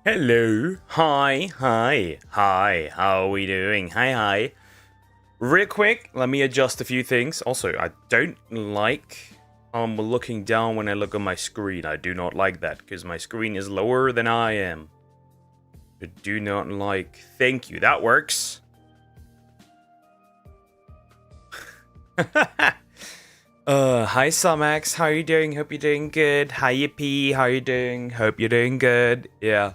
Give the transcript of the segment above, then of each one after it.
Hello. Hi. How are we doing? Hi. Real quick, let me adjust a few things. Also, I don't like looking down when I look on my screen. I do not like that because my screen is lower than I am. I do not like. Thank you. That works. Hi Sumax, how you doing? Hope you're doing good. Hi Yippee, how you doing? Hope you're doing good. Yeah.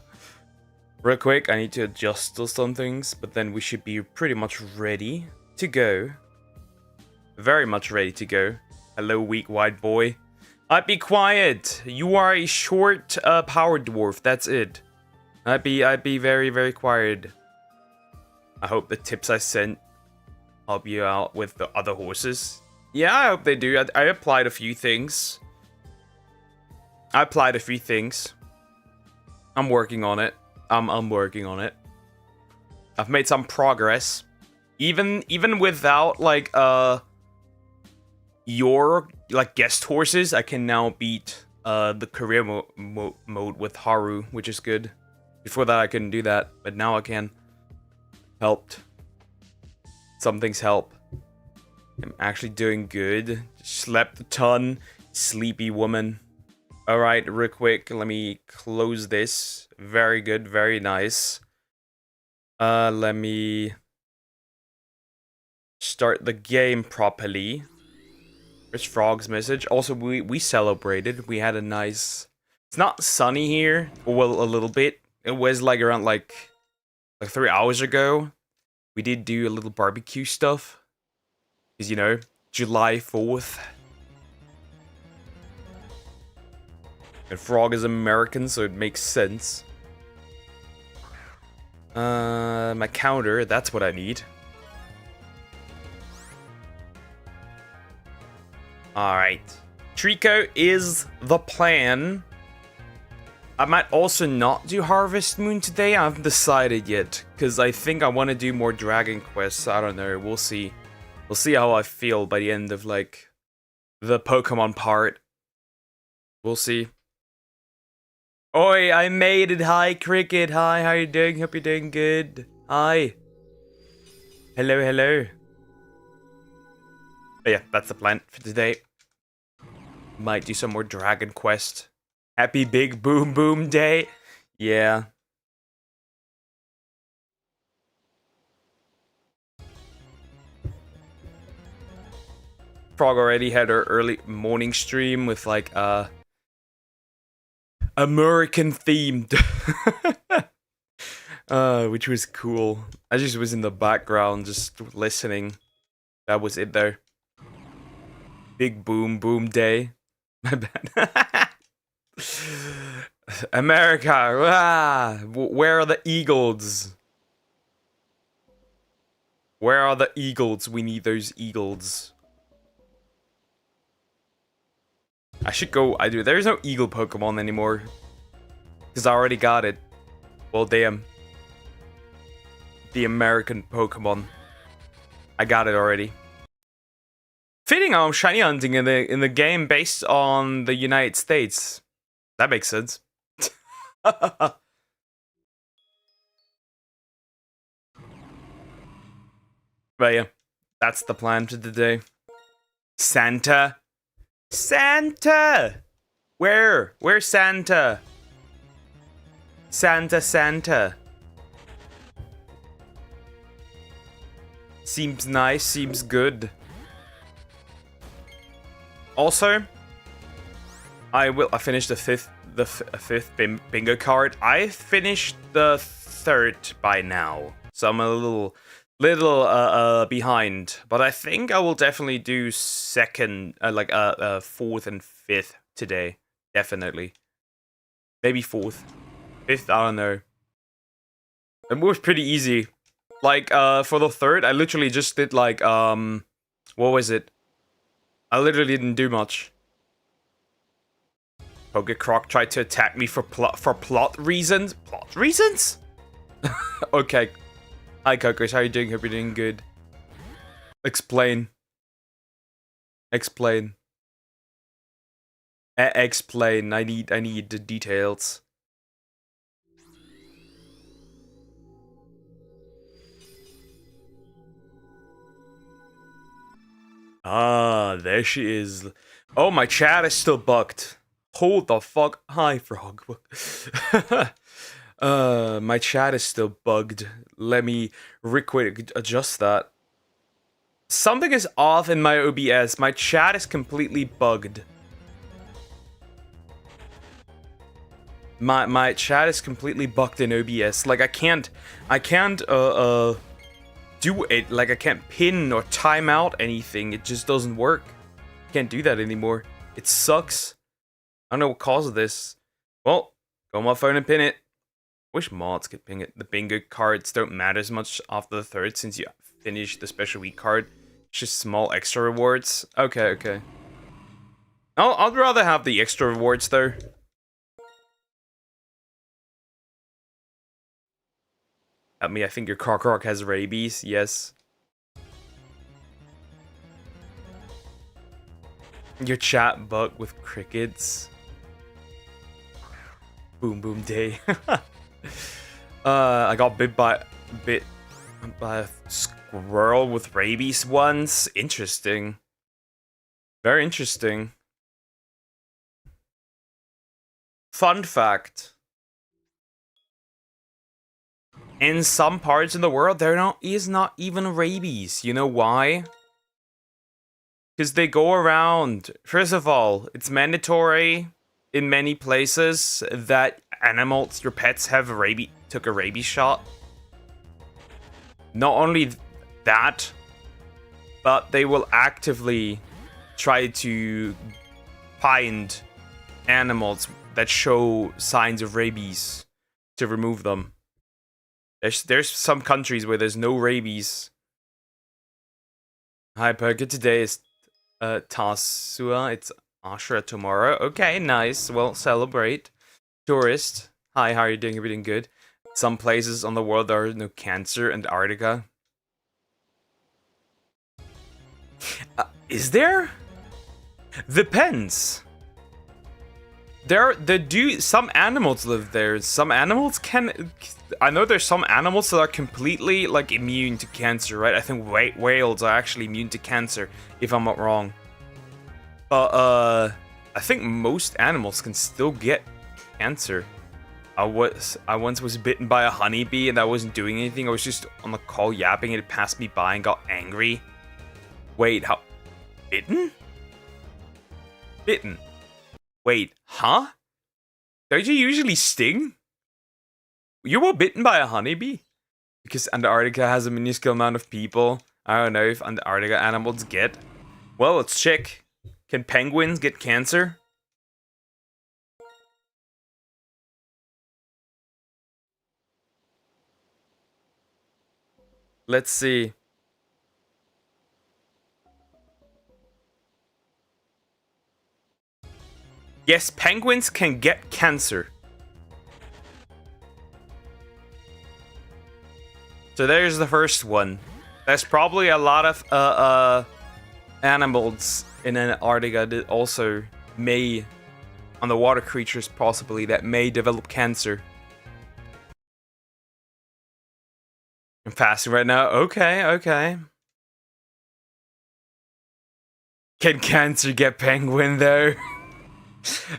Real quick, I need to adjust still some things, but then we should be pretty much ready to go. Very much ready to go. Hello, weak white boy. I'd be quiet. You are a short power dwarf. That's it. I'd be very quiet. I hope the tips I sent help you out with the other horses. Yeah, I hope they do. I applied a few things. I'm working on it. I'm working on it. I've made some progress. Even without like your like guest horses, I can now beat the career mode with Haru, which is good. Before that I couldn't do that, but now I can. Helped. Some things help. I'm actually doing good. Slept a ton. Sleepy woman. Alright, real quick, let me close this. Very good, very nice. Let me start the game properly. There's Frog's message. Also, we celebrated. We had a nice... It's not sunny here. Well, a little bit. It was like around like 3 hours ago. We did do a little barbecue stuff. Because, you know, July 4th. And Frog is American, so it makes sense. My counter, that's what I need. Alright. Trico is the plan. I might also not do Harvest Moon today. I haven't decided yet. Because I think I want to do more Dragon Quests. I don't know. We'll see. We'll see how I feel by the end of, like, the Pokemon part. We'll see. Oi, I made it. Hi, Cricket. Hi, how you doing? Hope you're doing good. Hi. Hello. But yeah, that's the plan for today. Might do some more Dragon Quest. Happy Big Boom Boom Day. Yeah. Frog already had her early morning stream with like American themed. Which was cool. I just was in the background just listening. That was it though. Big Boom Boom Day. My bad. America, where are the eagles? Where are the eagles? We need those eagles. I should go. There's no eagle Pokemon anymore. Because I already got it. Well, damn. The American Pokemon. I got it already. Fitting I'm shiny hunting in the game based on the United States. That makes sense. But yeah, that's the plan for today. Santa? Santa! Where? Where's Santa? Santa. Seems nice, seems good. Also, I finished the fifth bingo card. I finished the third by now, so I'm a little behind. But I think I will definitely do second, fourth and fifth today. Definitely, maybe fourth, fifth. I don't know. It was pretty easy. Like for the third, I literally just did like what was it? I literally didn't do much. Pokecroc tried to attack me for plot reasons. Plot reasons? Okay. Hi, Cocos. How you doing? Hope you're doing good. Explain. Explain. Explain. I need the details. Ah, there she is. Oh, my chat is still bugged. Hold the fuck. Hi, frog. My chat is still bugged. Let me quick adjust that. Something is off in my OBS. My chat is completely bugged. My chat is completely bugged in OBS. Like I can't do it. Like I can't pin or time out anything. It just doesn't work. Can't do that anymore. It sucks. I don't know what caused this. Well, go on my phone and pin it. Wish mods could ping it. The bingo cards don't matter as much after the third since you finish the special week card. It's just small extra rewards. Okay. I'd rather have the extra rewards though. Help me, I think your Croc has rabies. Yes. Your chat bug with crickets. Boom day. I got bit by a squirrel with rabies once. Interesting. Very interesting. Fun fact. In some parts in the world, there is not even rabies. You know why? Because they go around. First of all, it's mandatory in many places that animals, your pets, took a rabies shot. Not only that, but they will actively try to find animals that show signs of rabies to remove them. There's some countries where there's no rabies. Hi, Perka. Today is Tasua. It's Ashura tomorrow. Okay, nice. Well, celebrate. Tourist. Hi, how are you doing? Everything good? Some places on the world there are no cancer. Antarctica. Is there? Depends. Some animals live there. Some animals can. I know there's some animals that are completely like immune to cancer, right? I think whales are actually immune to cancer, if I'm not wrong. But I think most animals can still get cancer. I once was bitten by a honeybee and I wasn't doing anything. I was just on the call yapping and it passed me by and got angry. Wait, how? Bitten? Bitten. Wait, huh? Don't you usually sting? You were bitten by a honeybee? Because Antarctica has a minuscule amount of people. I don't know if Antarctica animals get. Well, let's check. Can penguins get cancer? Let's see. Yes, penguins can get cancer. So there's the first one. There's probably a lot of animals in Antarctica that also may, underwater creatures possibly, that may develop cancer. I'm fasting right now. Okay. Can cancer get penguin though?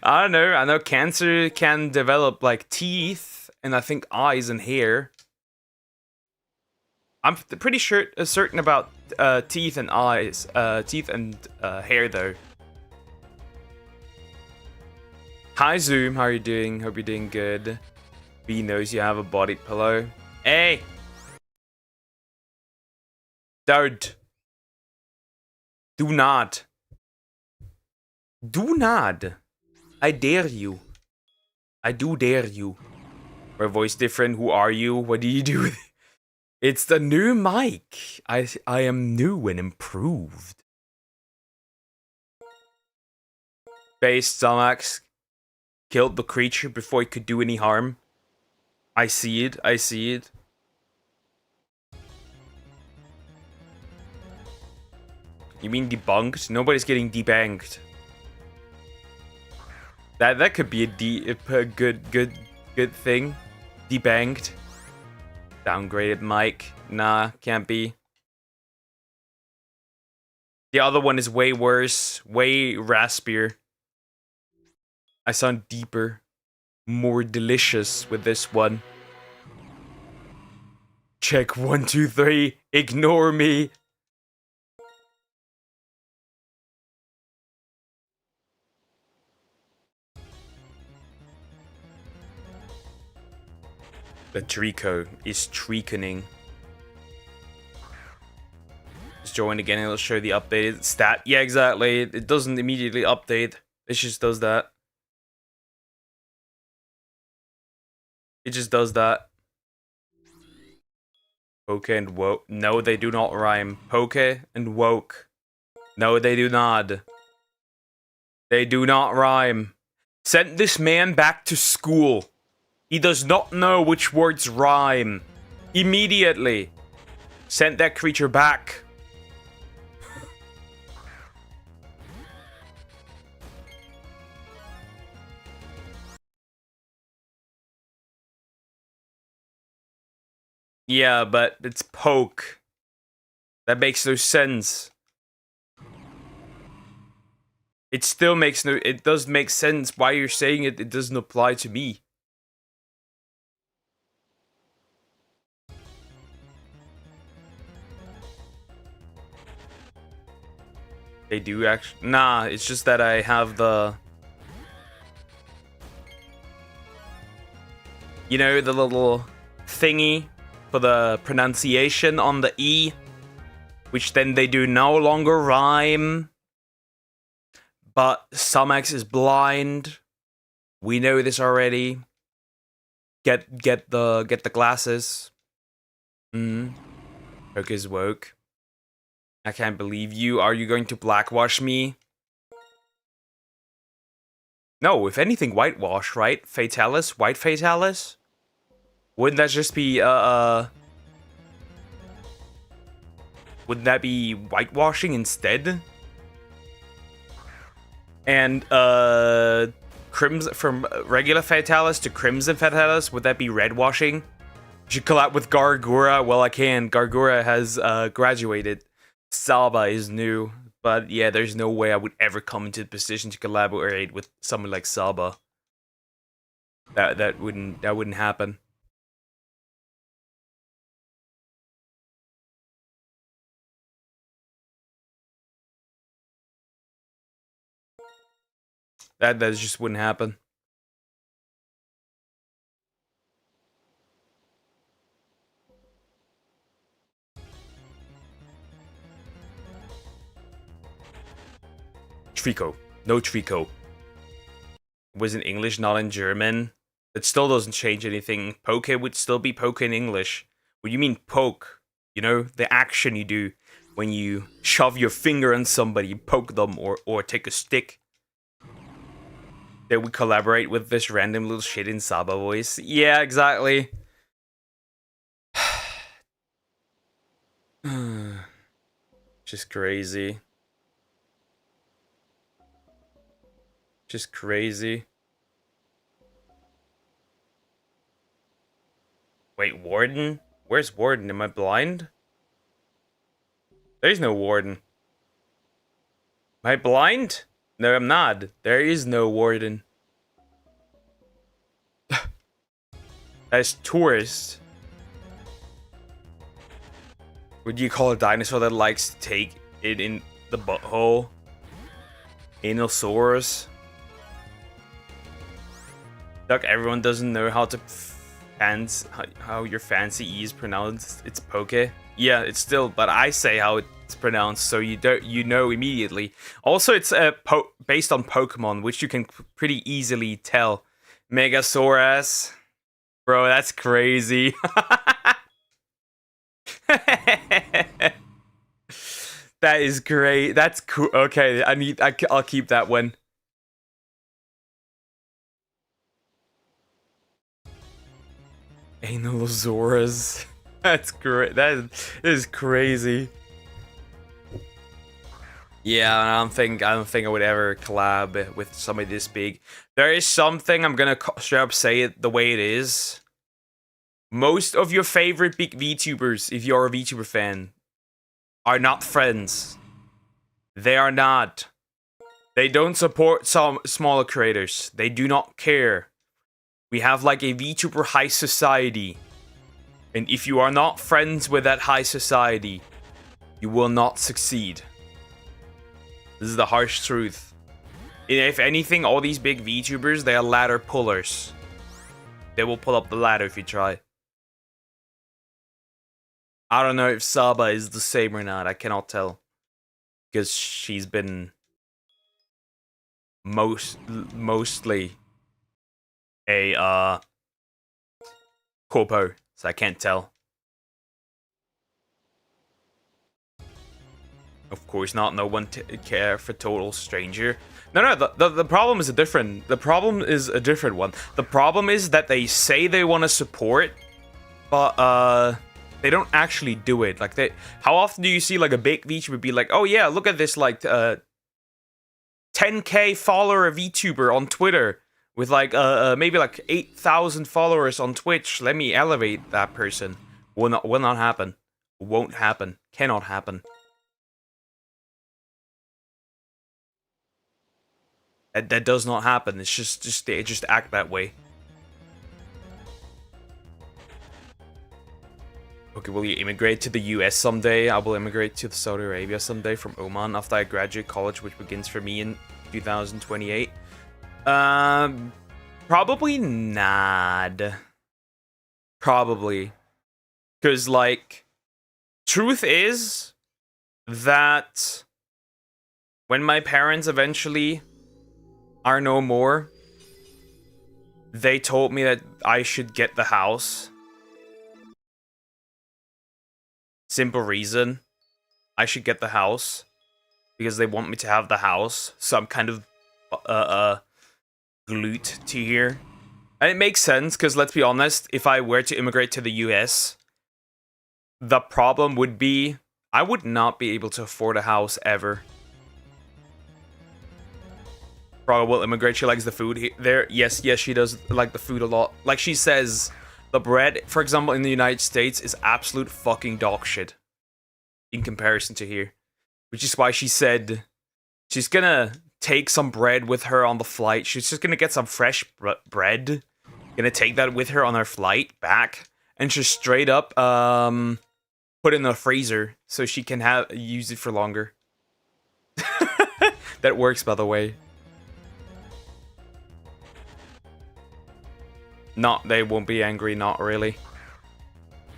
I don't know. I know cancer can develop like teeth and I think eyes and hair. I'm pretty sure certain about teeth and eyes, teeth and hair though. Hi Zoom, how are you doing? Hope you're doing good. B knows you have a body pillow. Hey! Don't. Do not. Do not. I dare you. I do dare you. My voice different. Who are you? What do you do? It's the new mic. I am new and improved. Base stomachs killed the creature before it could do any harm. I see it. You mean debunked? Nobody's getting debanked. That could be a good thing. Debanked. Downgraded mic. Nah, can't be. The other one is way worse, way raspier. I sound deeper, more delicious with this one. Check 1, 2, 3. Ignore me. The Trico is treaconing. Just join again and it'll show the updated stat. Yeah, exactly. It doesn't immediately update. It just does that. It just does that. Poke and woke. No, they do not rhyme. Poke and woke. No, they do not. They do not rhyme. Send this man back to school. He does not know which words rhyme. Immediately. Send that creature back. Yeah, but it's poke. That makes no sense. It still makes no... It does make sense. Why you're saying it, it doesn't apply to me. They do actually... Nah, it's just that I have the... You know, the little thingy for the pronunciation on the E, which then they do no longer rhyme. But Sumax is blind. We know this already. Get the glasses. Poke is woke. I can't believe you. Are you going to blackwash me? No, if anything, whitewash, right? Fatalis, white Fatalis. Wouldn't that just be wouldn't that be whitewashing instead? And crimson, from regular Fatalis to crimson Fatalis, would that be redwashing? You should collab with Gargura. Well, I can. Gargura has graduated. Saba is new, but yeah, there's no way I would ever come into the position to collaborate with someone like Saba. That wouldn't happen. That just wouldn't happen. Trico. No Trico. It was in English, not in German. It still doesn't change anything. Poke would still be poke in English. What do you mean poke? You know, the action you do when you shove your finger on somebody, poke them, or take a stick. That we collaborate with this random little shit in Saba voice. Yeah, exactly. Just crazy. Just crazy. Wait, Warden? Where's Warden? Am I blind? There's no Warden. Am I blind? No, I'm not. There is no Warden. That's tourist. Would you call a dinosaur that likes to take it in the butthole? Analsaurus? Look, everyone doesn't know how to how your fancy E is pronounced. It's poke. Yeah, it's still, but I say how it's pronounced, so you know immediately. Also, it's based on Pokemon, which you can pretty easily tell. Megasaurus, bro, that's crazy. That is great. That's cool. Okay, I'll keep that one. Analosaurus. That's great. That is crazy. Yeah, I don't think I would ever collab with somebody this big. There is something I'm gonna straight up say it the way it is. Most of your favorite big VTubers, if you're a VTuber fan, are not friends. They are not. They don't support some smaller creators. They do not care. We have like a VTuber high society. And if you are not friends with that high society, you will not succeed. This is the harsh truth. If anything, all these big VTubers, they are ladder pullers. They will pull up the ladder if you try. I don't know if Saba is the same or not. I cannot tell. Because she's been mostly a corpo, so I can't tell. Of course not. No one care for total stranger. No. The problem is a different. The problem is a different one. The problem is that they say they want to support, but they don't actually do it. Like how often do you see like a big VTuber be like, oh yeah, look at this like 10k follower VTuber on Twitter with like maybe like 8,000 followers on Twitch. Let me elevate that person. Will not happen. Won't happen. Cannot happen. That does not happen. It's just they just act that way. Okay, will you immigrate to the US someday? I will immigrate to Saudi Arabia someday from Oman after I graduate college, which begins for me in 2028. Probably not. Probably. Because, like, truth is that when my parents eventually are no more, they told me that I should get the house. Simple reason. I should get the house. Because they want me to have the house. So I'm kind of glued to here. And it makes sense, because let's be honest, if I were to immigrate to the US, the problem would be I would not be able to afford a house ever. Probably will immigrate. She likes the food there. Yes, she does like the food a lot. Like she says, the bread, for example, in the United States is absolute fucking dog shit in comparison to here. Which is why she said she's gonna take some bread with her on the flight. She's just gonna get some fresh bread. Gonna take that with her on her flight back. And just straight up put it in the freezer so she can use it for longer. That works, by the way. They won't be angry, not really.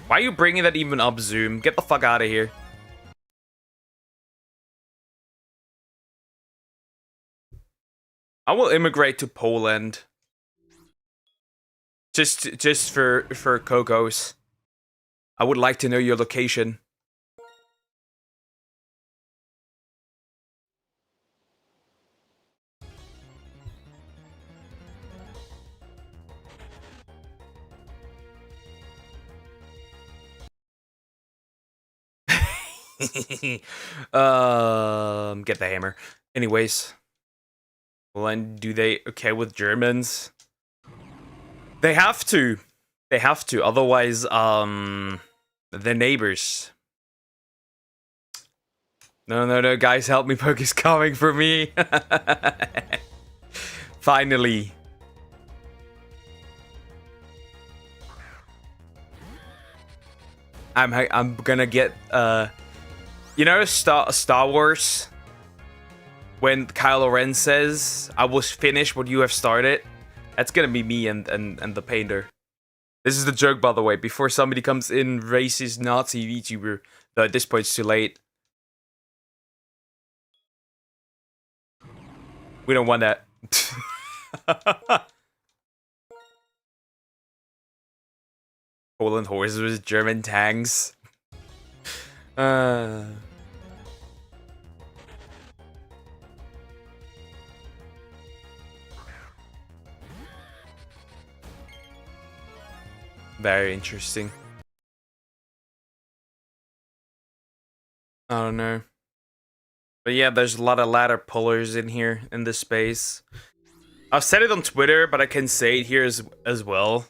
Why are you bringing that even up, Zoom? Get the fuck out of here. I will immigrate to Poland. Just for Cocos. I would like to know your location. Get the hammer. Anyways. Well, and do they okay with Germans? They have to. They have to. Otherwise, the neighbors. No, guys, help me. Poke is coming for me. Finally. I'm gonna get you know Star Wars, when Kylo Ren says I will finish what you have started. That's gonna be me and the painter. This is the joke, by the way, before somebody comes in racist Nazi VTuber. Though at this point it's too late. We don't want that. Poland horses with German tanks. Very interesting. I don't know. But yeah, there's a lot of ladder pullers in here, in this space. I've said it on Twitter, but I can say it here as well.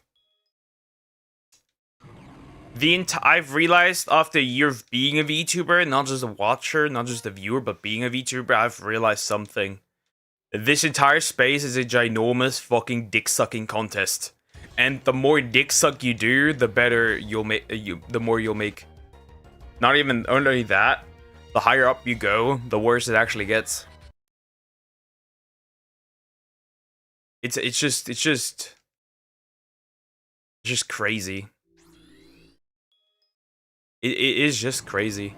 I've realized after a year of being a VTuber, not just a watcher, not just a viewer, but being a VTuber, I've realized something. This entire space is a ginormous fucking dick sucking contest, and the more dick suck you do, the better you'll make. The more you'll make. Not even only that, the higher up you go, the worse it actually gets. It's just crazy. It is just crazy.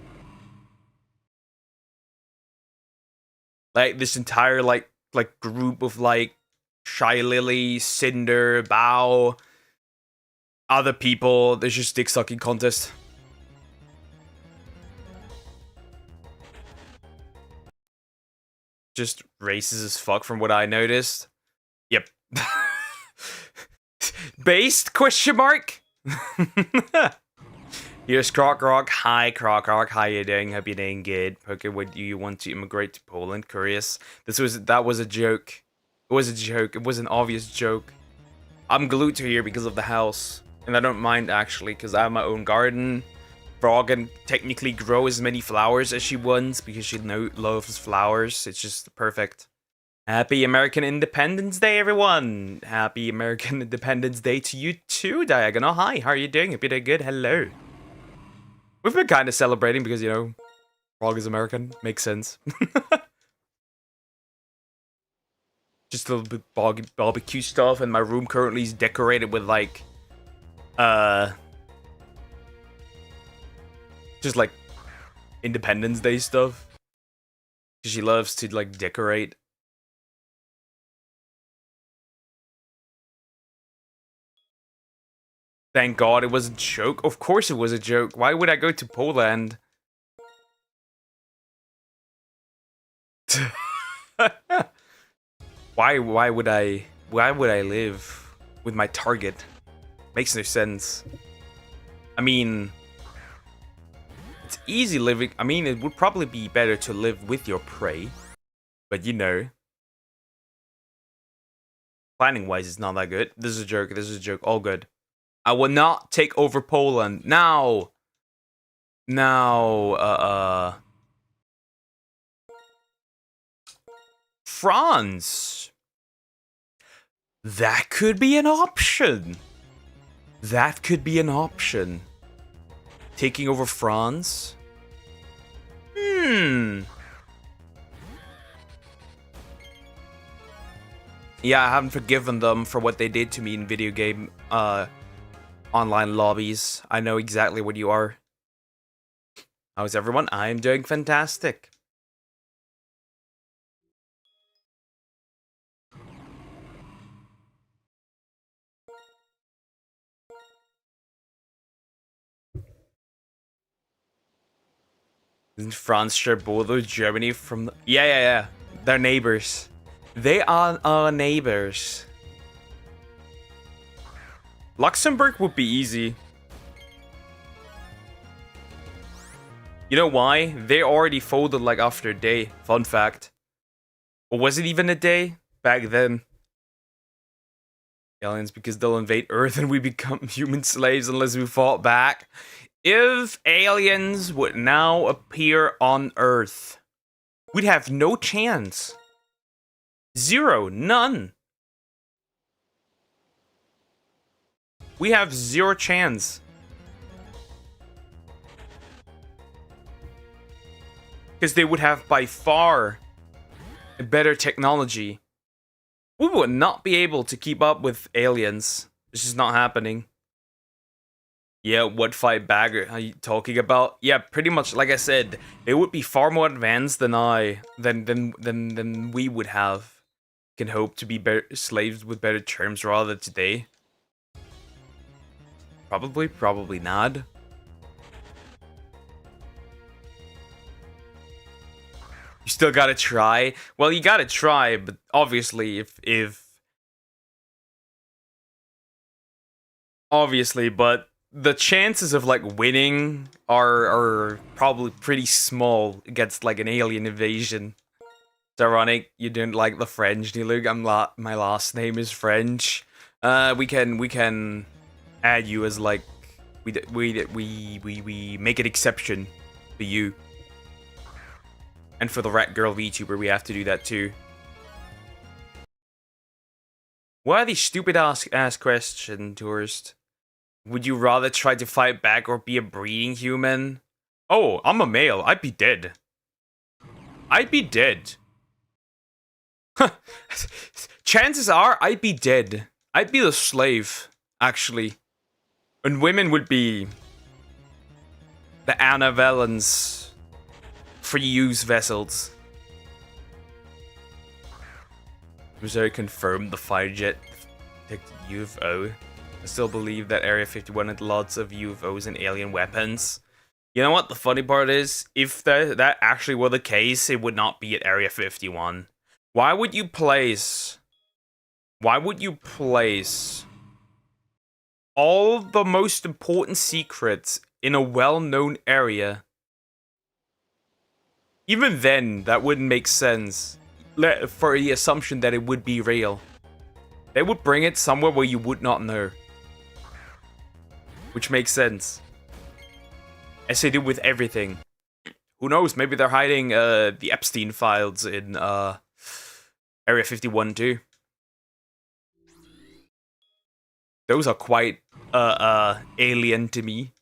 Like this entire like group of like Shy Lily, Cinder, Bao, other people. There's just dick sucking contest. Just racist as fuck from what I noticed. Yep. Based? Question mark? Here's Croc Rock. Hi, Croc Rock. How you doing? Hope you're doing good. Poker, would you want to immigrate to Poland? Curious. That was a joke. It was a joke. It was an obvious joke. I'm glued to here because of the house. And I don't mind, actually, because I have my own garden. Frog can technically grow as many flowers as she wants because she loves flowers. It's just perfect. Happy American Independence Day, everyone! Happy American Independence Day to you too, Diagonal. Hi, how are you doing? Hope you're doing good. Hello. We've been kind of celebrating because, you know, Frog is American. Makes sense. Just a little bit barbecue stuff, and my room currently is decorated with, like, just, like, Independence Day stuff. Because she loves to, like, decorate. Thank God it was a joke. Of course it was a joke. Why would I go to Poland? Why would I live with my target? Makes no sense. I mean, it's easy living. I mean, it would probably be better to live with your prey. But you know, planning wise, it's not that good. This is a joke. This is a joke. All good. I will not take over Poland. Now, France. That could be an option. That could be an option. Taking over France? Yeah, I haven't forgiven them for what they did to me in video game, online lobbies. I know exactly what you are. How's everyone? I'm doing fantastic. Isn't France share border with Germany from... Yeah. They're neighbors. They are our neighbors. Luxembourg would be easy. You know why? They already folded like after a day. Fun fact. Or was it even a day? Back then. Aliens, because they'll invade Earth and we become human slaves unless we fought back. If aliens would now appear on Earth, we'd have no chance. Zero. None. We have zero chance. Because they would have by far a better technology. We would not be able to keep up with aliens. This is not happening. Yeah, what fight back are you talking about? Yeah, pretty much like I said, they would be far more advanced than we would have. Can hope to be better slaves with better terms rather today. Probably not. You still gotta try. Well, you gotta try, but obviously, obviously, but the chances of like winning are probably pretty small against like an alien invasion. It's ironic you didn't like the French, Nilug. My last name is French. We can add you as like We make an exception for you. And for the Rat Girl VTuber, we have to do that too. What are these stupid ass questions, tourist? Would you rather try to fight back or be a breeding human? Oh, I'm a male. I'd be dead. I'd be dead. Chances are I'd be dead. I'd be the slave, actually. And women would be the Anna Valens free use vessels. Was there confirmed the fighter jet detected UFO? I still believe that Area 51 had lots of UFOs and alien weapons. You know what the funny part is? If that actually were the case, it would not be at Area 51. Why would you place all the most important secrets in a well-known area? Even then, that wouldn't make sense for the assumption that it would be real. They would bring it somewhere where you would not know. Which makes sense. As they do with everything. Who knows, maybe they're hiding the Epstein files in Area 51 too. Those are quite alien to me.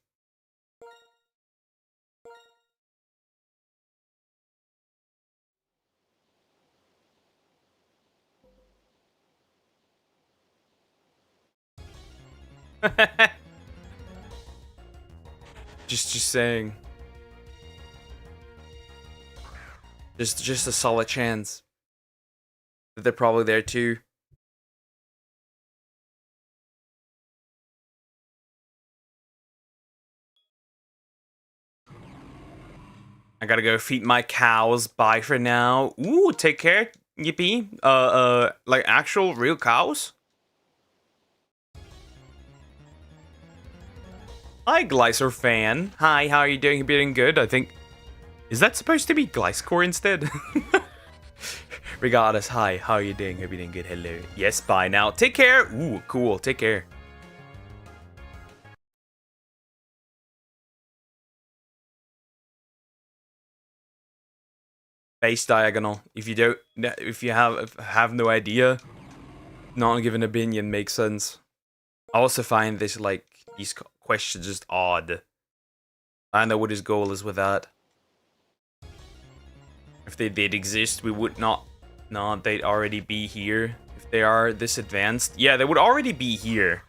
just saying. Just a solid chance that they're probably there too. I gotta go feed my cows. Bye for now. Ooh, take care, Yippee. Like actual real cows? Hi, Glycer fan. Hi, how are you doing? You're doing good, I think. Is that supposed to be Glycecore instead? Regardless, hi, how are you doing? Hope you're doing good. Hello. Yes, bye now. Take care. Ooh, cool. Take care. Base diagonal. If you have no idea, not give an opinion makes sense. I also find this these questions just odd. I don't know what his goal is with that. If they did exist, we would not. No, they'd already be here. If they are this advanced, yeah, they would already be here.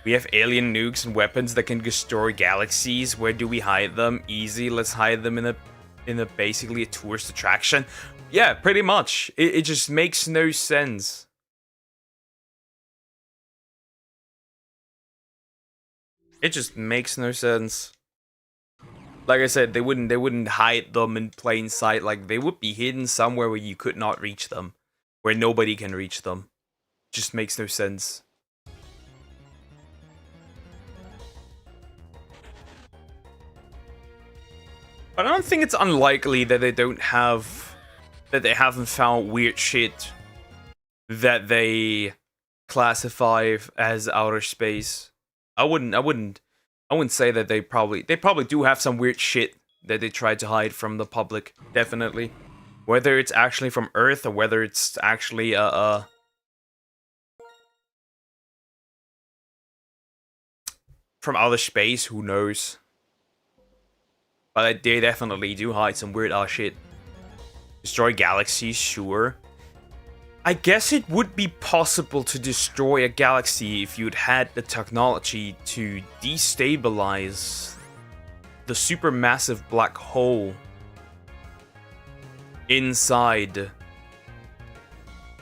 We have alien nukes and weapons that can destroy galaxies. Where do we hide them? Easy. Let's hide them in a basically a tourist attraction. Yeah, pretty much. It just makes no sense. It just makes no sense. Like I said, they wouldn't hide them in plain sight. Like, they would be hidden somewhere where you could not reach them, where nobody can reach them. Just makes no sense. But I don't think it's unlikely that they haven't found weird shit that they classify as outer space. I wouldn't say that they probably do have some weird shit that they tried to hide from the public, definitely. Whether it's actually from Earth or whether it's actually from outer space, who knows? But they definitely do hide some weird ass shit. Destroy galaxies, sure. I guess it would be possible to destroy a galaxy if you'd had the technology to destabilize the supermassive black hole inside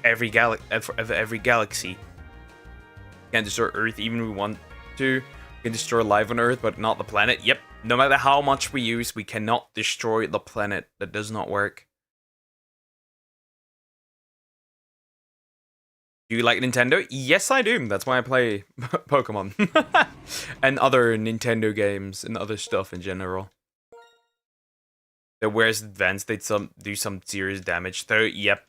every galaxy. Can't destroy Earth even if we want to. We can destroy life on Earth, but not the planet. Yep. No matter how much we use, we cannot destroy the planet. That does not work. Do you like Nintendo? Yes, I do. That's why I play Pokemon. And other Nintendo games and other stuff in general. Whereas advanced, they do some serious damage. Though, yep.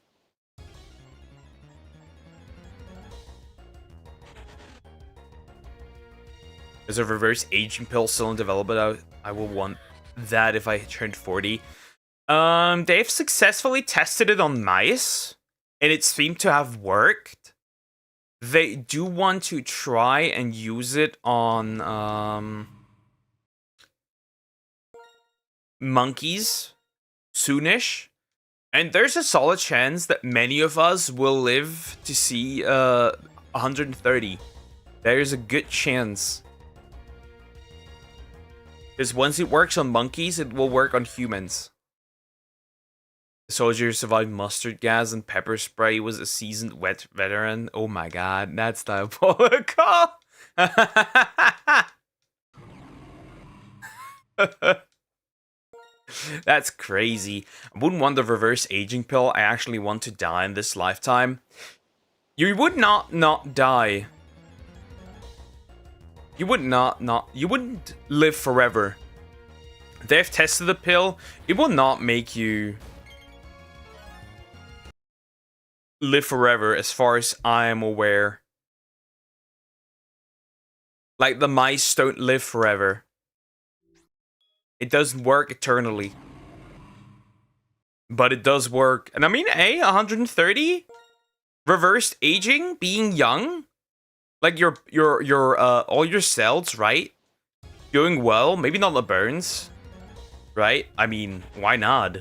There's a reverse aging pill still in development. I will want that if I turned 40. They've successfully tested it on mice, and it seemed to have worked. They do want to try and use it on monkeys soonish. And there's a solid chance that many of us will live to see 130. There's a good chance. Because once it works on monkeys, it will work on humans. The soldier survived mustard gas and pepper spray, was a seasoned veteran. Oh my god, that's diabolical. That's crazy. I wouldn't want the reverse aging pill. I actually want to die in this lifetime. You would not die. You would you wouldn't live forever. They've tested the pill. It will not make you live forever as far as I am aware. Like, the mice don't live forever. It doesn't work eternally. But it does work. And I mean, 130? Reversed aging? Being young? Like, your all your cells, right? Doing well? Maybe not the burns. Right? I mean, why not?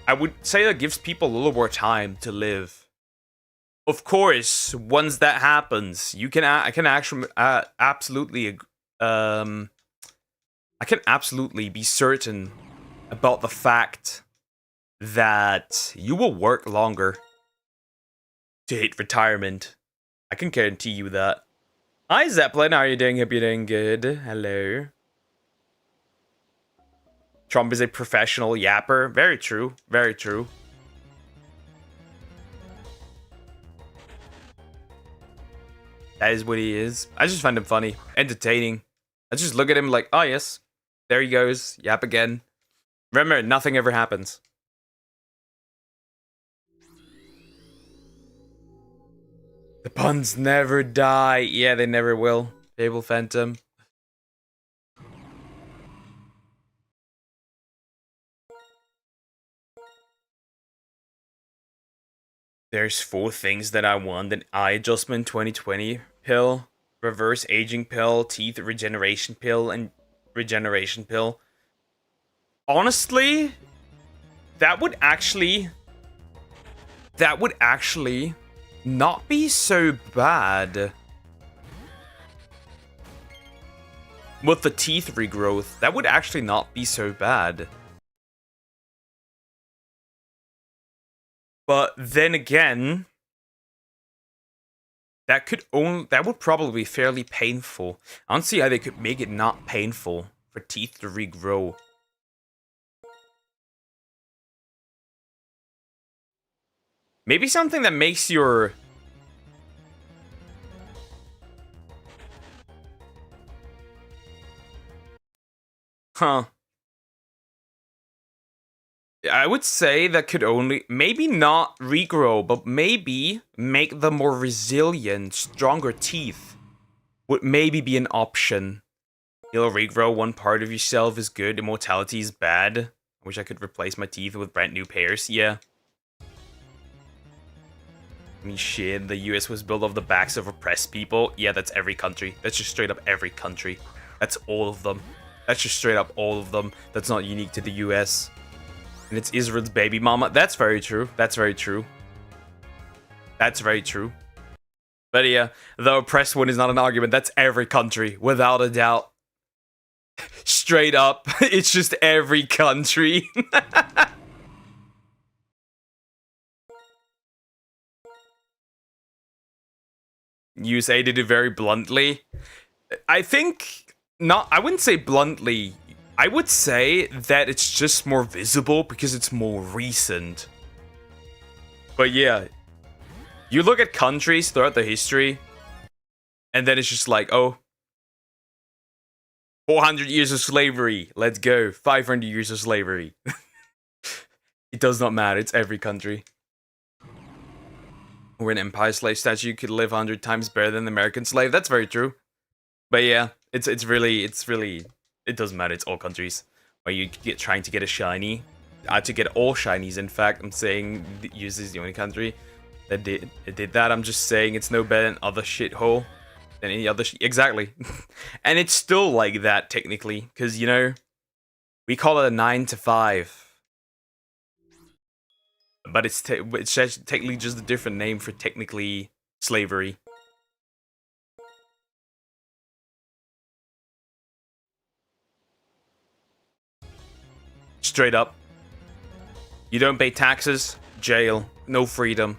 I would say that gives people a little more time to live. Of course, once that happens, you can I can actually absolutely I can absolutely be certain about the fact that you will work longer to hit retirement. I can guarantee you that. Hi Zeppelin, how are you doing? Hope you're doing good. Hello. Trump is a professional yapper. Very true. Very true. That is what he is. I just find him funny. Entertaining. I just look at him like, oh yes. There he goes. Yap again. Remember, nothing ever happens. The puns never die. Yeah, they never will. Fable Phantom. There's 4 things that I want: an eye adjustment 2020 pill, reverse aging pill, teeth regeneration pill, and regeneration pill. Honestly, that would actually not be so bad. With the teeth regrowth, that would actually not be so bad. But then again, that would probably be fairly painful. I don't see how they could make it not painful for teeth to regrow. Maybe something that makes your... Huh. I would say that could only, maybe not regrow, but maybe make them more resilient, stronger teeth would maybe be an option. You'll regrow one part of yourself is good, immortality is bad. I wish I could replace my teeth with brand new pairs, yeah. I mean, shit, the US was built off the backs of oppressed people. Yeah, that's every country. That's just straight up every country. That's all of them. That's just straight up all of them. That's not unique to the US. And it's Israel's baby mama. That's very true. That's very true. That's very true. But yeah, the oppressed one is not an argument. That's every country, without a doubt. Straight up, it's just every country. You say did it very bluntly. I think not. I wouldn't say bluntly. I would say that it's just more visible because it's more recent. But yeah, you look at countries throughout the history, and then it's just like, oh, 400 years of slavery, let's go. 500 years of slavery. It does not matter, it's every country. Or an Empire slave statue could live 100 times better than the American slave. That's very true. But yeah, it's really it doesn't matter. It's all countries where you get trying to get a shiny. To get all shinies, in fact, I'm saying use is the only country that did that. I'm just saying it's no better than other shithole than any other. Exactly, and it's still like that technically, because you know we call it a 9 to 5, but it's technically just a different name for technically slavery. Straight up. You don't pay taxes, jail, no freedom.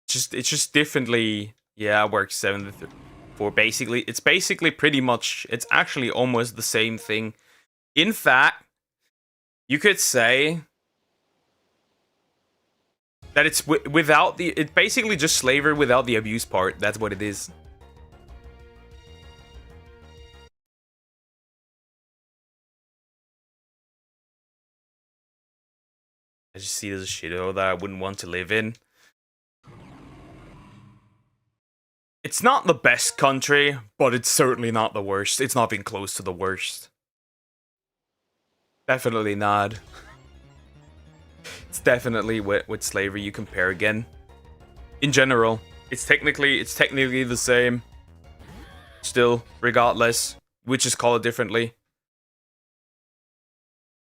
It's just differently. Yeah, I work 7 to 4. Basically, it's basically pretty much. It's actually almost the same thing. In fact, you could say that it's without the. It's basically just slavery without the abuse part. That's what it is. I just see this shithole that I wouldn't want to live in. It's not the best country, but it's certainly not the worst. It's not even close to the worst. Definitely not. It's definitely with slavery you compare again. In general, it's technically the same. Still, regardless, we just call it differently.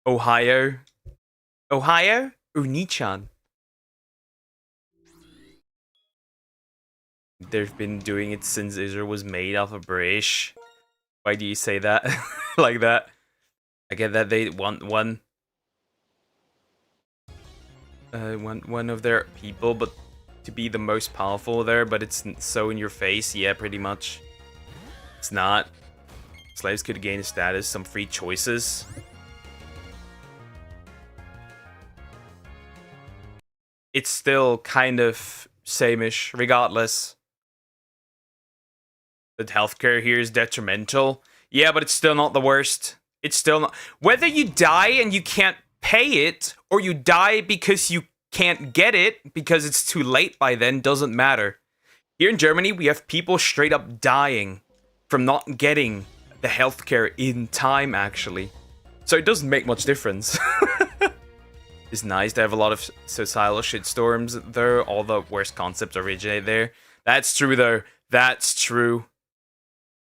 Ohio. Ohio? Unichan. They've been doing it since Israel was made off of British. Why do you say that like that? I get that they want one of their people, but to be the most powerful there, but it's so in your face. Yeah, pretty much. It's not. Slaves could gain status, some free choices. It's still kind of same-ish, regardless. That healthcare here is detrimental. Yeah, but it's still not the worst. It's still not. Whether you die and you can't pay it, or you die because you can't get it because it's too late by then, doesn't matter. Here in Germany, we have people straight up dying from not getting the healthcare in time, actually. So it doesn't make much difference. It's nice to have a lot of societal shitstorms, though. All the worst concepts originate there. That's true, though. That's true.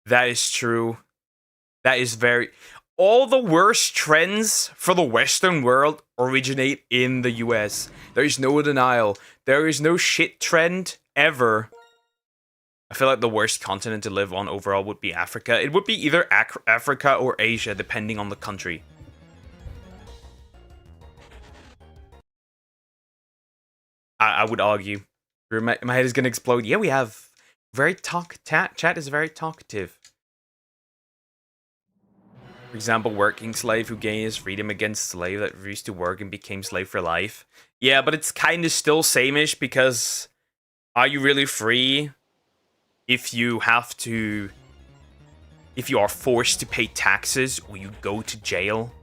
That is true. That is very... All the worst trends for the Western world originate in the US. There is no denial. There is no shit trend ever. I feel like the worst continent to live on overall would be Africa. It would be either Africa or Asia, depending on the country. I would argue. My head is gonna explode. Yeah, we have very chat is very talkative. For example, working slave who gained his freedom against slave that refused to work and became slave for life. Yeah, but it's kind of still same-ish, because are you really free if you have to... If you are forced to pay taxes or you go to jail?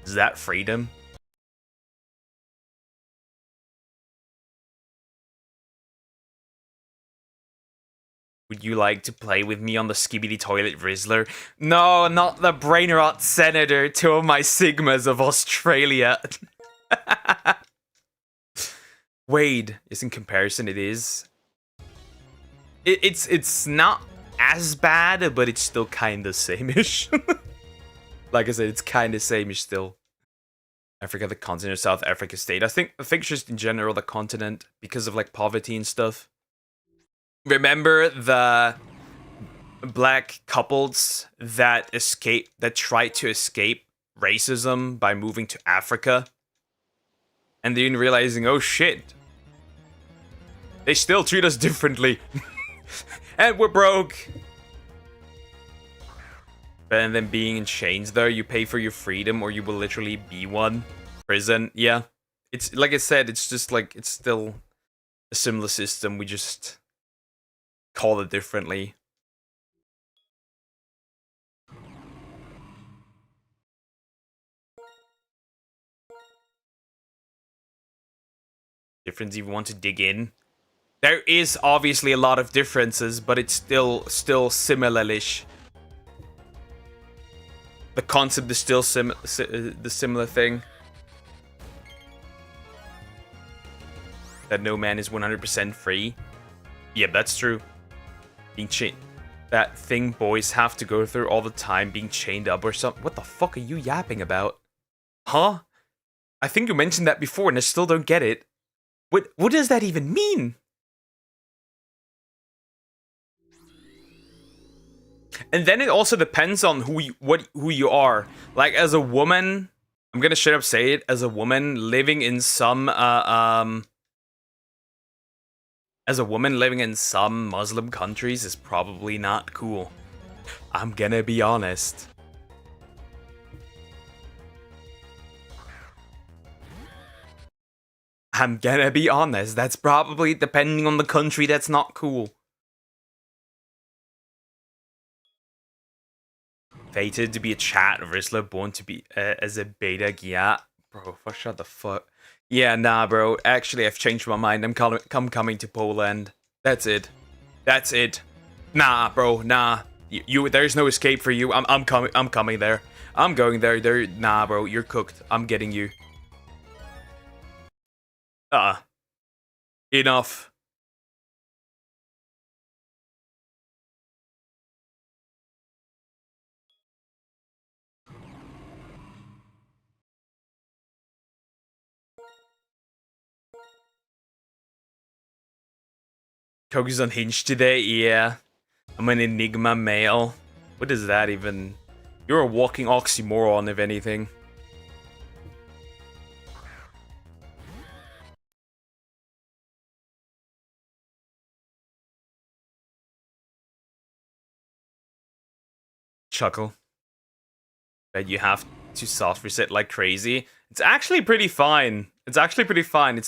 Is that freedom? Would you like to play with me on the Skibidi Toilet Rizzler? No, not the brain rot senator, 2 of my Sigmas of Australia. Wade is in comparison, it is. It's not as bad, but it's still kinda same-ish. Like I said, it's kinda same-ish still. Africa, the continent, or South Africa state. I think just in general the continent, because of like poverty and stuff. Remember the black couples that tried to escape racism by moving to Africa? And then realizing, oh shit, they still treat us differently. And we're broke. And then being in chains though, you pay for your freedom or you will literally be one. Prison, yeah. It's like I said, it's just like, it's still a similar system, we just call it differently. Difference if you want to dig in. There is obviously a lot of differences, but it's still similar-ish. The concept is still the similar thing. That no man is 100% free. Yeah, that's true. Being chained. That thing boys have to go through all the time, being chained up or something. What the fuck are you yapping about? Huh? I think you mentioned that before and I still don't get it. What does that even mean? And then it also depends on who you are. Like as a woman, I'm gonna straight up say it, as a woman living in some Muslim countries is probably not cool. I'm gonna be honest. That's probably, depending on the country, that's not cool. Fated to be a chat Rizzler, born to be as a beta. Yeah, bro, shut the fuck. Yeah, nah, bro. Actually, I've changed my mind. I'm coming to Poland. That's it. That's it. Nah, bro. Nah. There's no escape for you. I'm coming there. I'm going there. Nah, bro. You're cooked. I'm getting you. Enough. Kogi's unhinged today? Yeah. I'm an Enigma male. What is that even? You're a walking oxymoron, if anything. Chuckle. That you have to soft reset like crazy. It's actually pretty fine. It's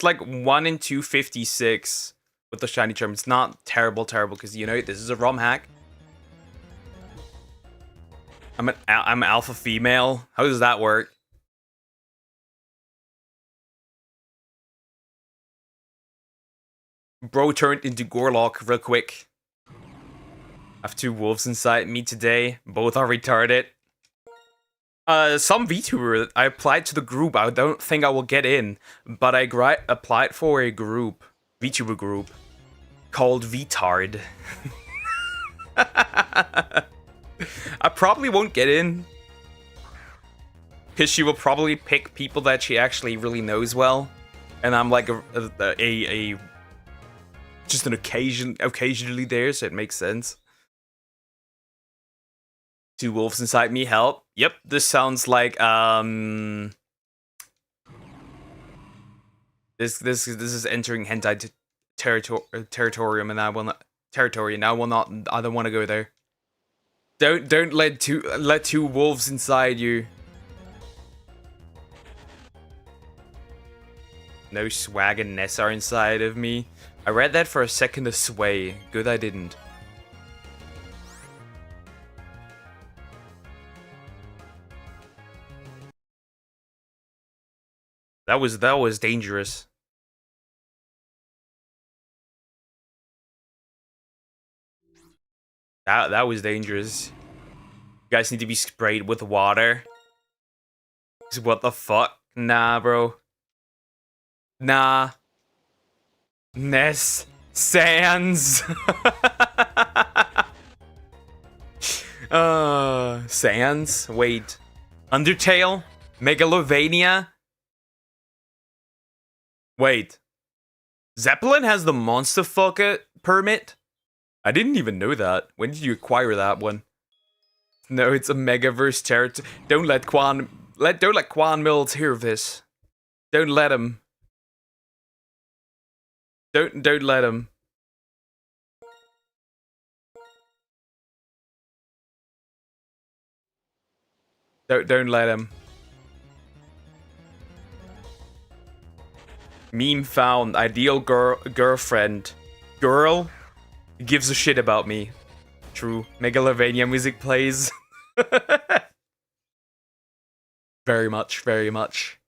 like 1 in 256 with the shiny charm. It's not terrible, because you know this is a ROM hack. I'm alpha female. How does that work? Bro turned into Gorlock real quick. I have 2 wolves inside me today. Both are retarded. Some VTuber, I applied to the group. I don't think I will get in, but I applied for a group, VTuber group, called VTard. I probably won't get in, because she will probably pick people that she actually really knows well, and I'm like just an occasionally there, so it makes sense. 2 wolves inside me, help. Yep, this sounds like this is entering hentai territorium, and I will not I don't want to go there. Don't let two wolves inside you. No swag and Ness are inside of me. I read that for a second to sway. Good I didn't. That was dangerous. That was dangerous. You guys need to be sprayed with water. What the fuck? Nah, bro. Nah. Ness. Sans. Sans? Wait. Undertale? Megalovania? Wait. Zeppelin has the monster fucker permit? I didn't even know that. When did you acquire that one? No, it's a Megaverse territory. Don't let Quan Mills hear of this. Don't let him. Don't let him. Don't let him. Meme found. Ideal girlfriend. Girl gives a shit about me. True. Megalovania music plays. Very much, very much.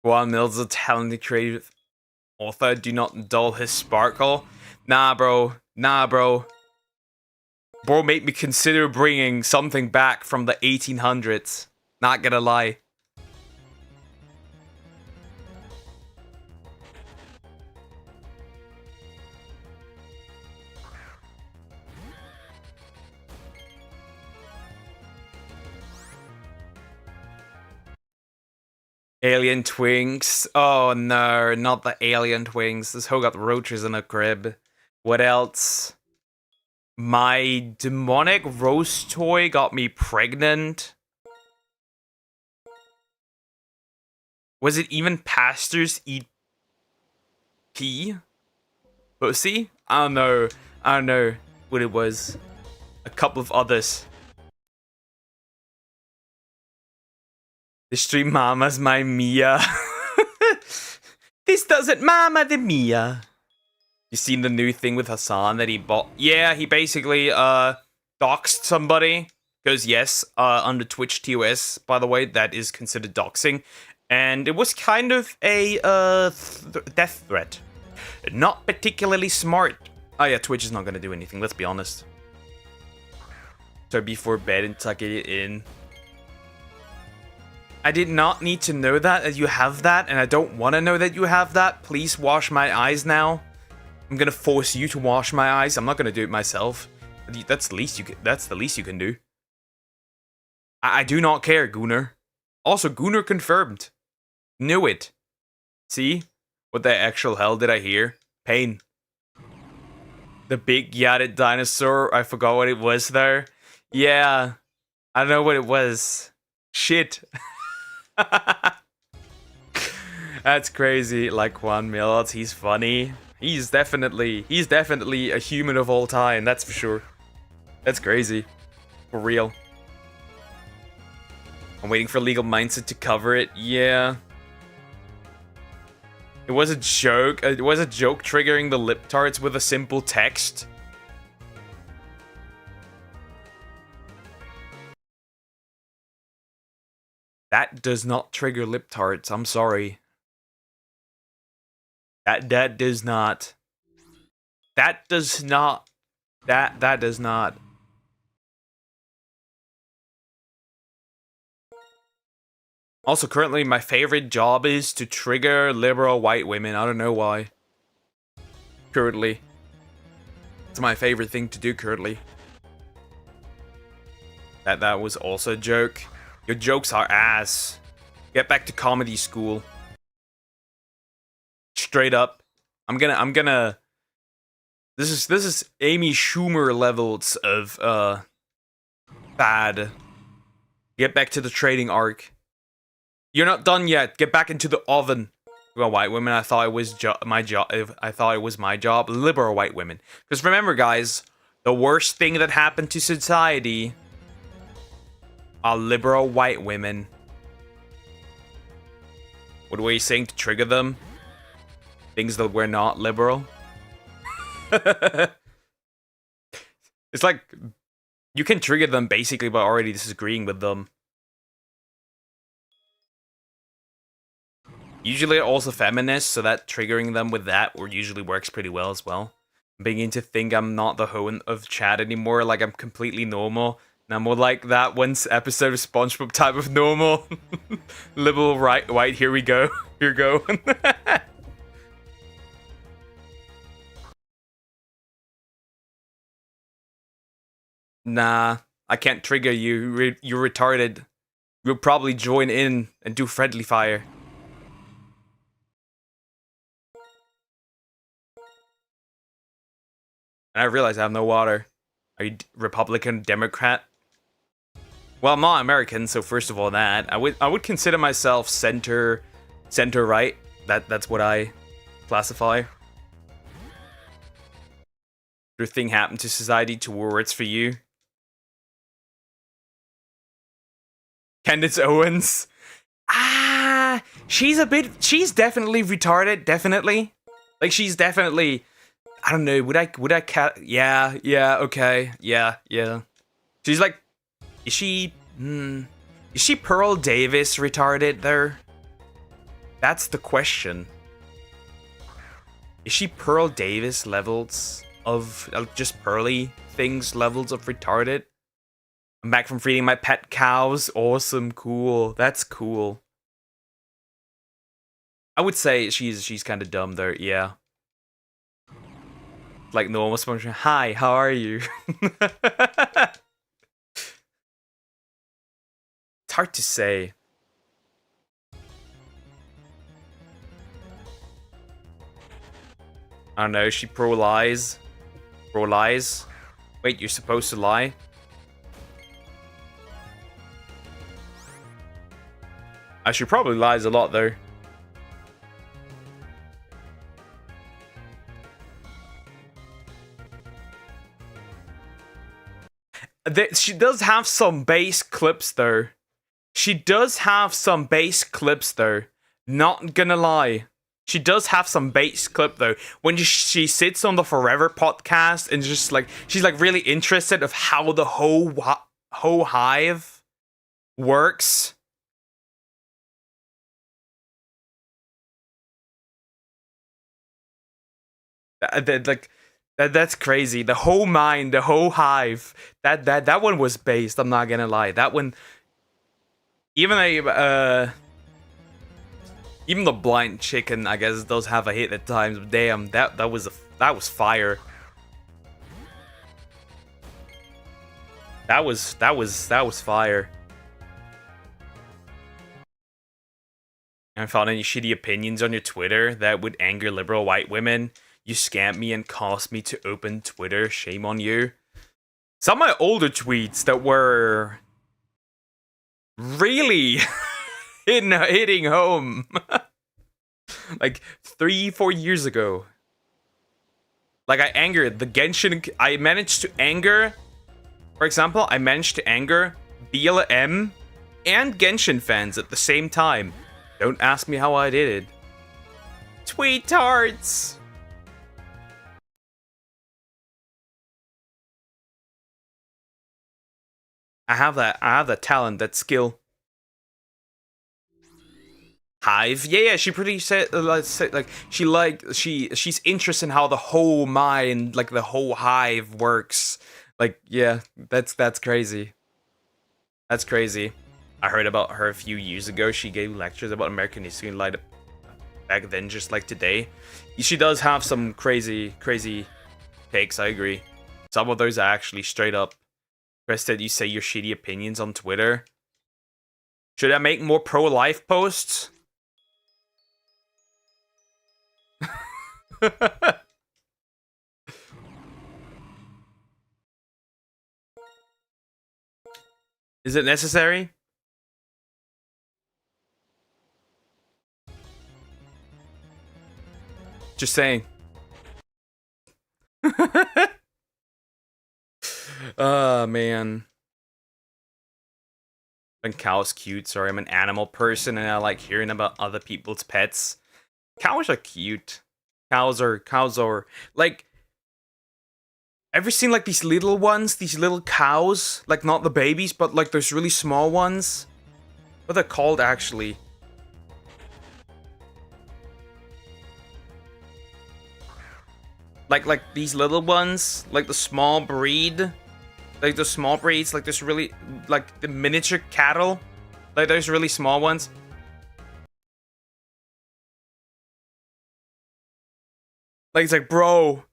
Juan Mills, a talented creative author, do not dull his sparkle. Nah, bro. Nah, bro. Bro made me consider bringing something back from the 1800s. Not gonna lie. Alien twinks. Oh no, not the alien twinks. This hoe got roaches in a crib. What else? My demonic rose toy got me pregnant. Was it even pastors eat pee? Pussy? I don't know. I don't know what it was. A couple of others. The stream mama's my Mia. This doesn't mama the Mia. You seen the new thing with Hassan that he bought? Yeah, he basically doxed somebody. Because yes, under Twitch TOS, by the way, that is considered doxing. And it was kind of a death threat. Not particularly smart. Oh yeah, Twitch is not gonna do anything, let's be honest. So before bed and tuck it in. I did not need to know that you have that, and I don't want to know that you have that. Please wash my eyes now. I'm gonna force you to wash my eyes. I'm not gonna do it myself. That's the least you can. That's the least you can do. I do not care, Gunnar. Also, Gunnar confirmed. Knew it. See? What the actual hell did I hear? Pain. The big yatted dinosaur. I forgot what it was there. Yeah. I don't know what it was. Shit. That's crazy. Like Juan Mills, he's funny. He's definitely a human of all time, that's for sure. That's crazy. For real. I'm waiting for Legal Mindset to cover it. Yeah. It was a joke. It was a joke triggering the lip tarts with a simple text. That does not trigger lip tarts. I'm sorry. That does not. That does not. That does not. Also, currently, my favorite job is to trigger liberal white women. I don't know why. Currently. It's my favorite thing to do currently. That was also a joke. Your jokes are ass. Get back to comedy school. Straight up. I'm gonna This is Amy Schumer levels of bad. Get back to the trading arc. You're not done yet. Get back into the oven. Well, white women, I thought it was my job. I thought it was my job. Liberal white women. Because remember, guys, the worst thing that happened to society are liberal white women. What were you saying to trigger them? Things that were not liberal. It's like you can trigger them basically by already disagreeing with them. Usually also feminists, so that triggering them with that usually works pretty well as well. I'm beginning to think I'm not the hoe of chat anymore, like I'm completely normal. And I'm more like that once episode of SpongeBob type of normal. Liberal white, here we go. Here we go. Nah, I can't trigger you. You're retarded. You'll probably join in and do friendly fire. And I realize I have no water. Are you Republican, Democrat? Well, I'm not American, so first of all that. I would consider myself center right. That's what I classify. Your thing happened to society to words for you. Candace Owens. Ah, she's definitely retarded, definitely. Like she's definitely, I don't know, would I yeah, okay. Yeah. She's like, is she Pearl Davis retarded there? That's the question. Is she Pearl Davis levels of just Pearly things levels of retarded? I'm back from feeding my pet cows. Awesome, cool. That's cool. I would say she's kind of dumb though. Yeah. Like normal SpongeBob. Hi, how are you? It's hard to say. I don't know. She pro lies. Pro lies. Wait, you're supposed to lie? She probably lies a lot though. She does have some bass clips though. She does have some bass clips though. Not gonna lie. She does have some bass clip though. When she sits on the Forever podcast and just like she's like really interested of how the whole hive works. That's crazy. The whole mind, the whole hive. That one was based. I'm not gonna lie. That one, even even the blind chicken, I guess, does have a hit at times. But damn, that was fire. That was fire. I found any shitty opinions on your Twitter that would anger liberal white women. You scammed me and caused me to open Twitter. Shame on you. Some of my older tweets that were really hitting home. Like 3-4 years ago. Like I angered the Genshin. I managed to anger. For example, I managed to anger BLM and Genshin fans at the same time. Don't ask me how I did it. Tweetards! I have that talent, that skill. Hive, yeah, she pretty said like she's interested in how the whole mind, like the whole hive works. Like, yeah, that's crazy. That's crazy. I heard about her a few years ago. She gave lectures about American history, like back then, just like today. She does have some crazy takes. I agree. Some of those are actually straight up. That you say your shitty opinions on Twitter. Should I make more pro-life posts? Is it necessary? Just saying. Oh, man. And cow's cute. Sorry, I'm an animal person and I like hearing about other people's pets. Cows are cute. Cows are like, ever seen like these little ones, these little cows, like not the babies, but like those really small ones? What are they called actually? Like these little ones, like the small breed. Like the small breeds, like this really, like the miniature cattle. Like those really small ones. Like it's like, bro,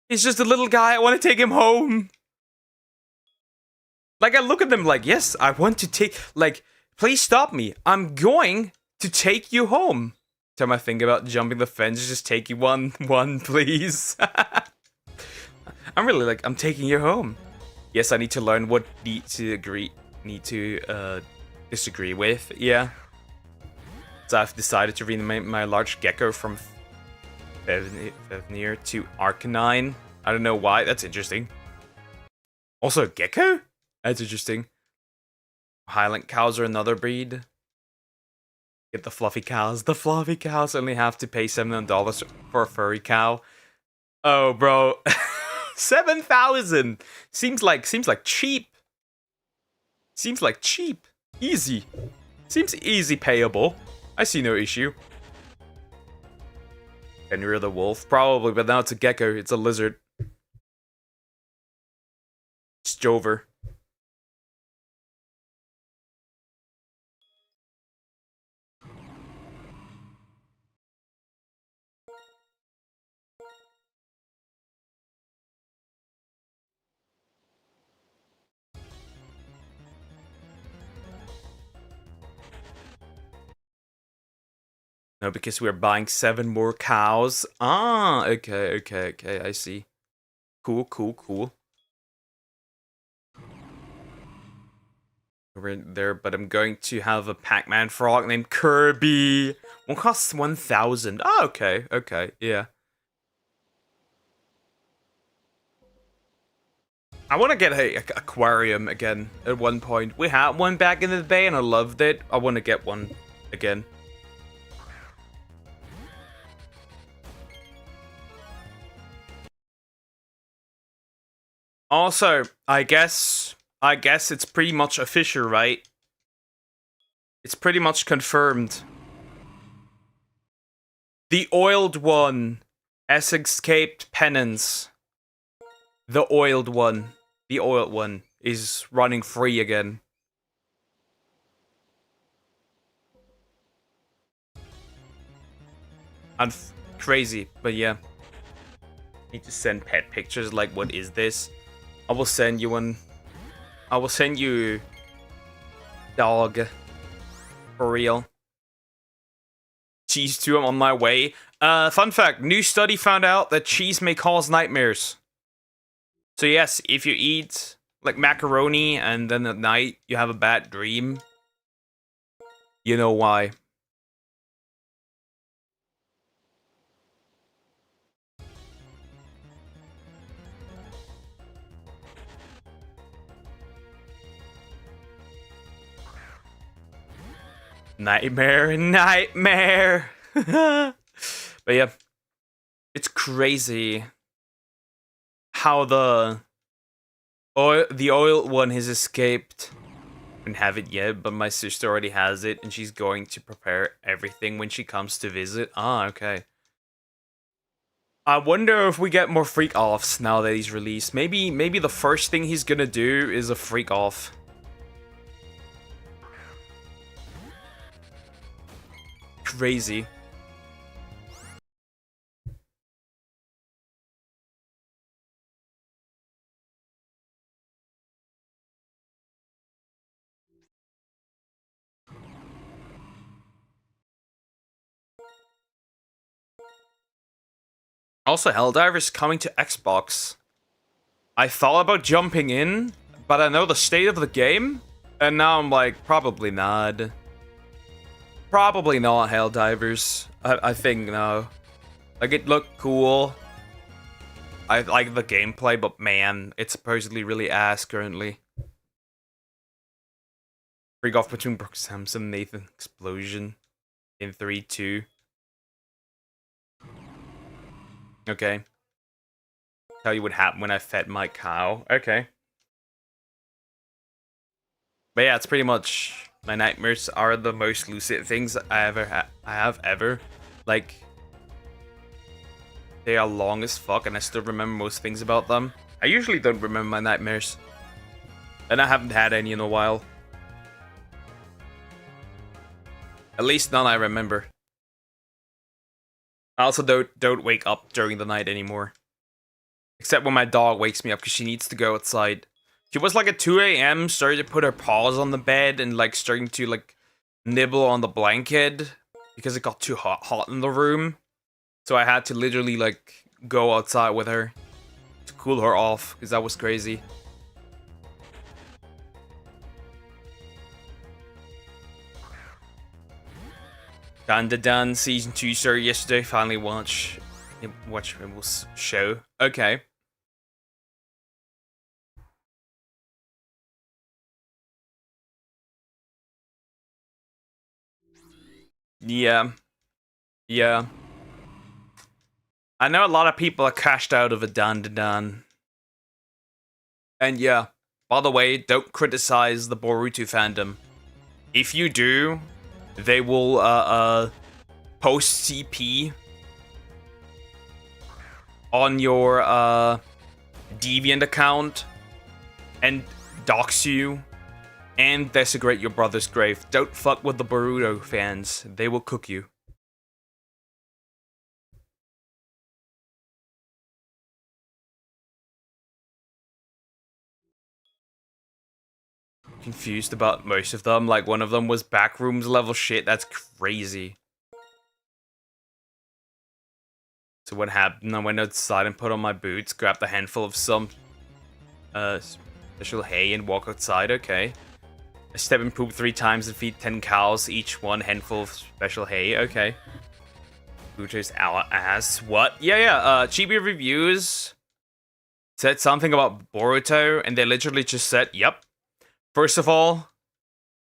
he's just a little guy, I want to take him home. Like I look at them like, yes, I want to take, like, please stop me. I'm going to take you home. Time I think about jumping the fence, just take you one, please. I'm really like, I'm taking you home. Yes, I need to learn what need to disagree with. Yeah. So I've decided to rename my large gecko from Fevnir to Arcanine. I don't know why. That's interesting. Also a gecko? That's interesting. Highland cows are another breed. Get the fluffy cows. The fluffy cows only have to pay $7 for a furry cow. Oh, bro. 7,000 seems like cheap. Seems like cheap. Easy. Seems easy payable. I see no issue. Henry the wolf? Probably, but now it's a gecko. It's a lizard. It's Jover. No, because we're buying 7 more cows. Ah, okay, I see. Cool. We're in there, but I'm going to have a Pac-Man frog named Kirby. One costs 1,000. Oh, okay, yeah. I want to get a aquarium again at one point. We had one back in the day and I loved it. I want to get one again. Also, I guess it's pretty much official, right? It's pretty much confirmed. The oiled one has escaped penance. The oiled one is running free again. And crazy, but yeah. Need to send pet pictures. Like, what is this? I will send you one. I will send you dog. For real. Cheese too, I'm on my way. Fun fact, new study found out that cheese may cause nightmares. So yes, if you eat like macaroni and then at night you have a bad dream, you know why. Nightmare. But yeah, it's crazy how the oil one has escaped. I don't have it yet, but my sister already has it, and she's going to prepare everything when she comes to visit. Ah, okay. I wonder if we get more freak offs now that he's released. Maybe the first thing he's gonna do is a freak off. Crazy. Also, Helldivers coming to Xbox. I thought about jumping in, but I know the state of the game, and now I'm like, probably not. Probably not Helldivers. I think no. Like, it looked cool. I like the gameplay, but man, it's supposedly really ass currently. Freak off between Brooke Sampson and Nathan Explosion in 3-2. Okay. Tell you what happened when I fed my cow. Okay. But yeah, it's pretty much my nightmares are the most lucid things I have ever. Like, they are long as fuck, and I still remember most things about them. I usually don't remember my nightmares, and I haven't had any in a while. At least none I remember. I also don't wake up during the night anymore. Except when my dog wakes me up because she needs to go outside. She was like at 2 a.m. starting to put her paws on the bed and like starting to like nibble on the blanket because it got too hot in the room. So I had to literally like go outside with her to cool her off because that was crazy. Dan season 2 started yesterday. Finally watch Rimble's show. Okay. Yeah. I know a lot of people are cashed out of a Dan. And yeah, by the way, don't criticize the Boruto fandom. If you do, they will post CP on your Deviant account and dox you and desecrate your brother's grave. Don't fuck with the Boruto fans. They will cook you. Confused about most of them. Like, one of them was backrooms level shit. That's crazy. So what happened? I went outside and put on my boots, grabbed a handful of some special hay and walk outside. Okay. I step and poop 3 times and feed 10 cows, each one handful of special hay. Okay. Booter's ass. What? Yeah. Chibi Reviews said something about Boruto, and they literally just said, yep. First of all,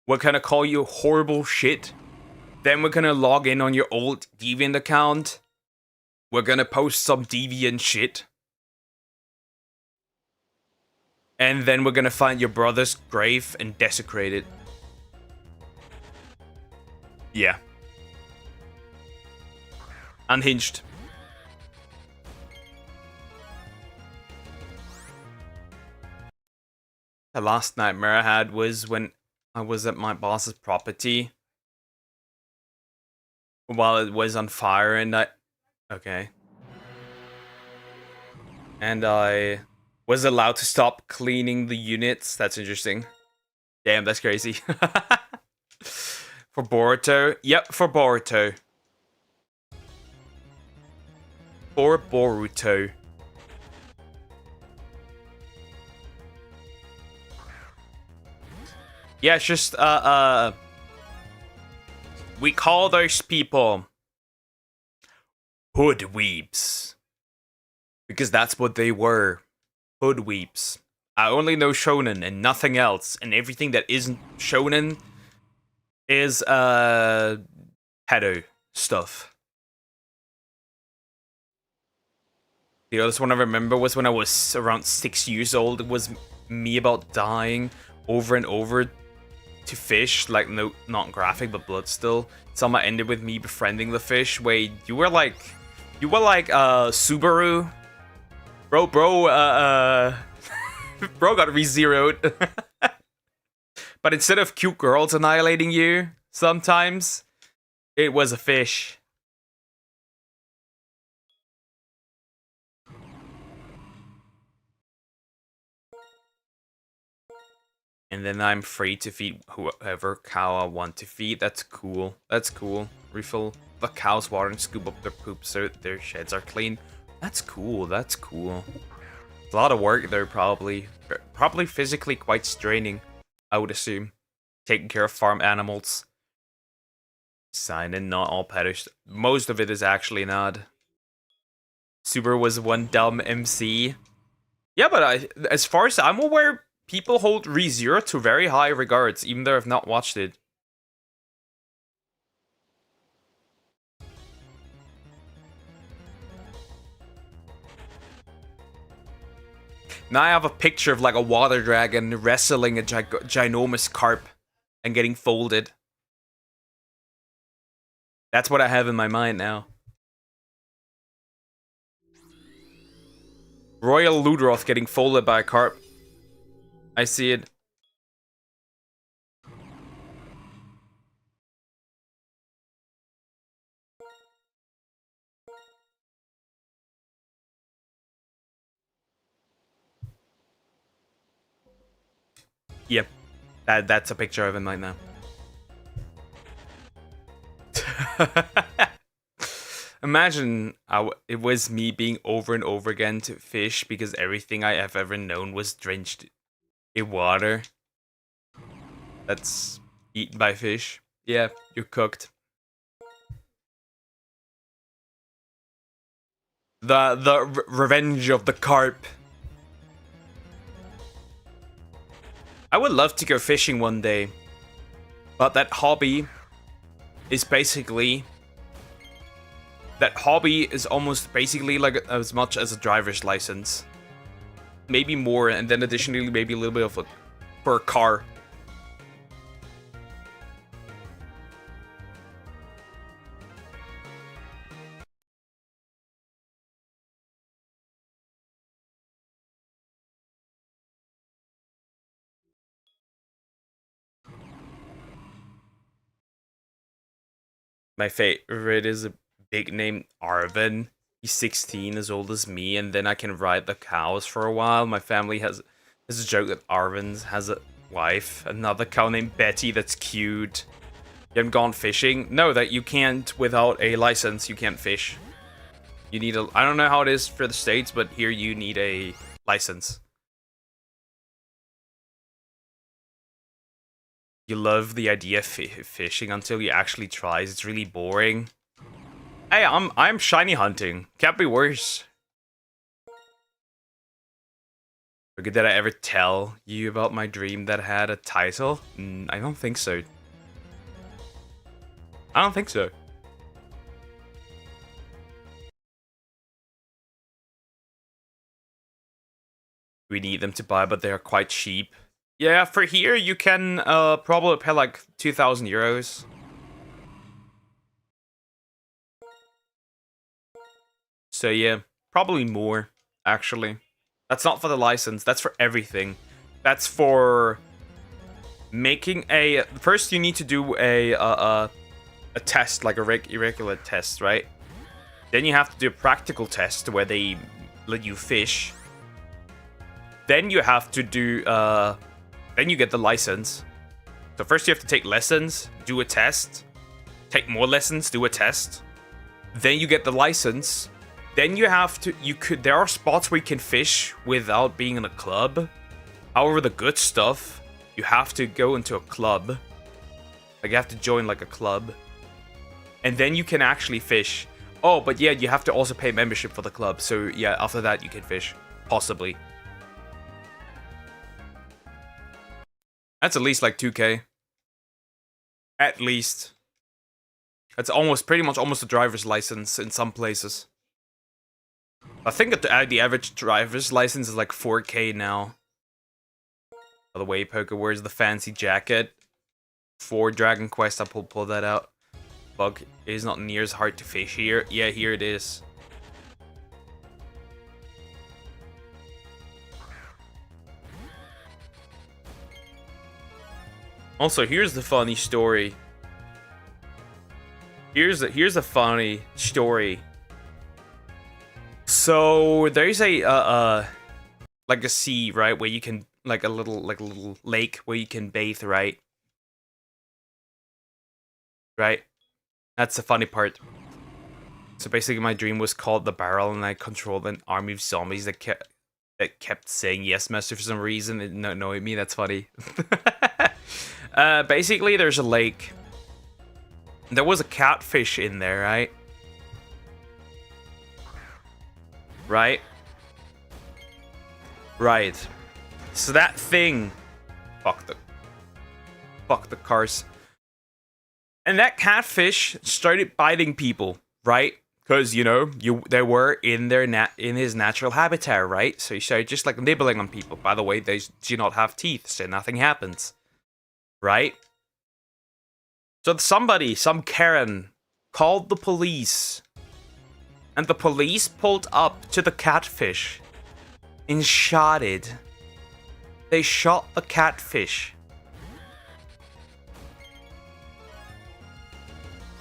we're gonna call you horrible shit. Then we're gonna log in on your old Deviant account. We're gonna post some deviant shit. And then we're gonna find your brother's grave and desecrate it. Yeah. Unhinged. The last nightmare I had was when I was at my boss's property while it was on fire, and okay. And I was allowed to stop cleaning the units. That's interesting. Damn, that's crazy. For Boruto? Yep, for Boruto. For Boruto. Yeah, it's just, we call those people hoodweeps. Because that's what they were. Hoodweeps. I only know shonen and nothing else, and everything that isn't shonen is, pedo stuff. The other one I remember was when I was around 6 years old. It was me about dying over and over to fish, like, no, not graphic, but blood still. Some ended with me befriending the fish. Wait, you were like Subaru? Bro, bro got re-zeroed. But instead of cute girls annihilating you, sometimes, it was a fish. And then I'm free to feed whoever cow I want to feed. That's cool. That's cool. Refill the cow's water and scoop up their poop so their sheds are clean. That's cool. That's cool. It's a lot of work there, probably. Probably physically quite straining, I would assume. Taking care of farm animals. Sign in, not all pedos. Most of it is actually not. Super was one dumb MC. Yeah, but as far as I'm aware, people hold ReZero to very high regards, even though I've not watched it. Now I have a picture of like a water dragon wrestling a ginormous carp and getting folded. That's what I have in my mind now. Royal Ludroth getting folded by a carp. I see it. Yep. That's a picture of him right now. Imagine it was me being over and over again to fish because everything I have ever known was drenched in water. That's eaten by fish. Yeah, you're cooked. The revenge of the carp. I would love to go fishing one day, but that hobby is basically... That hobby is almost basically like as much as a driver's license. Maybe more, and then additionally maybe a little bit of a per car. My favorite is a big name Arvin. He's 16, as old as me, and then I can ride the cows for a while. My family has a joke that Arvin has a wife, another cow named Betty that's cute. You haven't gone fishing? No, that you can't without a license. You can't fish. You need a. I don't know how it is for the States, but here you need a license. You love the idea of fishing until you actually try. It's really boring. Hey, I'm shiny hunting. Can't be worse. Did I ever tell you about my dream that had a title? I don't think so. I don't think so. We need them to buy, but they are quite cheap. Yeah, for here you can probably pay like 2,000 euros. So yeah, probably more, actually. That's not for the license, that's for everything. That's for making a... First you need to do a test, like a irregular test, right? Then you have to do a practical test where they let you fish. Then you have to do, then you get the license. So first you have to take lessons, do a test, take more lessons, do a test. Then you get the license. Then you have to, there are spots where you can fish without being in a club. However, the good stuff, you have to go into a club. Like you have to join like a club. And then you can actually fish. Oh, but yeah, you have to also pay membership for the club. So yeah, after that you can fish. Possibly. That's at least like 2k. At least. That's pretty much almost a driver's license in some places. I think that the average driver's license is like 4k now. By the way, Poker, where's the fancy jacket? For Dragon Quest, I'll pull that out. Bug is not near as hard to fish here. Yeah, here it is. Also, here's the funny story. Here's a funny story. So there's a like a sea, right, where you can like a little lake where you can bathe, right? Right? That's the funny part. So basically my dream was called the Barrel, and I controlled an army of zombies that kept saying yes, master, for some reason. It annoyed me. That's funny. Basically there's a lake. There was a catfish in there, right? Right. So that thing, fuck the cars. And that catfish started biting people, right? Because you know, they were in his natural habitat, right? So he started just like nibbling on people. By the way, they do not have teeth, so nothing happens, right? So some Karen, called the police. And the police pulled up to the catfish and shot it. They shot the catfish.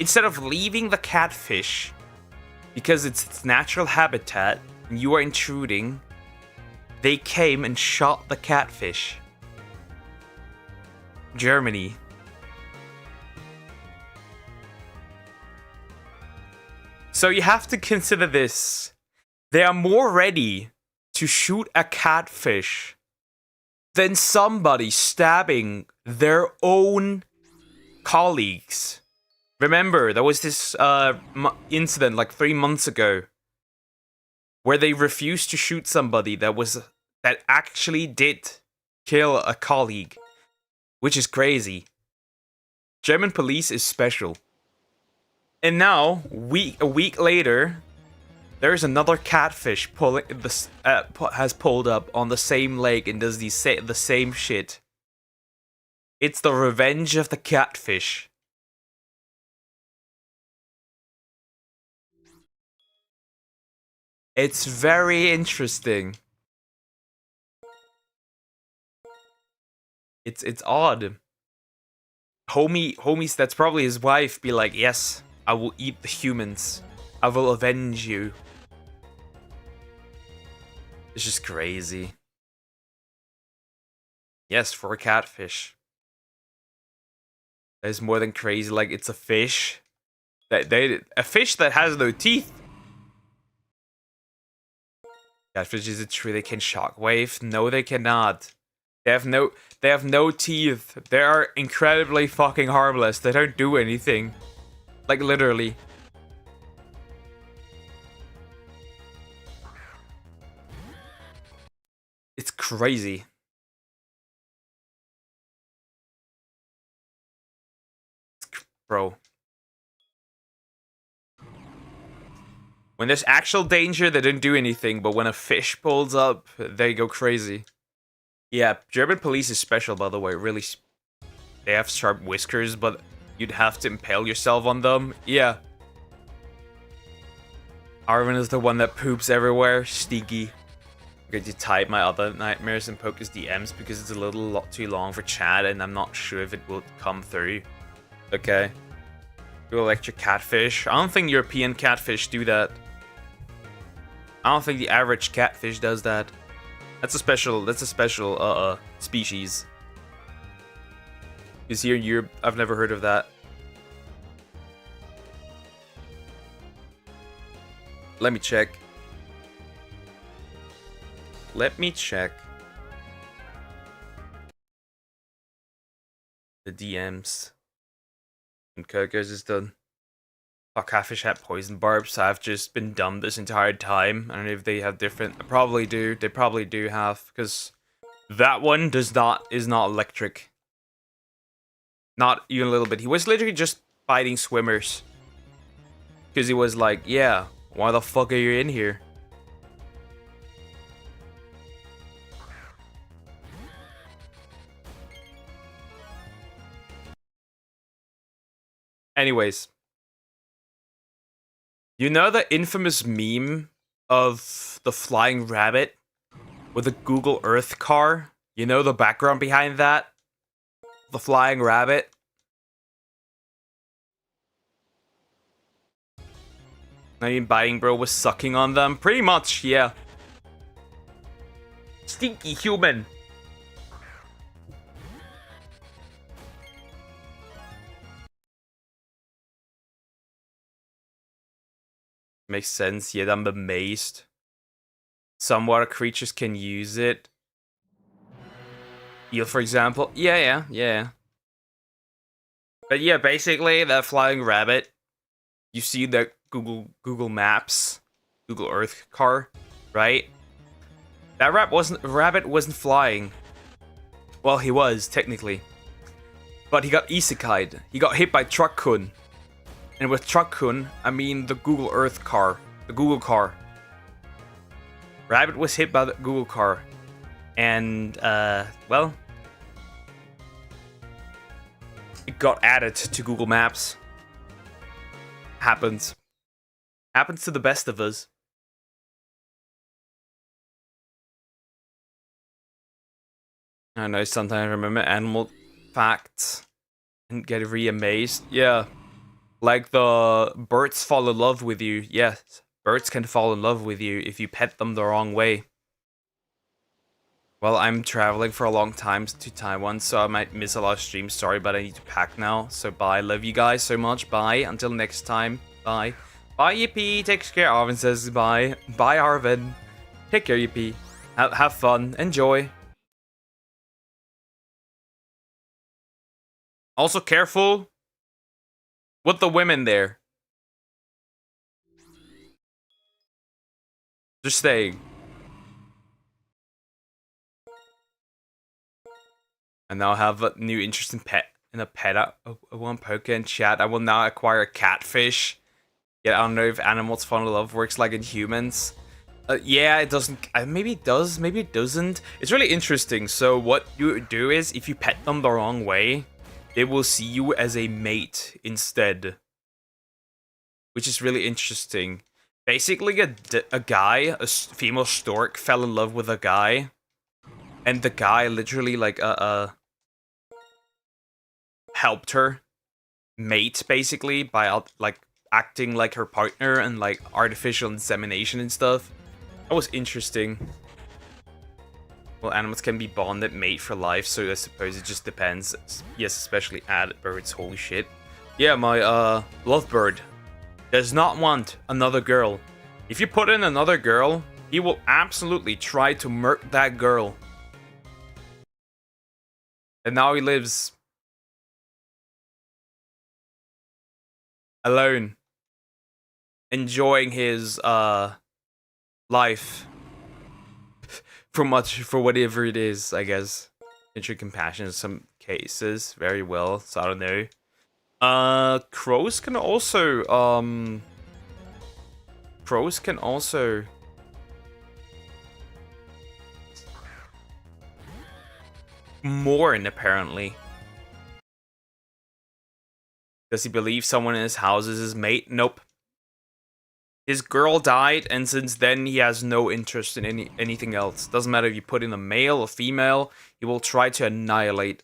Instead of leaving the catfish, because it's its natural habitat and you are intruding, they came and shot the catfish. Germany. So you have to consider this. They are more ready to shoot a catfish than somebody stabbing their own colleagues. Remember, there was this incident like 3 months ago where they refused to shoot somebody that actually did kill a colleague, which is crazy. German police is special. And now, a week later, there's another catfish has pulled up on the same lake and does the same shit. It's the revenge of the catfish. It's very interesting. It's odd. Homies, that's probably his wife, be like, yes, I will eat the humans. I will avenge you. It's just crazy. Yes, for a catfish. That is more than crazy. Like, it's a fish. A fish that has no teeth. Catfish is a tree. They can shockwave. No, they cannot. They have no teeth. They are incredibly fucking harmless. They don't do anything. Like, literally. It's crazy. Bro. When there's actual danger, they don't do anything, but when a fish pulls up, they go crazy. Yeah, German police is special, by the way. Really, they have sharp whiskers, but you'd have to impale yourself on them. Yeah. Arvin is the one that poops everywhere. Sneaky. I'm going to type my other nightmares and poke his DMs because it's a lot too long for chat, and I'm not sure if it will come through. Okay. Do electric catfish. I don't think European catfish do that. I don't think the average catfish does that. That's a special species. Because here in Europe, I've never heard of that. Let me check. Let me check. The DMs. And Coco's is done. Oh, catfish had poison barbs. I've just been dumb this entire time. I don't know if they have different. I probably do. They probably do have, because that one is not electric. Not even a little bit. He was literally just fighting swimmers. Because he was like, yeah, why the fuck are you in here? Anyways. You know the infamous meme of the flying rabbit with the Google Earth car? You know the background behind that? The flying rabbit? I mean, Biting Bro was sucking on them? Pretty much, yeah. Stinky human. Makes sense, yet I'm amazed. Some water creatures can use it. Eel, for example. Yeah. But yeah, basically, that flying rabbit, you see the Google Maps, Google Earth car, right? That rabbit wasn't flying. Well, he was, technically. But he got isekai'd. He got hit by Truck-kun. And with Truck-kun, I mean the Google Earth car. The Google car. Rabbit was hit by the Google car. And, well... it got added to Google Maps. Happens. Happens to the best of us. I know, sometimes I remember animal facts and get re-amazed. Yeah. Like the birds fall in love with you. Yes, birds can fall in love with you if you pet them the wrong way. Well, I'm traveling for a long time to Taiwan, so I might miss a lot of streams. Sorry, but I need to pack now. So bye. Love you guys so much. Bye. Until next time. Bye. Bye, Yippee. Take care. Arvin says bye. Bye, Arvin. Take care, Yippee. Have fun. Enjoy. Also, careful with the women there. Just saying. I now have a new interesting pet in a pet I want poke in chat. I will now acquire a catfish. Yeah, I don't know if animals fall in love works like in humans. Yeah, it doesn't. Maybe it does, maybe it doesn't. It's really interesting. So what you do is, if you pet them the wrong way, they will see you as a mate instead. Which is really interesting. Basically, a guy, a female stork, fell in love with a guy. And the guy literally, like, helped her mate, basically, by, like, acting like her partner and like artificial insemination and stuff. That was interesting. Well, animals can be bonded, mate for life, so I suppose it just depends. Yes, especially birds. Holy shit. Yeah, my lovebird does not want another girl. If you put in another girl, he will absolutely try to murk that girl. And now he lives alone, enjoying his life for whatever it is, I guess. Nature compassion in some cases very well, so I don't know. Crows can also mourn, apparently. Does he believe someone in his house is his mate? Nope. His girl died, and since then he has no interest in anything else. Doesn't matter if you put in a male or female, he will try to annihilate.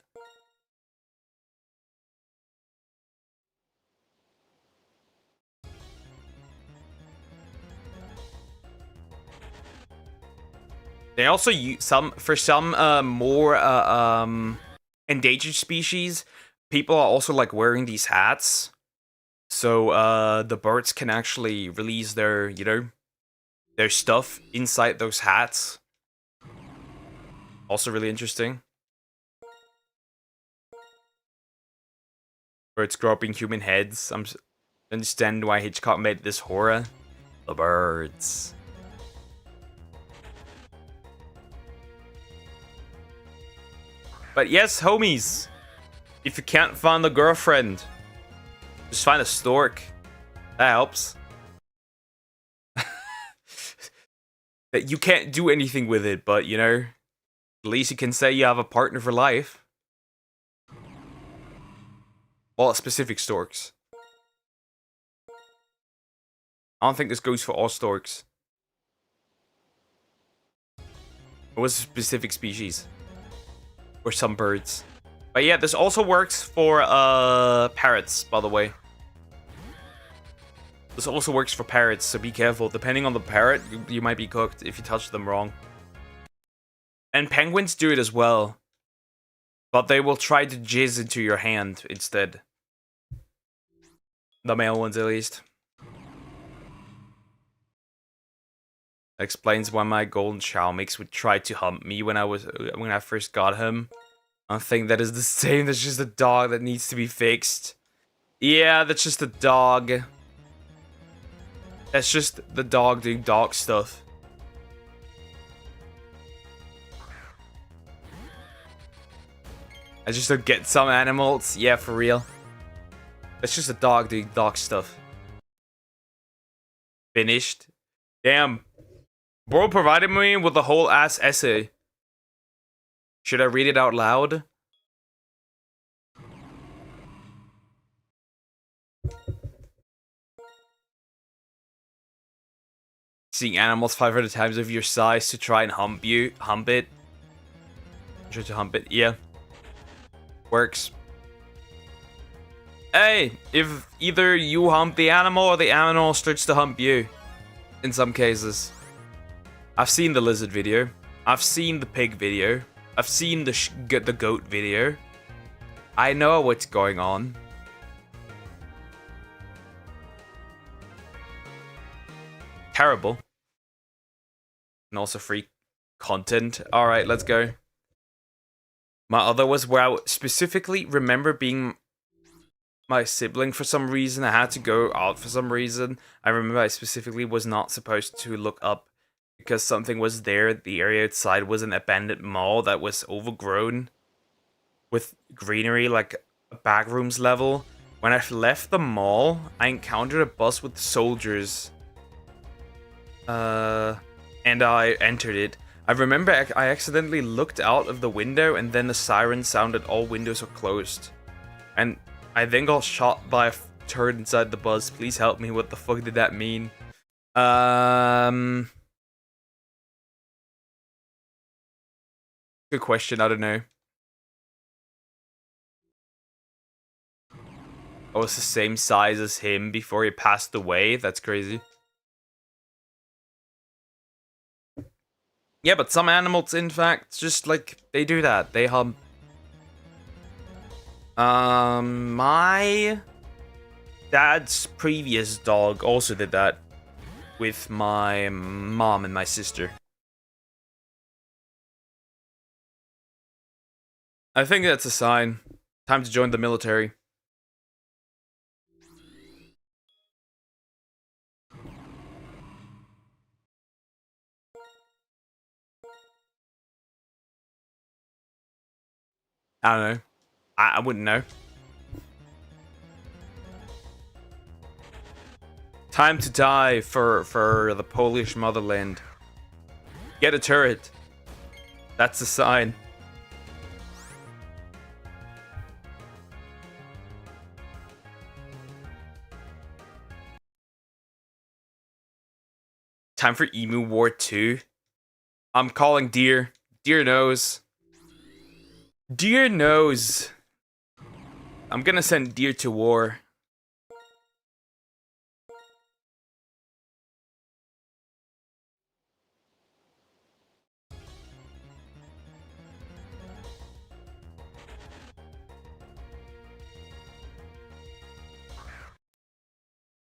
They also use some more endangered species. People are also like wearing these hats, so the birds can actually release their their stuff inside those hats. Also really interesting. Birds grow up in human heads. I understand why Hitchcock made this horror. The birds. But yes, homies, if you can't find a girlfriend, just find a stork. That helps. That you can't do anything with it, but you know, at least you can say you have a partner for life. Well, specific storks. I don't think this goes for all storks. It was a specific species. Or some birds. But yeah, this also works for parrots, by the way. This also works for parrots, so be careful. Depending on the parrot, you might be cooked if you touch them wrong. And penguins do it as well. But they will try to jizz into your hand instead. The male ones, at least. That explains why my golden chow mix would try to hump me when I first got him. I think that is the same. That's just a dog that needs to be fixed. Yeah, that's just a dog. That's just the dog doing dog stuff. I just don't get some animals. Yeah, for real. That's just a dog doing dog stuff. Finished. Damn. Bro provided me with a whole ass essay. Should I read it out loud? Seeing animals 500 times of your size to try and hump it. Try to hump it, yeah. Works. Hey, if either you hump the animal or the animal starts to hump you. In some cases. I've seen the lizard video. I've seen the pig video. I've seen the goat video. I know what's going on. Terrible. And also free content. Alright, let's go. My other was where I specifically remember being my sibling for some reason. I had to go out for some reason. I remember I specifically was not supposed to look up because something was there. The area outside was an abandoned mall that was overgrown with greenery, like a backrooms level. When I left the mall, I encountered a bus with soldiers. And I entered it. I remember I accidentally looked out of the window and then the siren sounded, all windows were closed. And I then got shot by a turret inside the bus. Please help me, what the fuck did that mean? Good question, I don't know. I was the same size as him before he passed away. That's crazy. Yeah, but some animals, in fact, just like they do that. They hump. My dad's previous dog also did that with my mom and my sister. I think that's a sign. Time to join the military. I don't know. I wouldn't know. Time to die for the Polish motherland. Get a turret. That's a sign. Time for Emu War 2. I'm calling Deer. Deer knows. Deer knows. I'm gonna send Deer to war.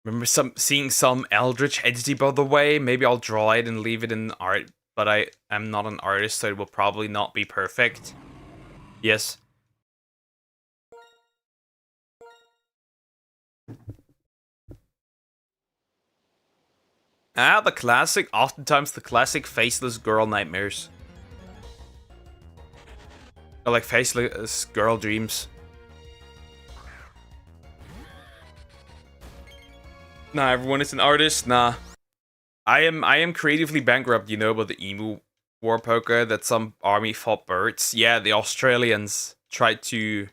Remember seeing some Eldritch entity, by the way? Maybe I'll draw it and leave it in art, but I am not an artist, so it will probably not be perfect. Yes. The classic, oftentimes the classic faceless girl nightmares. Or like faceless girl dreams. Nah, everyone is an artist. Nah, I am creatively bankrupt. You know about the emu war poker that some army fought birds. Yeah, the Australians tried to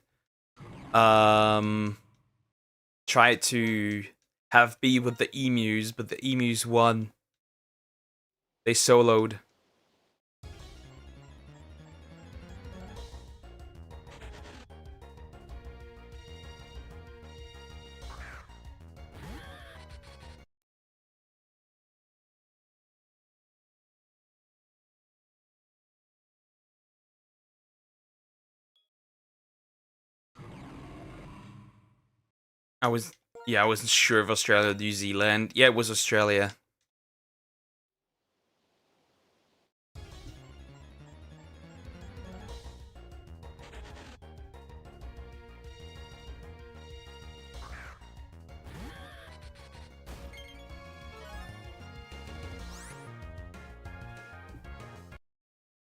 have be with the emus, but the emus won. They soloed. I wasn't sure if Australia or New Zealand. Yeah, it was Australia.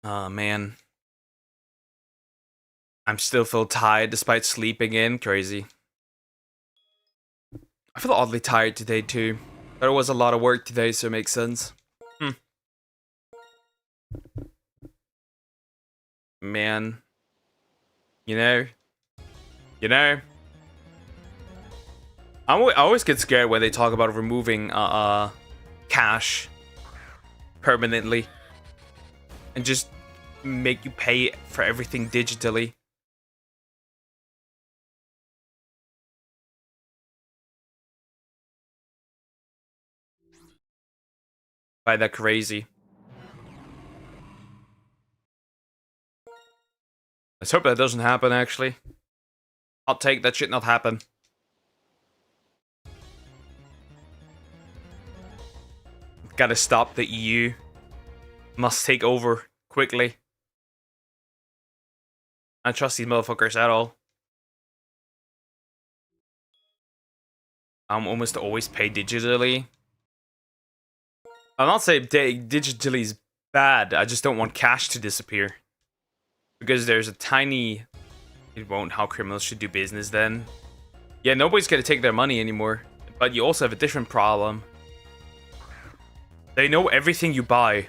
Oh man. I'm still feel tired despite sleeping in. Crazy. I feel oddly tired today too. There was a lot of work today, so it makes sense. Man. You know? I always get scared when they talk about removing cash permanently and just make you pay for everything digitally. Find that crazy. Let's hope that doesn't happen, actually. I'll take that shit not happen. Gotta stop the EU. Must take over quickly. I don't trust these motherfuckers at all. I'm almost always pay digitally. I'm not saying digitally is bad. I just don't want cash to disappear. Because there's a tiny... It won't how criminals should do business then. Yeah, nobody's gonna take their money anymore. But you also have a different problem. They know everything you buy.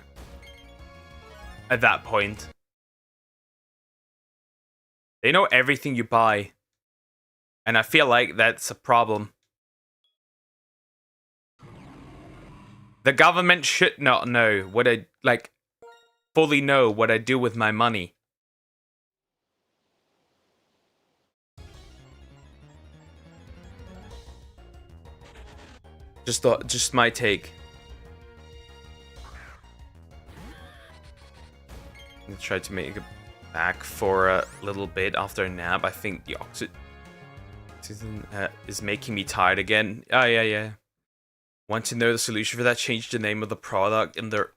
At that point. They know everything you buy. And I feel like that's a problem. The government should not know what I, like, fully know what I do with my money. Just my take. I tried to make it back for a little bit after a nap. I think the oxygen is making me tired again. Oh, yeah. Want to know the solution for that? Change the name of the product in the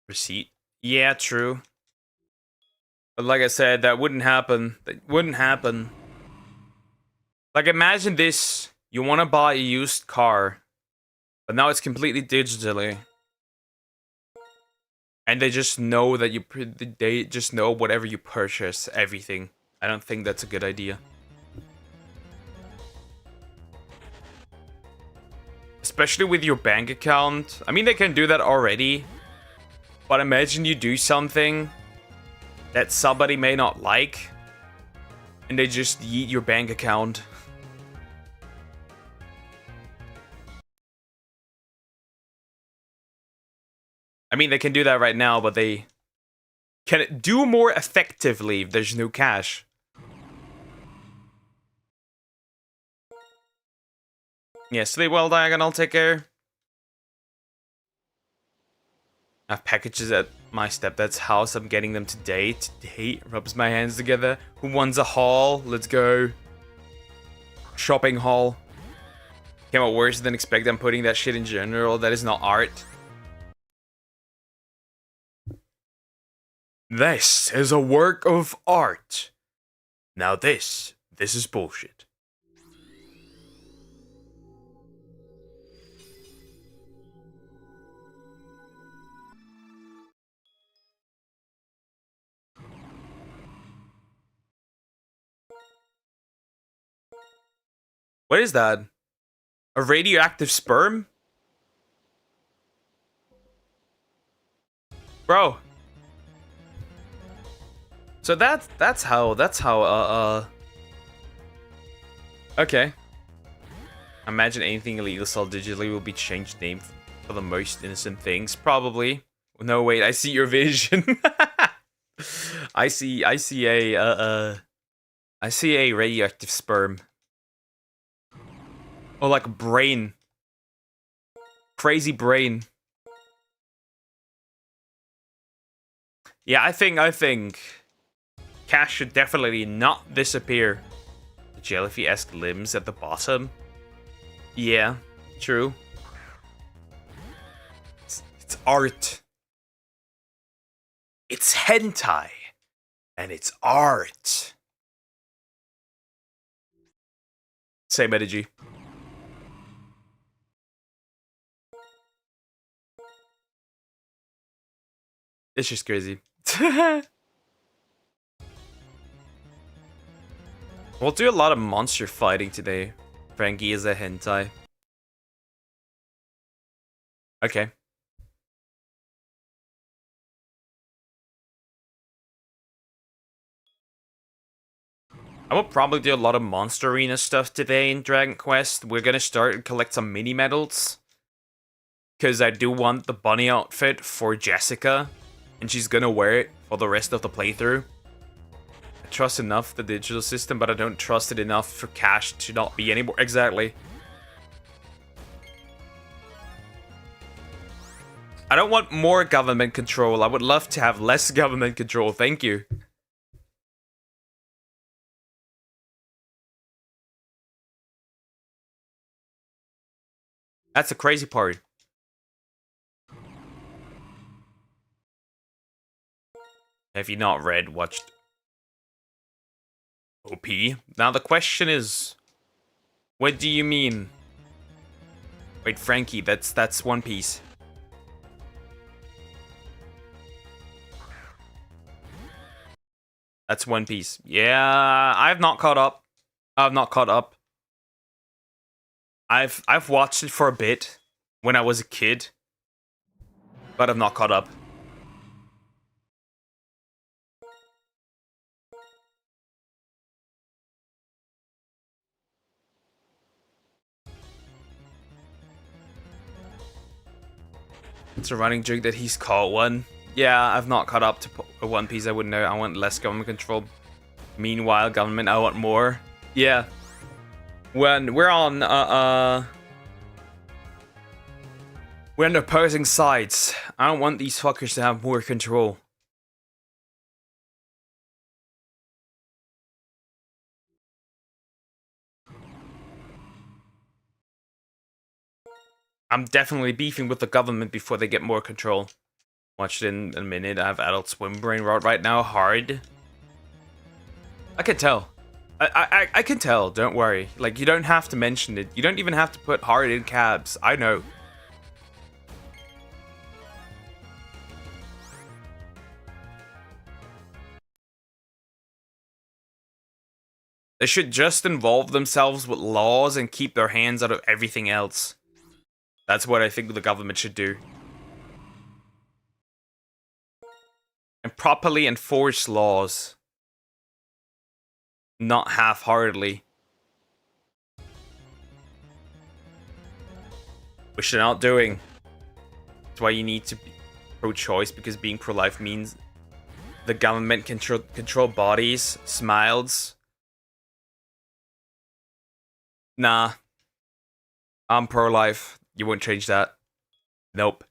receipt. Yeah, true. But like I said, that wouldn't happen. That wouldn't happen. Like, imagine this. You want to buy a used car, but now it's completely digitally. And they just know that they just know whatever you purchase, everything. I don't think that's a good idea. Especially with your bank account. I mean, they can do that already. But imagine you do something that somebody may not like, and they just yeet your bank account. I mean, they can do that right now, but they can do more effectively if there's no cash. Yeah, sleep well, Diagonal, take care. I have packages at my stepdad's house. I'm getting them today. Today, rubs my hands together. Who wants a haul? Let's go. Shopping haul. Came out worse than expected. I'm putting that shit in general. That is not art. This is a work of art. Now this is bullshit. What is that? A radioactive sperm? Bro. So that's how okay. Imagine anything illegal sold digitally will be changed name for the most innocent things. Probably. No, wait, I see your vision. I see a radioactive sperm. Oh, like a brain. Crazy brain. Yeah, I think cash should definitely not disappear. The jellyfish-esque limbs at the bottom. Yeah, true. It's art. It's hentai. And it's art. Same energy. It's just crazy. We'll do a lot of monster fighting today. Frankie is a hentai. Okay. I will probably do a lot of Monster Arena stuff today in Dragon Quest. We're gonna start and collect some mini medals. Because I do want the bunny outfit for Jessica. And she's gonna wear it for the rest of the playthrough. I trust enough the digital system, but I don't trust it enough for cash to not be anymore. Exactly. I don't want more government control. I would love to have less government control. Thank you. That's the crazy part. Have you not watched OP? Now the question is, what do you mean? Wait, Frankie, that's One Piece. That's One Piece. Yeah, I've not caught up. I've not caught up. I've watched it for a bit when I was a kid, but I've not caught up. It's a running joke that he's caught one. Yeah, I've not caught up to One Piece. I wouldn't know. I want less government control. Meanwhile, government, I want more. Yeah. When we're on We're on opposing sides. I don't want these fuckers to have more control. I'm definitely beefing with the government before they get more control. Watch it in a minute. I have Adult Swim brain rot right now. Hard. I can tell. I can tell. Don't worry. Like, you don't have to mention it. You don't even have to put hard in cabs. I know. They should just involve themselves with laws and keep their hands out of everything else. That's what I think the government should do. And properly enforce laws. Not half-heartedly. Which they're not doing. That's why you need to be pro-choice, because being pro-life means the government control bodies, smiles. Nah. I'm pro-life. You won't change that. Nope.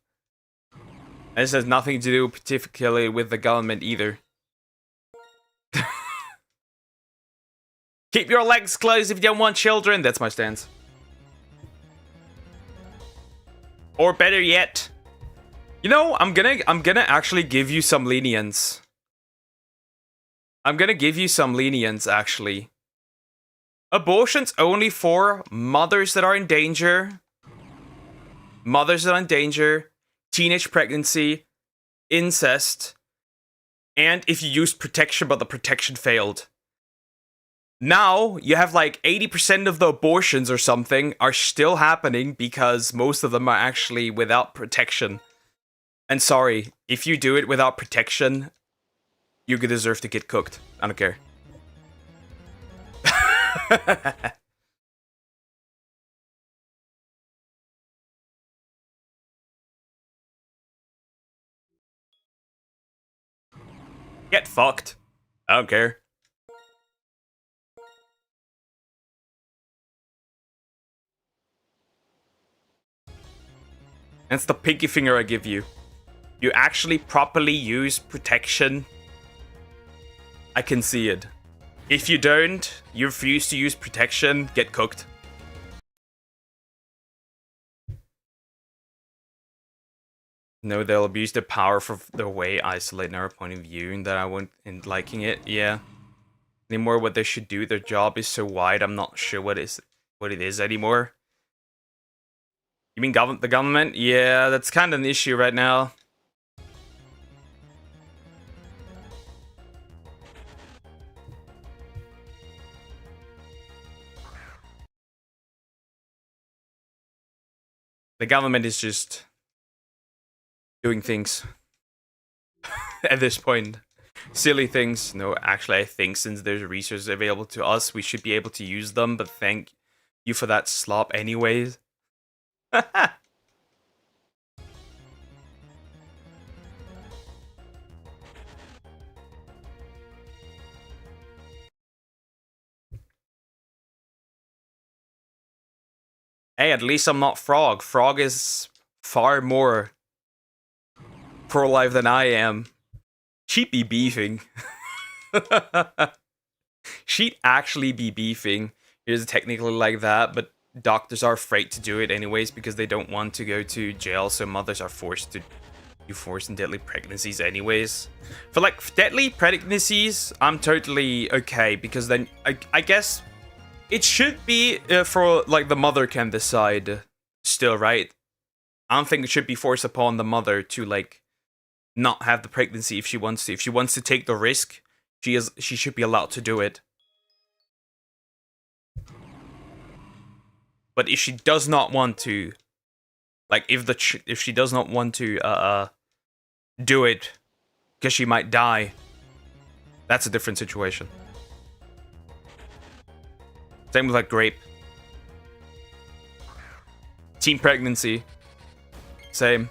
And this has nothing to do particularly with the government either. Keep your legs closed if you don't want children. That's my stance. Or better yet, you know, I'm gonna actually give you some lenience. I'm gonna give you some lenience, actually. Abortion's only for mothers that are in danger. Mothers that are in danger, teenage pregnancy, incest, and if you used protection but the protection failed. Now, you have like 80% of the abortions or something are still happening because most of them are actually without protection. And sorry, if you do it without protection, you deserve to get cooked. I don't care. Get fucked. I don't care. That's the pinky finger I give you. You actually properly use protection. I can see it. If you don't, you refuse to use protection, get cooked. No, they'll abuse their power for their way, isolate our point of view, and that I won't in liking it. Yeah. Anymore, what they should do. Their job is so wide. I'm not sure what it is anymore. You mean the government? Yeah, that's kind of an issue right now. The government is just doing things at this point. Silly things. No, actually, I think since there's resources available to us, we should be able to use them, but thank you for that slop anyways. Hey, at least I'm not Frog. Frog is far more pro-life than I am. She'd be beefing. She'd actually be beefing. It is technically like that, but doctors are afraid to do it anyways because they don't want to go to jail, so mothers are forced to do forced and deadly pregnancies anyways. For like deadly pregnancies, I'm totally okay because then I guess it should be for like the mother can decide still, right? I don't think it should be forced upon the mother to like not have the pregnancy if she wants to. If she wants to take the risk, she should be allowed to do it. But if she does not want to, like if she does not want to do it because she might die, that's a different situation. Same with like grape. Teen pregnancy. Same.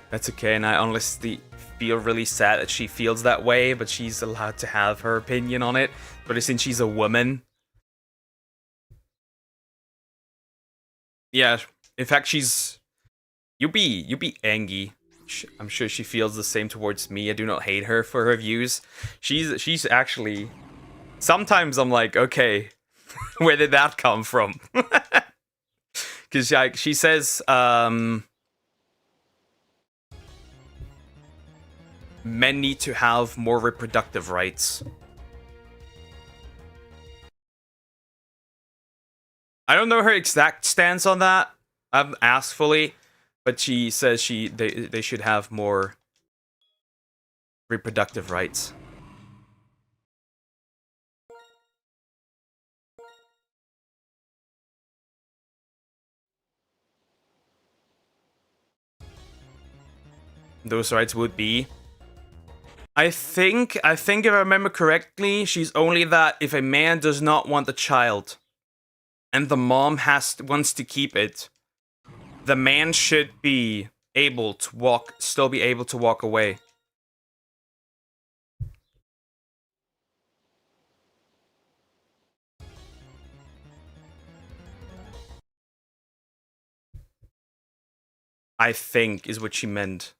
That's okay, and I honestly feel really sad that she feels that way, but she's allowed to have her opinion on it. But since she's a woman, yeah. In fact, you'll be angry. I'm sure she feels the same towards me. I do not hate her for her views. She's actually. Sometimes I'm like, okay, where did that come from? Because she says, men need to have more reproductive rights. I don't know her exact stance on that. I haven't asked fully, but she says they should have more reproductive rights. Those rights would be, I think if I remember correctly, she's only that if a man does not want the child and the mom wants to keep it, the man should be able to still be able to walk away. I think is what she meant.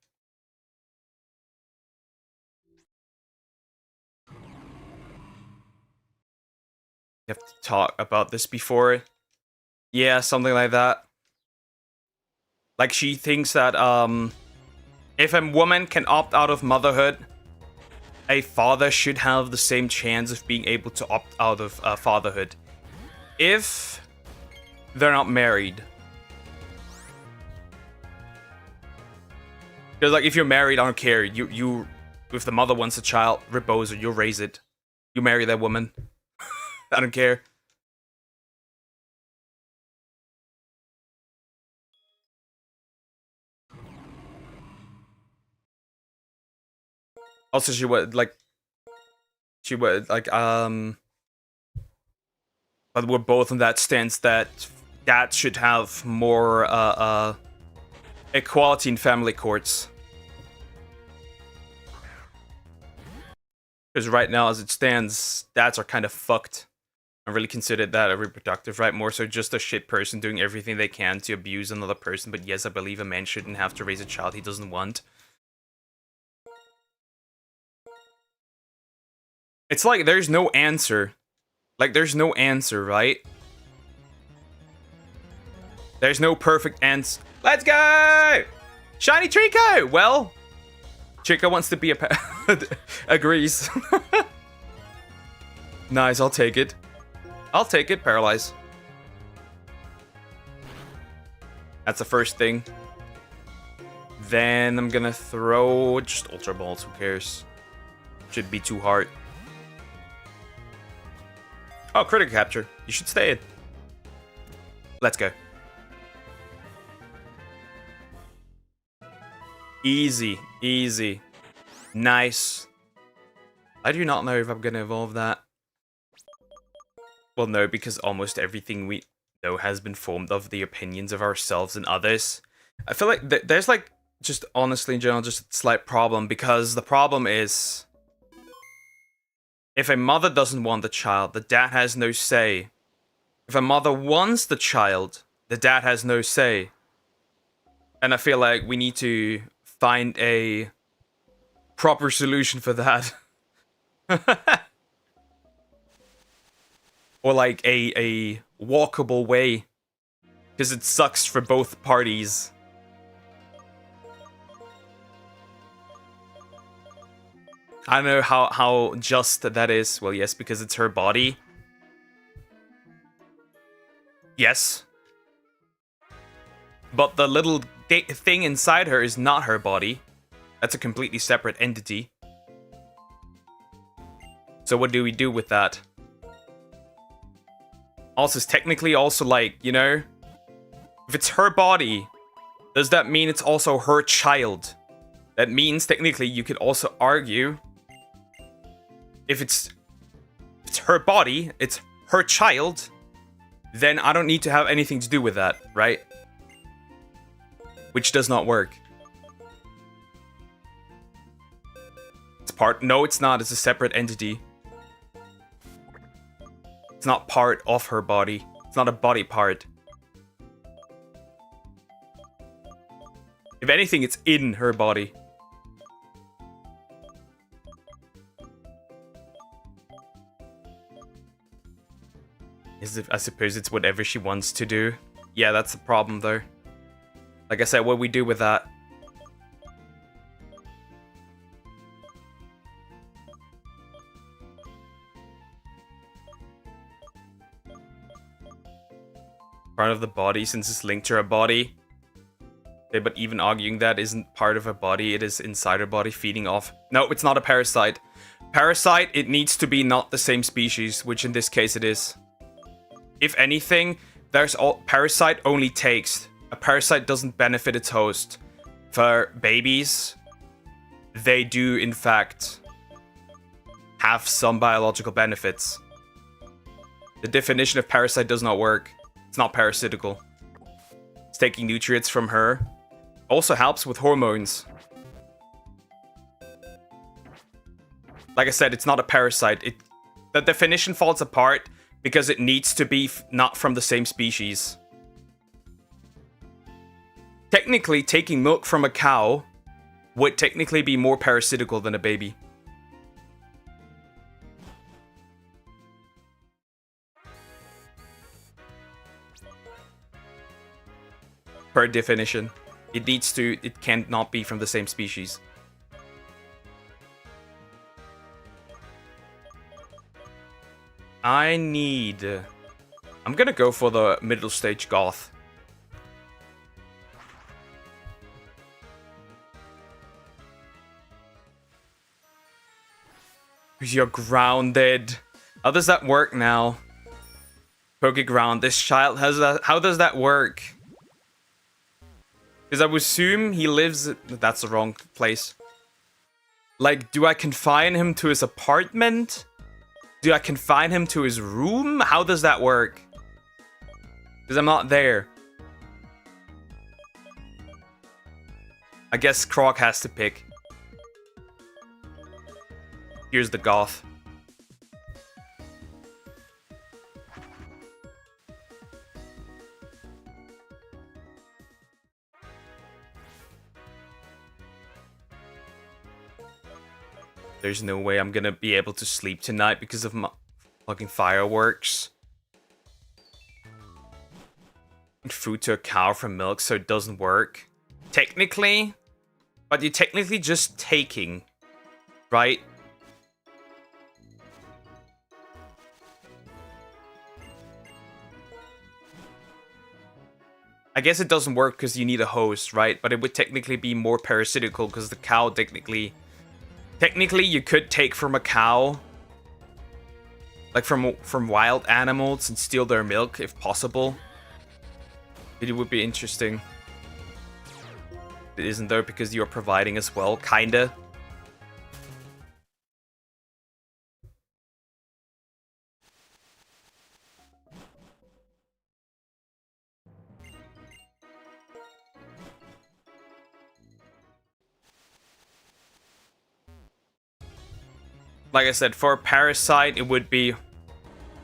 You have to talk about this before. Yeah, something like that. Like she thinks that if a woman can opt out of motherhood, a father should have the same chance of being able to opt out of fatherhood if they're not married. Because like if you're married, I don't care. You if the mother wants a child, repose it, you'll raise it. You marry that woman. I don't care. Also, she would like, but we're both in that stance that dad should have more equality in family courts. Because right now, as it stands, dads are kind of fucked. I really consider that a reproductive right, more so just a shit person doing everything they can to abuse another person. But yes, I believe a man shouldn't have to raise a child he doesn't want. It's like there's no answer. Like there's no answer, right? There's no perfect answer. Let's go! Shiny Trico! Well, Chico wants to be a agrees. Nice, I'll take it. I'll take it, Paralyze. That's the first thing. Then I'm gonna throw just Ultra Balls, who cares? Should be too hard. Oh, Critical Capture. You should stay in. Let's go. Easy, easy. Nice. I do not know if I'm gonna evolve that. Well, no, because almost everything we know has been formed of the opinions of ourselves and others. I feel like there's like, just honestly in general, just a slight problem, because the problem is, if a mother doesn't want the child, the dad has no say. If a mother wants the child, the dad has no say. And I feel like we need to find a proper solution for that. Or like a walkable way. Because it sucks for both parties. I don't know how just that is. Well, yes, because it's her body. Yes. But the little thing inside her is not her body. That's a completely separate entity. So what do we do with that? Also, it's technically also like, you know, if it's her body, does that mean it's also her child? That means technically you could also argue if it's her body, it's her child, then I don't need to have anything to do with that, right? Which does not work. part. No, it's not. It's a separate entity. It's not part of her body. It's not a body part. If anything, it's in her body. I suppose it's whatever she wants to do. Yeah, that's the problem, though. Like I said, what we do with that? Part of the body, since it's linked to her body. Okay, but even arguing that isn't part of her body, it is inside her body feeding off. No, it's not a parasite. Parasite, it needs to be not the same species, which in this case it is. If anything, parasite only takes. A parasite doesn't benefit its host. For babies, they do in fact have some biological benefits. The definition of parasite does not work. It's not parasitical. It's taking nutrients from her. Also helps with hormones. Like I said, it's not a parasite. The definition falls apart because it needs to be not from the same species. Technically, taking milk from a cow would technically be more parasitical than a baby. Per definition. It cannot be from the same species. I'm gonna go for the middle stage goth. You're grounded. How does that work now? Pokeground. This child has that. How does that work? Because I would assume he lives... That's the wrong place. Like, do I confine him to his apartment? Do I confine him to his room? How does that work? Because I'm not there. I guess Croc has to pick. Here's the goth. There's no way I'm gonna be able to sleep tonight because of my fucking fireworks. Food to a cow from milk, so it doesn't work. Technically, but you're technically just taking, right? I guess it doesn't work because you need a host, right? But it would technically be more parasitical because the cow technically... Technically, you could take from a cow, like from wild animals, and steal their milk if possible. It would be interesting. It isn't though because you're providing as well, kinda. Like I said, for a parasite, it would be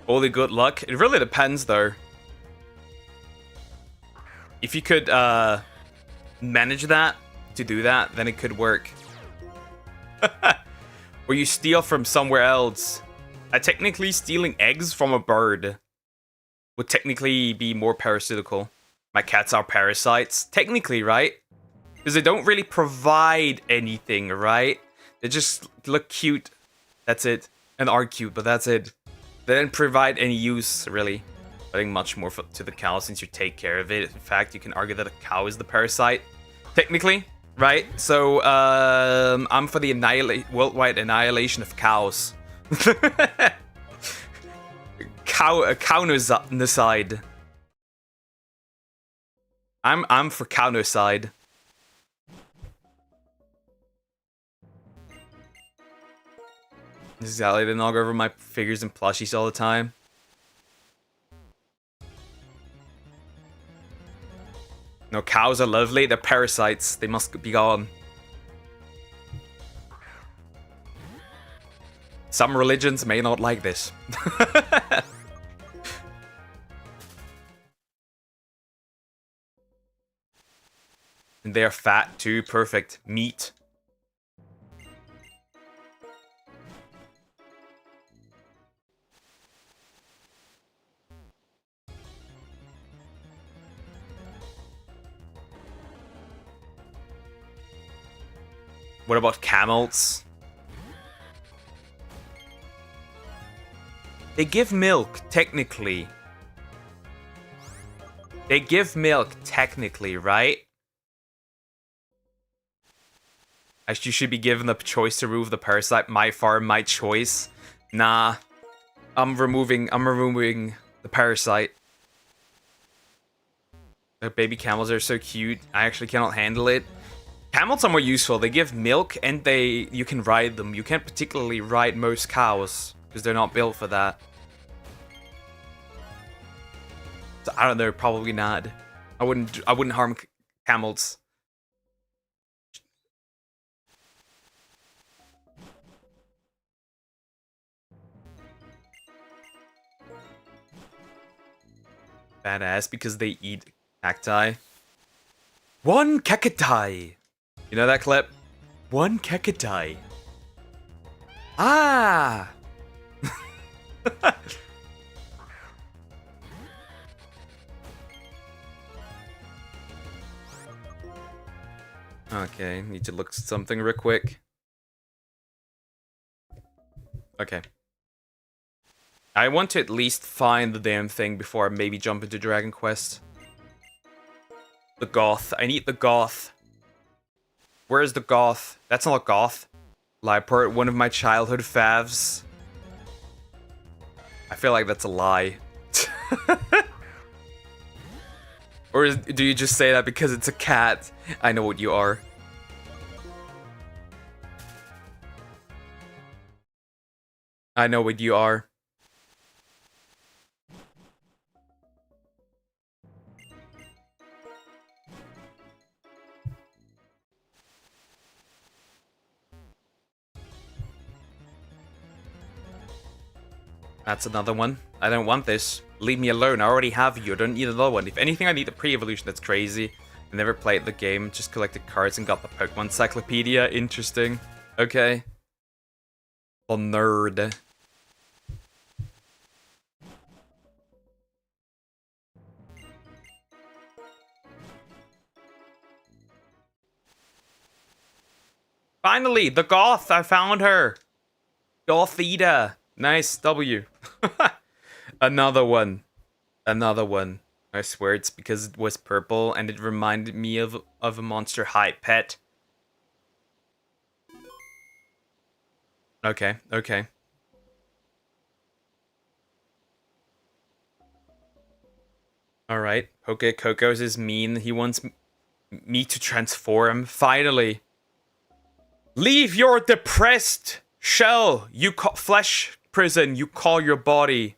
only good luck. It really depends, though. If you could manage that, to do that, then it could work. Or you steal from somewhere else. Technically, stealing eggs from a bird would technically be more parasitical. My cats are parasites. Technically, right? Because they don't really provide anything, right? They just look cute. That's it. And are cute, but that's it. They didn't provide any use, really. I think much more to the cow since you take care of it. In fact, you can argue that a cow is the parasite. Technically, right? So, I'm for the worldwide annihilation of cows. Cownocide. I'm for cownocide. This is how I didn't go over my figures and plushies all the time. No, cows are lovely. They're parasites. They must be gone. Some religions may not like this. And they're fat too. Perfect. Meat. What about camels? They give milk, technically. They give milk, technically, right? Actually, you should be given the choice to remove the parasite. My farm, my choice. Nah. I'm removing the parasite. The baby camels are so cute. I actually cannot handle it. Camels are more useful. They give milk and you can ride them. You can't particularly ride most cows because they're not built for that. So I don't know, probably not. I wouldn't harm camels. Badass because they eat cacti. One cacti. You know that clip? One cacti. Ah! Okay, need to look at something real quick. Okay. I want to at least find the damn thing before I maybe jump into Dragon Quest. The Goth. I need the Goth. Where is the Goth? That's not Goth. Lieport, one of my childhood favs. I feel like that's a lie. Or do you just say that because it's a cat? I know what you are. I know what you are. That's another one. I don't want this. Leave me alone. I already have you. I don't need another one. If anything, I need a pre-evolution. That's crazy. I never played the game. Just collected cards and got the Pokemon Encyclopedia. Interesting. Okay. A nerd. Finally, the Goth. I found her. Gothita. Nice. W. Another one. Another one. I swear it's because it was purple and it reminded me of a Monster High pet. Okay, okay. Alright. Okay, Coco's is mean. He wants me to transform. Finally. Leave your depressed shell. You call flesh prison. You call your body.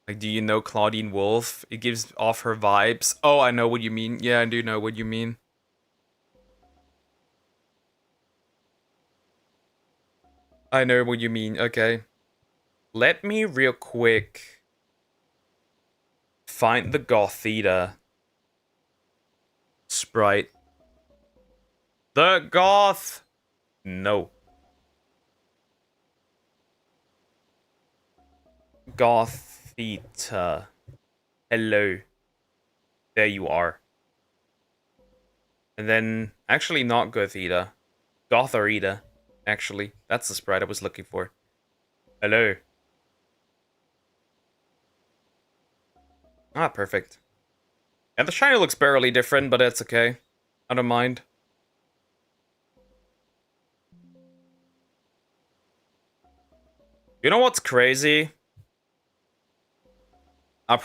Like, do you know Claudine Wolf? It gives off her vibes. Oh, I know what you mean. Yeah, I do know what you mean. I know what you mean. Okay. Let me real quick find the Gothita sprite. The Goth! No. Gothita. Hello. There you are. And then, actually not Gothita. Gotharita, actually. That's the sprite I was looking for. Hello. Ah, perfect. And the shiny looks barely different, but it's okay. I don't mind. You know what's crazy? I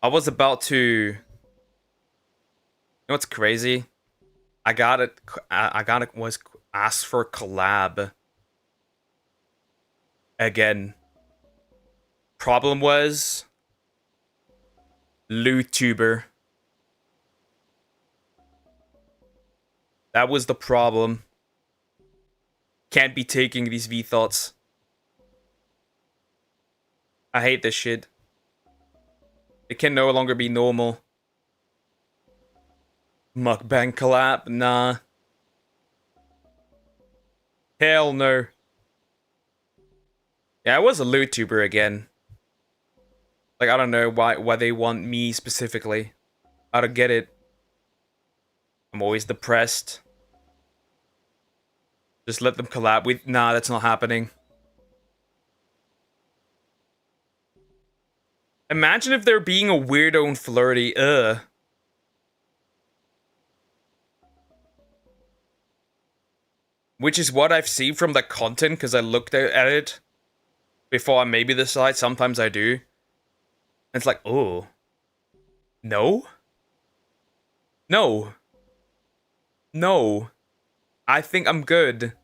was about to... You know what's crazy? I got it was asked for collab. Again. Problem was... LootTuber. That was the problem. can't be taking these V-thoughts. I hate this shit. It can no longer be normal. Mukbang collab? Nah. Hell no. Yeah, I was a LootTuber again. Like, I don't know why they want me specifically. I don't get it. I'm always depressed. Just let them collab with... Nah, that's not happening. Imagine if they're being a weirdo and flirty. Ugh. Which is what I've seen from the content, because I looked at it before I maybe decide. Sometimes I do. And it's like, oh. No? No. No. I think I'm good.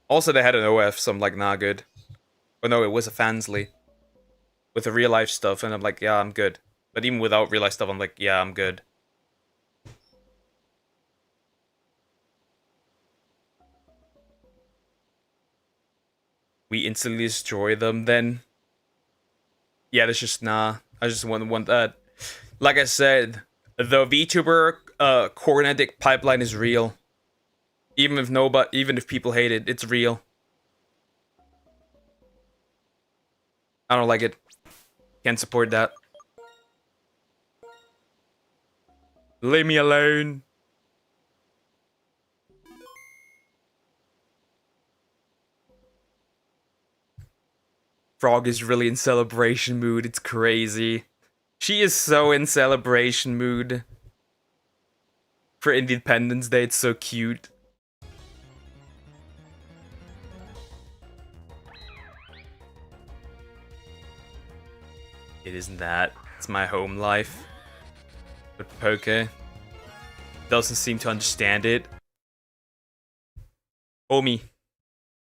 Also, they had an OF, so I'm like, nah, good. Oh no, it was a Fansly. With the real life stuff, and I'm like, yeah, I'm good. But even without real life stuff, I'm like, yeah, I'm good. We instantly destroy them then. Yeah, that's just nah. I just want that. Like I said, the VTuber Cornetic pipeline is real. Even if people hate it, it's real. I don't like it. Can't support that. Leave me alone. Frog is really in celebration mood. It's crazy. She is so in celebration mood. For Independence Day, it's so cute. It isn't that. It's my home life. But Poke doesn't seem to understand it. Homie,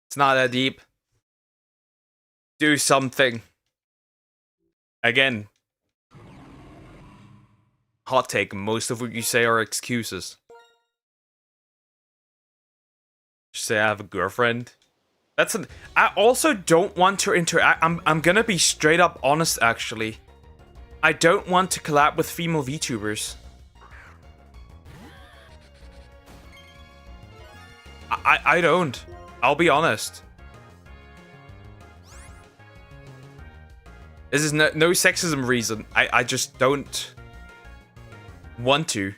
it's not that deep. Do something. Again. Hot take, most of what you say are excuses. Just say I have a girlfriend. I also don't want to interact. I'm gonna be straight up honest, actually. I don't want to collab with female VTubers. I don't. I'll be honest. This is no sexism reason. I just don't want to.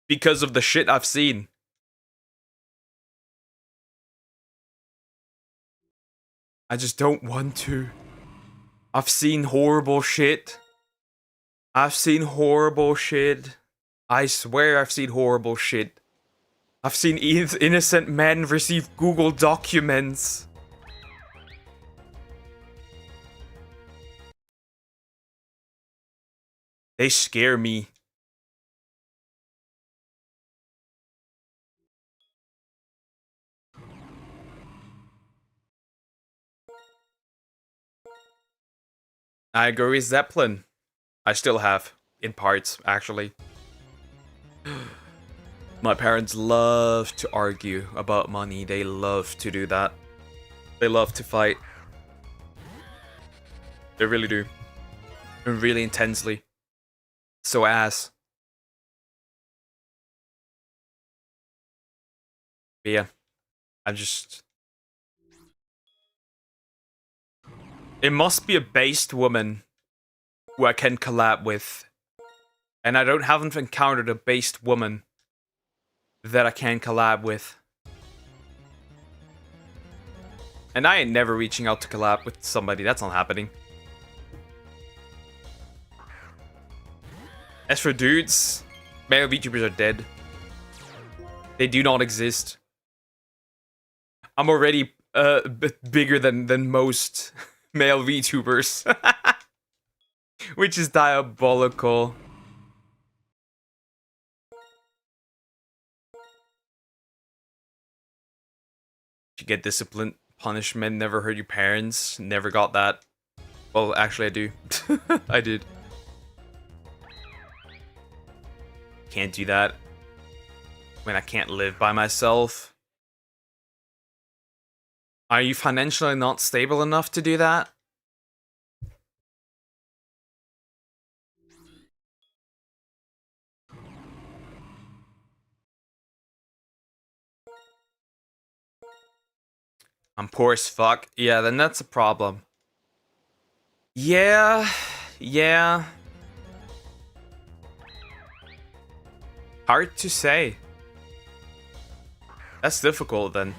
Because of the shit I've seen. I just don't want to. I've seen horrible shit. I've seen horrible shit. I swear I've seen horrible shit. I've seen innocent men receive Google documents. They scare me. I agree with Zeppelin. I still have. In parts, actually. My parents love to argue about money. They love to do that. They love to fight. They really do. And really intensely. So ass. But yeah. I'm just... It must be a based woman who I can collab with. And I haven't encountered a based woman that I can collab with. And I ain't never reaching out to collab with somebody. That's not happening. As for dudes, male VTubers are dead. They do not exist. I'm already bigger than most male VTubers. Which is diabolical. You get discipline, punishment, never hurt your parents. Never got that. Well, actually I do. I did. Can't do that. when I can't live by myself. Are you financially not stable enough to do that? I'm poor as fuck. Yeah, then that's a problem. Yeah. Hard to say. That's difficult then.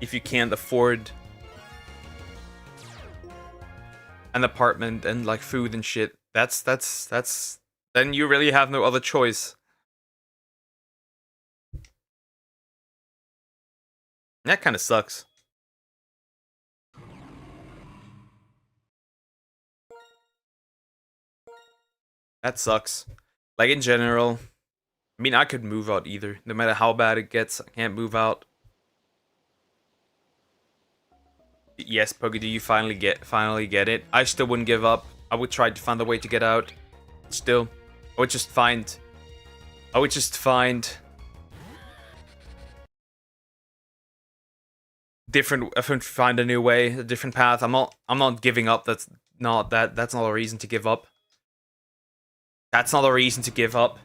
If you can't afford an apartment and like food and shit. That's then you really have no other choice. That kind of sucks. That sucks. Like in general, I mean, I could move out either. No matter how bad it gets, I can't move out. Yes, Pokey, do you finally get it? I still wouldn't give up. I would try to find a way to get out. Still, I would just find find a new way, a different path. I'm not giving up. That's not a reason to give up. That's not a reason to give up.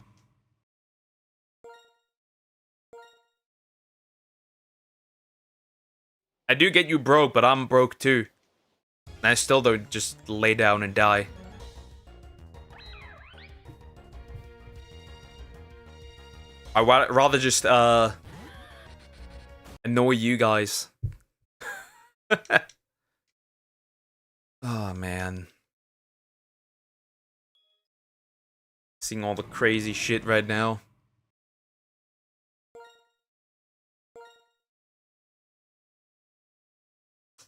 I do get you broke, but I'm broke too. And I still don't just lay down and die. I'd rather just annoy you guys. Oh man. Seeing all the crazy shit right now.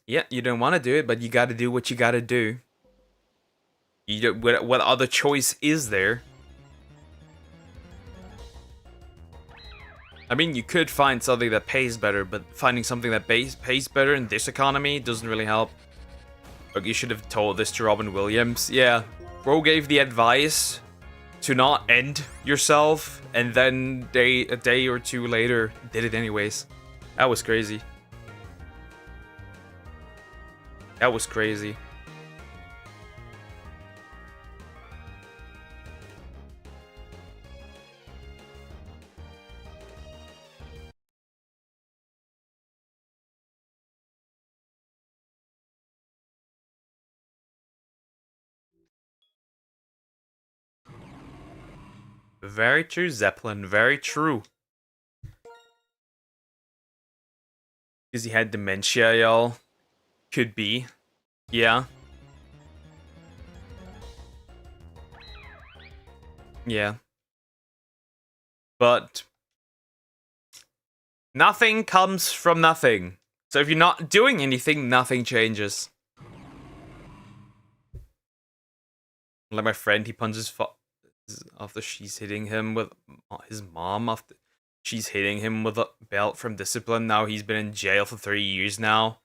Yeah, you don't want to do it, but you gotta do what you gotta do. You don't, what other choice is there? I mean, you could find something that pays better, but finding something that pays better in this economy doesn't really help. Look, you should have told this to Robin Williams. Yeah, bro gave the advice to not end yourself, and then a day or two later did it anyways. That was crazy. That was crazy. Very true, Zeppelin. Very true. Because he had dementia, y'all. Could be. Yeah. Yeah. But nothing comes from nothing. So if you're not doing anything, nothing changes. Like my friend, he punches after she's hitting him with his mom. After she's hitting him with a belt from discipline. Now he's been in jail for 3 years now.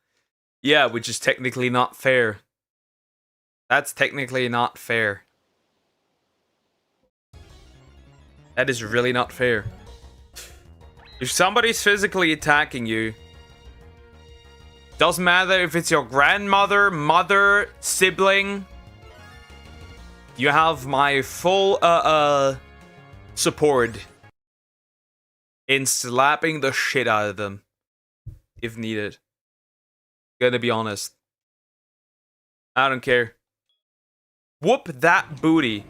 Yeah, which is technically not fair. That's technically not fair. That is really not fair. If somebody's physically attacking you, doesn't matter if it's your grandmother, mother, sibling, you have my full support in slapping the shit out of them if needed. Gonna be honest. I don't care. Whoop that booty.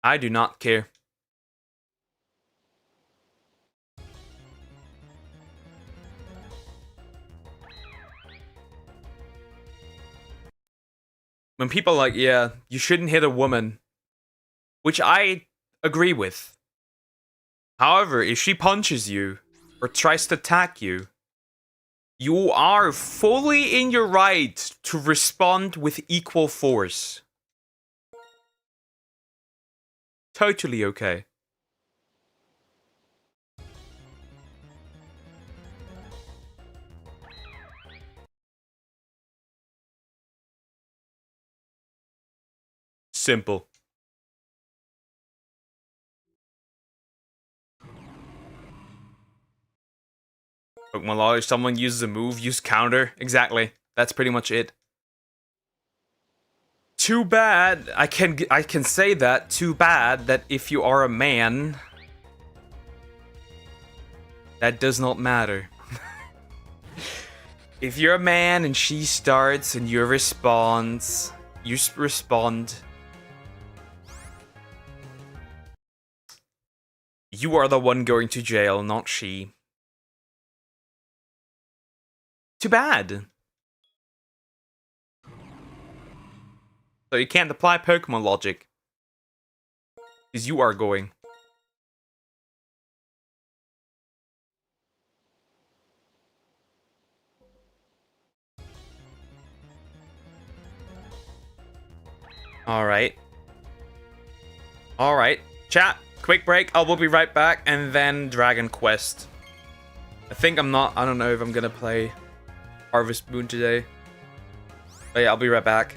I do not care. When people are like, yeah, you shouldn't hit a woman, which I agree with. However, if she punches you or tries to attack you, you are fully in your right to respond with equal force. Totally okay. Simple. Pokemon Log, if someone uses a move, use counter. Exactly. That's pretty much it. Too bad. I can say that. Too bad that if you are a man, that does not matter. If you're a man and she starts and you respond, you are the one going to jail, not she. Too bad. So you can't apply Pokemon logic. Because you are going. Alright. Alright. Chat, quick break. I will be right back. And then Dragon Quest. I don't know if I'm gonna play Harvest Moon today. But yeah, I'll be right back.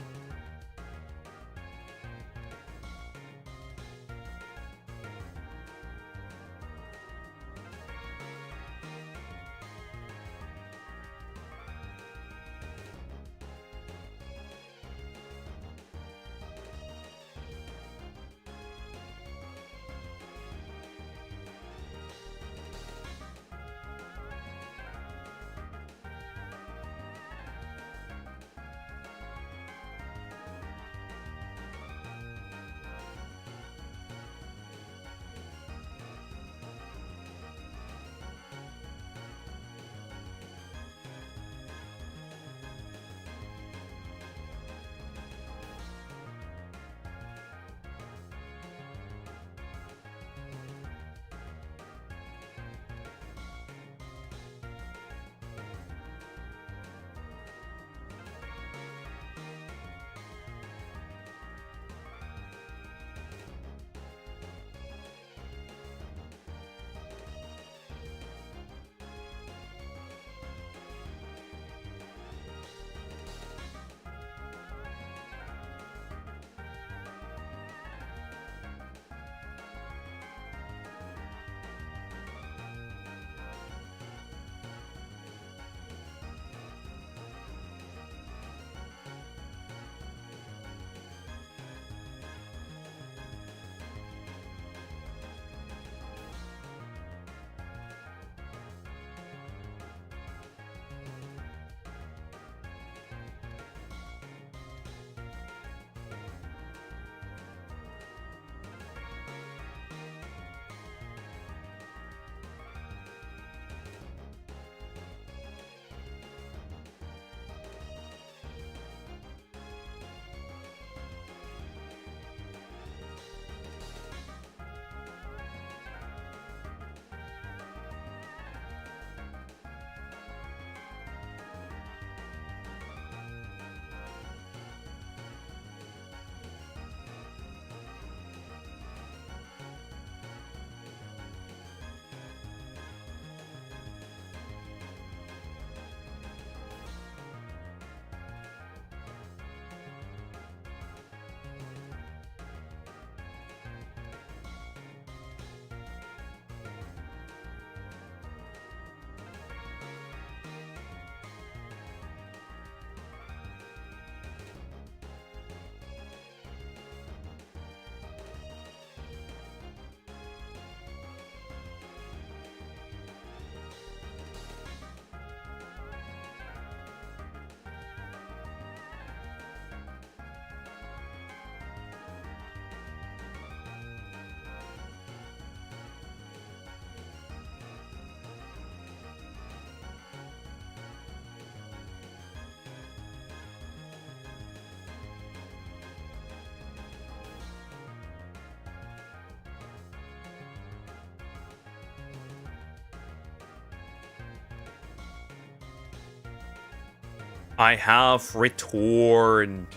I have returned.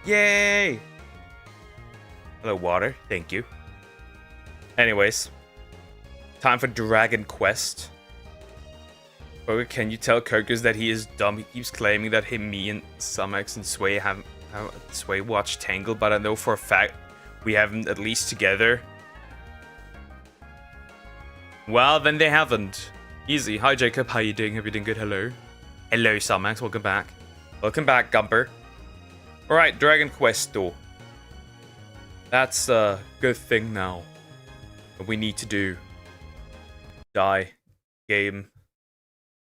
Yay! Hello, water. Thank you. Anyways, time for Dragon Quest. Oh, can you tell Kirkus that he is dumb? He keeps claiming that me and Sumex and Sway have this way watch Tangle, but I know for a fact we haven't, at least together. Well, then they haven't. Easy. Hi, Jacob. How you doing? Hope you're doing good. Hello. Hello, Salmax. Welcome back. Welcome back, Gumper. Alright, Dragon Quest, though. That's a good thing now. What we need to do. Die. Game.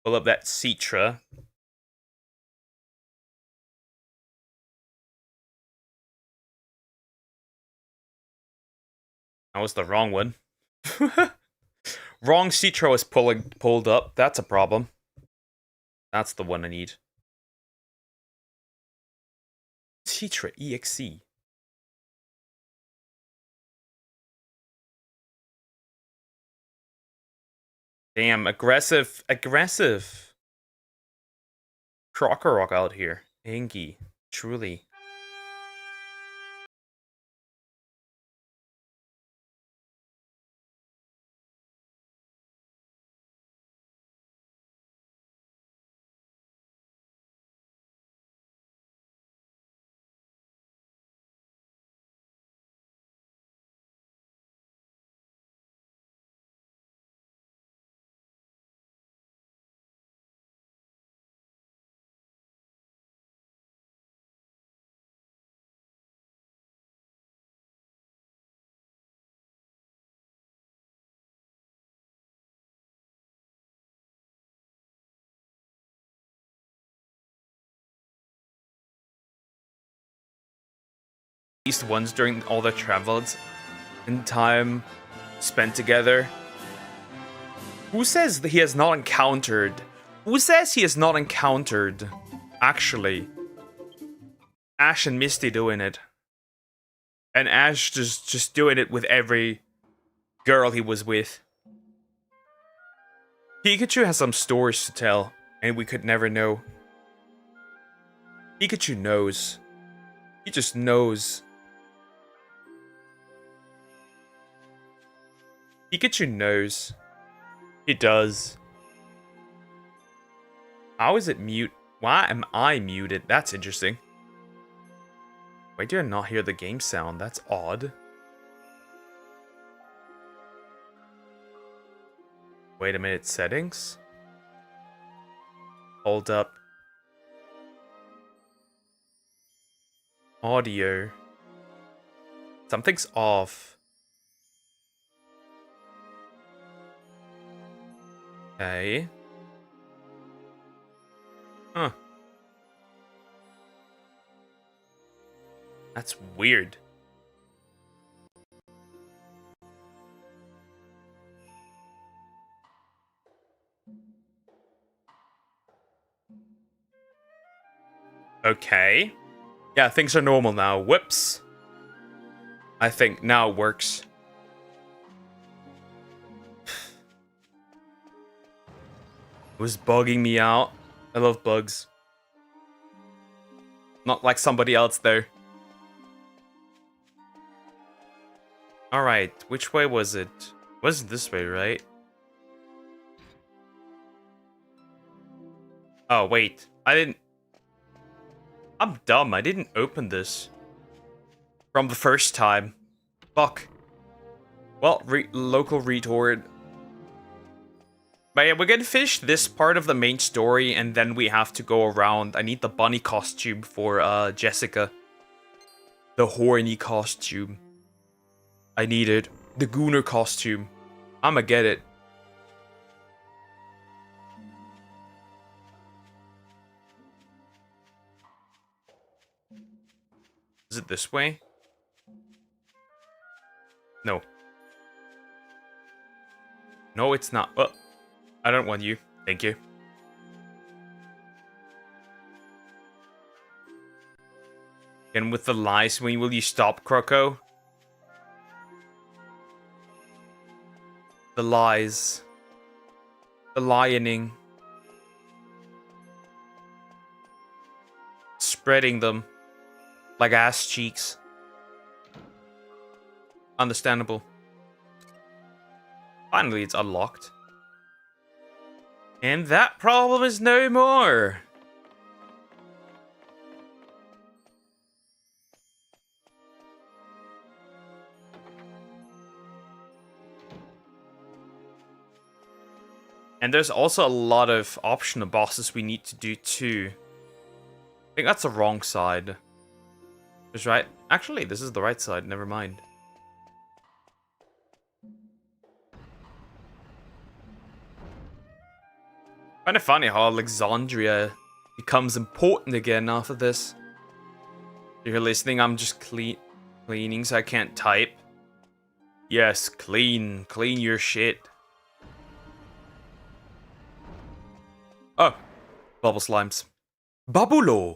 Pull up that Citra. That was the wrong one. Wrong Citra was pulled up. That's a problem. That's the one I need. Citra EXE. Damn, aggressive. Crocker out here. Angie. Truly. Least once during all the travels and time spent together. Who says that he has not encountered? Who says he has not encountered? Actually, Ash and Misty doing it, and Ash just doing it with every girl he was with. Pikachu has some stories to tell, and we could never know. Pikachu knows. He just knows. Pikachu knows. He does. How is it mute? Why am I muted? That's interesting. Why do I not hear the game sound? That's odd. Wait a minute, settings? Hold up. Audio. Something's off. Okay. Huh. That's weird. Okay. Yeah, things are normal now. Whoops. I think now it works. It was bugging me out. I love bugs. Not like somebody else, though. Alright, which way was it? It wasn't this way, right? Oh, wait. I'm dumb. I didn't open this. From the first time. Fuck. Well, local retort. But yeah, we're gonna finish this part of the main story, and then we have to go around. I need the bunny costume for Jessica. The horny costume. I need it. The Gooner costume. I'ma get it. Is it this way? No. No, it's not. Oh, I don't want you. Thank you. And with the lies, when will you stop, Croco? The lies. The lioning. Spreading them. Like ass cheeks. Understandable. Finally, it's unlocked. And that problem is no more. And there's also a lot of optional bosses we need to do too. I think that's the wrong side. That's right. Actually, this is the right side. Never mind. Kind of funny how Alexandria becomes important again after this. If you're listening, I'm just cleaning so I can't type. Yes, clean your shit. Oh, bubble slimes. Babulo.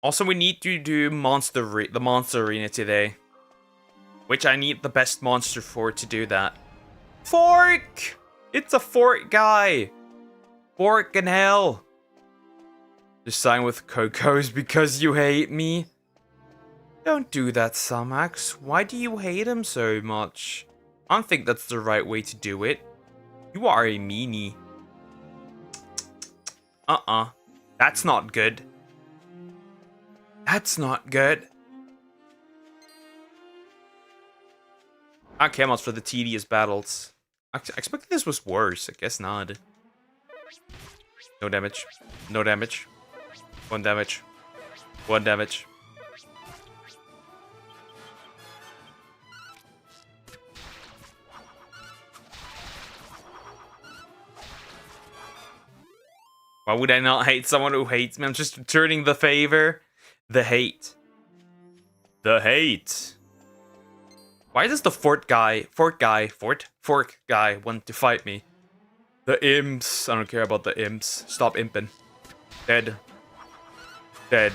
Also, we need to do the monster arena today. Which I need the best monster for to do that. Fork! It's a fork guy! Fork in hell! Just sign with Coco's because you hate me? Don't do that, Samax. Why do you hate him so much? I don't think that's the right way to do it. You are a meanie. That's not good. That's not good. I came out for the tedious battles. I expected this was worse. I guess not. No damage. No damage. 1 damage. 1 damage. Why would I not hate someone who hates me? I'm just returning the favor. The hate. The hate. Why does the fork guy want to fight me? The imps. I don't care about the imps. Stop imping. Dead. Dead.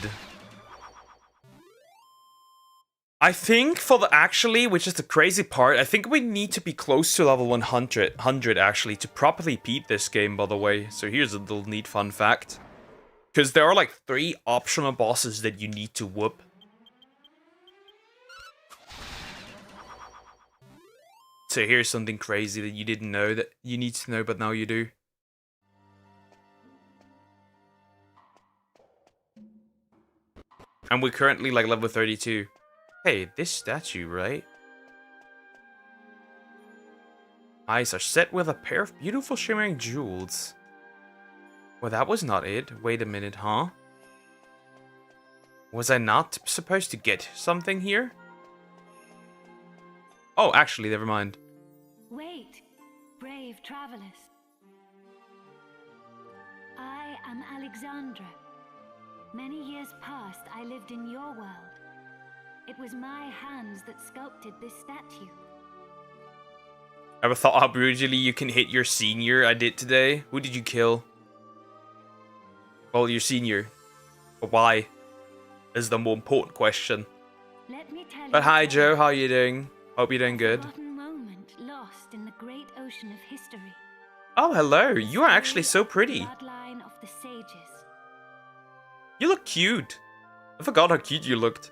I think for the which is the crazy part, I think we need to be close to level 100 actually to properly beat this game, by the way. So here's a little neat fun fact. Because there are like 3 optional bosses that you need to whoop. So here's something crazy that you didn't know that you need to know, but now you do. And we're currently like level 32. Hey, this statue, right? Eyes are set with a pair of beautiful shimmering jewels. Well, that was not it. Wait a minute, huh? Was I not supposed to get something here? Oh, actually, never mind. Wait, brave travelers. I am Alexandra. Many years past, I lived in your world. It was my hands that sculpted this statue. Ever thought how brutally you can hit your senior I did today? Who did you kill? Well, your senior. But why? Is the more important question. Let me tell But you hi Joe, how are you doing? Hope you're doing good. forgotten moment lost in the great ocean of history. Oh, hello. You are actually so pretty. Bloodline of the sages. You look cute. I forgot how cute you looked.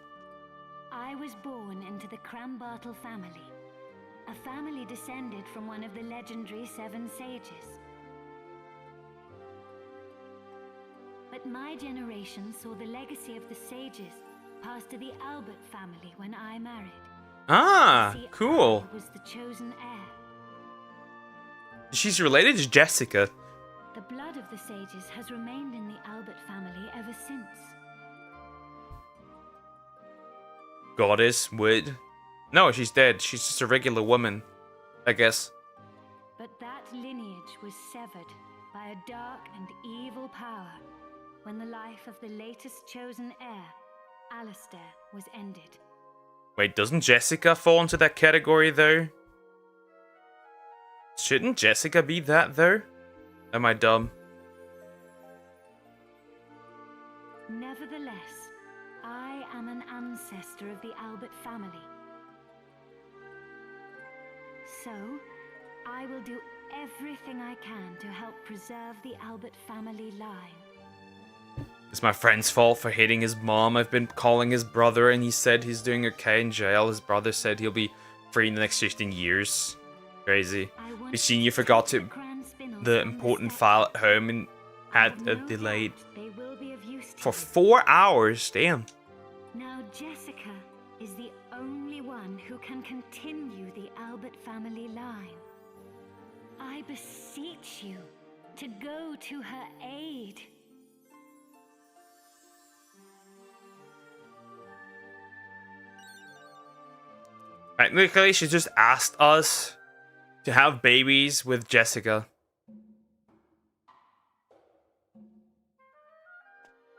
I was born into the Crambartle family, a family descended from one of the legendary 7 sages. But my generation saw the legacy of the sages pass to the Albert family when I married. Ah, See, cool. I was the chosen heir. She's related to Jessica. The blood of the sages has remained in the Albert family ever since. Goddess would. No, she's dead. She's just a regular woman, I guess. But that lineage was severed by a dark and evil power when the life of the latest chosen heir, Alistair, was ended. Wait, doesn't Jessica fall into that category though? Shouldn't Jessica be that though? Am I dumb? Nevertheless, I am an ancestor of the Albert family. So, I will do everything I can to help preserve the Albert family line. It's my friend's fault for hitting his mom. I've been calling his brother and he said he's doing okay in jail. His brother said he'll be free in the next 15 years. Crazy. His senior forgot the important file at home and had No a delayed doubt they will be of use to for you. 4 hours. Damn. Now Jessica is the only one who can continue the Albert family line. I beseech you to go to her aid. Technically, she just asked us to have babies with Jessica.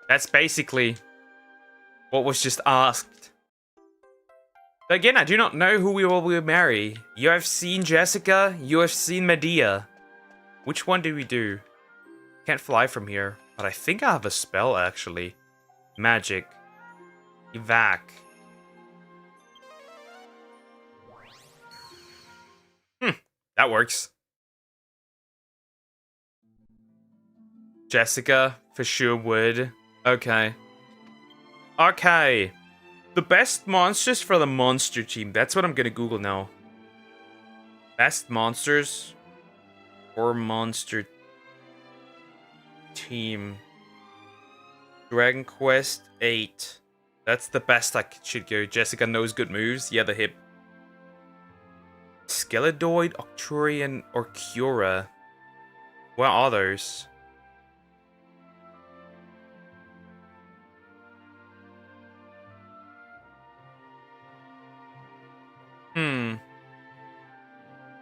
That's basically what was just asked. But again, I do not know who we will marry. You have seen Jessica, you have seen Medea. Which one do we do? Can't fly from here, but I think I have a spell actually. Magic. Evac. That works. Jessica, for sure would. Okay. Okay. The best monsters for the monster team. That's what I'm gonna Google now. Best monsters or monster team. Dragon Quest 8. That's the best I should go. Jessica knows good moves. Yeah, the hip. Skeledoid, Octurian, or Cura. What are those?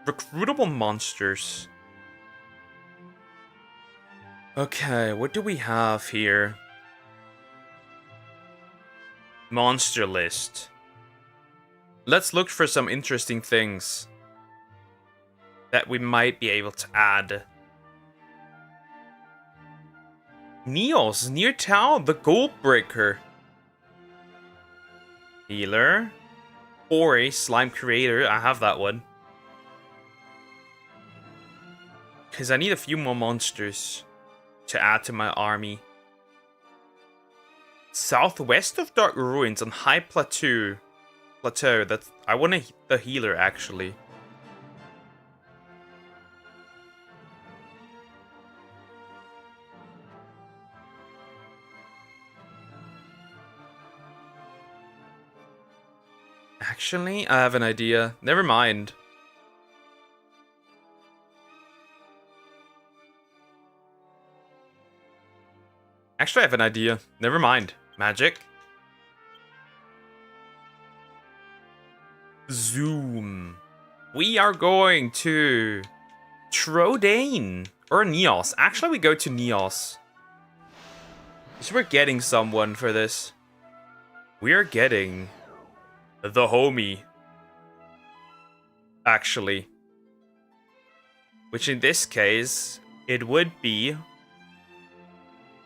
Recruitable monsters. Okay, what do we have here? Monster list. Let's look for some interesting things that we might be able to add. Neos, near town, the Gold Breaker. Healer. Ori, Slime Creator, I have that one. Because I need a few more monsters to add to my army. Southwest of Dark Ruins on High Plateau. That's I want the healer actually. Actually, I have an idea. Never mind. Actually, I have an idea. Never mind. Magic. Zoom. We are going to Trodane or Neos. Actually, we go to Neos. So we're getting someone for this. We are getting the homie. Actually. Which in this case, it would be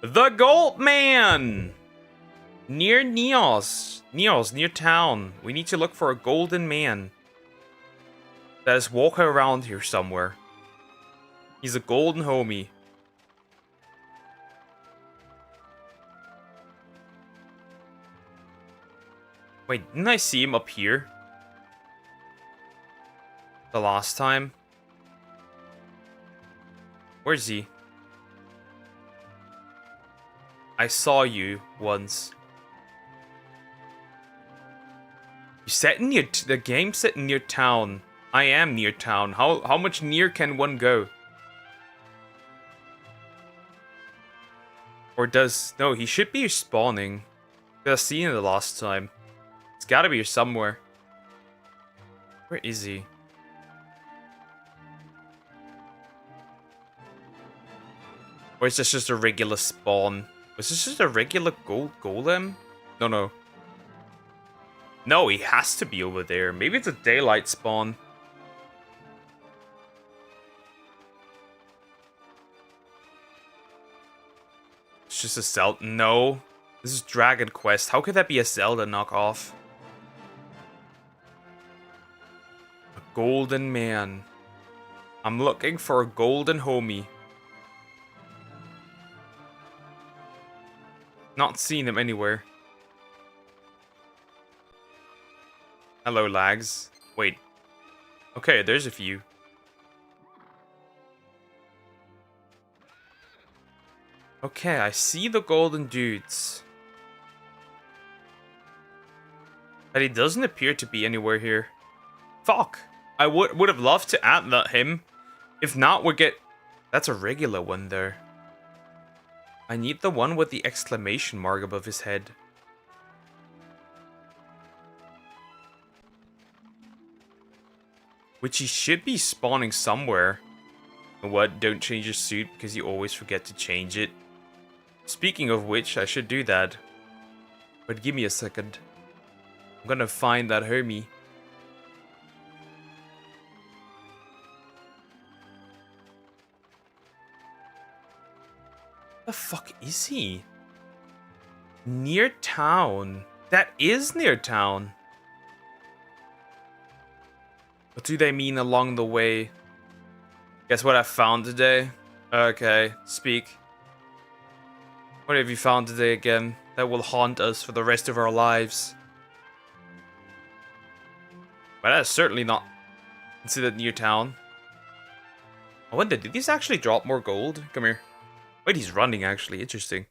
the Gold Man! Near Neos. Neos, near town. We need to look for a golden man that is walking around here somewhere. He's a golden homie. Wait, didn't I see him up here? The last time? Where's he? I saw you once. You set near the game set near town. I am near town. How much near can one go? Or does no? He should be spawning. I seen it the last time. It's gotta be here somewhere. Where is he? Or is this just a regular spawn? Was this just a regular golem? No. No, he has to be over there. Maybe it's a daylight spawn. It's just a Zelda. No. This is Dragon Quest. How could that be a Zelda knockoff? A golden man. I'm looking for a golden homie. Not seeing them anywhere. Hello, lags. Wait. Okay, there's a few. Okay, I see the golden dudes. But he doesn't appear to be anywhere here. Fuck. I would have loved to add that him. If not, we get... That's a regular one there. I need the one with the exclamation mark above his head. Which he should be spawning somewhere. And what? Don't change your suit because you always forget to change it. Speaking of which, I should do that. But give me a second. I'm gonna find that homie. The fuck is he? Near town. That is near town. What do they mean along the way? Guess what I found today? Okay, speak. What have you found today again that will haunt us for the rest of our lives? But that is certainly not considered near town. I wonder, did these actually drop more gold? Come here. Wait, he's running actually. Interesting.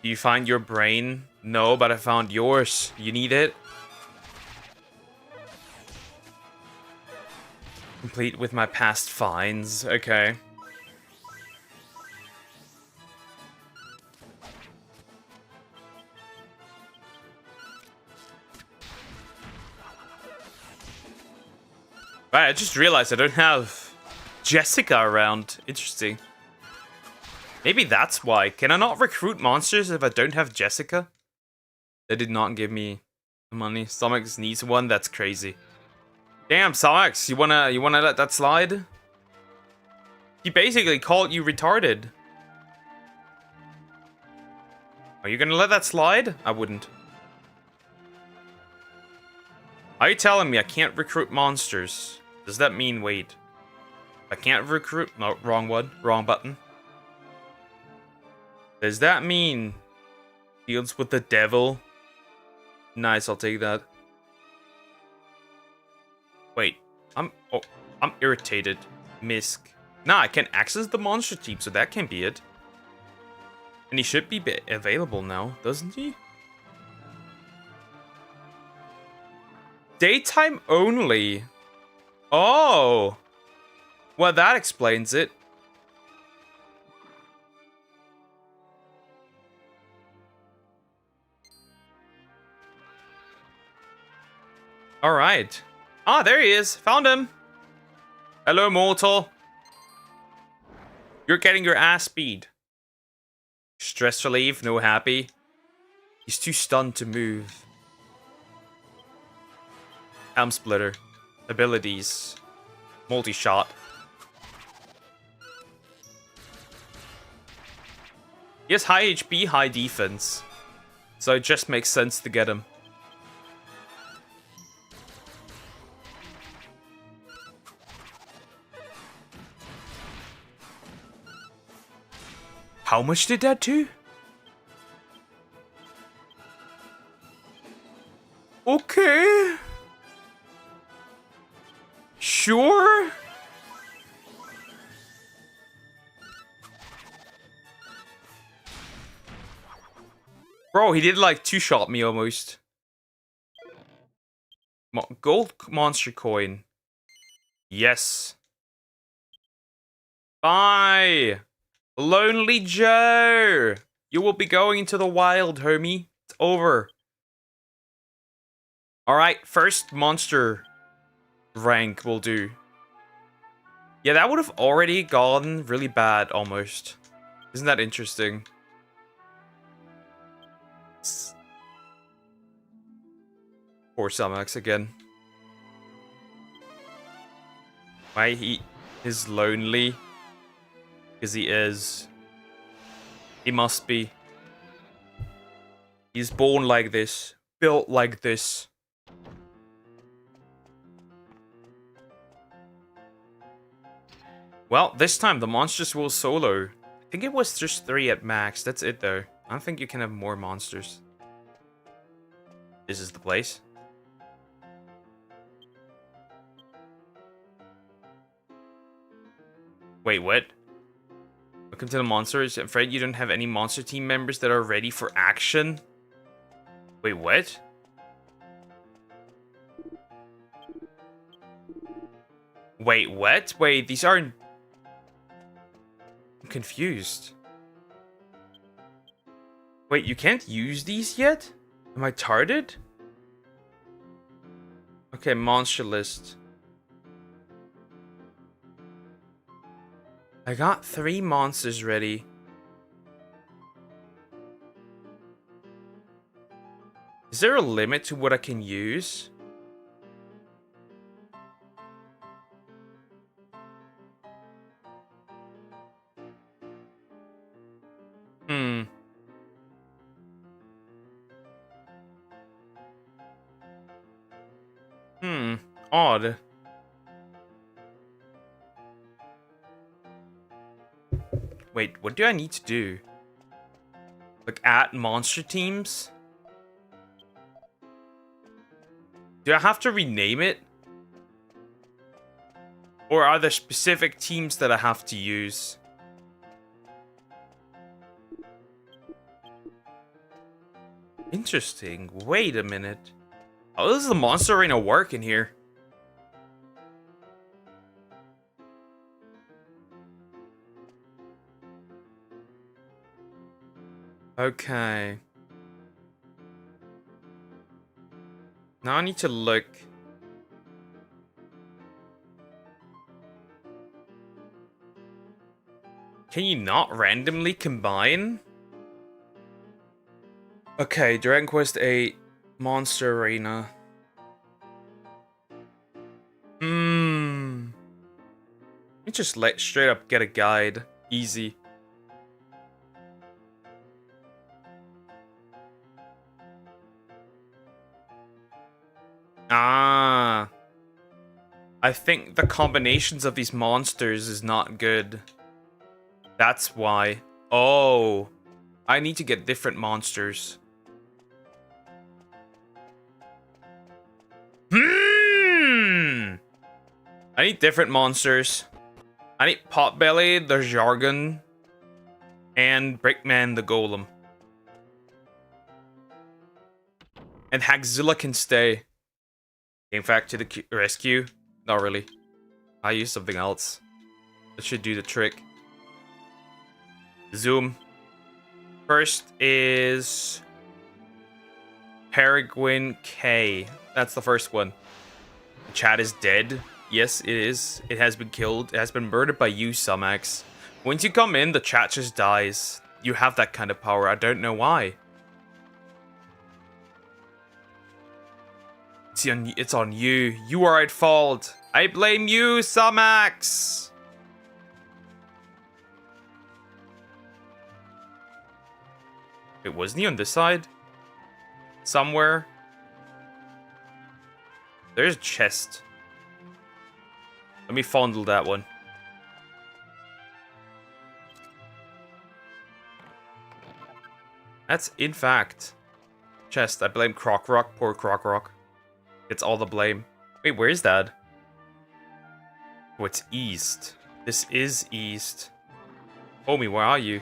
Do you find your brain? No, but I found yours. You need it? Complete with my past finds. Okay. Right, I just realized I don't have Jessica around. Interesting. Maybe that's why. Can I not recruit monsters if I don't have Jessica? They did not give me the money. Stomachs needs one. That's crazy. Damn, Stomachs, you wanna let that slide? He basically called you retarded. Are you gonna let that slide? I wouldn't. Are you telling me I can't recruit monsters? Does that mean, wait, I can't recruit? No, wrong one. Wrong button. Does that mean deals with the devil? Nice, I'll take that. Wait, I'm irritated. Misk. Nah, I can access the monster team, so that can be it. And he should be available now, doesn't he? Daytime only. Oh. Well, that explains it. Alright. Ah, there he is. Found him. Hello, mortal. You're getting your ass beat. Stress relief, no happy. He's too stunned to move. Helm splitter. Abilities. Multi-shot. He has high HP, high defense. So it just makes sense to get him. How much did that do? Okay. Sure. Bro, he did like two-shot me almost. Gold monster coin. Yes. Bye. Lonely Joe. You will be going into the wild, homie. It's over. Alright, first monster rank will do. Yeah, that would have already gone really bad, almost. Isn't that interesting? Poor Samax again. Why he is lonely? Because he is. He must be. He's born like this. Built like this. Well, this time the monsters will solo. I think it was just 3 at max. That's it though. I don't think you can have more monsters. This is the place. Wait, what? Welcome to the monsters. I'm afraid you don't have any monster team members that are ready for action. Wait, what? Wait, what? Wait, these aren't... I'm confused. Wait, you can't use these yet? Am I tarded? Okay, monster list. I got 3 monsters ready. Is there a limit to what I can use? Odd. Wait, what do I need to do? Like, add monster teams? Do I have to rename it? Or are there specific teams that I have to use? Interesting. Wait a minute. How does the monster arena work in here? Okay. Now I need to look. Can you not randomly combine? Okay, Dragon Quest 8 Monster Arena. Let me just straight up get a guide. Easy. Ah. I think the combinations of these monsters is not good. That's why. Oh. I need to get different monsters. I need different monsters. I need Potbelly, the Jargon, and Brickman, the Golem. And Hagzilla can stay. Came back to the rescue? Not really. I use something else. That should do the trick. Zoom. First is Peregrine K. That's the first one. Chad is dead. Yes, it is. It has been killed. It has been murdered by you, Sumax. Once you come in, the chat just dies. You have that kind of power. I don't know why. It's on you. You are at fault. I blame you, Sumax. Wait, wasn't he on this side? Somewhere? There's a chest. Let me fondle that one. That's, in fact, chest. I blame Croc-Rock. Poor Croc-Rock. It's all the blame. Wait, where is that? Oh, it's east. This is east. Homie, where are you?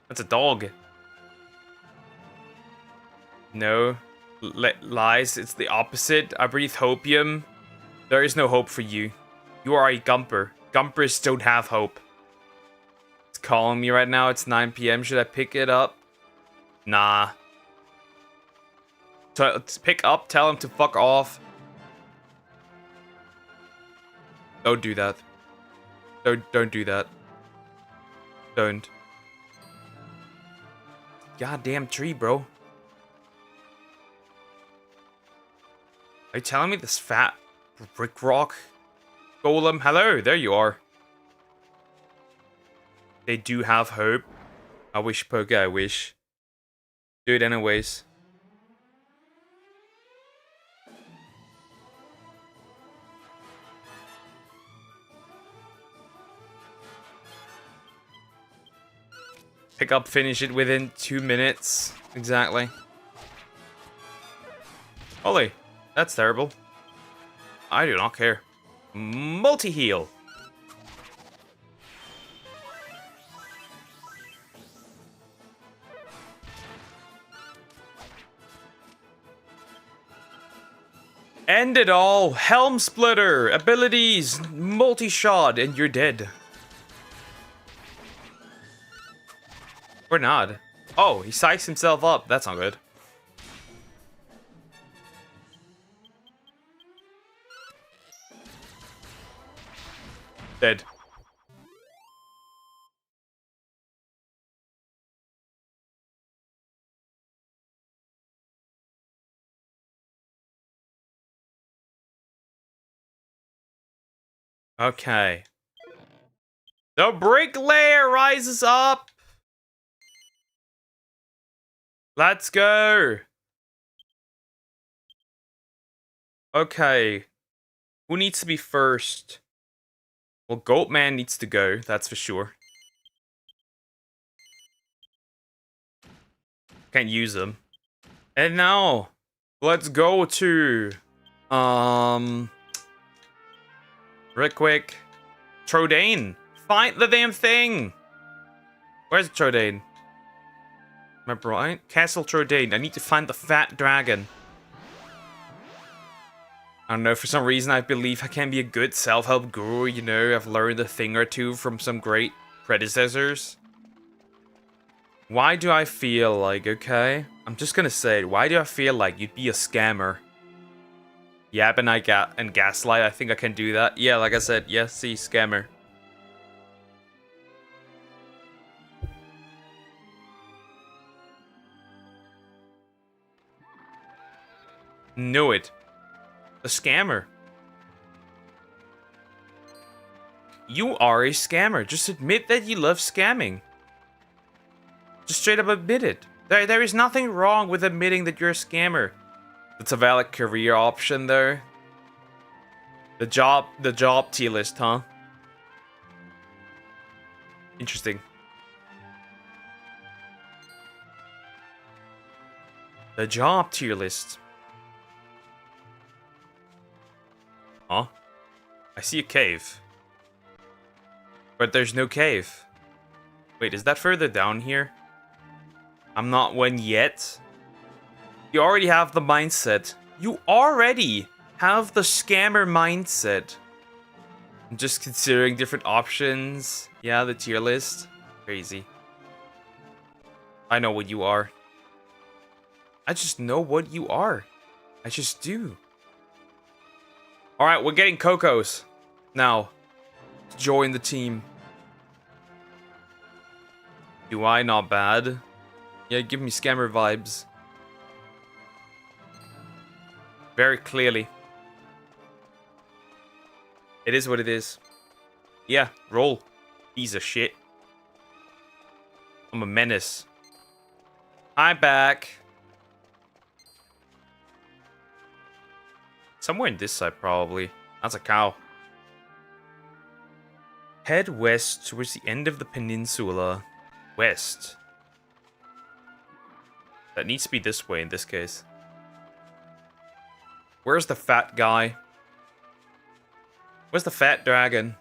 That's a dog. No. Lies. It's the opposite. I breathe hopium. There is no hope for you. You are a Gumper. Gumpers don't have hope. It's calling me right now. It's 9 PM. Should I pick it up? Nah. So pick up. Tell him to fuck off. Don't do that. Don't do that. Don't. Goddamn tree, bro. Are you telling me this fat brick rock golem? Hello, there you are. They do have hope. I wish, Poke, I wish. Do it anyways. Pick up, finish it within 2 minutes. Exactly. Holy, that's terrible. I do not care. Multi-heal. End it all. Helm Splitter. Abilities. Multi-shot. And you're dead. Or not. Oh, he psychs himself up. That's not good. Dead. Okay. The bricklayer rises up. Let's go. Okay. Who needs to be first? Well, Goatman needs to go, that's for sure. Can't use them. And now, let's go to... Real quick. Trodane. Find the damn thing! Where's Trodane? Am I right? Castle Trodane. I need to find the fat dragon. I don't know, for some reason I believe I can be a good self-help guru, you know, I've learned a thing or two from some great predecessors. Why do I feel like, okay, I'm just gonna say it, why do I feel like you'd be a scammer? Yep, and gaslight, I think I can do that. Yeah, like I said, yeah, see, scammer. Knew it. A scammer. You are a scammer. Just admit that you love scamming. Just straight up admit it. There is nothing wrong with admitting that you're a scammer. That's a valid career option there. The job tier list, huh? Interesting. The job tier list. Huh? I see a cave. But there's no cave. Wait, is that further down here? I'm not one yet. You already have the mindset. You already have the scammer mindset. I'm just considering different options. Yeah, the tier list. Crazy. I know what you are. I just know what you are. I just do. Alright, we're getting Cocos now. Join the team. Do I? Not bad. Yeah, give me scammer vibes. Very clearly. It is what it is. Yeah, roll. Piece of shit. I'm a menace. I'm back. Somewhere in this side, probably. That's a cow. Head west towards the end of the peninsula. West. That needs to be this way in this case. Where's the fat guy? Where's the fat dragon?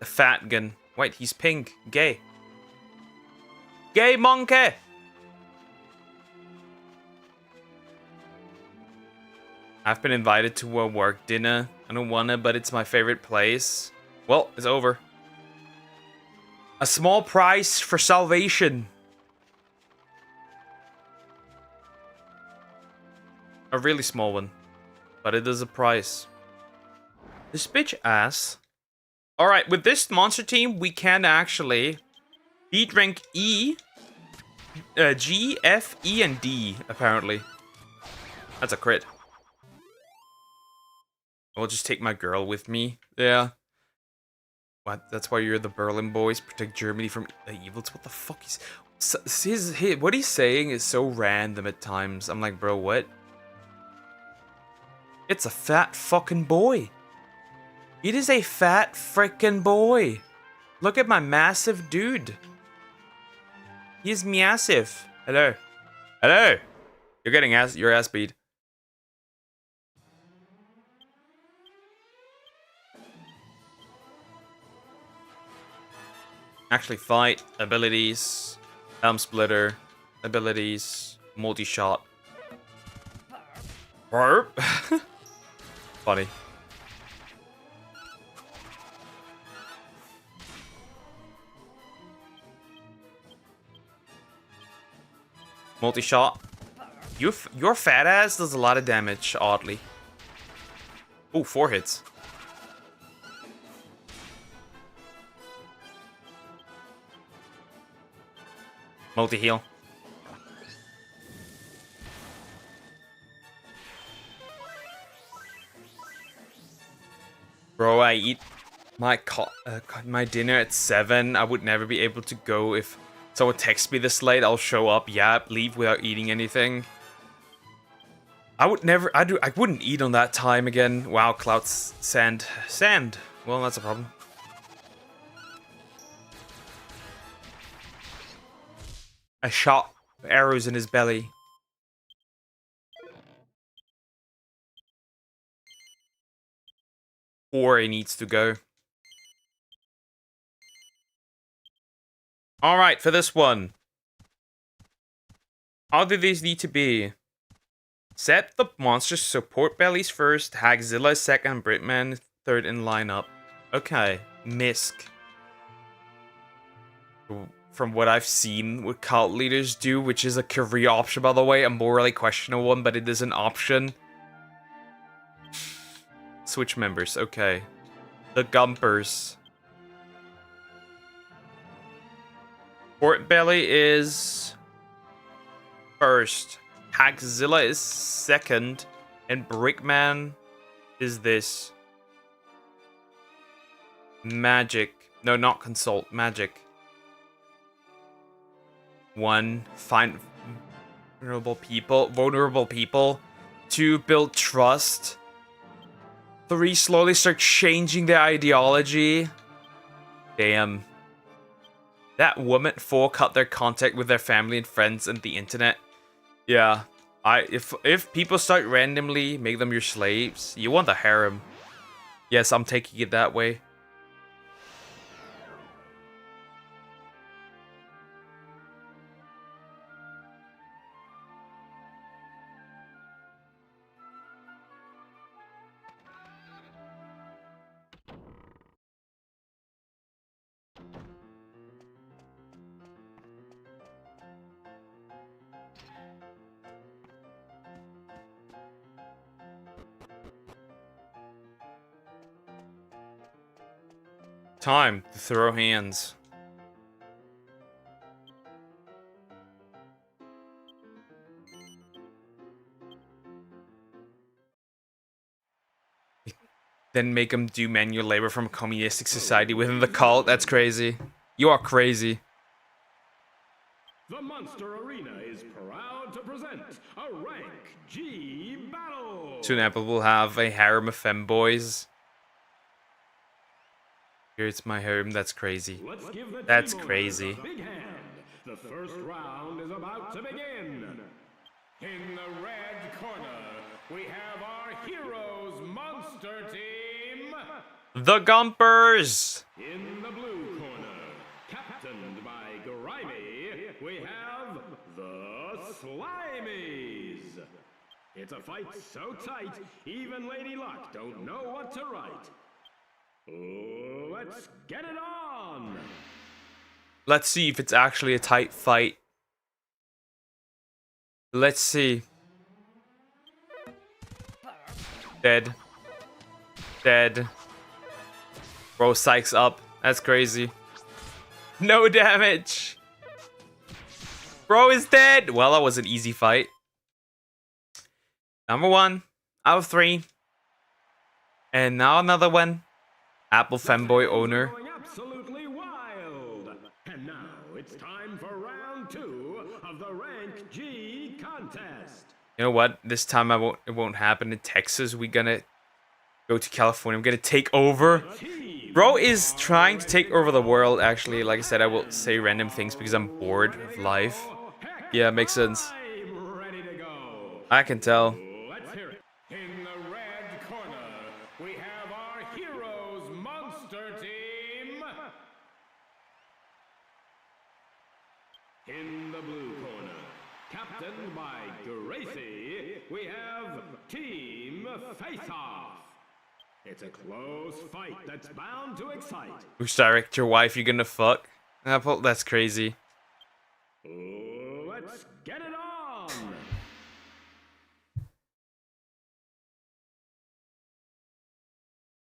The fat gun. Wait, he's pink. Gay. Gay monkey! I've been invited to a work dinner. I don't wanna, but it's my favorite place. Well, it's over. A small price for salvation. A really small one. But it is a price. This bitch ass. Alright, with this monster team, we can actually beat rank E, G, F, E, and D, apparently. That's a crit. I'll just take my girl with me. Yeah. What? That's why you're the Berlin boys. Protect Germany from the evils. What the fuck is... what he's saying is so random at times. I'm like, bro, what? It's a fat fucking boy. It is a fat frickin' boy. Look at my massive dude. He's massive. Hello. Hello. You're getting your ass beat. Actually, fight abilities, helm splitter abilities, multi-shot. Burp. Funny. Multi-shot. Your fat ass does a lot of damage, oddly. Ooh, 4 hits. Multi-heal. Bro, I eat my dinner at 7. I would never be able to go if someone texts me this late. I'll show up, yap, leave without eating anything. I wouldn't eat on that time again. Wow, clouds, sand. Well, that's a problem. I shot arrows in his belly. Or he needs to go. Alright, for this one. How do these need to be? Set the monsters support bellies first, Hagzilla second, Britman third in lineup. Okay, Misk. From what I've seen what cult leaders do, which is a career option by the way, a morally questionable one, but it is an option. Switch members, okay. The Gumpers. Port Belly is first. Hagzilla is second. And Brickman is this. Magic. No, not Consult. Magic. 1. Find vulnerable people. 2. Build trust. 3. Slowly start changing their ideology. Damn. That woman. 4. Cut their contact with their family and friends and the internet. Yeah. If people start randomly, make them your slaves. You want the harem. Yes, I'm taking it that way. Time to throw hands. Then make them do manual labor from a communistic society within the cult. That's crazy. You are crazy. The Monster Arena is proud to present a Rank G battle. Soon Apple will have a harem of femboys. Here it's my home. That's crazy. That's crazy. Big hand. The first round is about to begin. In the red corner, we have our heroes monster team. The Gumpers. In the blue corner, captained by Grimy, we have the Slimies. It's a fight so tight, even Lady Luck don't know what to write. Let's get it on! Let's see if it's actually a tight fight. Let's see. Dead. Dead. Bro, psychs up. That's crazy. No damage. Bro is dead. Well, that was an easy fight. Number 1 out of 3. And now another one. Apple femboy owner. Going absolutely wild. And now it's time for round 2 of the Rank G contest. You know what? This time it won't happen in Texas. We're gonna go to California. I'm gonna take over. The team Bro is trying to take over the world, actually. Like I said, I will say random things because I'm bored of life. Yeah, makes sense. I'm ready to go. I can tell. Let's hear it. In the red corner, we have our heroes monster team. In the blue corner, captained by Gracie, we have Team Face-Off. It's a close fight that's bound to excite. Which director wife you gonna fuck? Apple, that's crazy. Let's get it on.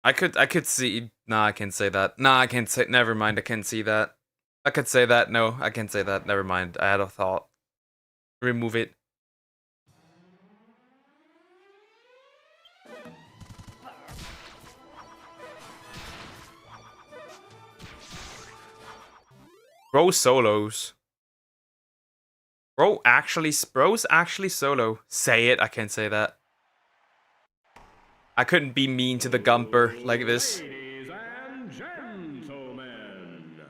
I could see. Nah, I can't say that. Nah, I can't say. Never mind. I can't see that. I could say that. No, I can't say that. Never mind. I had a thought. Remove it. Bro solos. Bro's actually solo. Say it. I can't say that. I couldn't be mean to the Gumper like this. Ladies and gentlemen,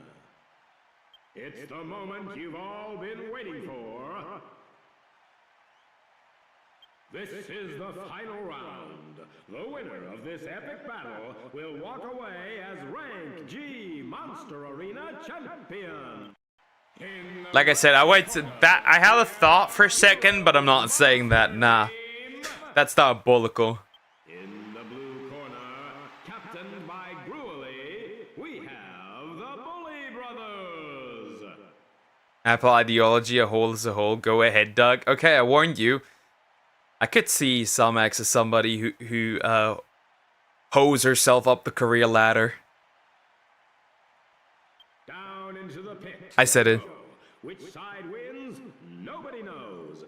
it's the moment you've all been waiting for. This is the final round. The winner of this epic battle will walk away as Rank G Monster Arena Champion. Like I said, I had a thought for a second, but I'm not saying that. Nah, that's diabolical. In the blue corner, captained by Gruely, we have the Bully Brothers. Apple ideology, a whole as a whole. Go ahead, Doug. Okay, I warned you. I could see Salmax as somebody who hoes herself up the career ladder. Down into the pit. I said it. Which side wins? Nobody knows.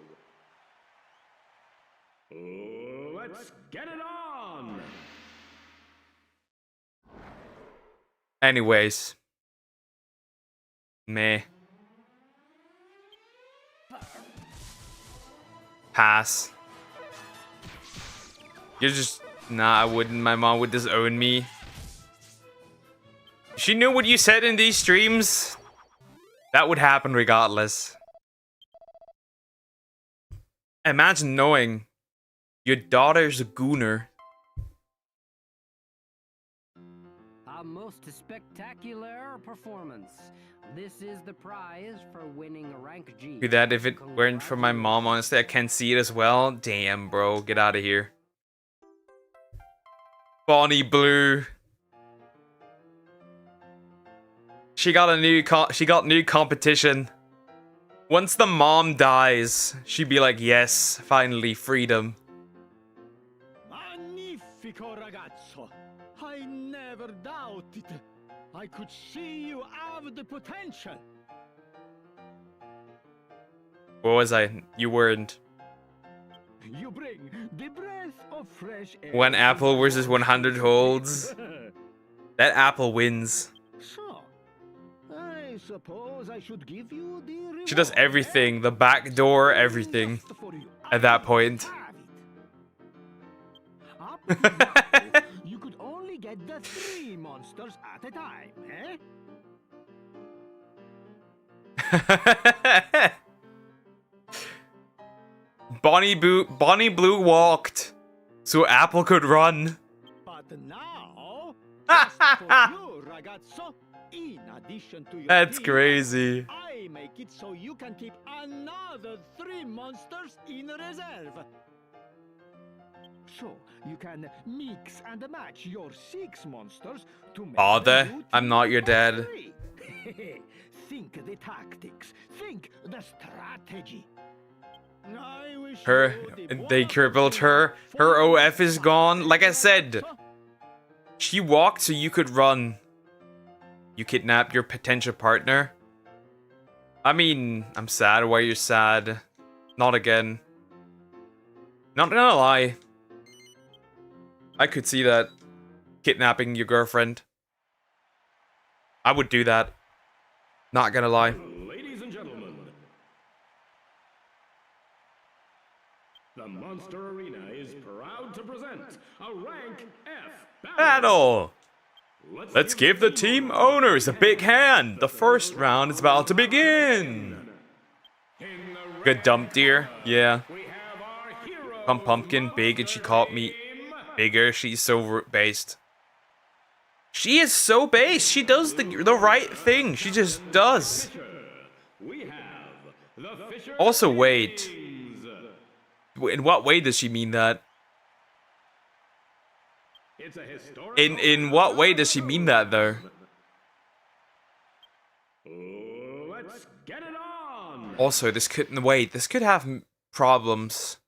Let's get it on. Anyways. Meh. Pass. You're just... Nah, I wouldn't. My mom would disown me. She knew what you said in these streams. That would happen regardless. Imagine knowing your daughter's a gooner. A most spectacular performance. This is the prize for winning a rank G. Do that if it weren't for my mom, honestly. I can't see it as well. Damn, bro. Get out of here. Bonnie Blue. She got new competition. Once the mom dies, she'd be like, yes, finally, freedom. Magnifico ragazzo. I never doubted. I could see you have the potential. What was I? You weren't. You bring the breath of fresh air. One apple versus 100 holds. That apple wins. So, I suppose I should give you the reward. She does everything. The back door, everything. Just for you. At that point. Have it. Up to now, you could only get the 3 monsters at a time, eh? Bonnie Blue walked, so Apple could run. But now, just for you, ragazzo, in addition to your That's team, crazy. I make it so you can keep another 3 monsters in reserve. So you can mix and match your 6 monsters to make Father, the new I'm team not your of dad. 3. Think the tactics. Think the strategy. I wish Her, you the they crippled her. Her OF is gone. Like I said, she walked so you could run. You kidnapped your potential partner. I mean, I'm sad why you're sad. Not again. Not gonna lie. I could see that. Kidnapping your girlfriend. I would do that. Not gonna lie. Ladies and gentlemen, the Monster Arena is proud to present a Rank F battle. Battle! Let's give the team owners a big hand. The first round is about to begin. Good dump, dear. Yeah. Pumpkin, big, and she called me bigger. She's so based. She is so based. She does the right thing. She just does. Also, wait. In what way does she mean that? In what way does she mean that, though? Let's get it on. Also, this could have problems.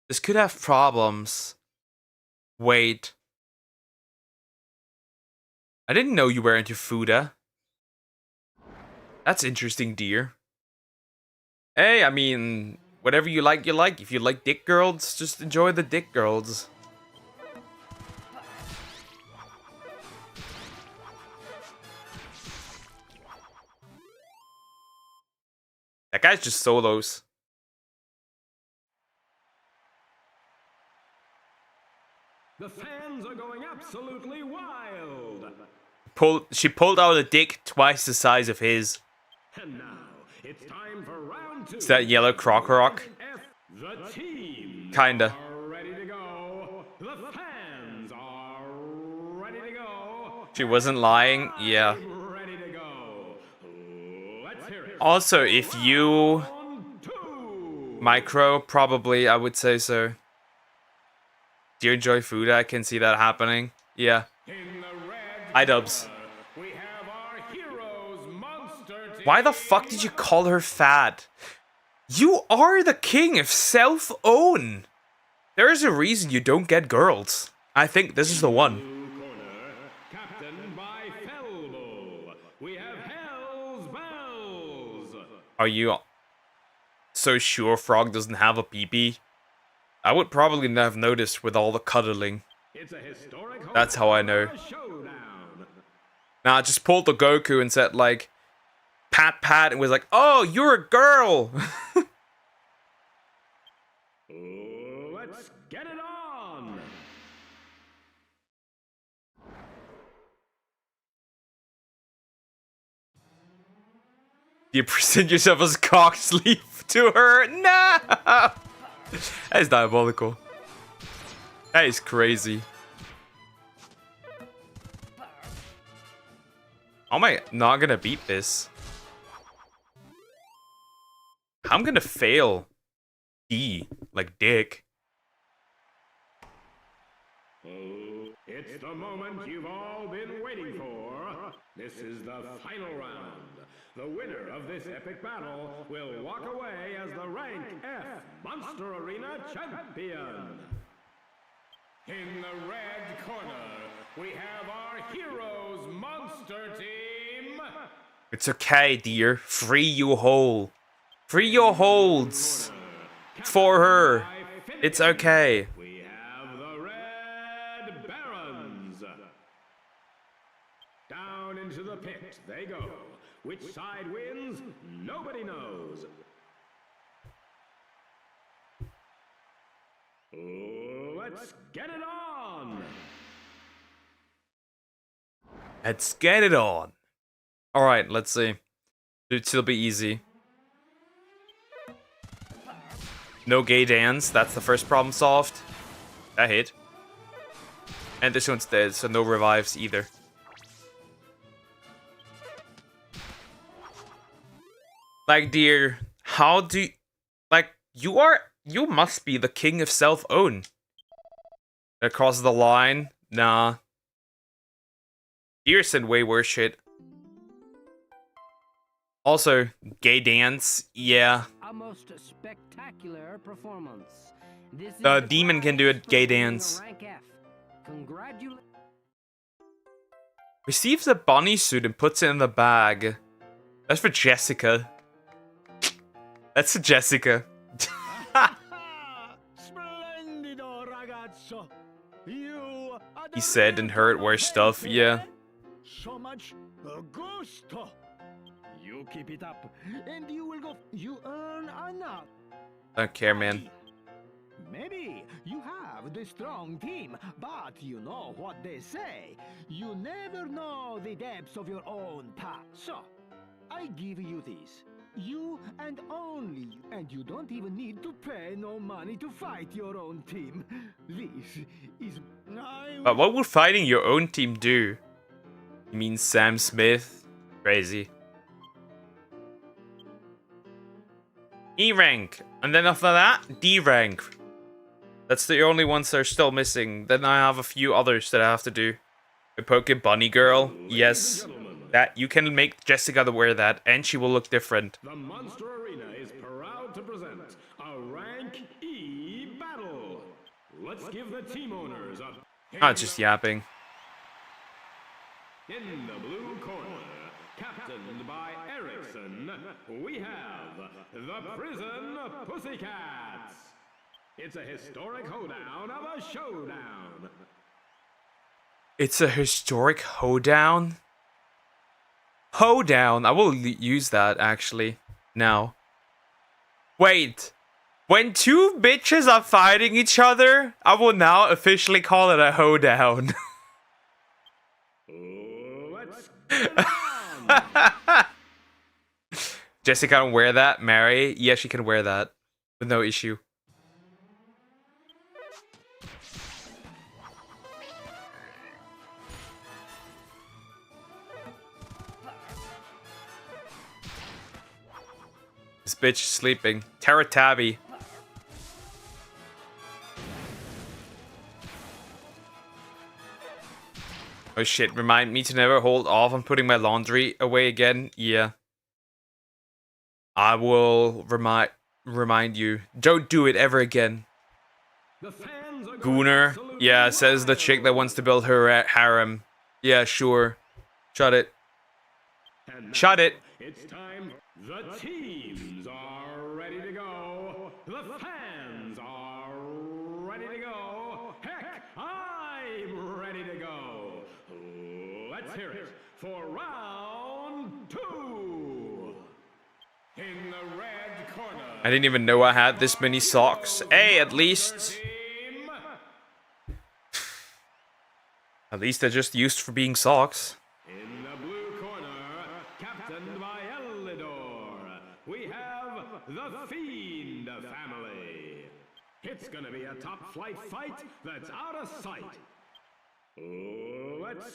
This could have problems. Wait. I didn't know you were into Fuda. That's interesting, dear. Hey, I mean, whatever you like, you like. If you like dick girls, just enjoy the dick girls. That guy's just solos. The fans are going absolutely wild. She pulled out a dick twice the size of his. And now it's time for round 2. Is that yellow croc rock? The team Kinda. are ready to go. The fans are ready to go. She wasn't lying. Yeah. Ready to go. Let's hear it. Also, if you Round 2. micro, probably I would say so. Do you enjoy food? I can see that happening. Yeah. In the red iDubbbz. we have our heroes monster team. Why the fuck did you call her fat? You are the king of self-own. There is a reason you don't get girls. I think this is the one. Blue corner, captained by Felbull. We have Hell's Bells. Are you so sure Frog doesn't have a peepee? I would probably have noticed with all the cuddling. It's a historic That's how I know. showdown. Nah, just pulled the Goku and said like, pat pat, and was like, oh, you're a girl. Let's get it on. You present yourself as cock sleeve to her? Nah. That is diabolical. That is crazy. How am I not gonna beat this? I'm gonna fail D, like dick. It's the moment you've all been waiting for. This is the final round. The winner of this epic battle will walk away as the Rank F Monster Arena Champion. In the red corner, we have our heroes monster team. It's okay, dear. Free you whole. Free your holds. For her. It's okay. We have the Red Barons. Down into the pit they go. Which side wins, nobody knows. Let's get it on! Let's get it on. Alright, let's see. It'll still be easy. No gay dance. That's the first problem solved. That hit. And this one's dead, so no revives either. Like, dear, how do... Like, you must be the king of self-own. Across the line? Nah. Dear said way worse shit. Also, gay dance? Yeah. A most spectacular performance. This is The demon can do a gay dance. Rank F. Congratulations. Receives a bunny suit and puts it in the bag. That's for Jessica. That's for Jessica. Splendido, ragazzo. You are He said and heard worse stuff, yeah. So much gusto. You keep it up, and you will go. You earn enough. Don't care, man. Maybe you have the strong team, but you know what they say. You never know the depths of your own path. So, I give you this. You and only you. And you don't even need to pay no money to fight your own team. This is... But what would fighting your own team do? You mean Sam Smith? Crazy. E rank. And then after that, D rank. That's the only ones that are still missing. Then I have a few others that I have to do. A Poke Bunny Girl. Yes. That you can make Jessica to wear that, and she will look different. The Monster Arena is proud to present a Rank E battle. Let's give the team owners a... Not just yapping. In the blue corner, captained by Erickson, we have the Prison Pussycats. It's a historic hoedown of a showdown. It's a historic hoedown? Hoedown. I will use that, actually. Now. Wait. When two bitches are fighting each other, I will now officially call it a hoedown. Let's get on. Jessica can wear that. Mary, yeah, she can wear that. With no issue. This bitch is sleeping. Tabby. Oh shit, remind me to never hold off on putting my laundry away again. Yeah. I will remind you. Don't do it ever again. Gooner. Yeah, says the chick that wants to build her harem. Yeah, sure. Shut it. Shut it. It's time. The teams are ready to go. The fans are ready to go. Heck, I'm ready to go. Let's hear it for round 2. In the red corner. I didn't even know I had this many socks. Hey, at least. At least they're just used for being socks. In the blue corner, captained by Elidor, we have the Fiend family. It's gonna be a top flight fight that's out of sight.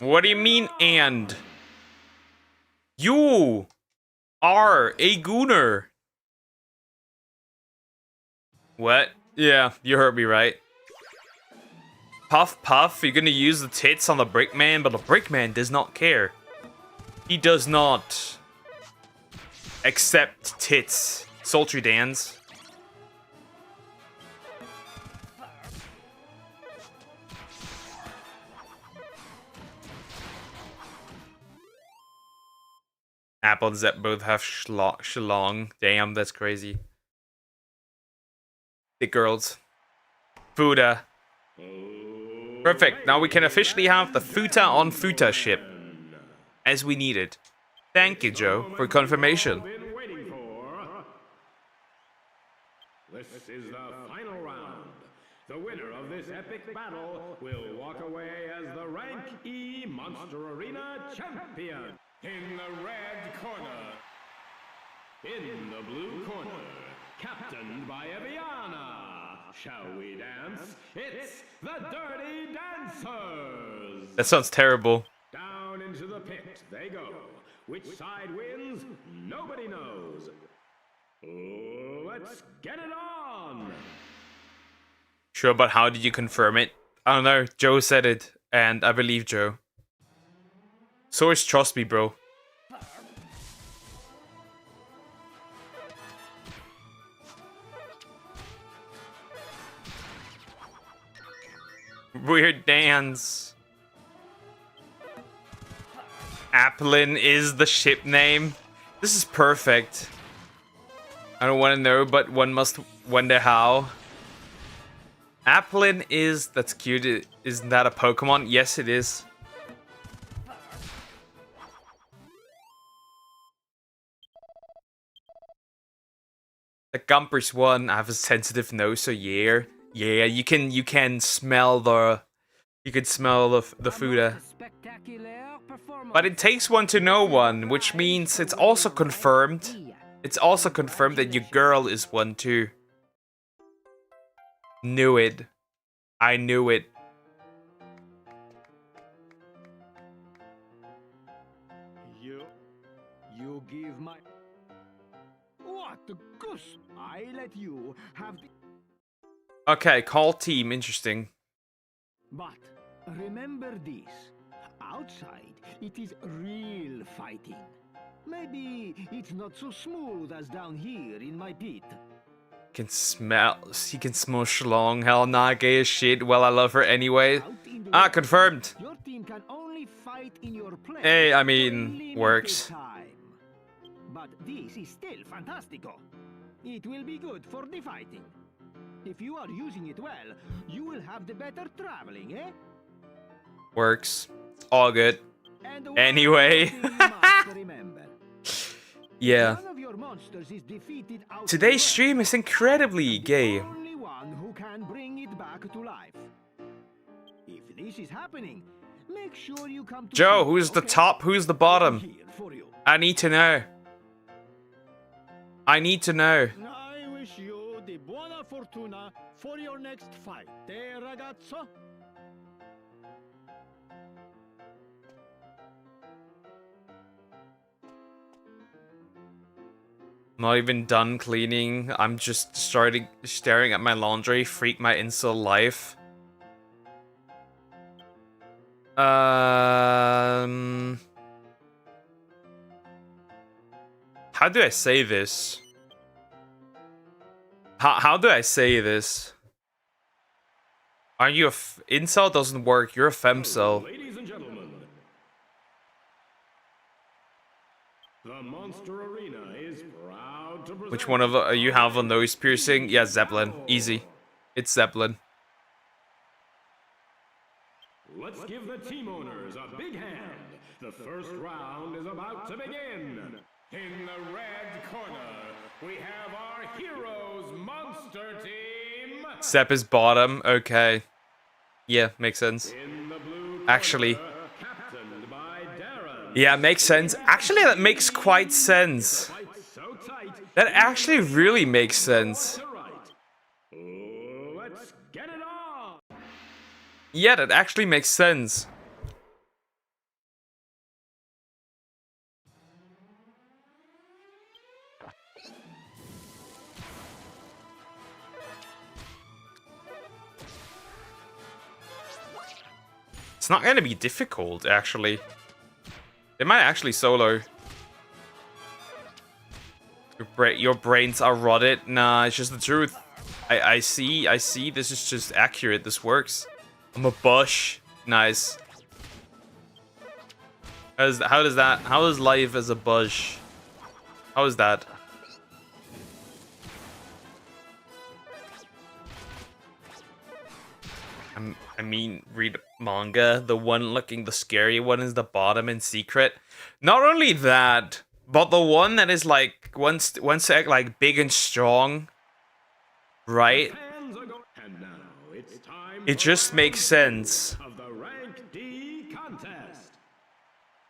What do you mean, and? You are a gooner. What? Yeah, you heard me right. Puff Puff, you're gonna use the tits on the Brickman, but the Brickman does not care. He does not accept tits. Sultry Dans. Apples that both have shlong. Damn, that's crazy. Big girls. Fuda. Perfect. Now we can officially have the Futa on Futa ship. As we needed. Thank you, Joe, for confirmation. Been waiting for. This is the final round. The winner of this epic battle will walk away as the Rank E Monster Arena champion. In the red corner. In the blue corner. Captained by Eviana. Shall we dance? It's the Dirty Dancers! That sounds terrible. Down into the pit they go. Which side wins? Nobody knows. Let's get it on! Sure, but how did you confirm it? I don't know. Joe said it, and I believe Joe. Source, trust me, bro. Weird dance. Applin is the ship name. This is perfect. I don't want to know, but one must wonder how. Applin is... That's cute. Isn't that a Pokemon? Yes, it is. The Gumpers won. I have a sensitive nose, so yeah. Yeah, you can smell the the food. But it takes one to know one, which means it's also confirmed. It's also confirmed that your girl is one too. Knew it. I knew it. You give my... What the goose? I let you have the... Okay, call team. Interesting. But remember this. Outside, it is real fighting. Maybe it's not so smooth as down here in my pit. He can smell Schlong. Hell nah, gay as shit. Well, I love her anyway. Ah, confirmed. Your team can only fight in your place. Hey, I for a mean, limited works. time. But this is still fantastico. It will be good for the fighting. If you are using it well, you will have the better traveling, eh? Works. All good. And one Anyway. thing you must remember. Yeah. One of your monsters is defeated out Today's there. stream is incredibly gay. The only one who can bring it back to life. If this is happening, make sure you come to Joe, see me, who's the okay? top? Who's the bottom? Here for you. I need to know. I need to know. I wish you the buona fortuna for your next fight, ragazzo. Not even done cleaning. I'm just staring at my laundry. Freak my incel life. How do I say this? How do I say this? Are you a incel? Doesn't work. You're a femcel. Ladies and gentlemen, the Monster Arena is proud to present... Which one of you have a nose piercing? Yeah, Zeppelin. Easy. It's Zeppelin. Let's give the team owners a big hand. The first round is about to begin. In the red corner, we have our heroes monster team. Sepp is bottom. Okay. Yeah, makes sense. In the blue corner, Actually. captained by Darren. Yeah, makes sense. Actually, that makes quite sense. Fight so tight, That actually really makes sense. to right. Let's get it on. Yeah, that actually makes sense. It's not gonna be difficult, actually. They might actually solo. Your brains are rotted. Nah, it's just the truth. I see. This is just accurate. This works. I'm a bush. Nice. How is life as a bush? How is that? I mean, read manga. The one looking the scary one is the bottom in secret. Not only that, but the one that is like once like big and strong, right? Hands are going. And now it's time It just makes sense. of the Rank D contest.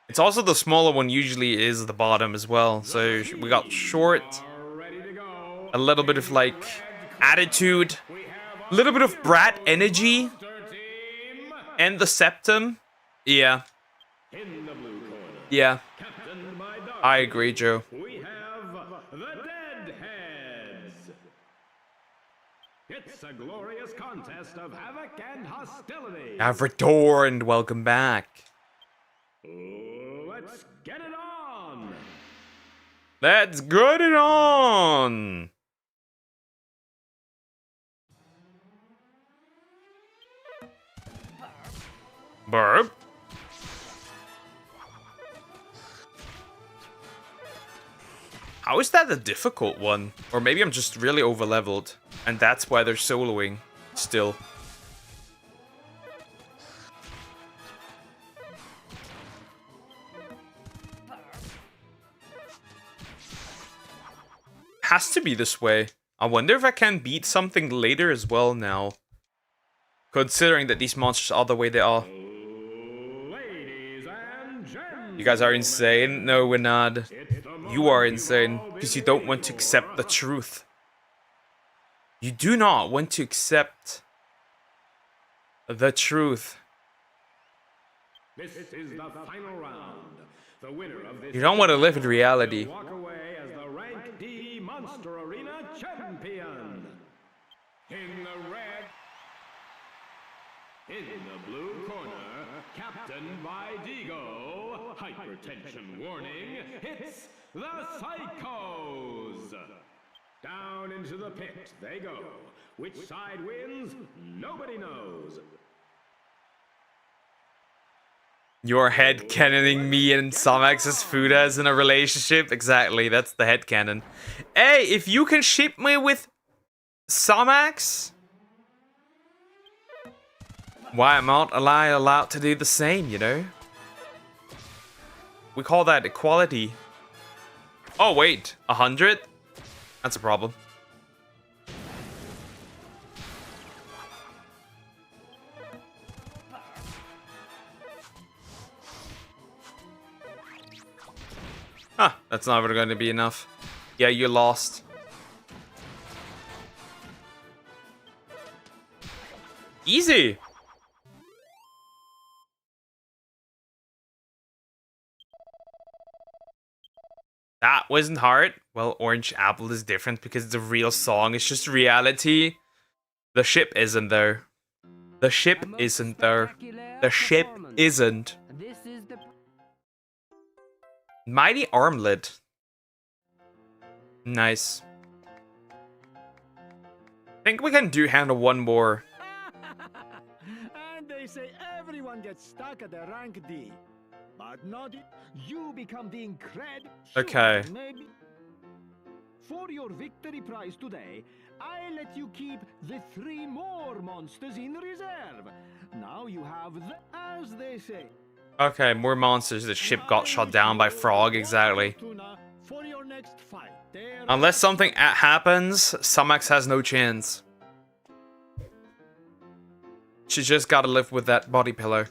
It's also the smaller one usually is the bottom as well. So we got short, Are ready to go. a little bit of like attitude, a little bit of brat energy, Monster team. and the septum. Yeah, In the blue corner, yeah, captained by Dark. I agree, Joe. We have the Deadheads. It's a glorious contest of havoc and hostility. Have returned. Welcome back. Let's get it on. Let's get it on. Burp. How is that a difficult one? Or maybe I'm just really overleveled, and that's why they're soloing still. Has to be this way. I wonder if I can beat something later as well now. Considering that these monsters are the way they are. Ladies and gentlemen, You guys are insane. No, we're not. it's the You are moment insane. all Because you been don't want to waiting accept the for. truth. You do not want to accept the truth. This is the final round. The winner of this You don't want to live in reality. will walk away as the Rank D Monster Arena champion. In the red, in the blue corner, captained by Digo. Hypertension warning. It's the Psychos. Down into the pit they go. Which side wins? Nobody knows. You're headcanoning me and Somax's Fudas in a relationship? Exactly, that's the headcanon. Hey, if you can ship me with Somax, why am I allowed to do the same, you know? We call that equality. Oh wait, 100? That's a problem. Huh, that's not going to be enough. Yeah, you lost. Easy! That wasn't hard. Well, Orange Apple is different because it's a real song. It's just reality. The ship isn't there. The ship isn't there. The ship isn't. This is the Mighty Armlet. Nice. Think we can handle one more. And they say everyone gets stuck at the rank D. But not if you become the incred. Okay. Maybe. For your victory prize today, I let you keep the 3 more monsters in reserve. Now you have the, as they say. Okay, more monsters. The ship got shot down by Frog, exactly. For your next fight. There Unless something happens, Somax has no chance. She just gotta live with that body pillow.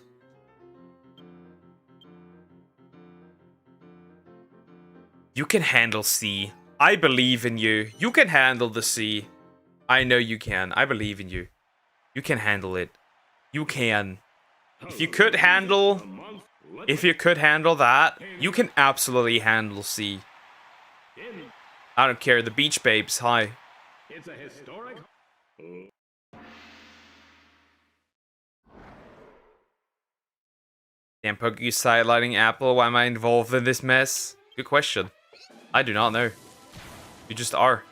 You can handle C. I believe in you. You can handle the C. I know you can. I believe in you. You can handle it. You can. If you could handle that, you can absolutely handle C. I don't care. The Beach Babes, hi. It's a historic. Damn, Pokey sidelighting Apple. Why am I involved in this mess? Good question. I do not know. You just are.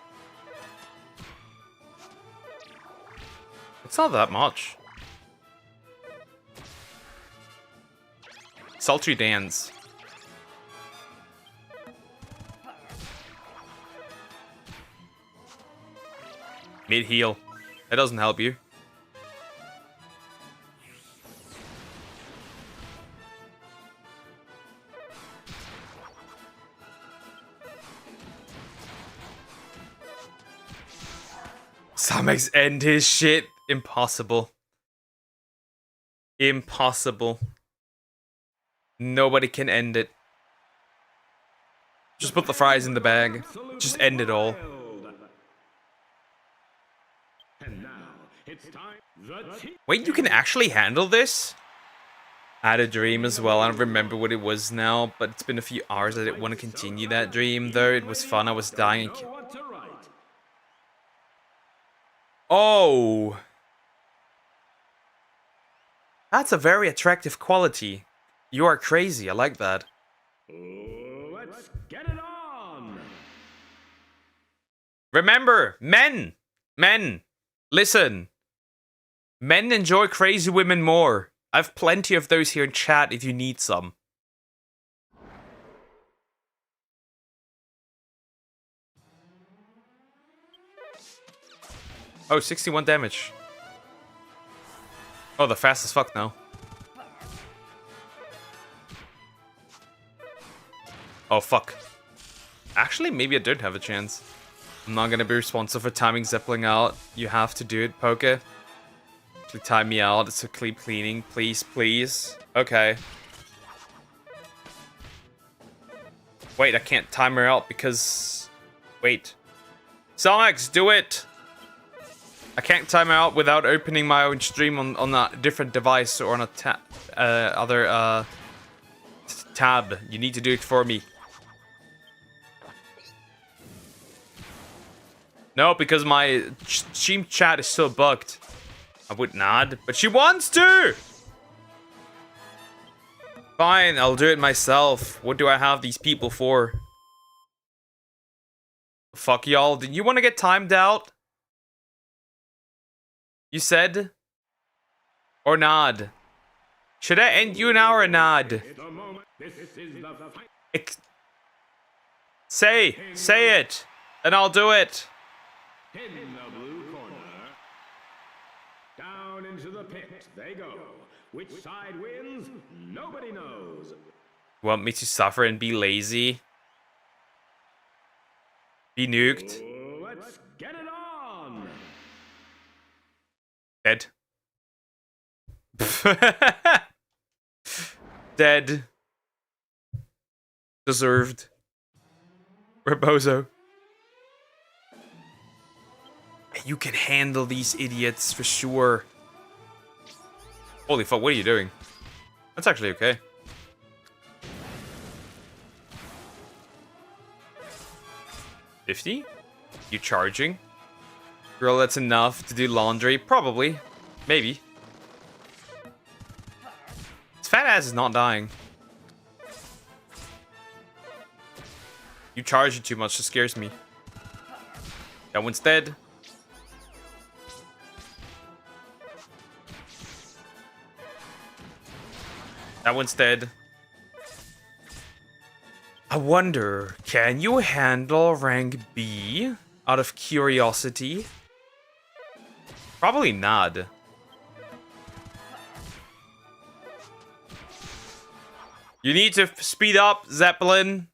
It's not that much. Sultry Dance. Mid-heal. That doesn't help you. Samex end his shit. Impossible. Impossible. Nobody can end it. Just put the fries in the bag. Just end it all. And now it's time. The team. Wait, you can actually handle this? I had a dream as well. I don't remember what it was now, but it's been a few hours. I didn't want to continue that dream, though. It was fun. I was dying. Know what to write. Oh! That's a very attractive quality. You are crazy. I like that. Let's get it on. Remember, men! Men! Listen. Men enjoy crazy women more. I've plenty of those here in chat if you need some. Oh, 61 damage. Oh, they're fast as fuck now. Oh, fuck. Actually, maybe I did have a chance. I'm not gonna be responsible for timing Zeppelin out. You have to do it, Poke. Actually, time me out. It's a cleaning. Please, please. Okay. Wait, I can't time her out because... Wait. Selmax, do it! I can't time her out without opening my own stream on a different device or on a tab. You need to do it for me. No, because my stream chat is still bugged. I would nod, but she wants to! Fine, I'll do it myself. What do I have these people for? Fuck y'all. Did you want to get timed out? You said? Or nod? Should I end you now or nod? Say it, and I'll do it. In the blue corner. Down into the pit they go. Which side wins? Nobody knows. Want me to suffer and be lazy? Be nuked? Let's get it on. Dead. Dead. Deserved. Rebozo. You can handle these idiots for sure. Holy fuck, what are you doing? That's actually okay. $50? You charging? Girl, that's enough to do laundry? Probably. Maybe. This fat ass is not dying. You charging too much, it scares me. That one's dead. That one's dead. I wonder, can you handle rank B out of curiosity? Probably not. You need to speed up, Zeppelin,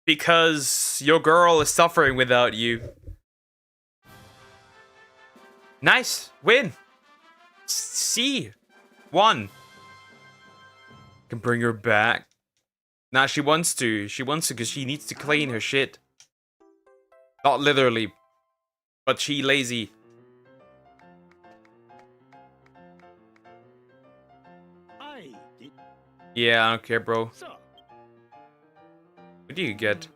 because your girl is suffering without you. Nice, win. C, 1. Can bring her back. Nah, she wants to. She wants to because she needs to clean her shit. Not literally, but she lazy. Yeah, I don't care, bro. What do you get?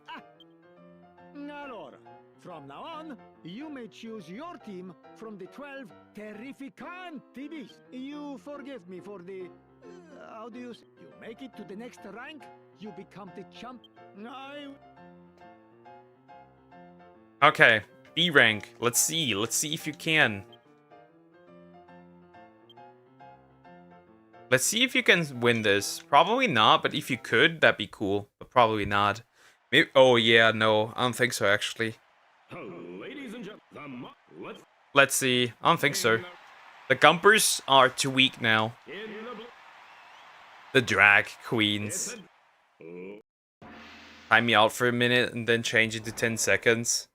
Allora, from now on, you may choose your team from the 12 terrificanti beasts. You forgive me for the... how do you say? You make it to the next rank, you become the champ. Okay, B rank. Let's see. Let's see if you can. Let's see if you can win this. Probably not, but if you could, that'd be cool. But probably not. Maybe, oh yeah, no. I don't think so, actually. Ladies and gentlemen, Let's see. I don't think so. The Gumpers are too weak now. The drag queens. Time me out for a minute and then change it to 10 seconds.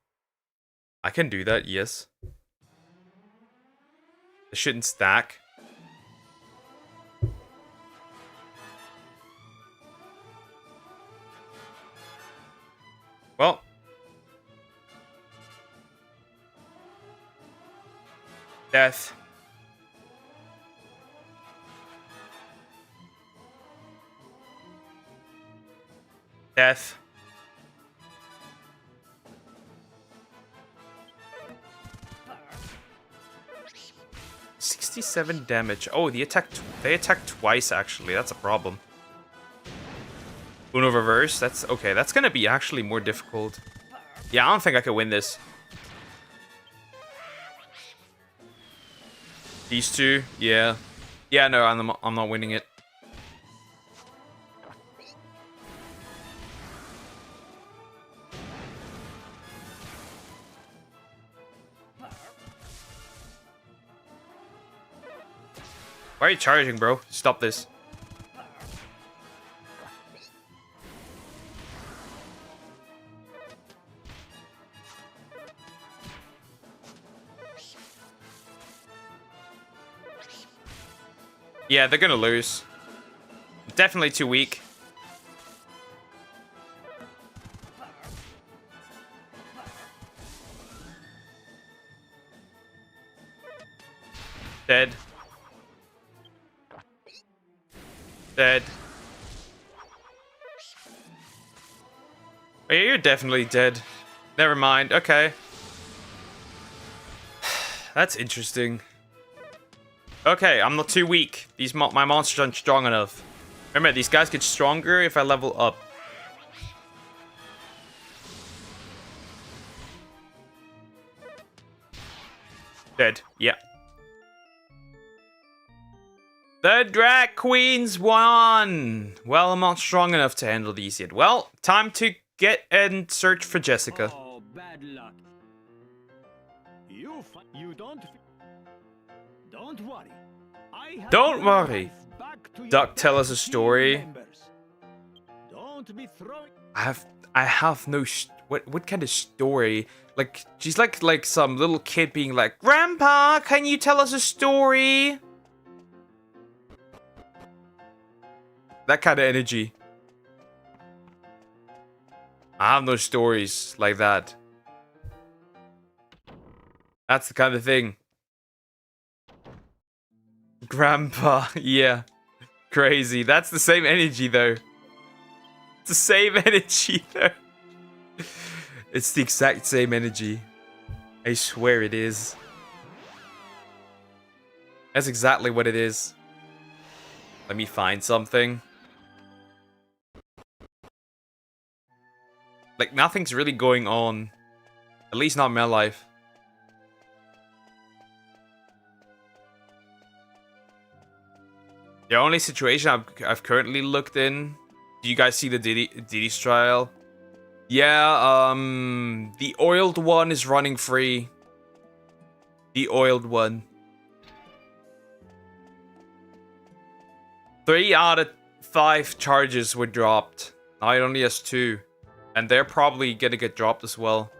I can do that, yes. It shouldn't stack. Well. Death. Death. $67 damage. Oh, they attack twice actually. That's a problem. Uno reverse. That's okay. That's gonna be actually more difficult. Yeah, I don't think I can win this. These two, yeah. Yeah, no, I'm not winning it. Why are you charging, bro? Stop this. Yeah, they're gonna lose. Definitely too weak. Dead. Dead. Oh, yeah, you're definitely dead. Never mind. Okay. That's interesting. Okay, I'm not too weak. My monsters aren't strong enough. Remember, these guys get stronger if I level up. Dead. Yeah. The Drag Queens won! Well, I'm not strong enough to handle these yet. Well, time to get and search for Jessica. Oh, bad luck. You don't worry. Don't worry. Duck, tell us a story. Don't be throwing. I have no what kind of story? Like she's like some little kid being like, "Grandpa, can you tell us a story?" That kind of energy. I have no stories like that. That's the kind of thing. Grandpa, yeah. Crazy. That's the same energy though. It's the same energy though. It's the exact same energy. I swear it is. That's exactly what it is. Let me find something. Like, nothing's really going on. At least not in my life. The only situation I've currently looked in. Do you guys see the Diddy's trial? Yeah, the oiled one is running free. The oiled one. 3 out of 5 charges were dropped. Now it only has 2. And they're probably gonna get dropped as well.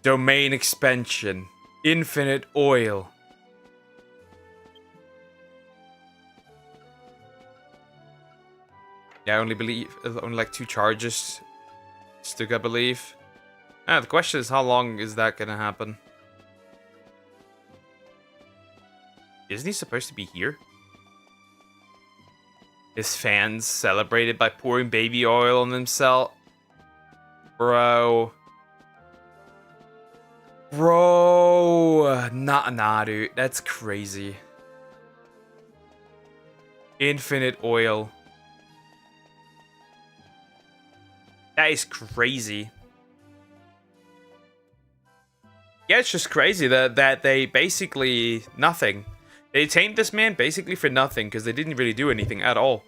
Domain expansion. Infinite oil. Yeah, I only like 2 charges stuck, I believe. The question is, how long is that gonna happen? Isn't he supposed to be here? His fans celebrated by pouring baby oil on himself. Bro. Nah, dude. That's crazy. Infinite oil. That is crazy. Yeah, it's just crazy that they basically nothing. They tamed this man basically for nothing because they didn't really do anything at all.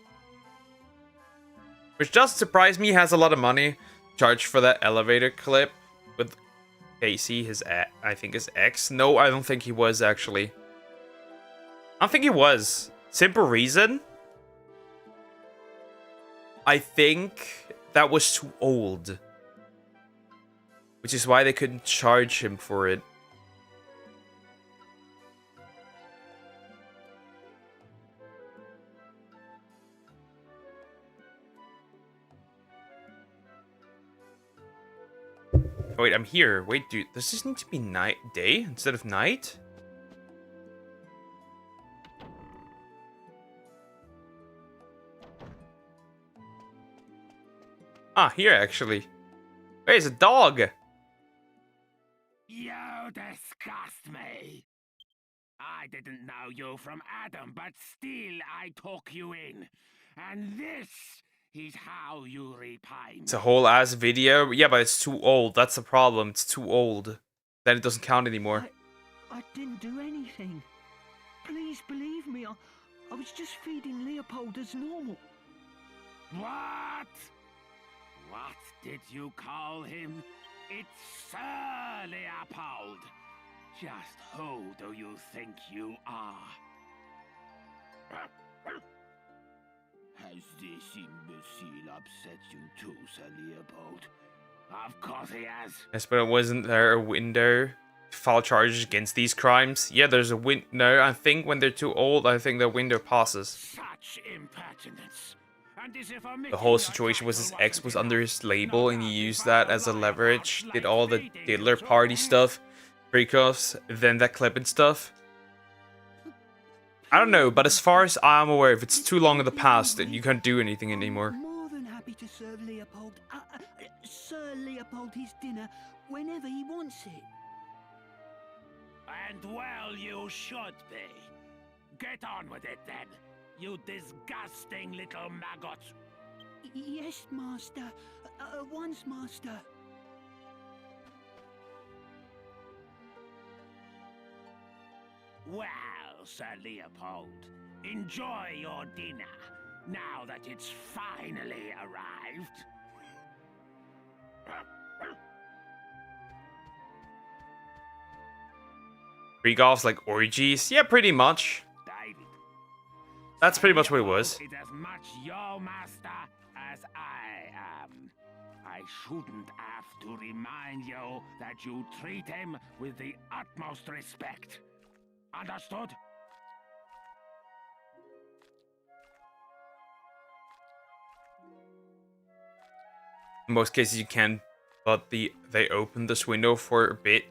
Which does surprise me. He has a lot of money charged for that elevator clip with Casey, I think his ex. No, I don't think he was actually. I don't think he was. Simple reason. I think that was too old. Which is why they couldn't charge him for it. Oh, wait, I'm here. Wait, dude, does this need to be day instead of night? Ah, here actually. Wait, it's a dog. You disgust me. I didn't know you from Adam, but still I took you in. And this is how you repay me. It's a whole ass video. Yeah, but it's too old. That's the problem. It's too old. Then it doesn't count anymore. I didn't do anything. Please believe me. I was just feeding Leopold as normal. What? What did you call him? It's Sir Leopold. Just who do you think you are? Has this imbecile upset you too, Sir Leopold? Of course he has. Yes, but wasn't there a window to file charges against these crimes? Yeah, there's a window. I think when they're too old, I think the window passes. Such impertinence. And as if The whole situation was his ex was under his label and he used that as a leverage, did all the diddler party stuff, breakups, then that clip and stuff. I don't know, but as far as I'm aware, if it's too long in the past, then you can't do anything anymore. More than happy to serve Leopold, Sir Leopold his dinner whenever he wants it. And well you should be. Get on with it then, you disgusting little maggot. Yes, master. Once, master. Well, Sir Leopold, enjoy your dinner, now that it's finally arrived. Freak offs like orgies? Yeah, pretty much. David. That's pretty much what it was. Is as much your master as I am. I shouldn't have to remind you that you treat him with the utmost respect. Understood? In most cases you can, but they opened this window for a bit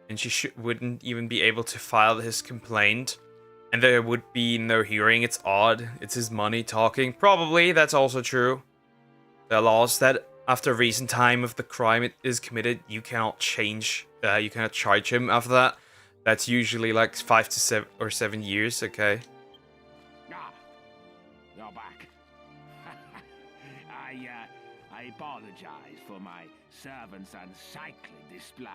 and she wouldn't even be able to file his complaint. And there would be no hearing. It's odd. It's his money talking. Probably, that's also true. The law is that after a recent time of the crime it is committed, you cannot change, you cannot charge him after that. That's usually like 5 to 7 years, okay? Ah, you're back. I apologize for my servant's unsightly display.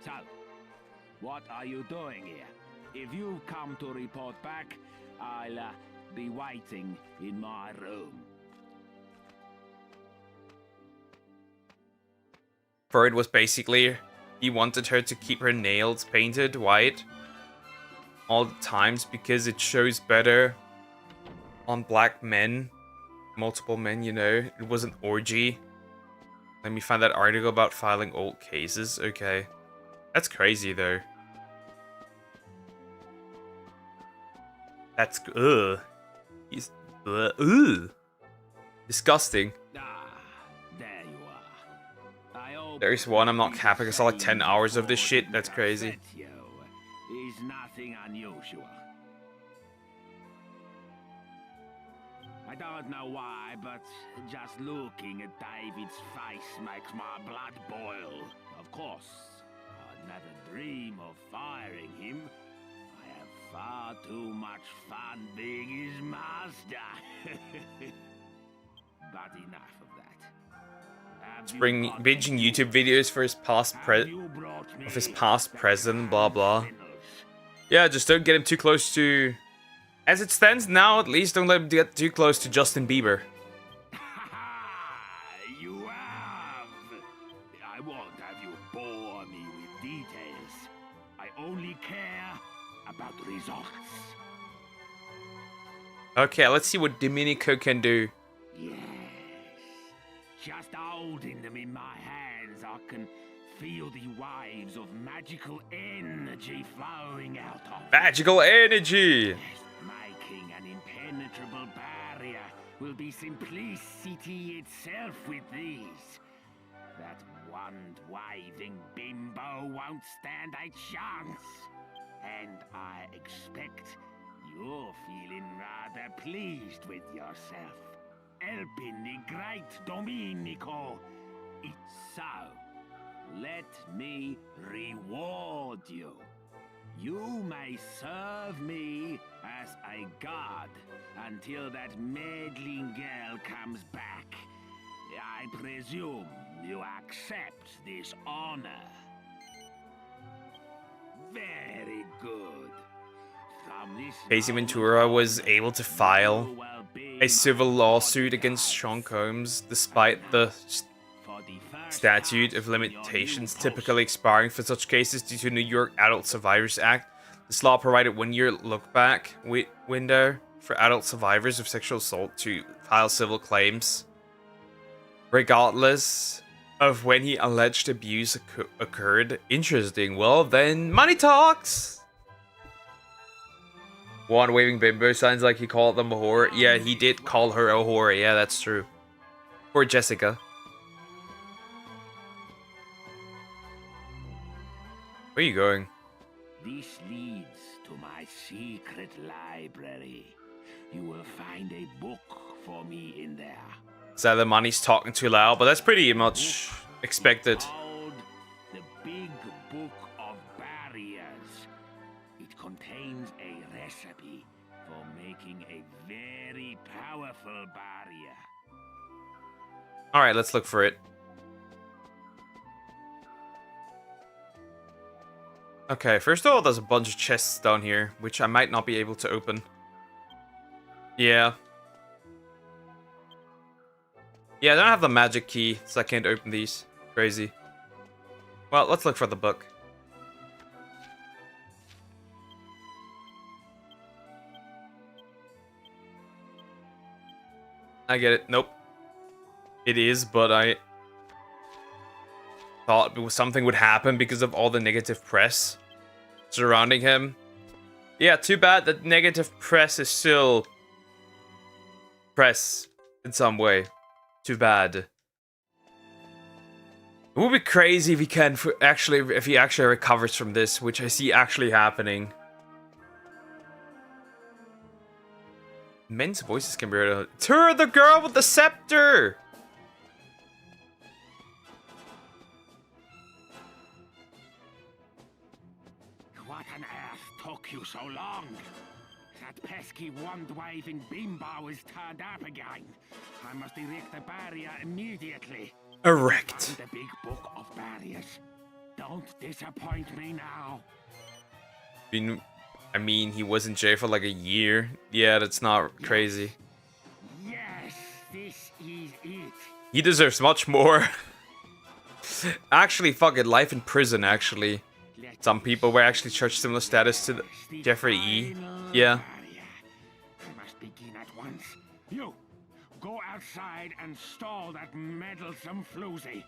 So, what are you doing here? If you've come to report back, I'll be waiting in my room. For it was basically, he wanted her to keep her nails painted white all the times because it shows better on black men, multiple men, you know. It was an orgy. Let me find that article about filing old cases. Okay. That's crazy though. That's he's disgusting. Ah, there you are. I hope There's one I'm not capping. I saw like 10 hours of this shit. That's crazy. Is nothing unusual. I don't know why, but just looking at David's face makes my blood boil. Of course, I'd never dream of firing him. I have far too much fun being his master. But enough of that. Binging YouTube videos for his past president, blah blah. Yeah, just don't get him too close to. As it stands now, at least don't let him get too close to Justin Bieber. You have. I won't have you bore me with details. I only care about results. Okay, let's see what Domenico can do. Yes. Just holding them in my hands, I can feel the waves of magical energy flowing out of them. Magical energy! Making an impenetrable barrier will be simplicity itself with these. That wand-waving bimbo won't stand a chance. And I expect you're feeling rather pleased with yourself. Helping the great Domenico. It's so. Let me reward you. You may serve me as a god until that meddling girl comes back. I presume you accept this honor. Very good. From this Casey Ventura was able to file a civil lawsuit against Sean Combs despite the statute of limitations typically expiring for such cases due to New York Adult Survivors Act. This law provided 1 year look-back window for adult survivors of sexual assault to file civil claims. regardless of when he alleged abuse occurred. Interesting. Well, then, money talks! One waving bimbo sounds like he called them a whore. Yeah, he did call her a whore. Yeah, that's true. Poor Jessica. Where are you going? This leads to my secret library. You will find a book for me in there. So the money's talking too loud, but that's pretty much expected. Called the Big Book of Barriers. It contains a recipe for making a very powerful barrier. Alright, let's look for it. Okay, first of all, there's a bunch of chests down here, which I might not be able to open. Yeah. Yeah, I don't have the magic key, so I can't open these. Crazy. Well, let's look for the book. I get it. Nope. It is, but I thought something would happen because of all the negative press surrounding him. Yeah, too bad that negative press is still press in some way. Too bad. It would be crazy if he can if he actually recovers from this, which I see actually happening. Men's voices can be heard. It's her, the girl with the scepter! What on earth took you so long? That pesky wand-waving bimbo is turned up again. I must erect the barrier immediately. Erect. Find the Big Book of Barriers. Don't disappoint me now. I mean, he was in jail for like a year. Yeah, that's not crazy. Yes, this is it. He deserves much more. Actually, fuck it, life in prison, actually. Some people were actually charged similar status to Jeffrey E. Yeah. I must begin at once. You, go outside and stall that meddlesome floozy.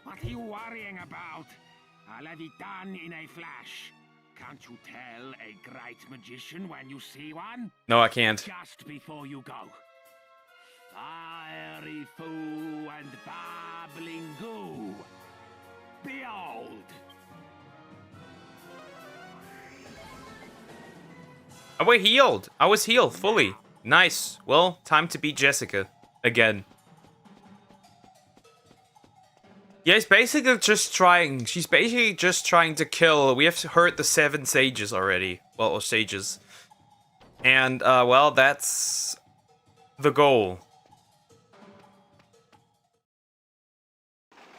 What are you worrying about? I'll have it done in a flash. Can't you tell a great magician when you see one? No, I can't. Just before you go. Fiery foo and babbling goo. Behold! Oh, we're healed. I was healed fully. Nice. Well, time to beat Jessica. Again. Yeah, she's basically just trying to kill. We have heard the 7 sages already. Well, or sages. And, well, that's the goal.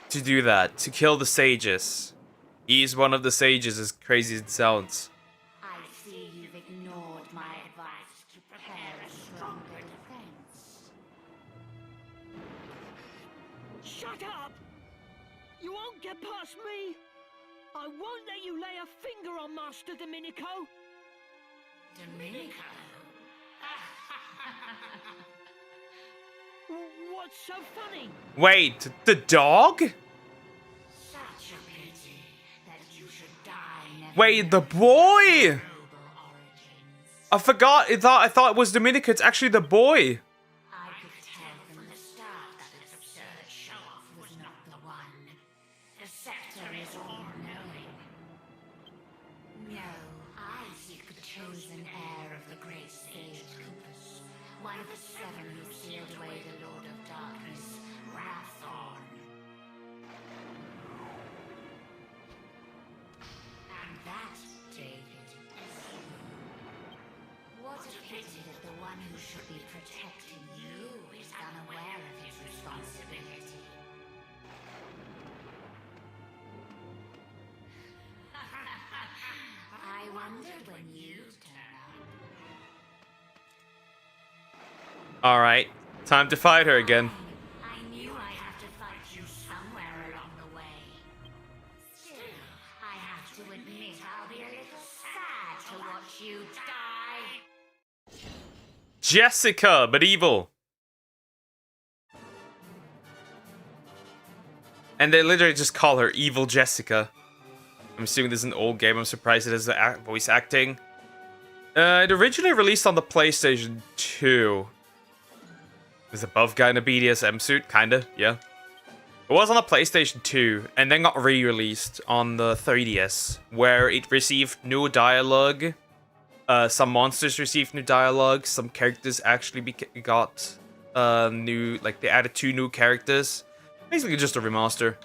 To do that. To kill the sages. He's one of the sages, as crazy as it sounds. I see you've ignored my advice to prepare a stronger defense. Shut up! You won't get past me! I won't let you lay a finger on Master Domenico! Domenico? What's so funny? Wait, the dog? Such a pity that you should die never Wait, the boy! noble origins. I forgot. I thought it was Domenico. It's actually the boy. I could tell from the start that this absurd show-off was not the one. The scepter is all-knowing. No, I seek the chosen heir of the great sage Kupus, one of the 7 who sealed away the Lord of Darkness, Wrathorn. And that, David, is you. What a pity that the one who should be protecting you is unaware of his responsibility. I wondered when you'd turn up. Alright, time to fight her again. I knew I'd have to fight you somewhere along the way. Still, I have to admit I'll be a little sad to watch you die. Jessica, but evil. And they literally just call her Evil Jessica. I'm assuming this is an old game. I'm surprised it has the voice acting. It originally released on the PlayStation 2. There's a buff guy in a BDSM suit, kinda, yeah. It was on the PlayStation 2, and then got re-released on the 3DS, where it received new dialogue. Some monsters received new dialogue. Some characters actually got new, like they added 2 new characters. Basically just a remaster.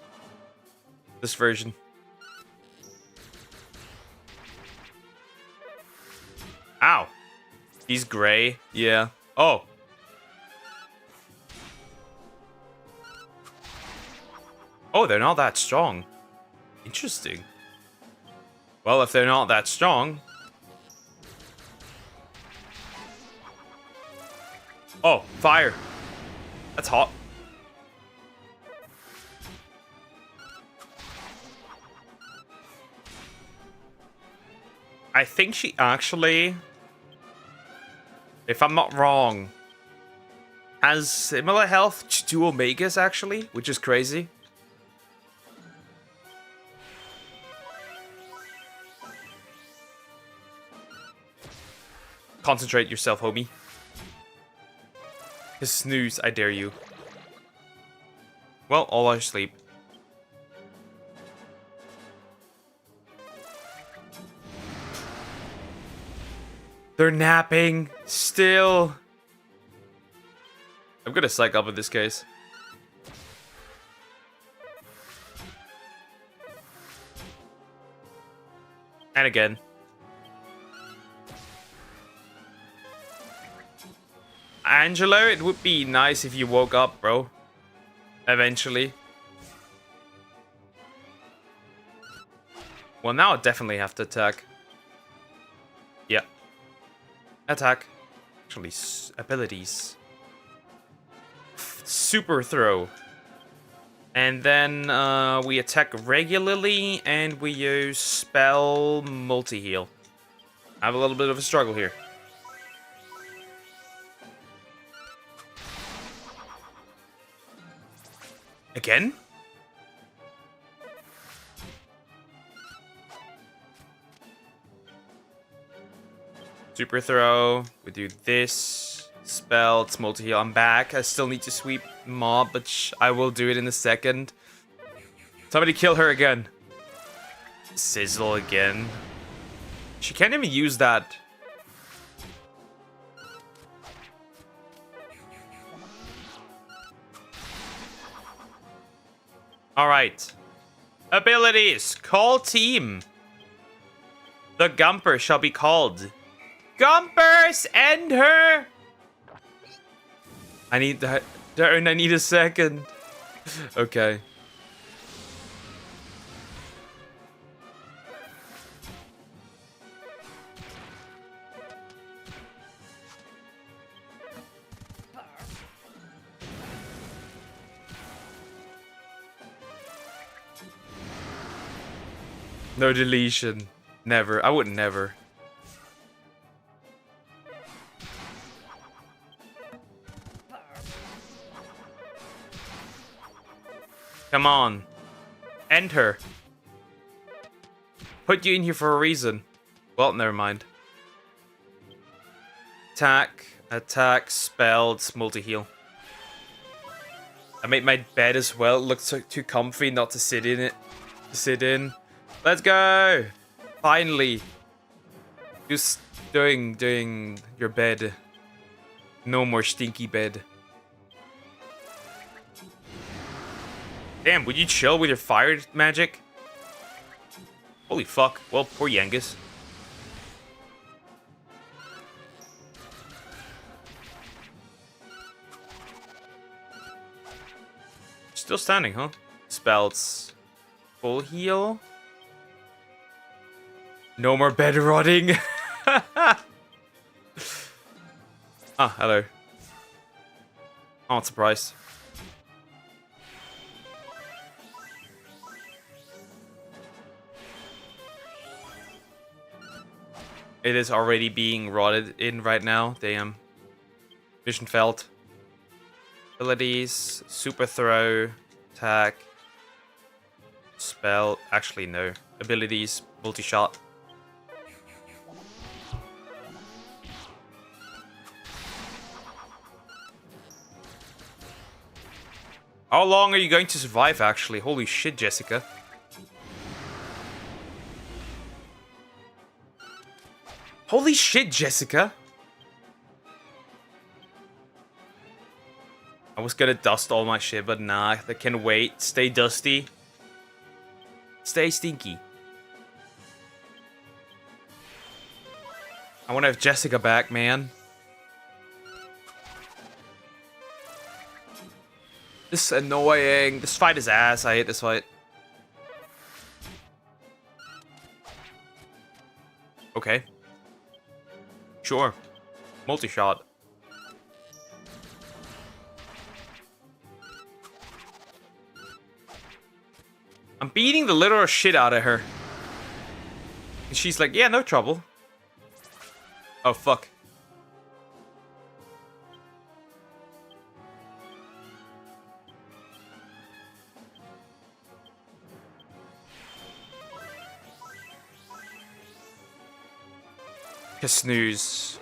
This version. Ow. He's gray. Yeah. Oh. Oh, they're not that strong. Interesting. Well, if they're not that strong... Oh, fire. That's hot. I think she actually, if I'm not wrong, has similar health to Omegas actually, which is crazy. Concentrate yourself, homie. Snooze, I dare you. Well, all our sleep. They're napping still. I'm gonna psych up in this case. And again. Angelo, it would be nice if you woke up, bro. Eventually. Well, now I definitely have to attack. Yeah. Attack. Actually, abilities. Super throw. And then we attack regularly and we use spell multi-heal. I have a little bit of a struggle here. Again? Super throw. We do this. Spell. It's multi-heal. I'm back. I still need to sweep mob, but I will do it in a second. Somebody kill her again. Sizzle again. She can't even use that. Alright. Abilities. Call team. The Gumper shall be called. Gumpers, end her! I need that. Darren, I need a second. Okay. No deletion. Never. I would never. Come on. End her. Put you in here for a reason. Well, never mind. Attack. Attack. Spelled. Multi-heal. I made my bed as well. It looks too comfy not to sit in it. Let's go. Finally. Just doing your bed. No more stinky bed. Damn, would you chill with your fire magic? Holy fuck. Well, poor Yangus. Still standing, huh? Spells. Full heal. No more bed rotting. Ah, hello. I'm not surprised. It is already being rotted in right now. Damn. Vision felt. Abilities. Super throw. Attack. spell. Actually, no. Abilities, multi-shot. How long are you going to survive, actually? Holy shit, Jessica. Holy shit, Jessica. I was gonna dust all my shit, but nah, that can wait. Stay dusty. Stay stinky. I wanna have Jessica back, man. This is annoying. This fight is ass. I hate this fight. Okay. Sure. Multi-shot. I'm beating the literal shit out of her. And she's like, yeah, no trouble. Oh, fuck. Snooze.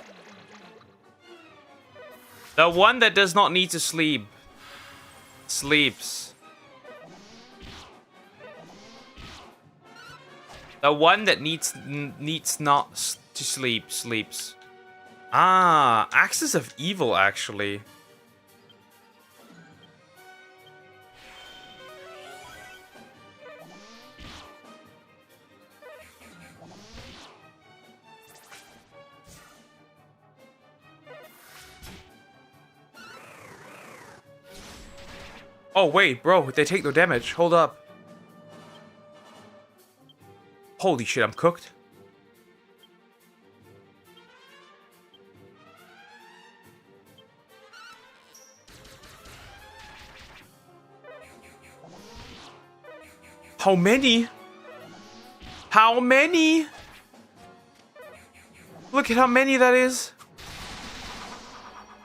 The one that does not need to sleep. Sleeps. The one that needs not to sleep, sleeps. Ah, Axis of Evil, actually. Oh, wait, bro, they take no damage. Hold up. Holy shit, I'm cooked. How many? How many? Look at how many that is.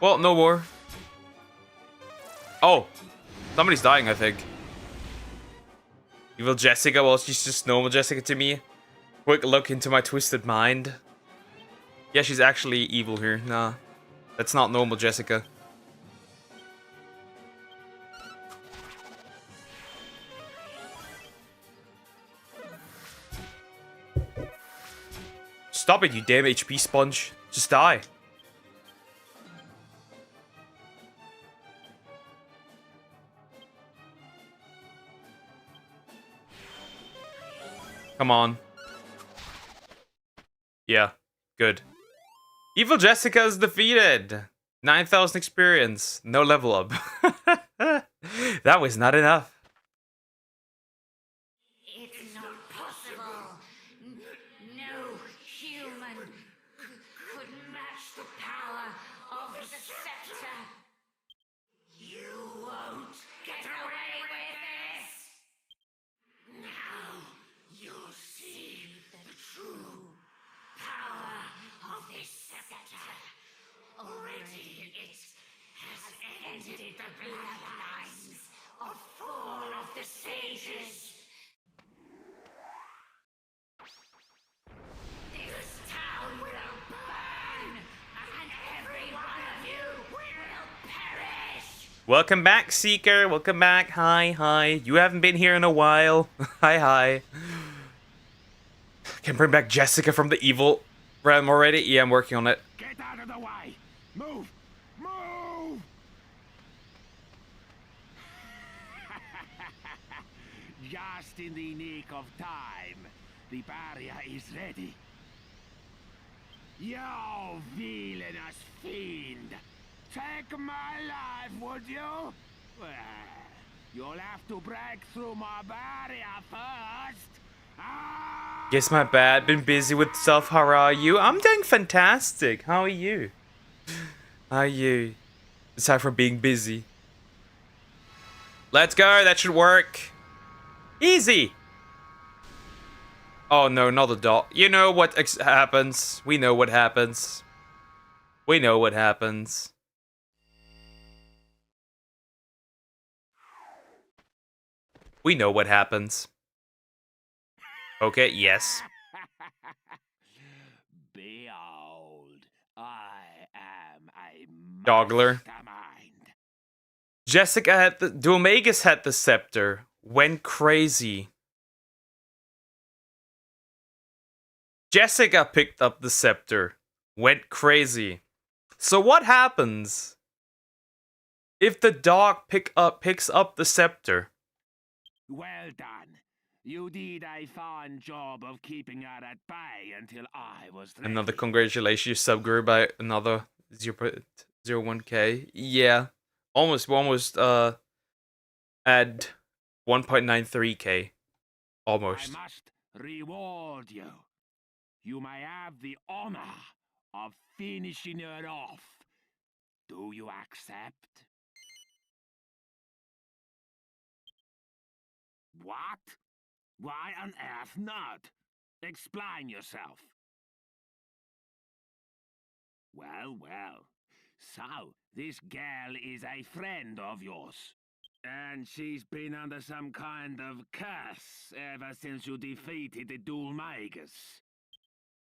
Well, no more. Oh. Somebody's dying, I think. Evil Jessica, well, she's just normal Jessica to me. Quick look into my twisted mind. Yeah, she's actually evil here. Nah, that's not normal Jessica. Stop it, you damn HP sponge. Just die. Come on. Yeah, good. Evil Jessica is defeated. 9,000 experience. No level up. That was not enough. It's not possible. No human could match the power of the scepter. You won't get away with this. Now you'll see the true power of this scepter. Already it has ended the bloodlines of 4 of the sages. This town will burn, and every one of you will perish. Welcome back, Seeker. Welcome back. Hi, hi. You haven't been here in a while. Hi, hi. Can bring back Jessica from the evil realm already? Yeah, I'm working on it. Get out of the way! Move! Move! Just in the nick of time. The barrier is ready. You villainous fiend! Take my life, would you? Well, you'll have to break through my barrier first. Ah! Guess my bad. Been busy with stuff. How are you? I'm doing fantastic. How are you? How are you? Aside from being busy. Let's go. That should work. Easy. Oh no, not the dot. You know what happens. We know what happens. We know what happens. We know what happens. Okay, yes. Behold, I am a Dogler. mastermind. Jessica had the Duomegas had the scepter. Went crazy. Jessica picked up the scepter. Went crazy. So what happens if the dog picks up the scepter? Well done. You did a fine job of keeping her at bay until I was ready. Another congratulations, you sub grew by another 0.01k. Yeah. Almost at 1.93k. Almost. I must reward you. You may have the honor of finishing her off. Do you accept? What? Why on earth not? Explain yourself. Well, well. So, this girl is a friend of yours. And she's been under some kind of curse ever since you defeated the Dual Magus.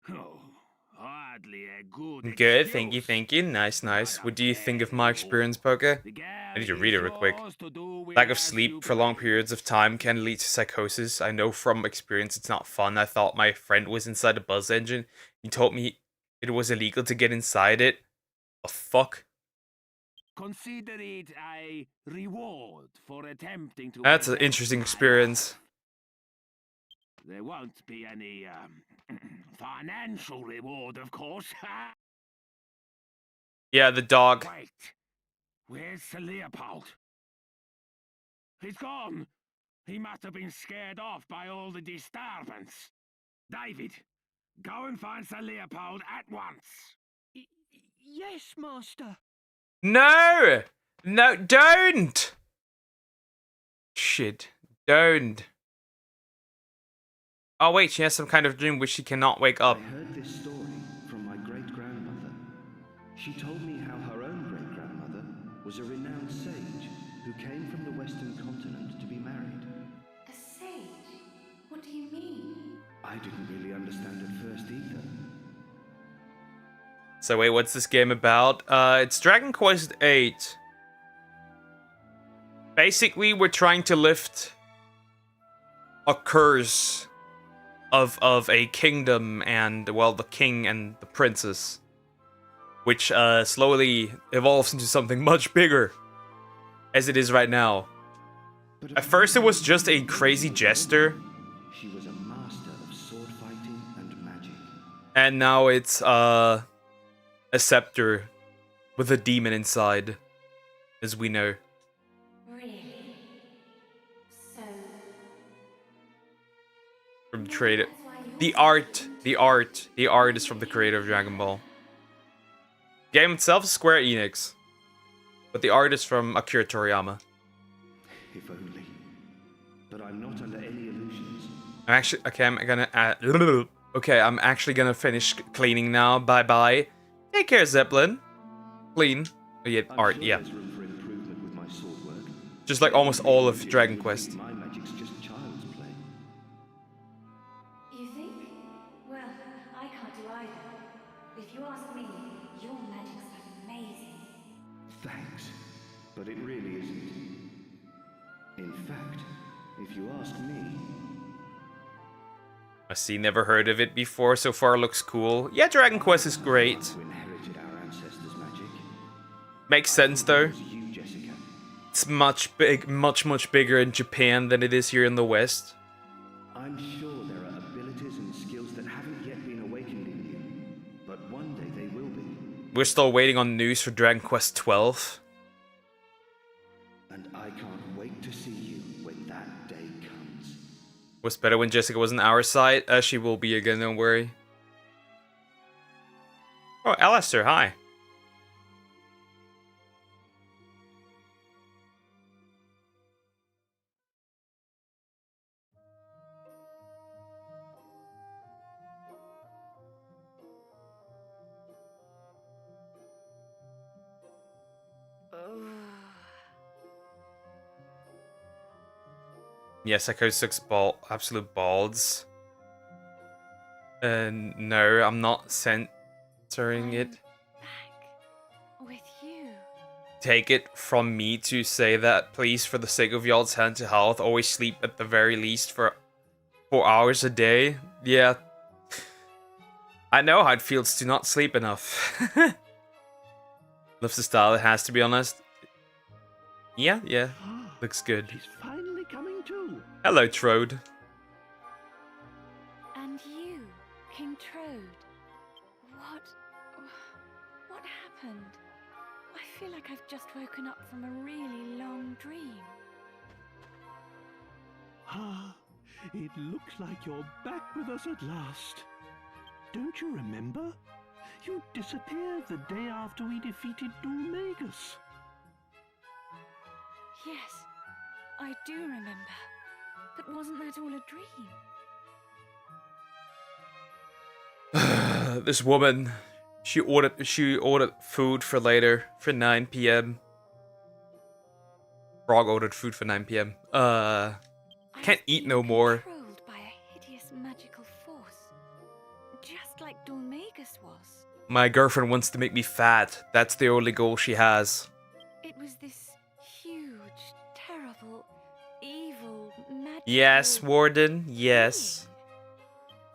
Oh, hardly a good Good, excuse. thank you. Nice. But What do you think of my okay, experience, Poker? the girl I need to read it real quick. is yours to do with Lack of as sleep you for long please. periods of time can lead to psychosis. I know from experience it's not fun. I thought my friend was inside a buzz engine. He told me it was illegal to get inside it. The fuck? Consider it a reward for attempting to. That's an protect interesting my experience. life. There won't be any financial reward, of course. Yeah, the dog. Wait, where's Sir Leopold? He's gone. He must have been scared off by all the disturbance. David, go and find Sir Leopold at once. Yes, master. No! No, don't! Shit. Don't. Oh wait, she has some kind of dream which she cannot wake up. I heard this story from my great-grandmother. She told me how her own great-grandmother was a renowned sage who came from the Western continent to be married. A sage? What do you mean? I didn't really understand at first either. So wait, what's this game about? It's Dragon Quest VIII. Basically, we're trying to lift a curse of a kingdom and, well, the king and the princess, which slowly evolves into something much bigger, as it is right now. But At first, it was just a crazy jester, She was a master of sword fighting and magic. and now it's a scepter with a demon inside, as we know. Really? So... From the creator. The art is from the creator of Dragon Ball. The game itself is Square Enix, but the art is from Akira Toriyama. If only. But I'm not under any illusions. I'm actually gonna finish cleaning now. Bye bye. Take care, Zeppelin. Clean. Oh, yeah, I'm art. sure Yeah, there's room for improvement with my sword work. just like almost all of If Dragon you Quest. think my magic's just child's play. You think? Well, I can't do either. If you ask me, your magic's amazing. Thanks, but it really isn't. In fact, if you ask me, I see, never heard of it before. So far, looks cool. Yeah, Dragon Quest is great. who inherited our ancestors' magic, Makes sense though. it was you, Jessica. It's much bigger in Japan than it is here in the West. I'm sure there are abilities and skills that haven't yet been awakened in you, but one day they will be. We're still waiting on news for Dragon Quest 12. And I can't wait to see you when that day comes. Was better when Jessica was on our side. She will be again, don't worry. Oh, Alistair, hi. Yeah, Psycho 6 absolute balls. No, I'm not censoring it. Back with you. Take it from me to say that, please, for the sake of y'all's mental health, always sleep at the very least for 4 hours a day. Yeah. I know how it feels to not sleep enough. Loves the style, it has to be honest. Yeah. Looks good. She's finally coming to. Hello, Trode. And you, King Trode. What happened? I feel like I've just woken up from a really long dream. Ah, it looks like you're back with us at last. Don't you remember? You disappeared the day after we defeated Dormagus. Yes, I do remember. But wasn't that all a dream? This woman, she ordered food for later, for 9 p.m. Frog ordered food for 9 p.m. Can't eat no more. Controlled by a hideous magical force, just like Dormagus was. My girlfriend wants to make me fat. That's the only goal she has. It was this huge, terrible, evil, magical... Yes, Warden, yes.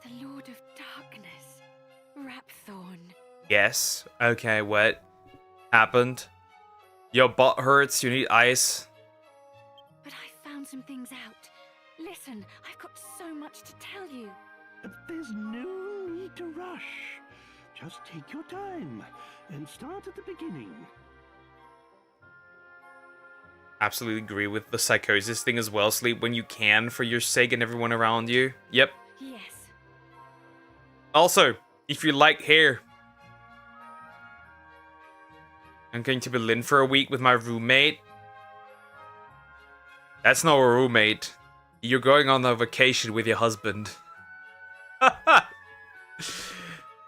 The Lord of Darkness, Rapthorn. Yes. Okay, what happened? Your butt hurts, you need ice. But I found some things out. Listen, I've got so much to tell you. There's no need to rush. Just take your time and start at the beginning. Absolutely agree with the psychosis thing as well. Sleep when you can for your sake and everyone around you. Yep. Yes. Also, if you like hair, I'm going to Berlin for a week with my roommate. That's not a roommate. You're going on a vacation with your husband.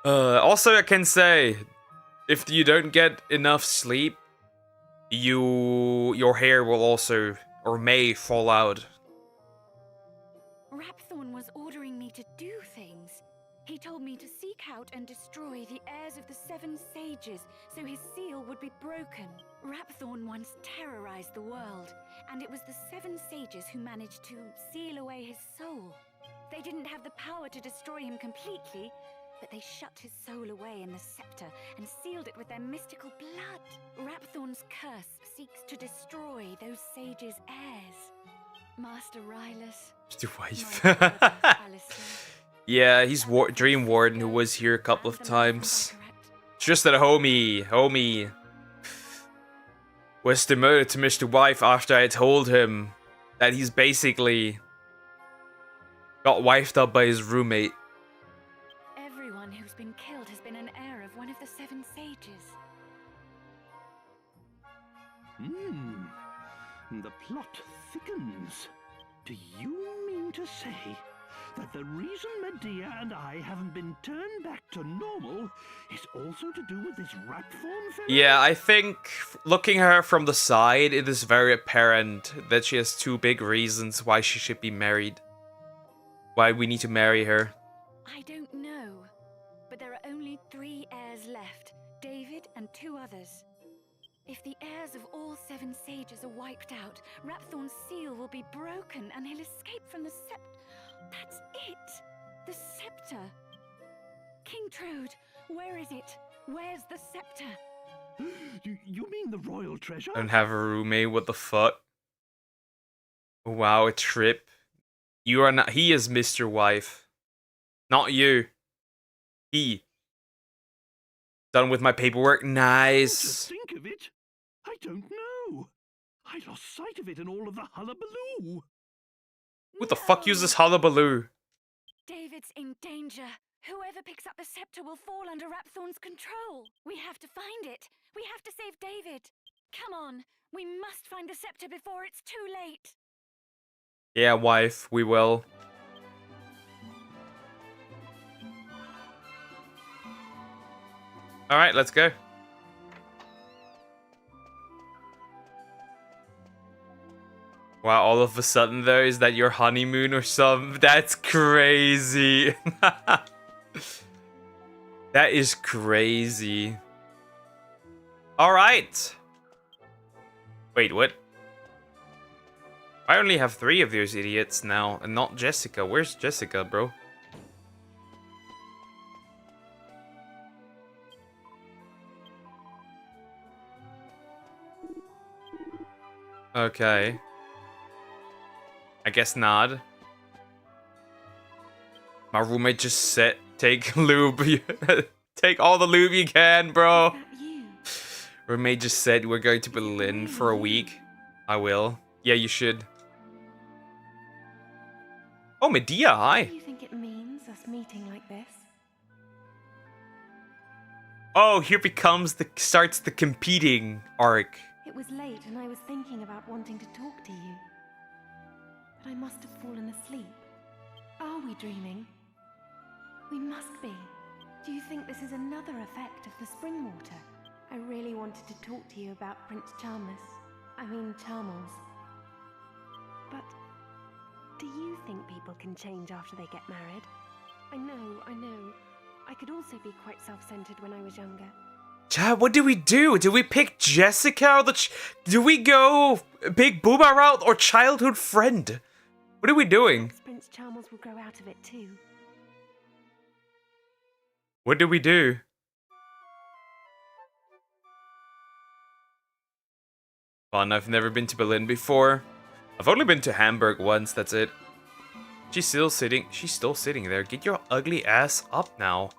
Also, I can say, if you don't get enough sleep, your hair will also, or may, fall out. Rapthorn was ordering me to do things. He told me to seek out and destroy the heirs of the Seven Sages, so his seal would be broken. Rapthorn once terrorized the world, and it was the Seven Sages who managed to seal away his soul. They didn't have the power to destroy him completely, but they shut his soul away in the scepter and sealed it with their mystical blood. Rapthorn's curse seeks to destroy those sages' heirs. Master Rylus. Just your wife. my brother, Alistair, Yeah, he's Dream Warden who was here a couple of times. It's just that homie was demoted to Mr. Wife after I told him that he's basically got wifed up by his roommate. Everyone who's been killed has been an heir of one of the Seven Sages. The plot thickens. Do you mean to say that the reason Medea and I haven't been turned back to normal is also to do with this Rapthorn fellow? Yeah, I think looking at her from the side, it is very apparent that she has two big reasons why she should be married. Why we need to marry her. I don't know, but there are only 3 heirs left, David and 2 others. If the heirs of all 7 sages are wiped out, Rapthorn's seal will be broken and he'll escape from the scepter. That's it! The scepter! King Trode, where is it? Where's the scepter? You mean the royal treasure? I don't have a roommate, what the fuck? Wow, a trip. You are not. He is Mr. Wife. Not you. He. Done with my paperwork. Nice. Just think of it. I don't know. I lost sight of it in all of the hullabaloo. What the fuck uses hullabaloo? David's in danger. Whoever picks up the scepter will fall under Rapthorn's control. We have to find it. We have to save David. Come on. We must find the scepter before it's too late. Yeah, wife, we will. Alright, let's go. Wow, all of a sudden though, is that your honeymoon or something? That's crazy. That is crazy. Alright. Wait, what? I only have 3 of those idiots now, and not Jessica. Where's Jessica, bro? Okay. I guess not. My roommate just said, take lube. Take all the lube you can, bro. Roommate just said we're going to Berlin for a week. I will. Yeah, you should. Oh, Medea, hi. What do you think it means, us meeting like this? Oh, here starts the competing arc. It was late and I was thinking about wanting to talk to you. But I must have fallen asleep. Are we dreaming? We must be. Do you think this is another effect of the spring water? I really wanted to talk to you about Prince Charmless. Charmels. But do you think people can change after they get married? I know. I could also be quite self-centered when I was younger. Chad, what do we do? Do we pick Jessica or do we go big booba route or childhood friend? What are we doing? Perhaps Prince Charmels will grow out of it too. What do we do? Fun, I've never been to Berlin before. I've only been to Hamburg once, that's it. She's still sitting there. Get your ugly ass up now.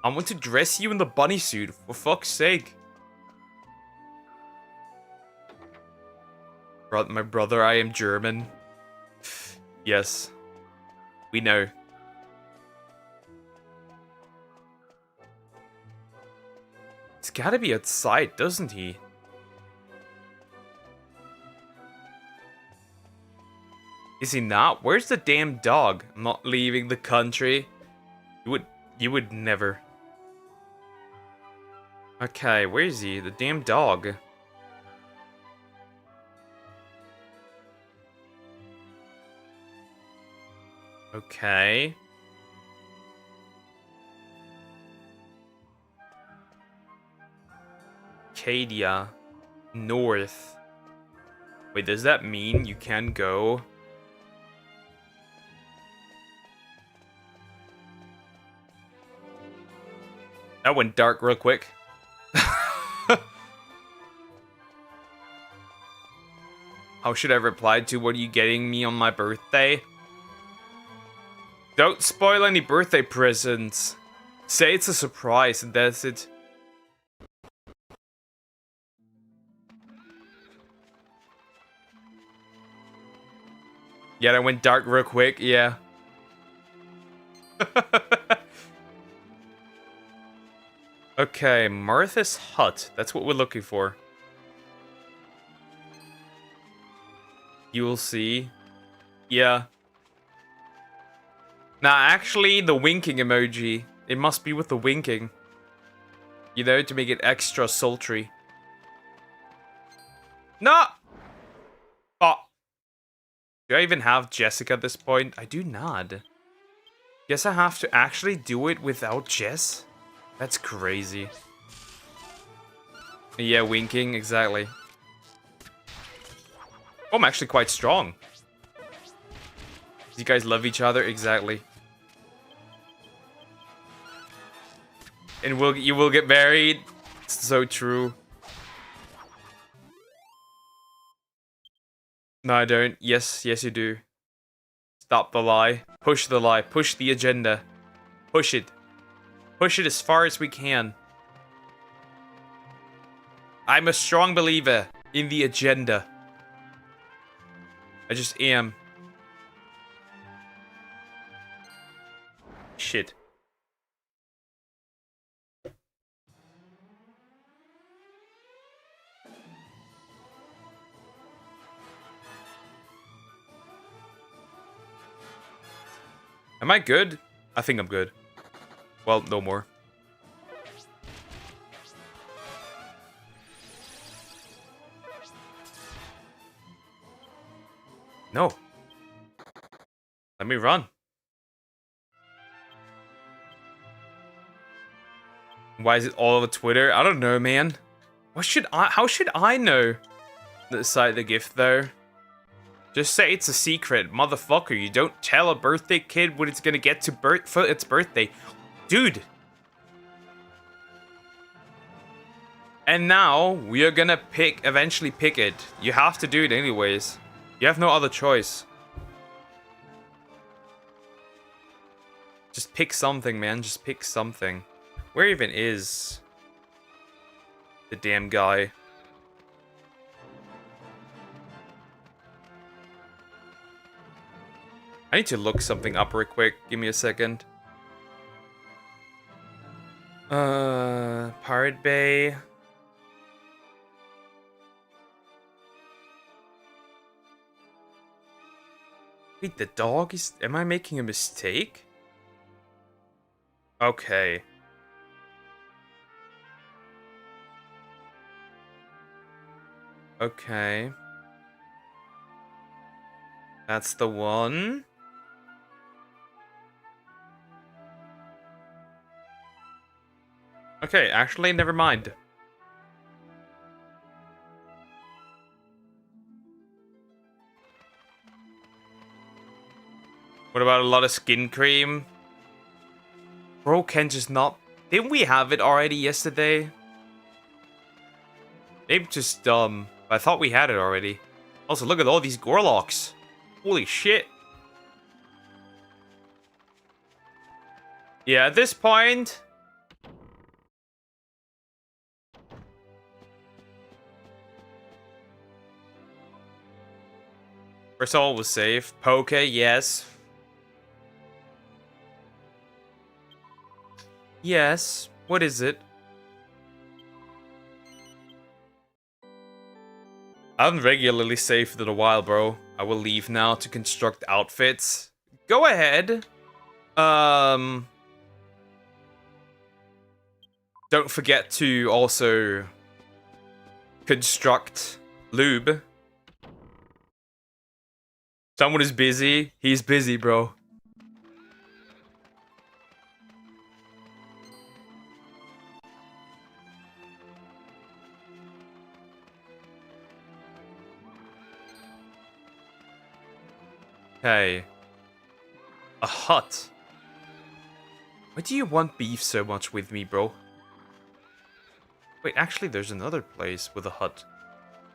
I want to dress you in the bunny suit, for fuck's sake. My brother, I am German. Yes. We know. He's gotta be outside, doesn't he? Is he not? Where's the damn dog? I'm not leaving the country. You would never. Okay, where is he? The damn dog. Okay. Acadia. North. Wait, does that mean you can go? That went dark real quick. How should I reply to what are you getting me on my birthday? Don't spoil any birthday presents. Say it's a surprise and that's it. Yeah, that went dark real quick, yeah. Okay, Martha's hut. That's what we're looking for. You will see. Yeah. Nah, actually, the winking emoji. It must be with the winking. You know, to make it extra sultry. No! Oh. Do I even have Jessica at this point? I do not. Guess I have to actually do it without Jess? That's crazy. Yeah, winking, exactly. Oh, I'm actually quite strong. You guys love each other? Exactly. And you will get married? It's so true. No, I don't. Yes, you do. Stop the lie. Push the lie. Push the agenda. Push it. Push it as far as we can. I'm a strong believer in the agenda. I just am. Shit. Am I good? I think I'm good. Well, no more. No. Let me run. Why is it all over Twitter? I don't know, man. How should I know the side of the gift, though? Just say it's a secret, motherfucker. You don't tell a birthday kid when it's gonna get to for its birthday. Dude. And now, we are gonna eventually pick it. You have to do it anyways. You have no other choice. Just pick something, man. Just pick something. Where even is the damn guy? I need to look something up real quick. Give me a second. Pirate Bay. Wait, the dog is... Am I making a mistake? Okay. Okay. That's the one. Okay, actually, never mind. What about a lot of skin cream? Bro, can just not... Didn't we have it already yesterday? Maybe just dumb. But I thought we had it already. Also, look at all these Gorlocks. Holy shit. Yeah, at this point... First all was safe. Poke, yes. Yes. What is it? I haven't regularly saved in a while, bro. I will leave now to construct outfits. Go ahead. Don't forget to also construct lube. Someone is busy. He's busy, bro. Okay. A hut. Why do you want beef so much with me, bro? Wait, actually, there's another place with a hut.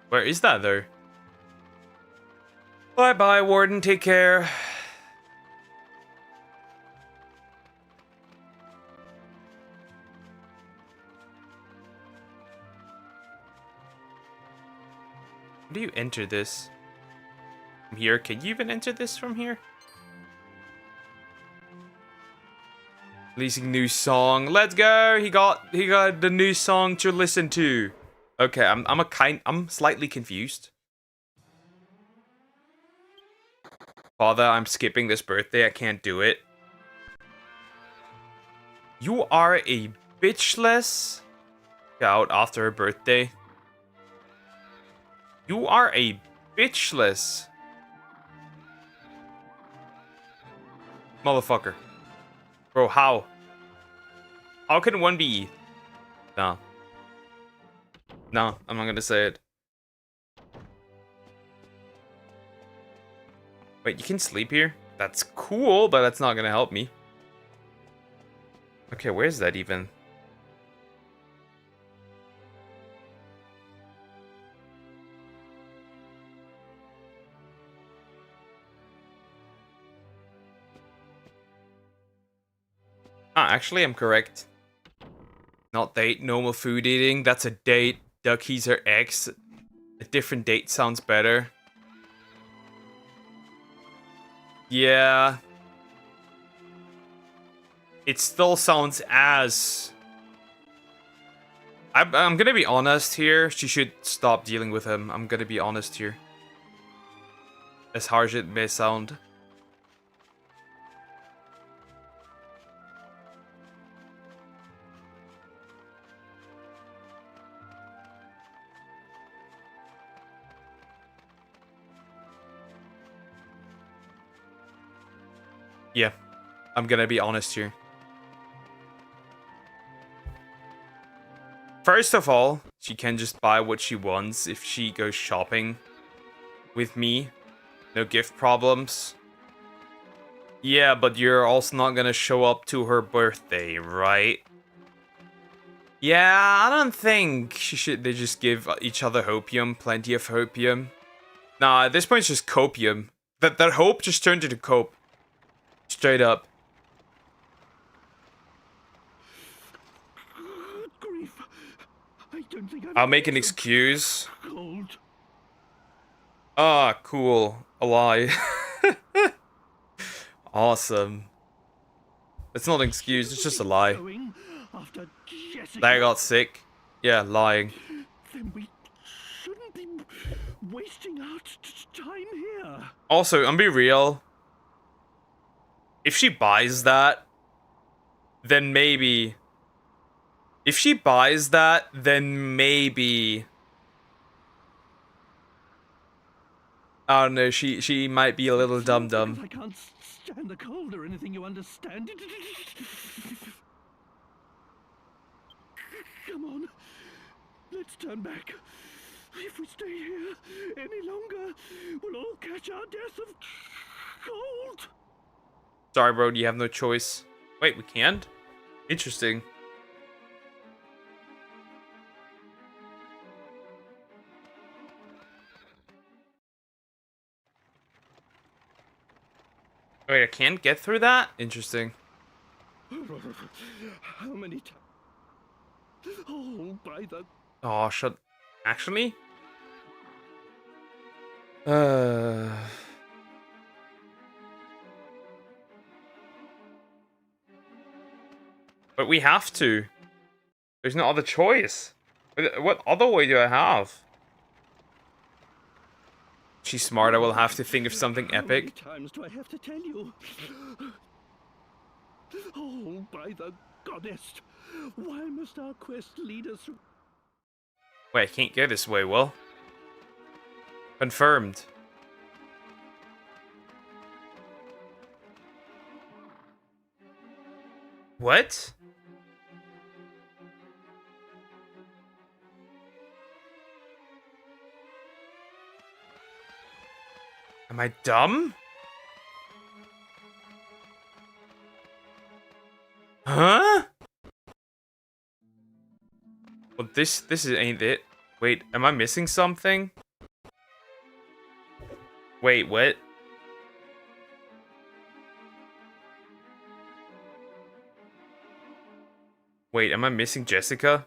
Where is that, though? Bye-bye, Warden. Take care. How do you enter this? From here? Can you even enter this from here? Releasing new song. Let's go. He got the new song to listen to. Okay, I'm slightly confused. Father, I'm skipping this birthday. I can't do it. You are a bitchless. Out after her birthday. You are a bitchless. Motherfucker. Bro, how? How can one be? No. No, I'm not gonna say it. Wait, you can sleep here? That's cool, but that's not gonna help me. Okay, where's that even? Ah, actually, I'm correct. Not date, normal food eating. That's a date. Duckies are eggs. A different date sounds better. Yeah. It still sounds as... I'm gonna be honest here. She should stop dealing with him. I'm gonna be honest here. As harsh as it may sound. Yeah, I'm gonna be honest here. First of all, she can just buy what she wants if she goes shopping with me. No gift problems. Yeah, but you're also not gonna show up to her birthday, right? Yeah, I don't think they just give each other hopium, plenty of hopium. Nah, at this point it's just copium. That hope just turned into cope. Straight up. Good grief. I don't think I'll make an excuse. cold. Ah, cool. A lie. Awesome. It's not an excuse, it's just a lie. Going after Jessica. That I got sick. Yeah, lying. Then we shouldn't be wasting our time here. Also, I'm be real. If she buys that, then maybe. If she buys that, then maybe. I don't know, she might be a little dum-dum. I can't stand the cold or anything, you understand? Come on, let's turn back. If we stay here any longer, we'll all catch our death of cold. Sorry, bro, you have no choice. Wait, we can't? Interesting. Wait, I can't get through that? Interesting. How many times? Oh, by the... Oh, shut... Actually? But we have to. There's no other choice. What other way do I have? She's smart, I will have to think of something How many epic. times do I have to tell you? Oh, by the goddess! Why must our quest lead us? Wait, I can't go this way, Will. Confirmed. What? Am I dumb? Huh? Well, this ain't it. Wait, am I missing something? Wait, what? Wait, am I missing Jessica?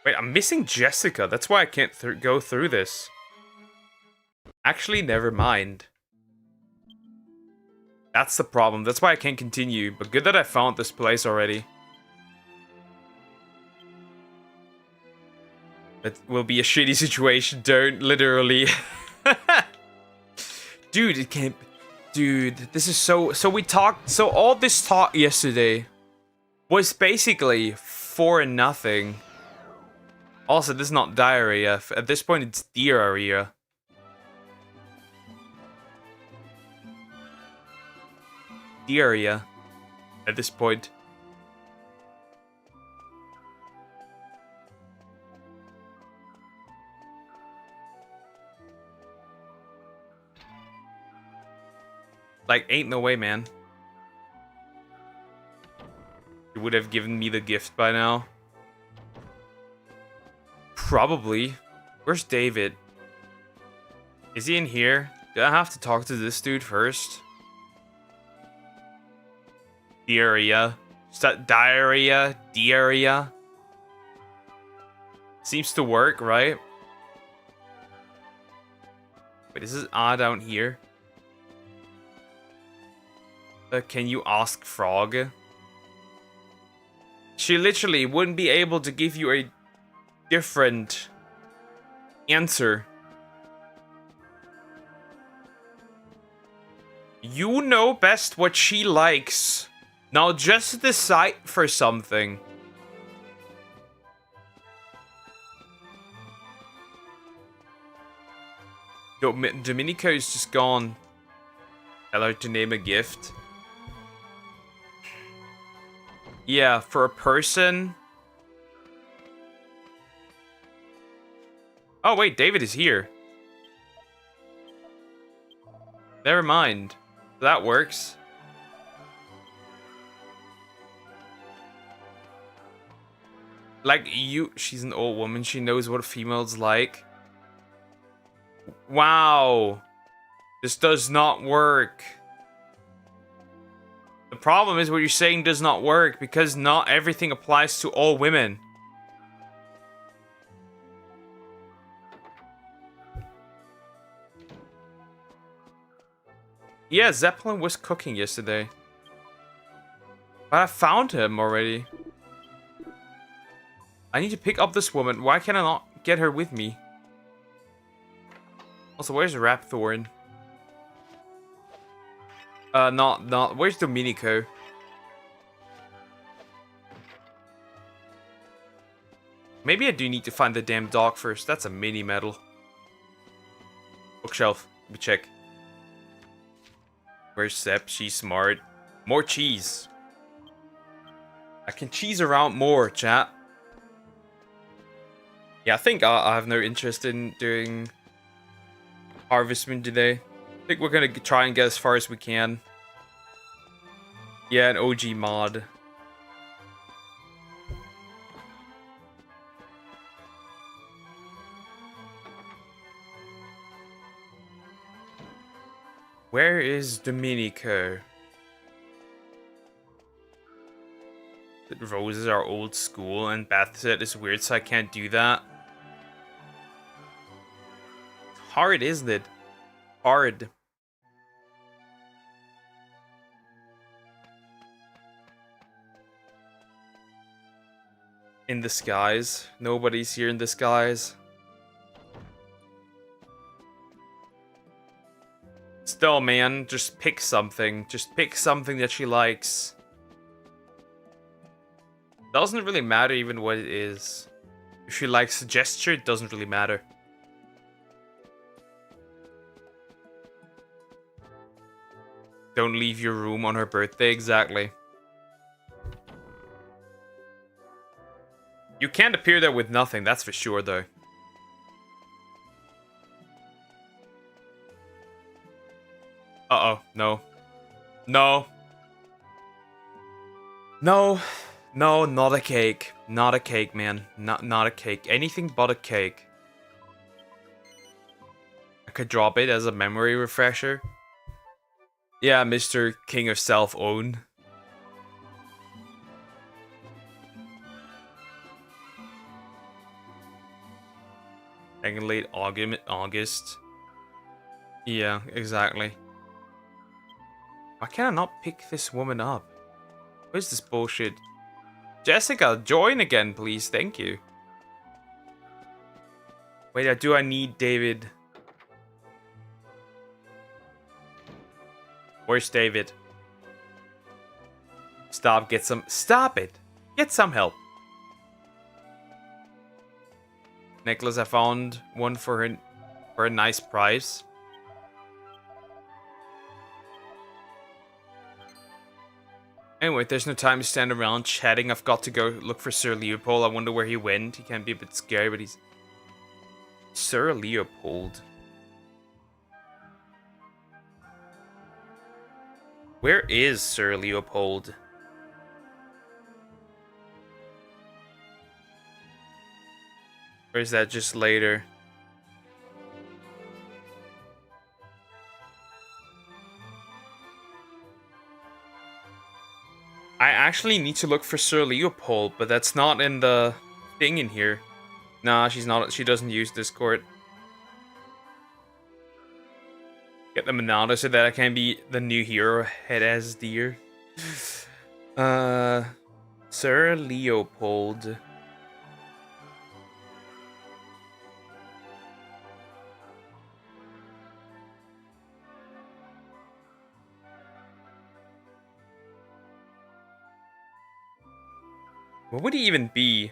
Wait, I'm missing Jessica. That's why I can't go through this. Actually, never mind. That's the problem. That's why I can't continue. But good that I found this place already. That will be a shitty situation. Don't literally. Dude, it can't. Dude, this is so. So we talked. So all this talk yesterday was basically for nothing. Also, this is not diarrhea. At this point, it's diarrhea. Diarrhea. At this point. Like, ain't no way, man. You would have given me the gift by now. Probably. Where's David? Is he in here? Do I have to talk to this dude first? Diarrhea. Diarrhea. Diarrhea. Seems to work, right? Wait, is this down here? Can you ask Frog? She literally wouldn't be able to give you a different answer. You know best what she likes. Now just decide for something. Yo, Domenico is just gone. Tell her to name a gift. Yeah, for a person. Oh wait, David is here. Never mind. That works. Like she's an old woman. She knows what a female's like. Wow. This does not work. The problem is what you're saying does not work because not everything applies to all women. Yeah, Zeppelin was cooking yesterday. But I found him already. I need to pick up this woman. Why can I not get her with me? Also, where's Rapthorn? Where's Domenico? Maybe I do need to find the damn dog first. That's a mini medal. Bookshelf. Let me check. Where's Sep? She's smart. More cheese. I can cheese around more, chat. Yeah, I think I have no interest in doing Harvest Moon today. I think we're gonna try and get as far as we can. Yeah, an OG mod. Where is Domenico? The roses are old school and Beth said it's weird so I can't do that. Hard, isn't it? Hard. In disguise. Nobody's here in disguise. Still, man, just pick something. Just pick something that she likes. Doesn't really matter even what it is. If she likes a gesture, it doesn't really matter. Don't leave your room on her birthday, exactly. You can't appear there with nothing, that's for sure, though. Uh-oh, no. No. No. No, not a cake. Not a cake, man. Not a cake. Anything but a cake. I could drop it as a memory refresher. Yeah, Mr. King of Self-Own. Like in late August. Yeah, exactly. Why can I not pick this woman up? What is this bullshit? Jessica, join again, please. Thank you. Wait, do I need David? Where's David? Stop it! Get some help. Nicholas, I found one for a nice price. Anyway, there's no time to stand around chatting. I've got to go look for Sir Leopold. I wonder where he went. He can be a bit scary, but he's... Sir Leopold. Where is Sir Leopold? Or is that just later? I actually need to look for Sir Leopold, but that's not in the thing in here. Nah, she's not. She doesn't use Discord. Get the Monado so that I can be the new hero head as deer. Sir Leopold. What would he even be?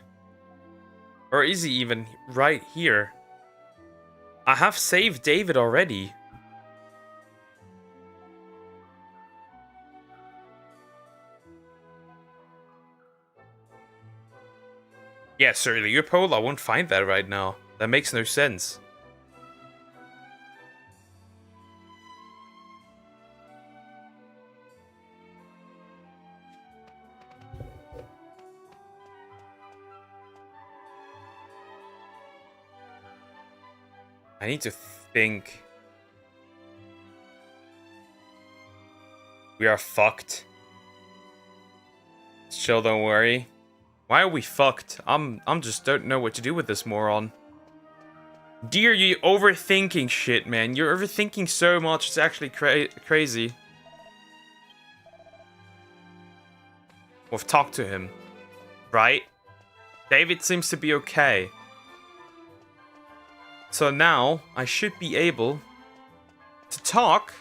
Or is he even right here? I have saved David already. Yeah, Sir Leopold, I won't find that right now. That makes no sense. I need to think. We are fucked. Chill, don't worry. Why are we fucked? I'm just don't know what to do with this moron. Dear, you overthinking shit, man. You're overthinking so much, it's actually crazy. We've talked to him, right? David seems to be okay. So now, I should be able to talk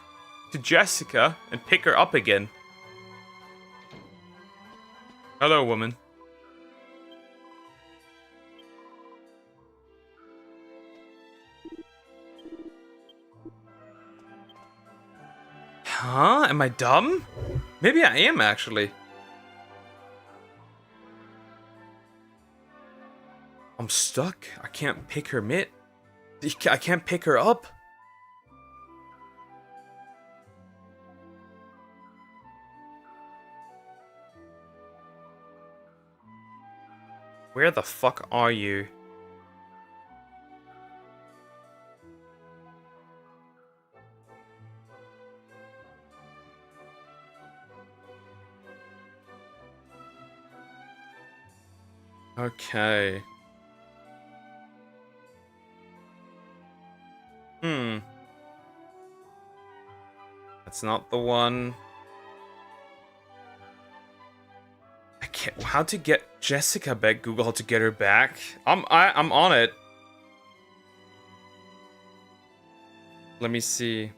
to Jessica and pick her up again. Hello, woman. Huh? Am I dumb? Maybe I am, actually. I'm stuck. I can't pick her I can't pick her up. Where the fuck are you? Okay. That's not the one. I can't. How to get Jessica back? Google how to get her back. I'm on it. Let me see.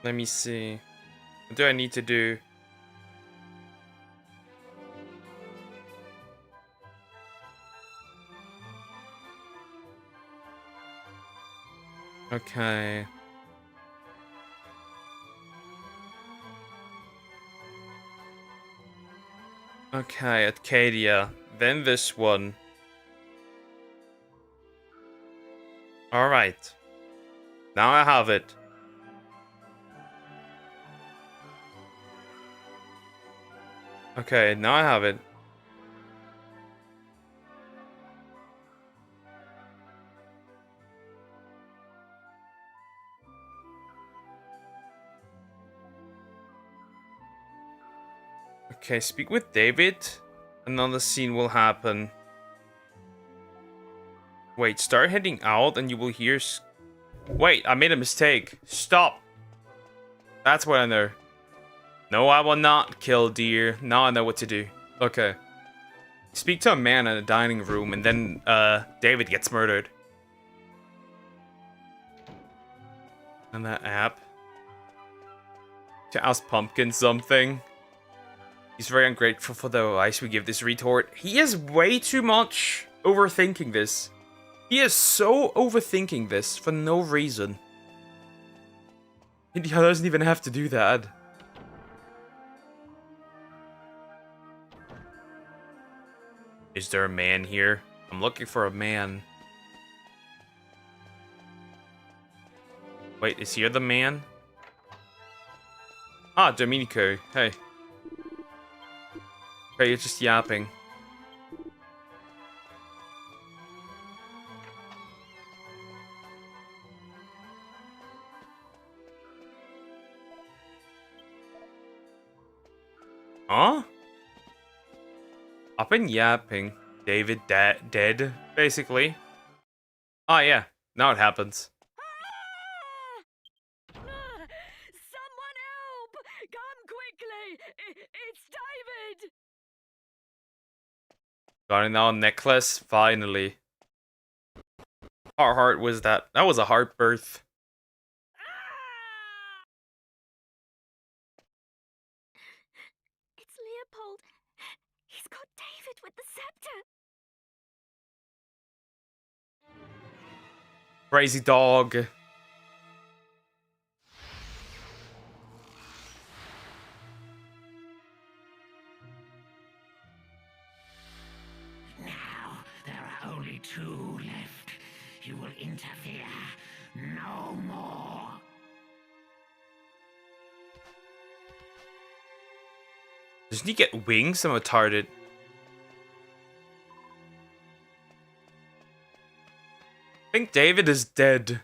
Let me see. What do I need to do? Okay. Okay, Arcadia. Then this one. Alright. Now I have it. Okay, now I have it. Okay, speak with David. Another scene will happen. Wait, start heading out and you will hear... Wait, I made a mistake. Stop. That's what I know. No, I will not kill deer. Now I know what to do. Okay. Speak to a man in a dining room and then David gets murdered. And that app. To ask Pumpkin something. He's very ungrateful for the advice we give this retort. He is way too much overthinking this. He is so overthinking this for no reason. He doesn't even have to do that. Is there a man here? I'm looking for a man. Wait, is here the man? Ah, Domenico. Hey. Okay, you're just yapping. Huh? I've been yapping. David dead, basically. Oh yeah, now it happens. Someone help! Come quickly! It's David! Got it now, a necklace, finally. How hard was that? That was a hard birth. It's Leopold. He's got David with the scepter. Crazy dog. two left. You will interfere no more. Doesn't he get wings? I'm retarded. I think David is dead.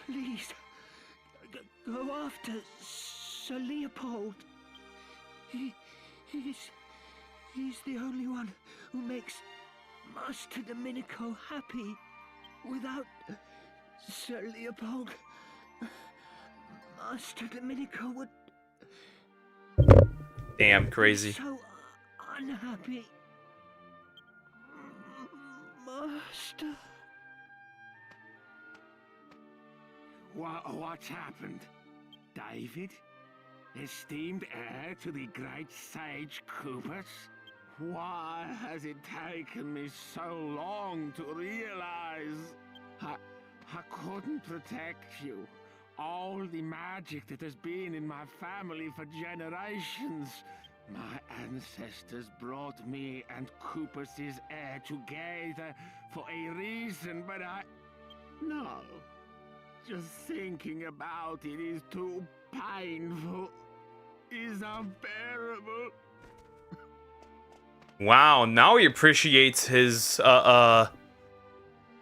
Please, go after Sir Leopold. He's the only one who makes Master Domenico happy. Without Sir Leopold, Master Domenico would Damn, crazy. be so unhappy. Master. What's happened? David? Esteemed heir to the great sage Coopus? Why has it taken me so long to realize? I couldn't protect you. All the magic that has been in my family for generations. My ancestors brought me and Coopus's heir together for a reason, but No. Just thinking about it is too painful. Is unbearable. Wow, now he appreciates his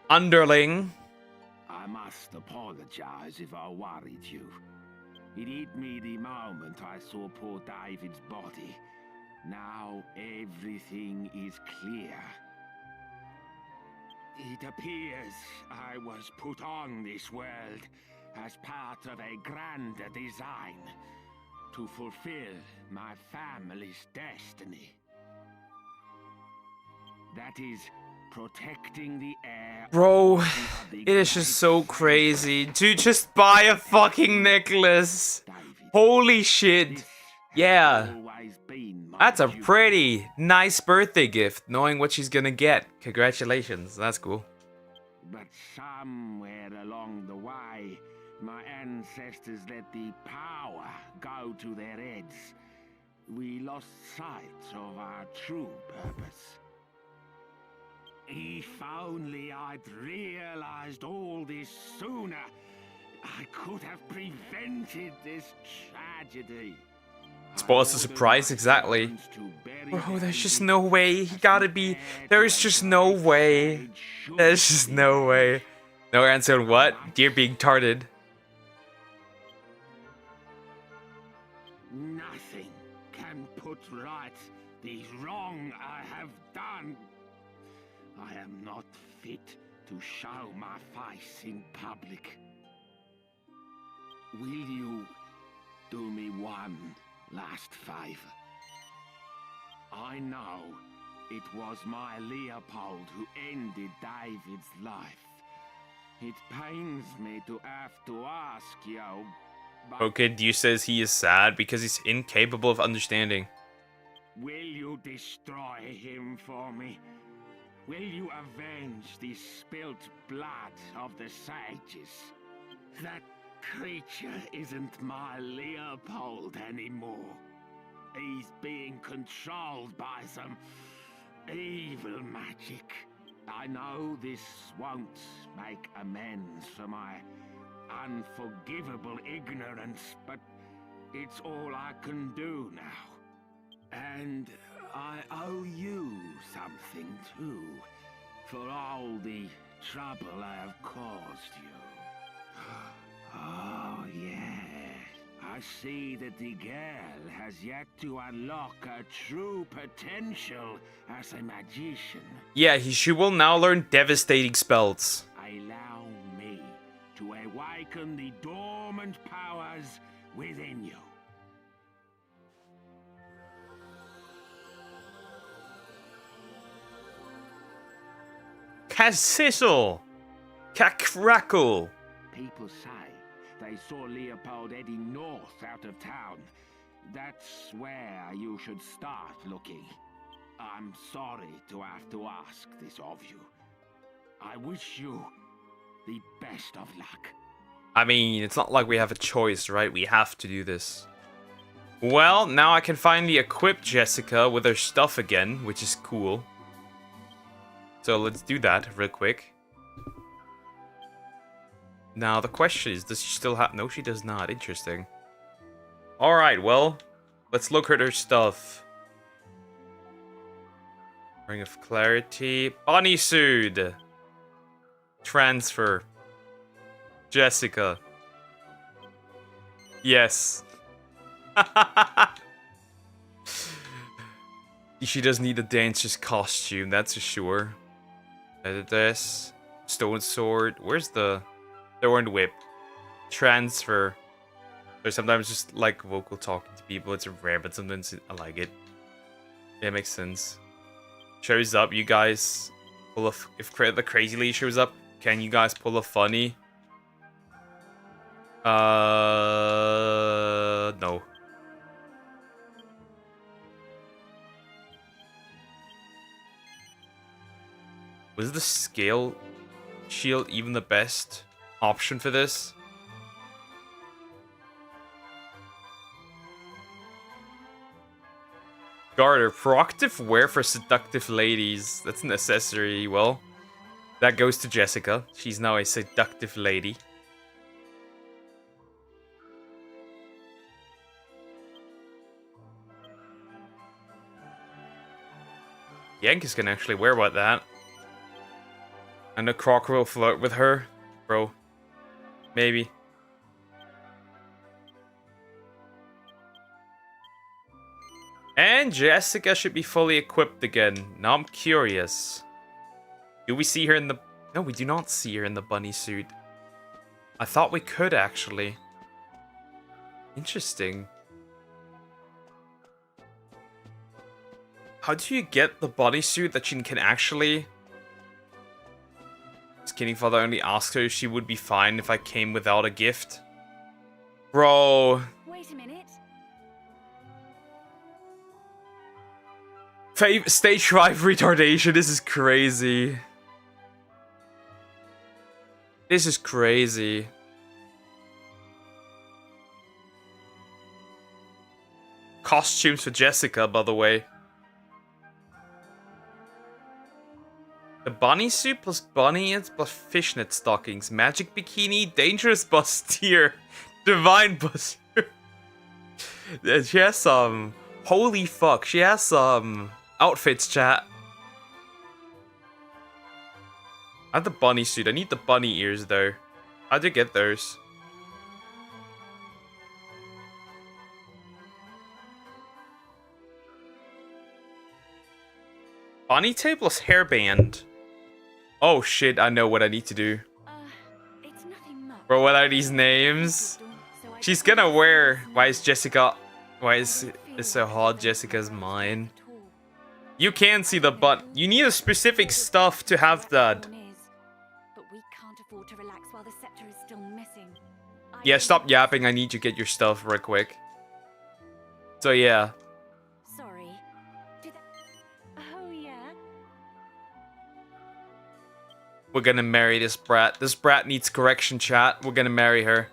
underling. I must apologize if I worried you. It hit me the moment I saw poor David's body. Now everything is clear. It appears I was put on this world as part of a grander design to fulfill my family's destiny. That is protecting the heir. Bro, it is just so crazy. Dude, just buy a fucking necklace. Holy shit. Yeah. That's a pretty nice birthday gift, knowing what she's gonna get. Congratulations, that's cool. But somewhere along the way, my ancestors let the power go to their heads. We lost sight of our true purpose. If only I'd realized all this sooner, I could have prevented this tragedy. Spoils the surprise, exactly. Bro, there's just no way. He gotta be. There's just no way. There's just no way. No answer on what? You're being tarded. Nothing can put right the wrong I have done. I am not fit to show my face in public. Will you do me one last favor? I know it was my Leopold who ended David's life. It pains me to have to ask you, but Okay, Dio says he is sad because he's incapable of understanding. will you destroy him for me? Will you avenge the spilt blood of the sages? That creature isn't my Leopold anymore. He's being controlled by some evil magic. I know this won't make amends for my unforgivable ignorance, but it's all I can do now. And I owe you something too, for all the trouble I have caused you. Oh, yeah. I see that the girl has yet to unlock her true potential as a magician. Yeah, she will now learn devastating spells. Allow me to awaken the dormant powers within you. Cassissel! Cackrackle! People say they saw Leopold heading north out of town. That's where you should start looking. I'm sorry to have to ask this of you. I wish you the best of luck. I mean, it's not like we have a choice, right? We have to do this. Well, now I can finally equip Jessica with her stuff again, which is cool. So let's do that real quick. Now the question is, does she still have... No, she does not. Interesting. Alright, well, let's look at her stuff. Ring of Clarity. Bunny Suit. Transfer. Jessica. Yes. She does need a dancer's costume, that's for sure. This. Stone Sword. Where's the Thorn Whip? Transfer. There's sometimes just like vocal talking to people. It's rare, but sometimes I like it. Yeah, it makes sense. Shows up, you guys pull a... If the Crazy Lady shows up, can you guys pull a funny? No. Was the scale shield even the best option for this? Garter, proactive wear for seductive ladies. That's an accessory. Well, that goes to Jessica. She's now a seductive lady. Yankees can actually wear about that. And the Croc will flirt with her. Bro. Maybe. And Jessica should be fully equipped again. Now I'm curious. Do we see her in the... No, we do not see her in the bunny suit. I thought we could, actually. Interesting. How do you get the bodysuit that she can actually... Skinny Father only asked her if she would be fine if I came without a gift. Bro. Wait a minute. Stage 5 retardation. This is crazy. This is crazy. Costumes for Jessica, by the way. The bunny suit plus bunny ears plus fishnet stockings. Magic bikini, dangerous bustier, divine buster. She has some... Holy fuck, she has some outfits, chat. I have the bunny suit. I need the bunny ears, though. How'd you get those? Bunny tail plus hairband. Oh shit, I know what I need to do. It's nothing much. Bro, what are these names? She's gonna wear... Why is Jessica... Why is it so hot? Jessica's mine. You can see the butt. You need a specific stuff to have that. But we can't afford to relax while the scepter is still missing. Yeah, stop yapping. I need to get your stuff real quick. So yeah. Sorry. Oh yeah. We're gonna marry this brat. This brat needs correction, chat. We're gonna marry her.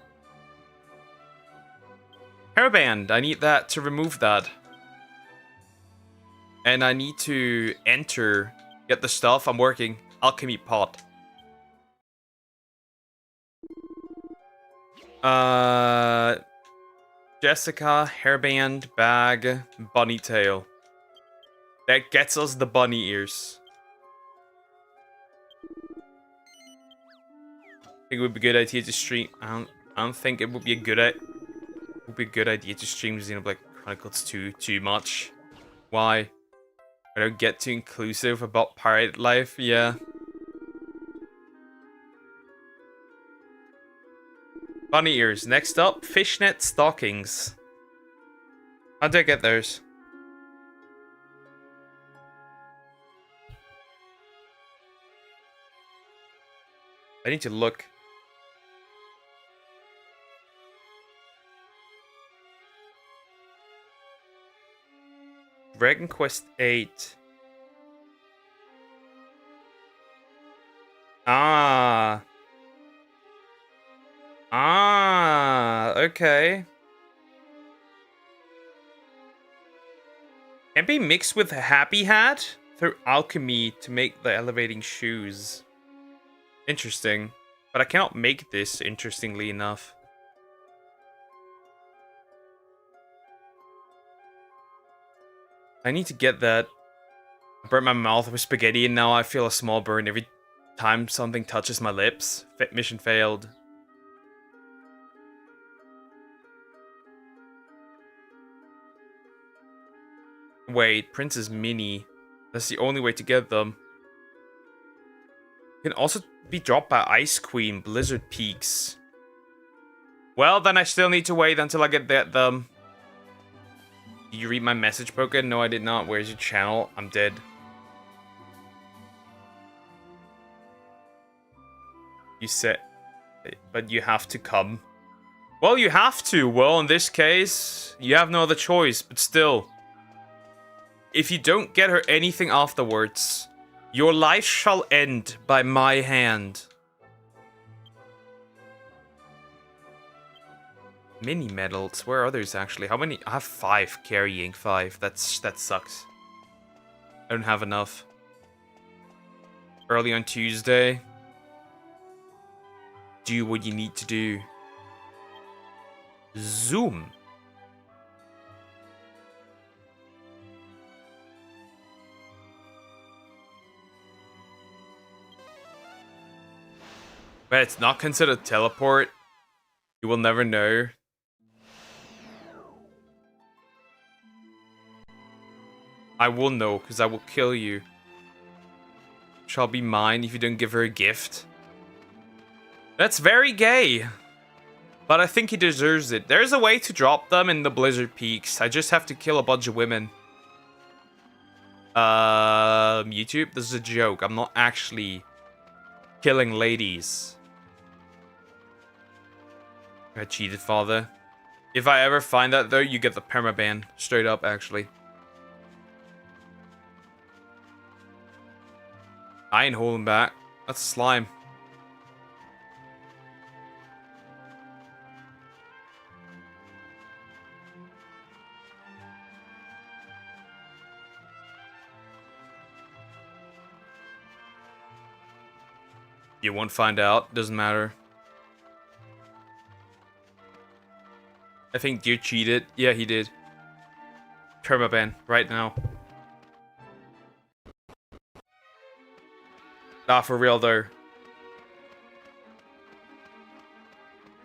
Hairband. I need that to remove that. And I need to enter. Get the stuff. I'm working. Alchemy pot. Jessica, hairband, bag, bunny tail. That gets us the bunny ears. I think it would be a good idea to stream. I don't think it would be a good idea to stream Xenoblade Chronicles 2 too much. Why? I don't get too inclusive about pirate life. Yeah. Bunny ears. Next up, fishnet stockings. How do I get those? I need to look. Dragon Quest 8. Ah. Ah, okay. Can be mixed with a Happy Hat through alchemy to make the elevating shoes. Interesting. But I cannot make this, interestingly enough. I need to get that. I burnt my mouth with spaghetti and now I feel a small burn every time something touches my lips. Mission failed. Wait, Princess Mini. That's the only way to get them. Can also be dropped by Ice Queen, Blizzard Peaks. Well, then I still need to wait until I get them. Did you read my message, Poké? No, I did not. Where's your channel? I'm dead. You said... But you have to come. Well, you have to. Well, in this case, you have no other choice. But still. If you don't get her anything afterwards, your life shall end by my hand. Mini medals. Where are others actually? How many? I have 5. Carrying 5. That sucks. I don't have enough. Early on Tuesday. Do what you need to do. Zoom. But it's not considered teleport. You will never know. I will know, because I will kill you. Shall be mine if you don't give her a gift. That's very gay. But I think he deserves it. There's a way to drop them in the Blizzard Peaks. I just have to kill a bunch of women. YouTube, this is a joke. I'm not actually killing ladies. I cheated, father. If I ever find that, though, you get the permaban. Straight up, actually. I ain't holding back. That's slime. You won't find out. Doesn't matter. I think Deer cheated. Yeah, he did. Permaban right now. Nah, for real though.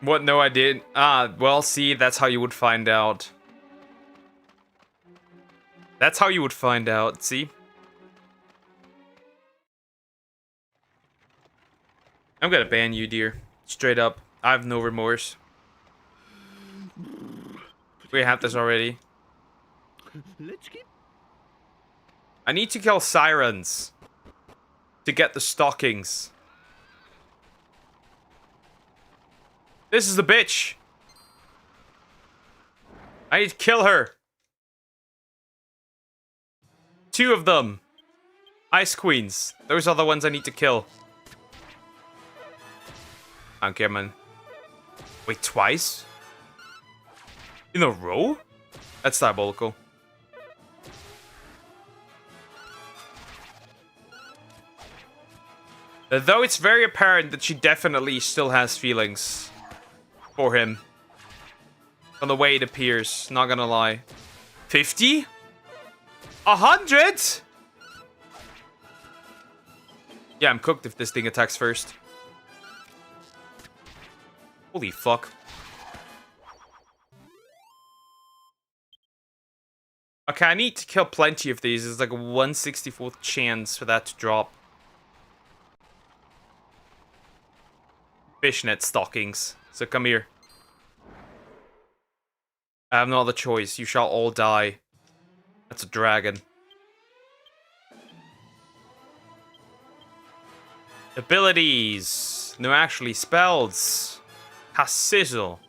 What? No, I didn't. Ah, well, see, that's how you would find out. That's how you would find out, see? I'm gonna ban you, dear. Straight up. I have no remorse. We have this already. Let's keep... I need to kill sirens to get the stockings. This is the bitch. I need to kill her. 2 of them. Ice Queens. Those are the ones I need to kill. I don't care, man. Wait, twice? In a row? That's diabolical. Though it's very apparent that she definitely still has feelings for him. From the way it appears, not gonna lie. 50? 100? Yeah, I'm cooked if this thing attacks first. Holy fuck. Okay, I need to kill plenty of these. There's like a 1/64th chance for that to drop. Fishnet stockings. So come here. I have no other choice. You shall all die. That's a dragon. Abilities. No, actually, spells. Has sizzle.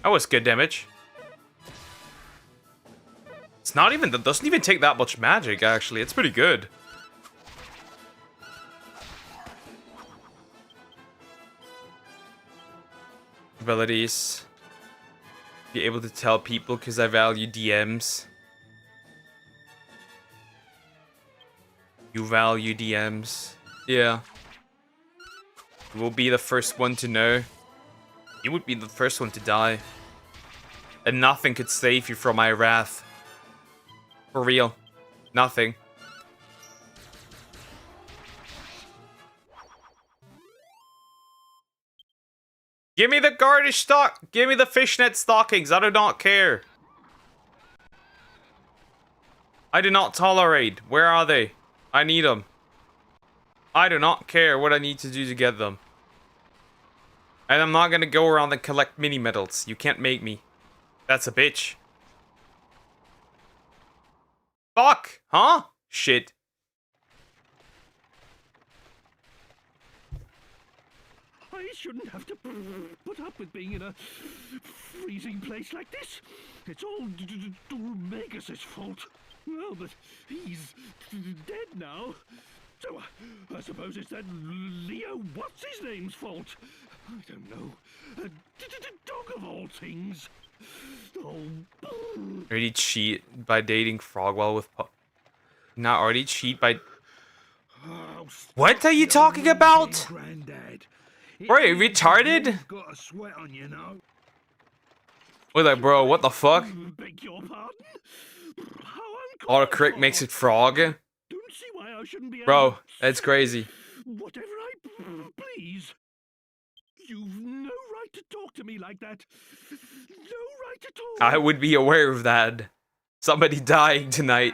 That was good damage. It's not even, that doesn't even take that much magic, actually. It's pretty good. abilities. Be able to tell people because I value DMs. You value DMs. Yeah. You will be the first one to know. You would be the first one to die. And nothing could save you from my wrath. For real. Nothing. Give me the garnish stock. Give me the fishnet stockings. I do not care. I do not tolerate. Where are they? I need them. I do not care what I need to do to get them. And I'm not gonna go around and collect mini medals. You can't make me. That's a bitch. Fuck! Huh? Shit. I shouldn't have to put up with being in a freezing place like this. It's all Magus' fault. Well, but he's dead now. So I suppose it's that Leo what's-his-name's fault. I don't know. A dog of all things. Oh. Already cheat by dating Frogwell with Not already cheat by... What are you talking about? Bro, you retarded? Got a sweat on you now. Wait, like, bro, what the fuck? Beg your pardon? Autocorrect makes it frog? Don't see why I shouldn't be Bro, able to that's crazy. whatever I please. You've no right to talk to me like that. No right at all. I would be aware of that. Somebody dying tonight.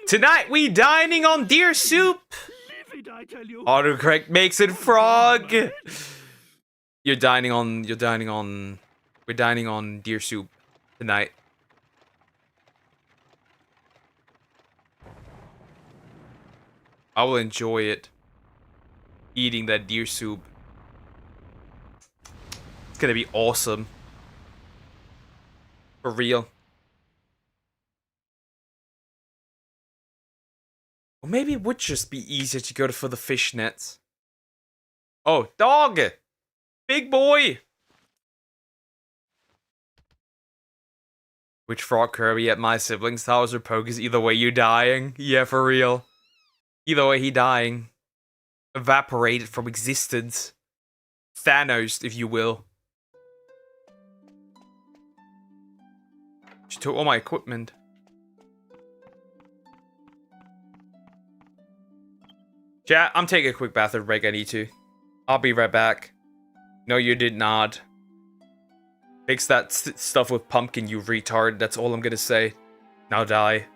Tonight we dining on deer soup. Livid, I tell you. Autocorrect makes it frog. We're dining on deer soup tonight. I will enjoy it. Eating that deer soup. It's gonna be awesome. For real. Or maybe it would just be easier to go for the fishnets. Oh, dog! Big boy! Which frog Kirby at my siblings' house or Poke's? Either way, you dying. Yeah, for real. Either way, he dying. Evaporated from existence. Thanos, if you will. She took all my equipment. Chat, I'm taking a quick bathroom break. I need to. I'll be right back. No, you did not. Fix that stuff with pumpkin, you retard. That's all I'm gonna say. Now die.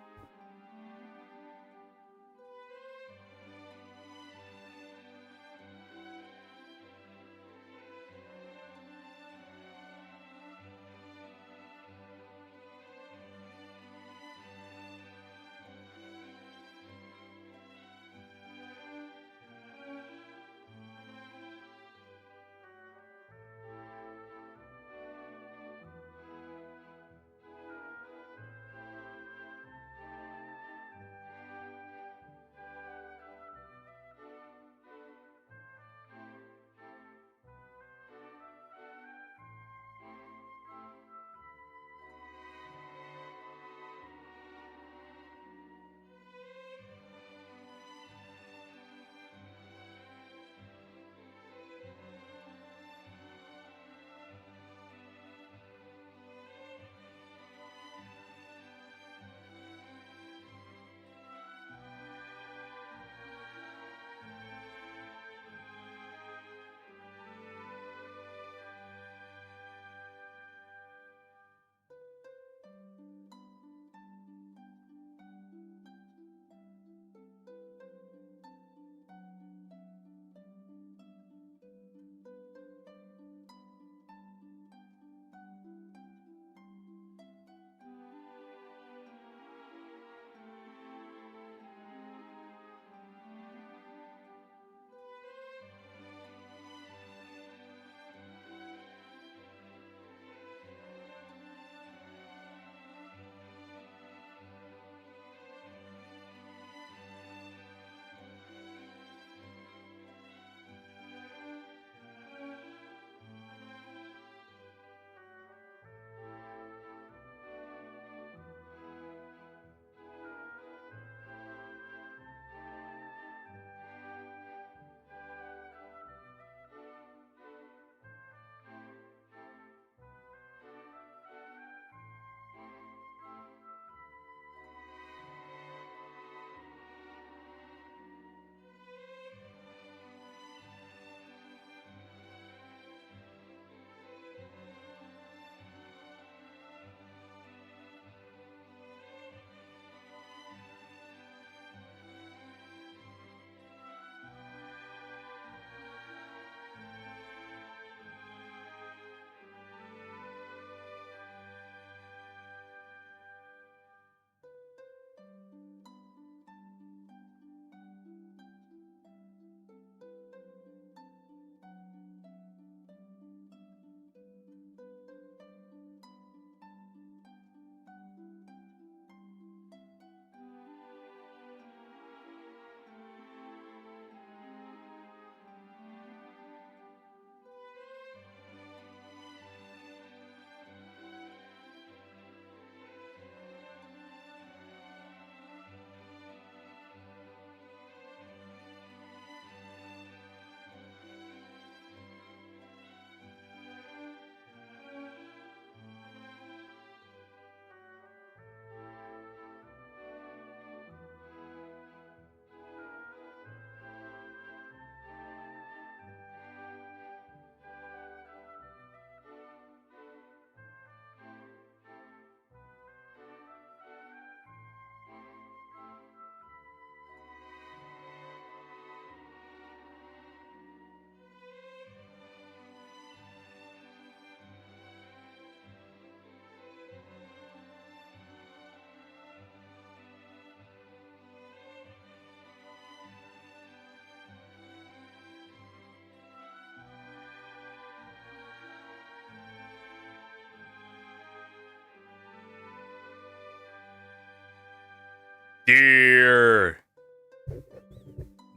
Dear.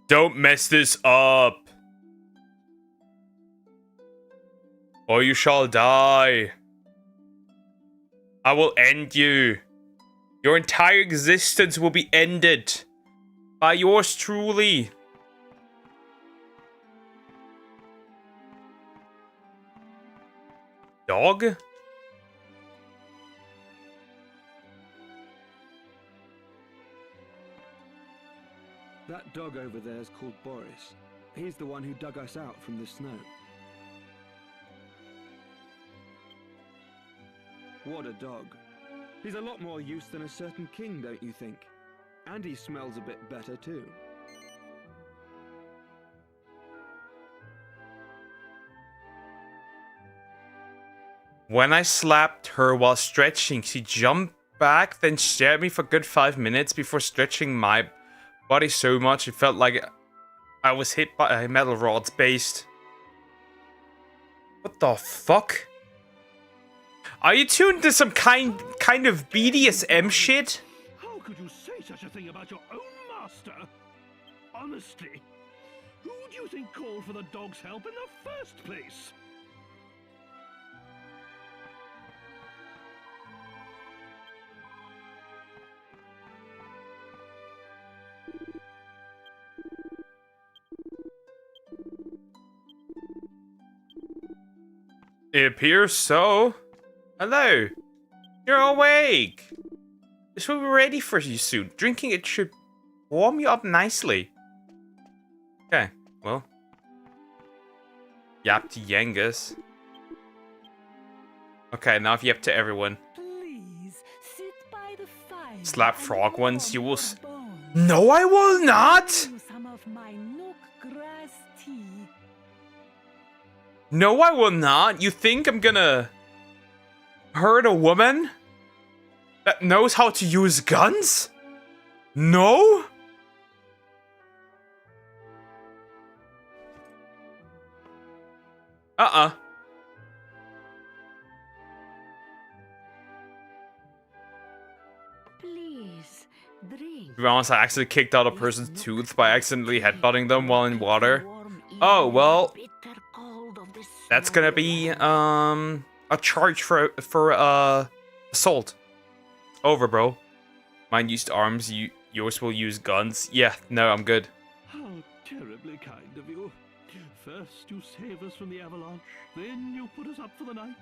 Don't mess this up. Or you shall die. I will end you. Your entire existence will be ended. By yours truly. Dog? That dog over there is called Boris. He's the one who dug us out from the snow. What a dog. He's a lot more use than a certain king, don't you think? And he smells a bit better too. When I slapped her while stretching, she jumped back, then stared at me for a good 5 minutes before stretching my body so much it felt like I was hit by a metal rod's base. What the fuck? Are you tuned to some kind of BDSM shit? How could you say such a thing about your own master? Honestly, who do you think called for the dog's help in the first place? It appears so. Hello. You're awake. This will be ready for you soon. Drinking it should warm you up nicely. Okay, well. Yap to Yengus. Okay, now if yap to everyone. Please sit by the fire. Slap and frog once, you will warm your bones. No, I will not! Some of my nook grass tea. No, I will not. You think I'm gonna hurt a woman that knows how to use guns? No? Please drink. To be honest, I actually kicked out a person's tooth by accidentally headbutting them while in water. Oh, well, that's gonna be, a charge for assault. Over, bro. Mine used arms, yours will use guns. Yeah, no, I'm good. How terribly kind of you. First you save us from the avalanche, then you put us up for the night,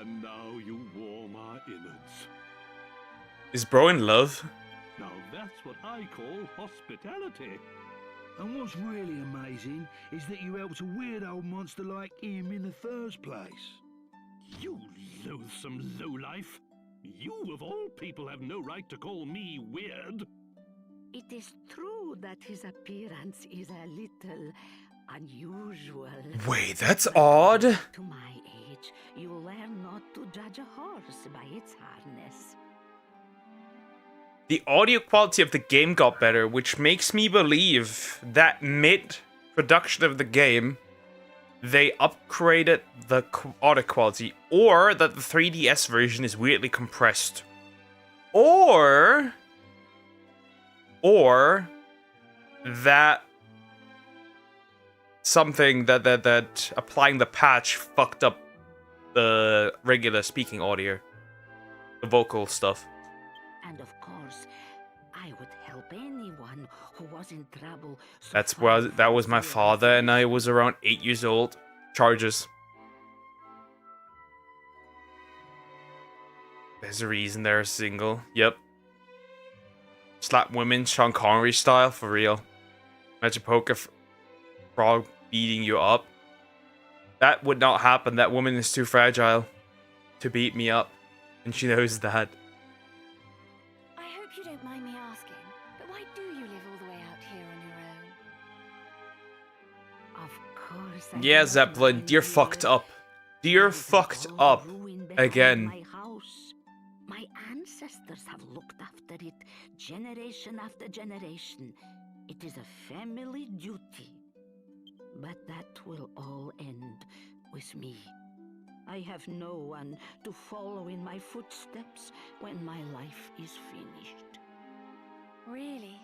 and now you warm our innards. Is bro in love? Now that's what I call hospitality. And what's really amazing is that you helped a weird old monster like him in the first place. You loathsome lowlife. You, of all people, have no right to call me weird. It is true that his appearance is a little unusual. Wait, that's odd. To my age, you learn not to judge a horse by its harness. The audio quality of the game got better, which makes me believe that mid-production of the game, they upgraded the audio quality, or that the 3DS version is weirdly compressed. Or that something that applying the patch fucked up the regular speaking audio, the vocal stuff. And of course, I would help anyone who was in trouble. That was my father, and I was around 8 years old. Charges. There's a reason they're single. Yep. Slap women, Sean Connery style, for real. Imagine poker frog beating you up. That would not happen. That woman is too fragile to beat me up, and she knows that. I hope you don't mind me asking, but why do you live all the way out here on your own? Of course. Yeah, Zeppelin, you're fucked up. You're fucked up again. My house. My ancestors have looked after it generation after generation. It is a family duty. But that will all end with me. I have no one to follow in my footsteps when my life is finished. Really?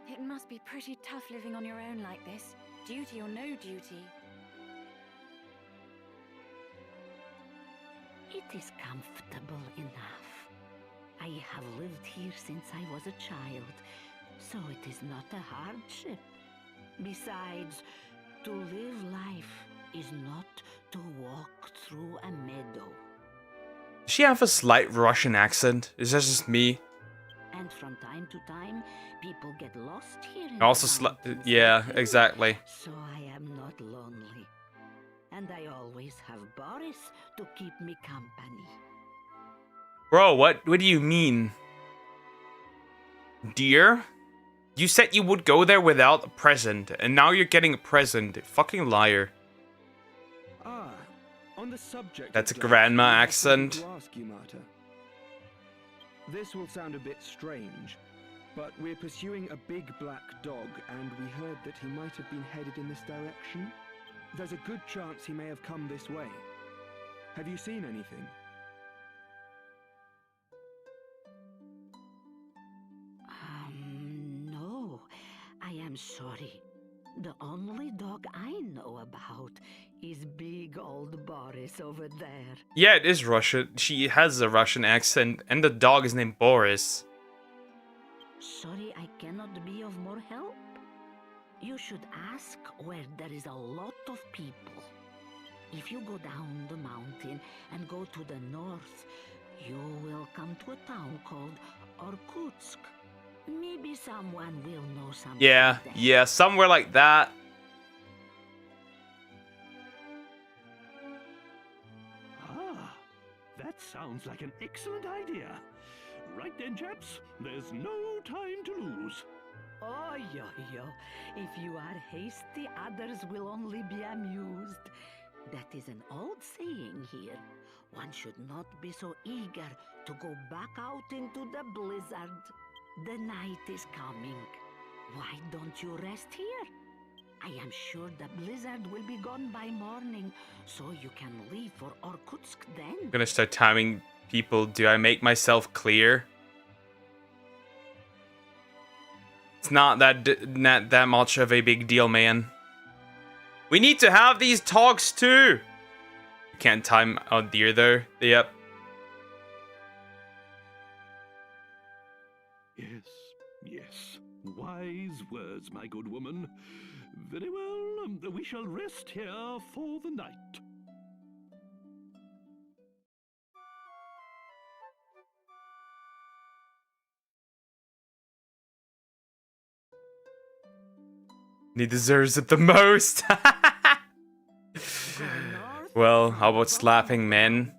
It must be pretty tough living on your own like this, duty or no duty. It is comfortable enough. I have lived here since I was a child, so it is not a hardship. Besides, to live life is not to walk through a meadow. Does she have a slight Russian accent? Is that just me? And from time to time, people get lost here in Also, the mountains yeah, like you. exactly. So I am not lonely. And I always have Boris to keep me company. Bro, what do you mean? Dear? You said you would go there without a present, and now you're getting a present. Fucking liar. Ah, on the subject. That's a of dogs, grandma I have accent. something to ask you, Marta. This will sound a bit strange, but we're pursuing a big black dog, and we heard that he might have been headed in this direction. There's a good chance he may have come this way. Have you seen anything? No, I am sorry. The only dog I know about is big old Boris over there. Yeah, it is Russian. She has a Russian accent, and the dog is named Boris. Sorry I cannot be of more help. You should ask where there is a lot of people. If you go down the mountain and go to the north, you will come to a town called Irkutsk. Maybe someone will know something. Yeah, there. yeah, somewhere like that. Ah, that sounds like an excellent idea. Right then, chaps, there's no time to lose. Oh, yo. If you are hasty, others will only be amused. That is an old saying here. One should not be so eager to go back out into the blizzard. The night is coming. Why don't you rest here? I am sure the blizzard will be gone by morning, so you can leave for Irkutsk then. I'm gonna start timing people. Do I make myself clear? It's not that much of a big deal, man. We need to have these talks too. Can't time out deer though. Yep. Yes. Wise words, my good woman. Very well, we shall rest here for the night. He deserves it the most. Well, how about slapping men?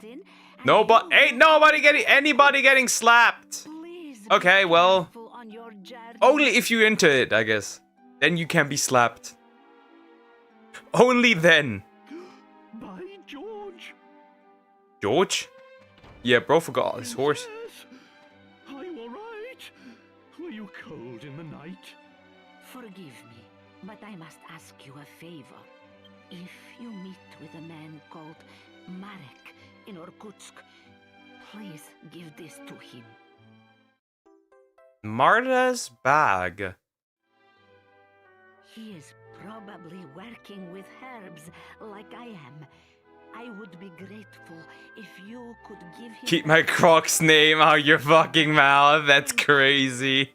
No, but ain't anybody getting slapped. Okay, well, only if you're into it, I guess. Then you can be slapped. Only then. By George! George? Yeah, bro forgot his horse. Yes. Are you all right? Were you cold in the night? Forgive me, but I must ask you a favor. If you meet with a man called Marek in Irkutsk, please give this to him. Marta's bag. He is probably working with herbs like I am. I would be grateful if you could give him... Keep my Croc's name out your fucking mouth. That's crazy.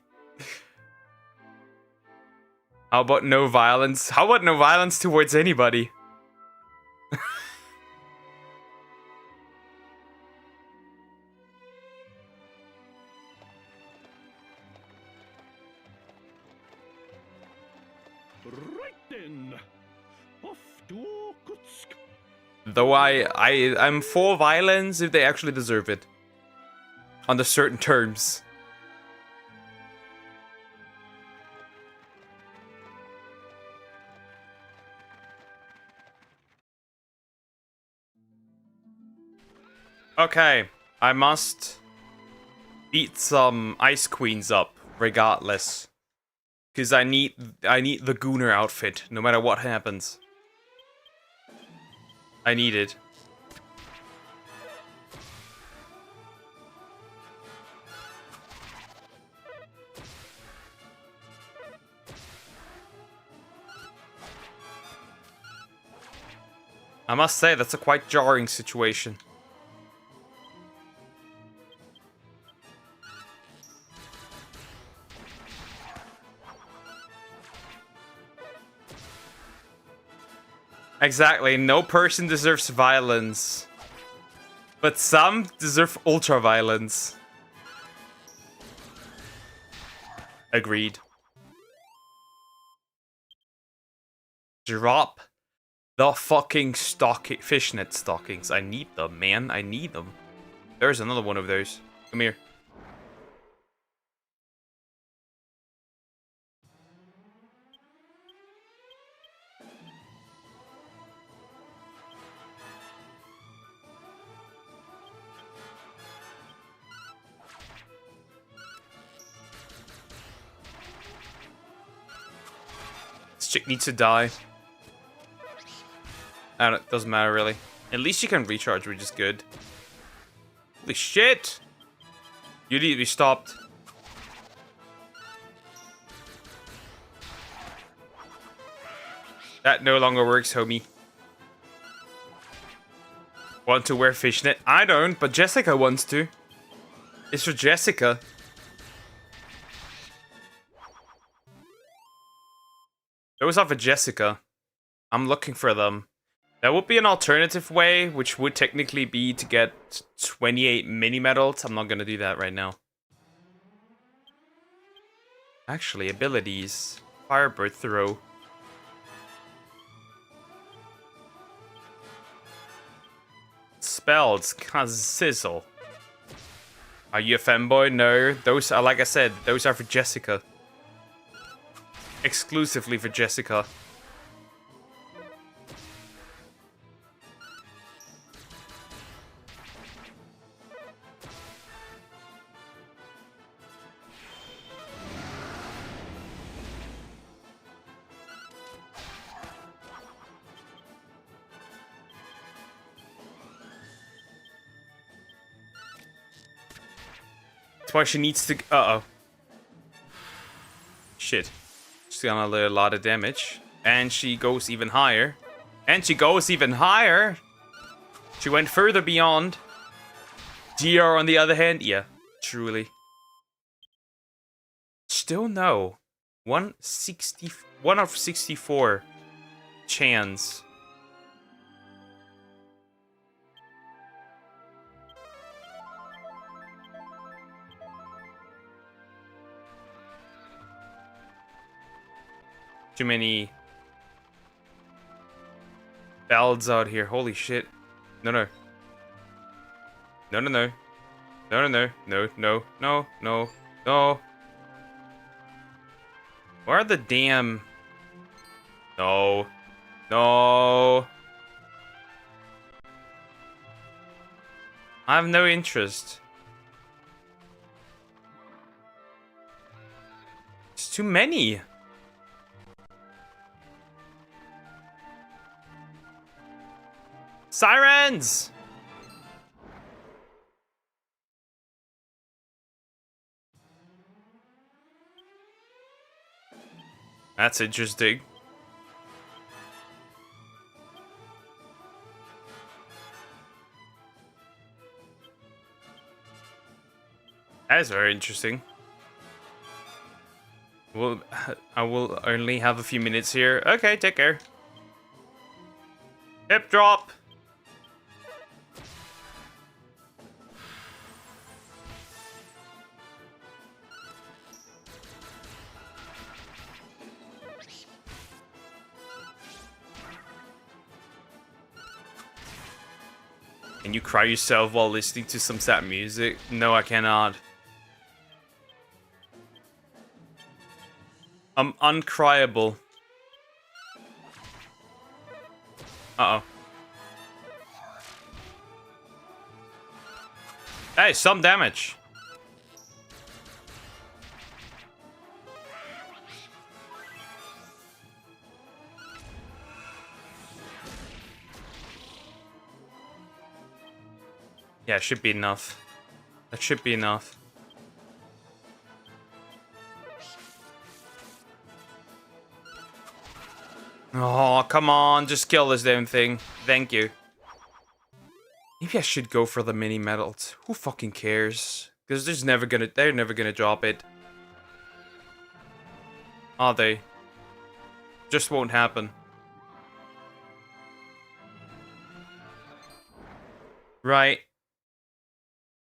How about no violence? How about no violence towards anybody? Right then. Off to Irkutsk. Though I'm for violence if they actually deserve it. Under certain terms. Okay, I must beat some Ice Queens up, regardless. Because I need the Gooner outfit, no matter what happens. I need it. I must say, that's a quite jarring situation. Exactly, no person deserves violence. But some deserve ultra-violence. Agreed. Drop the fucking fishnet stockings. I need them, man. I need them. There's another one of those. Come here. This chick needs to die. It doesn't matter, really. At least you can recharge, which is good. Holy shit! You need to be stopped. That no longer works, homie. Want to wear fishnet? I don't, but Jessica wants to. It's for Jessica. Those are for Jessica. I'm looking for them. That would be an alternative way, which would technically be to get 28 mini medals. I'm not gonna do that right now. Actually, abilities. Firebird throw. Spells. Sizzle. Are you a femboy? No. Those are, like I said, those are for Jessica. Exclusively for Jessica. That's why she needs to... Uh-oh. Shit. She's gonna do a lot of damage. And she goes even higher. And she goes even higher! She went further beyond. DR on the other hand, yeah. Truly. Still no. 1 of 64 chance. Too many bells out here. Holy shit. No, no. No, no, no. No, no, no. No, no, no, no, no. Where are the damn... No. No. I have no interest. It's too many. Sirens! That's interesting. That is very interesting. Well, I will only have a few minutes here. Okay, take care. Hip drop. Can you cry yourself while listening to some sad music? No, I cannot. I'm uncryable. Uh-oh. Hey, some damage. Yeah, should be enough. That should be enough. Oh, come on. Just kill this damn thing. Thank you. Maybe I should go for the mini medals. Who fucking cares? Because they're never gonna drop it. Are they? Just won't happen. Right.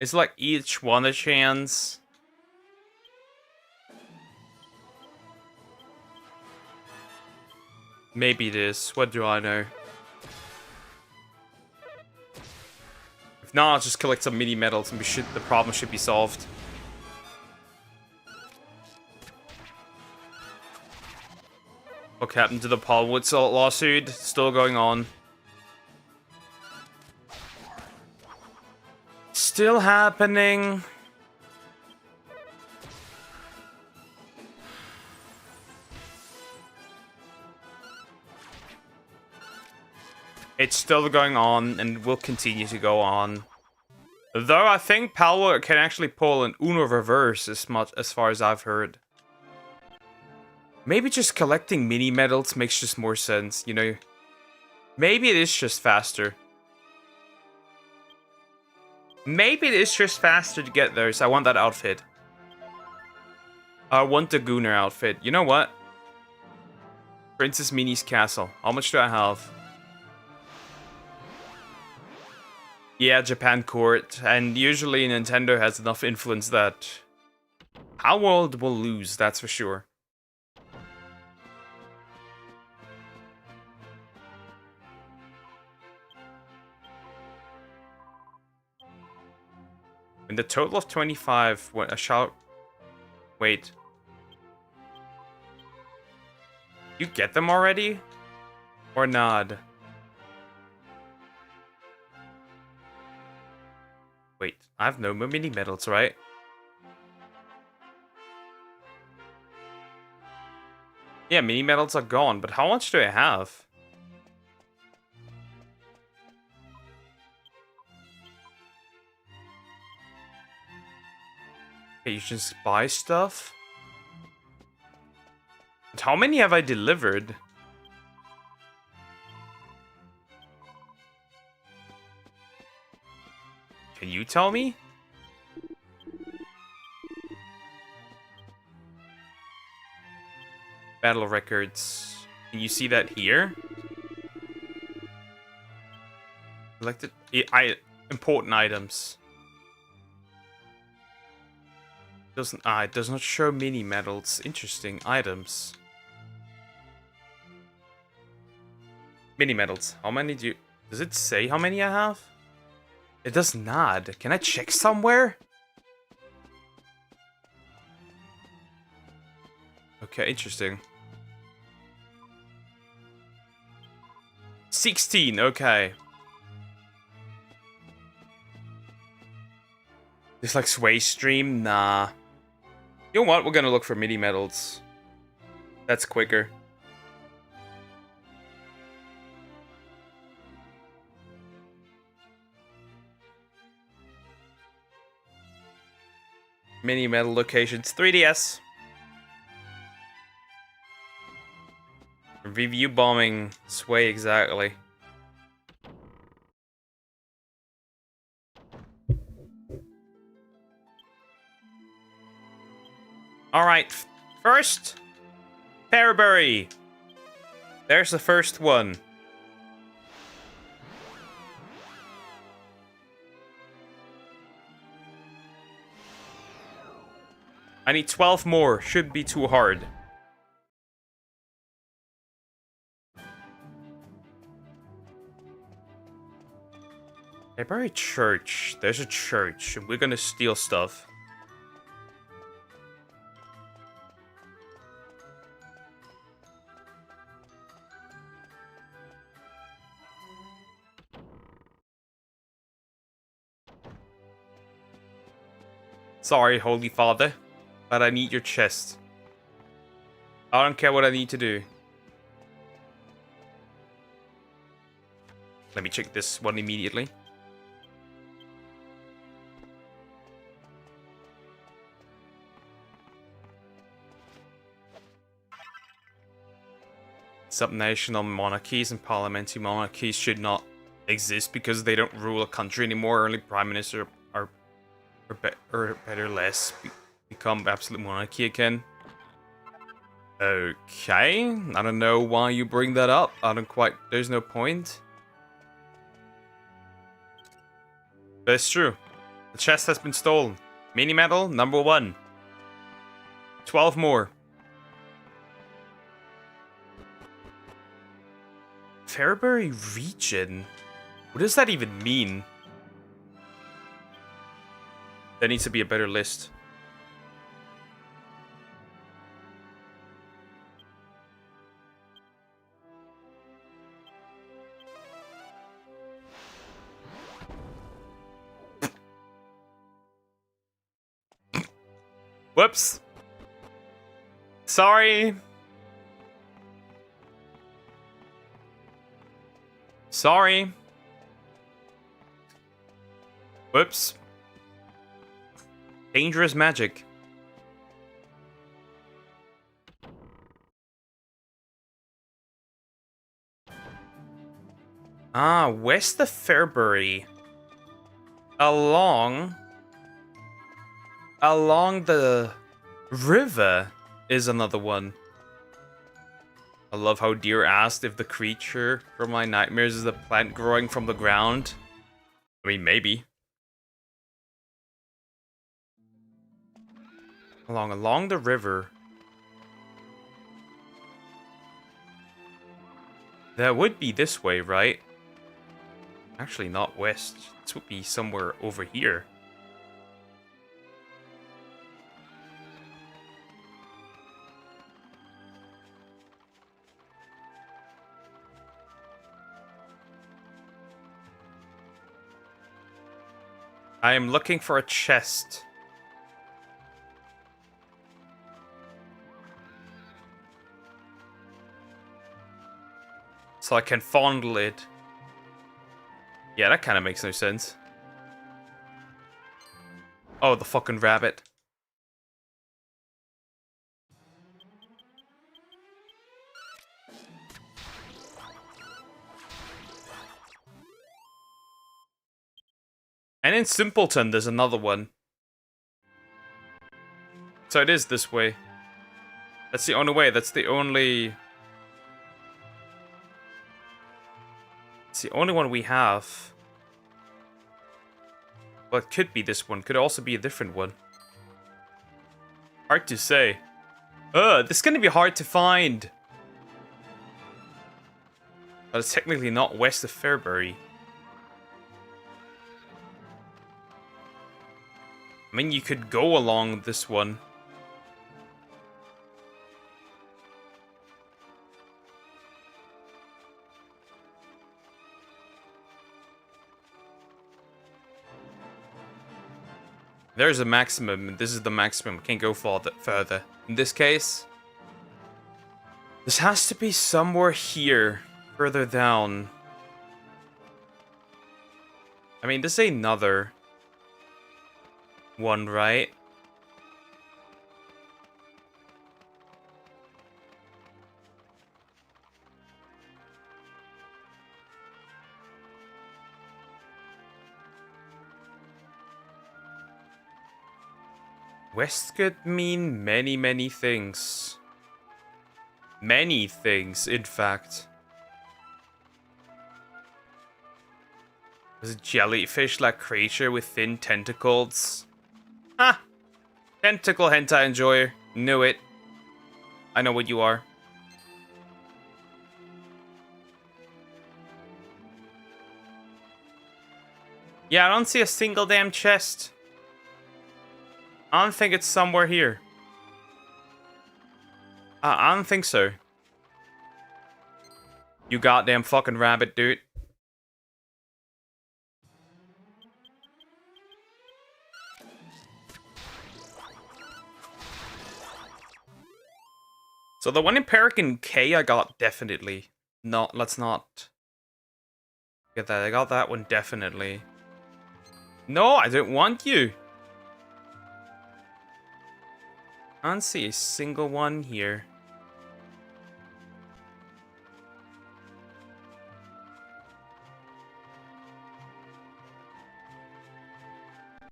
It's like each one a chance. Maybe it is. What do I know? If not, I'll just collect some mini medals and the problem should be solved. What happened to the Paulwood lawsuit? Still going on. Still happening. It's still going on and will continue to go on. Though I think Palworld can actually pull an Uno reverse as far as I've heard. Maybe just collecting mini medals makes just more sense, you know? Maybe it is just faster. Maybe it is just faster to get those. I want that outfit. I want the Gunnar outfit. You know what? Princess Mini's castle. How much do I have? Yeah, Japan court. And usually Nintendo has enough influence that Palworld will lose, that's for sure. And the total of 25, what, wait. You get them already? Or not? Wait, I have no more mini medals, right? Yeah, mini medals are gone, but how much do I have? Okay, you just buy stuff? But how many have I delivered? Can you tell me? Battle records. Can you see that here? Selected important items. It does not show mini medals. Interesting. Items. Mini medals. How many does it say how many I have? It does not. Can I check somewhere? Okay, interesting. 16, okay. This like sway stream? Nah. You know what? We're gonna look for mini medals. That's quicker. Mini medal locations. 3DS. Review bombing. Sway exactly. Alright. First. Pearberry. There's the first one. I need 12 more. Shouldn't be too hard. Pearberry Church. There's a church. We're gonna steal stuff. Sorry, Holy Father, but I need your chest. I don't care what I need to do. Let me check this one immediately. subnational monarchies and parliamentary monarchies should not exist because they don't rule a country anymore. Only prime minister or better less become absolute monarchy again. Okay, I don't know why you bring that up. There's no point. But it's true. The chest has been stolen. Mini medal number 1. 12 more. Fairbury region? What does that even mean? There needs to be a better list. Whoops. Sorry. Sorry. Whoops. Dangerous magic. Ah, west of Fairbury. Along the river is another one. I love how Deer asked if the creature from my nightmares is a plant growing from the ground. I mean, maybe. Along the river. That would be this way, right? Actually, not west. This would be somewhere over here. I am looking for a chest. So I can fondle it. Yeah, that kind of makes no sense. Oh, the fucking rabbit. And in Simpleton, there's another one. So it is this way. That's the only way. That's the only... It's the only one we have. Well, it could be this one. Could also be a different one. Hard to say. This is gonna be hard to find. But it's technically not west of Fairbury. I mean, you could go along this one. There's a maximum, and this is the maximum. Can't go further. In this case, this has to be somewhere here, further down. I mean, this is another one, right? West could mean many, many things. Many things, in fact. There's a jellyfish-like creature with thin tentacles. Ha! Tentacle hentai enjoyer. Knew it. I know what you are. Yeah, I don't see a single damn chest. I don't think it's somewhere here. I don't think so. You goddamn fucking rabbit, dude. So the one in Perican K I got definitely. No, let's not get that. I got that one definitely. No, I don't want you. I don't see a single one here.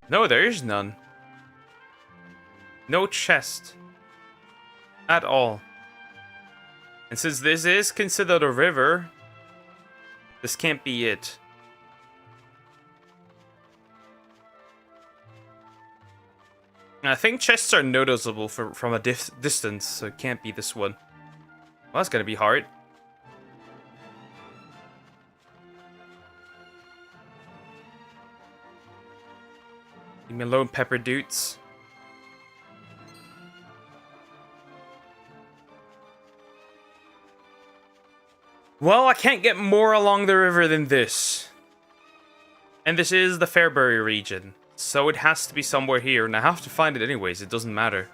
No, there is none. No chest. At all. And since this is considered a river, this can't be it. And I think chests are noticeable from a distance, so it can't be this one. Well, that's gonna be hard. Leave me alone, pepper dudes. Well, I can't get more along the river than this. And this is the Fairbury region. So it has to be somewhere here, and I have to find it anyways, it doesn't matter.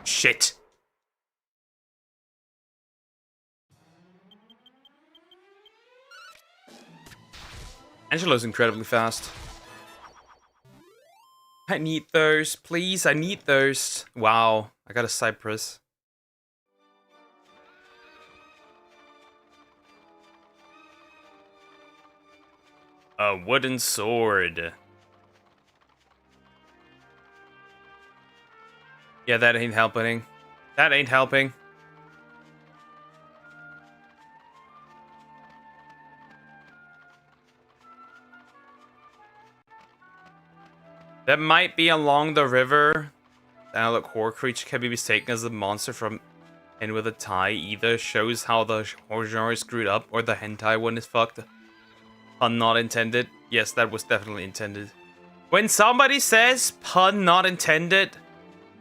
Shit. Angelo's incredibly fast. I need those, please. I need those. Wow, I got a cypress. A wooden sword. Yeah, that ain't helping. That ain't helping. That might be along the river. Now the core creature can be mistaken as a monster from In with a tie. Either shows how the genre is screwed up or the hentai one is fucked. Pun not intended. Yes, that was definitely intended. When somebody says pun not intended,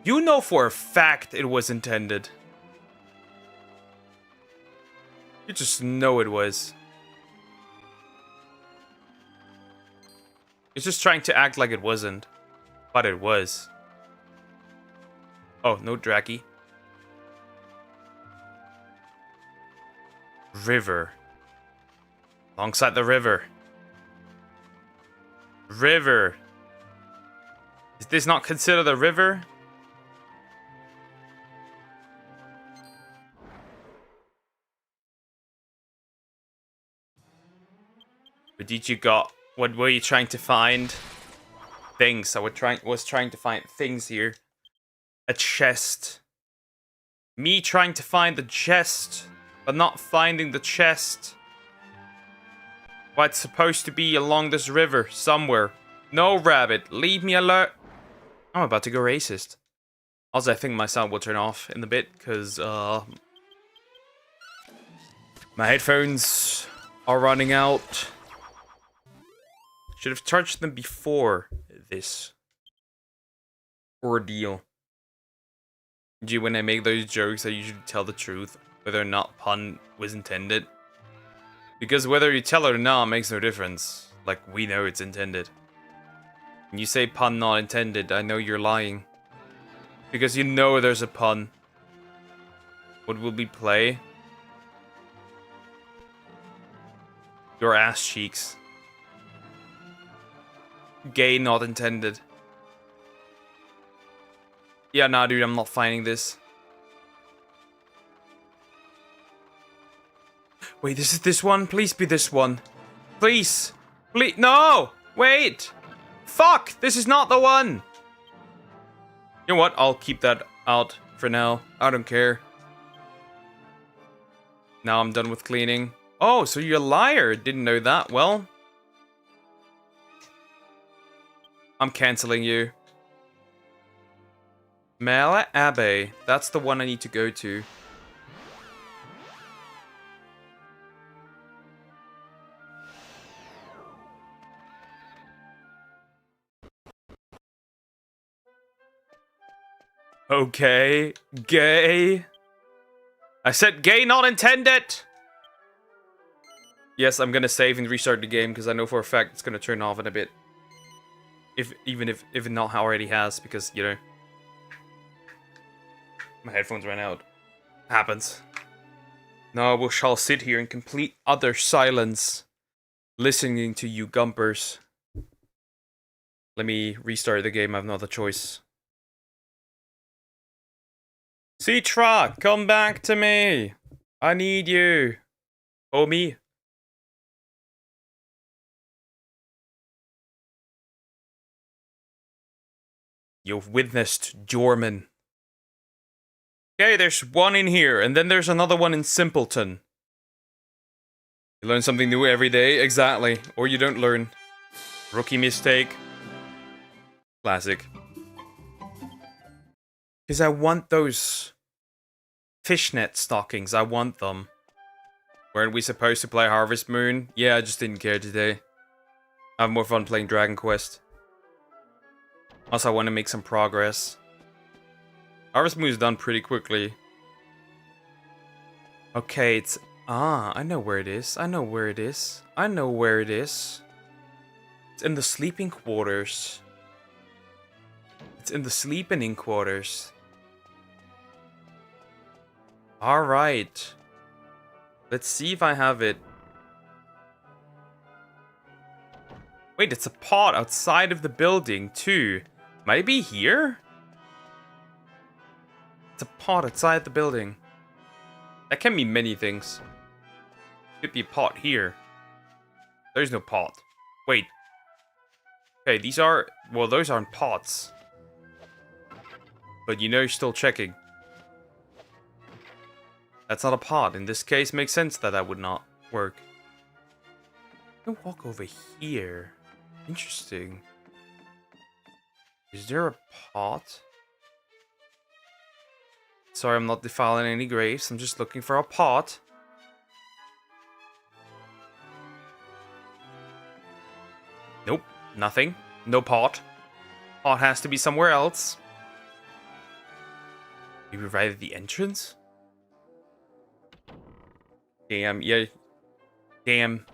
you know for a fact it was intended. You just know it was. It's just trying to act like it wasn't. But it was. Oh, no Draki. River. Alongside the river. River. Is this not considered a river? What did you got? What were you trying to find? Things. I was trying to find things here. A chest. Me trying to find the chest, but not finding the chest. Well, it's supposed to be along this river somewhere. No, rabbit, leave me alone. I'm about to go racist. Also, I think my sound will turn off in a bit because my headphones are running out. Should have charged them before this ordeal. Gee, when I make those jokes, I usually tell the truth, whether or not pun was intended. Because whether you tell it or not makes no difference. Like, we know it's intended. When you say pun not intended, I know you're lying. Because you know there's a pun. What will we play? Your ass cheeks. Gay not intended. Yeah, nah, dude, I'm not finding this. Wait, this is this one? Please be this one. Please. Please. No! Wait! Fuck! This is not the one! You know what? I'll keep that out for now. I don't care. Now I'm done with cleaning. Oh, so you're a liar. Didn't know that. Well, I'm canceling you. Mele Abbey. That's the one I need to go to. Okay. Gay. I said gay not intended! Yes, I'm gonna save and restart the game because I know for a fact it's gonna turn off in a bit. Even if it not already has, because, you know, my headphones ran out. Happens. Now we shall sit here in complete utter silence, listening to you gumpers. Let me restart the game, I have no other choice. Citra, come back to me. I need you. Oh, me. You've witnessed Jorman. Okay, there's one in here, and then there's another one in Simpleton. You learn something new every day, exactly. Or you don't learn. Rookie mistake. Classic. Because I want those fishnet stockings. I want them. Weren't we supposed to play Harvest Moon? Yeah, I just didn't care today. I have more fun playing Dragon Quest. Also, I want to make some progress. Harvest Moon is done pretty quickly. Okay, it's... Ah, I know where it is. I know where it is. I know where it is. It's in the sleeping quarters. It's in the sleeping quarters. Alright. Let's see if I have it. Wait, it's a pot outside of the building, too. Might it be here? It's a pot outside the building. That can mean many things. Could be a pot here. There's no pot. Wait. Okay, these are... Well, those aren't pots. But you know, you're still checking. That's not a pot. In this case, makes sense that that would not work. I can walk over here. Interesting. Is there a pot? Sorry, I'm not defiling any graves. I'm just looking for a pot. Nope, nothing. No pot. Pot has to be somewhere else. Maybe right at the entrance? Damn, yeah. Damn.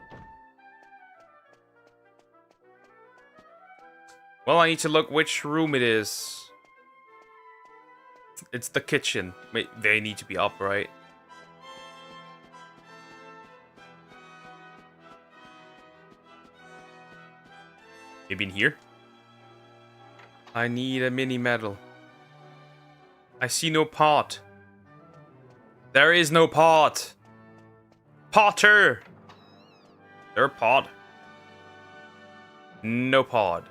Well, I need to look which room it is. It's the kitchen. Wait, they need to be up, right? Maybe in here? I need a mini medal. I see no pot. There is no pot. Potter! There a pod? No pod.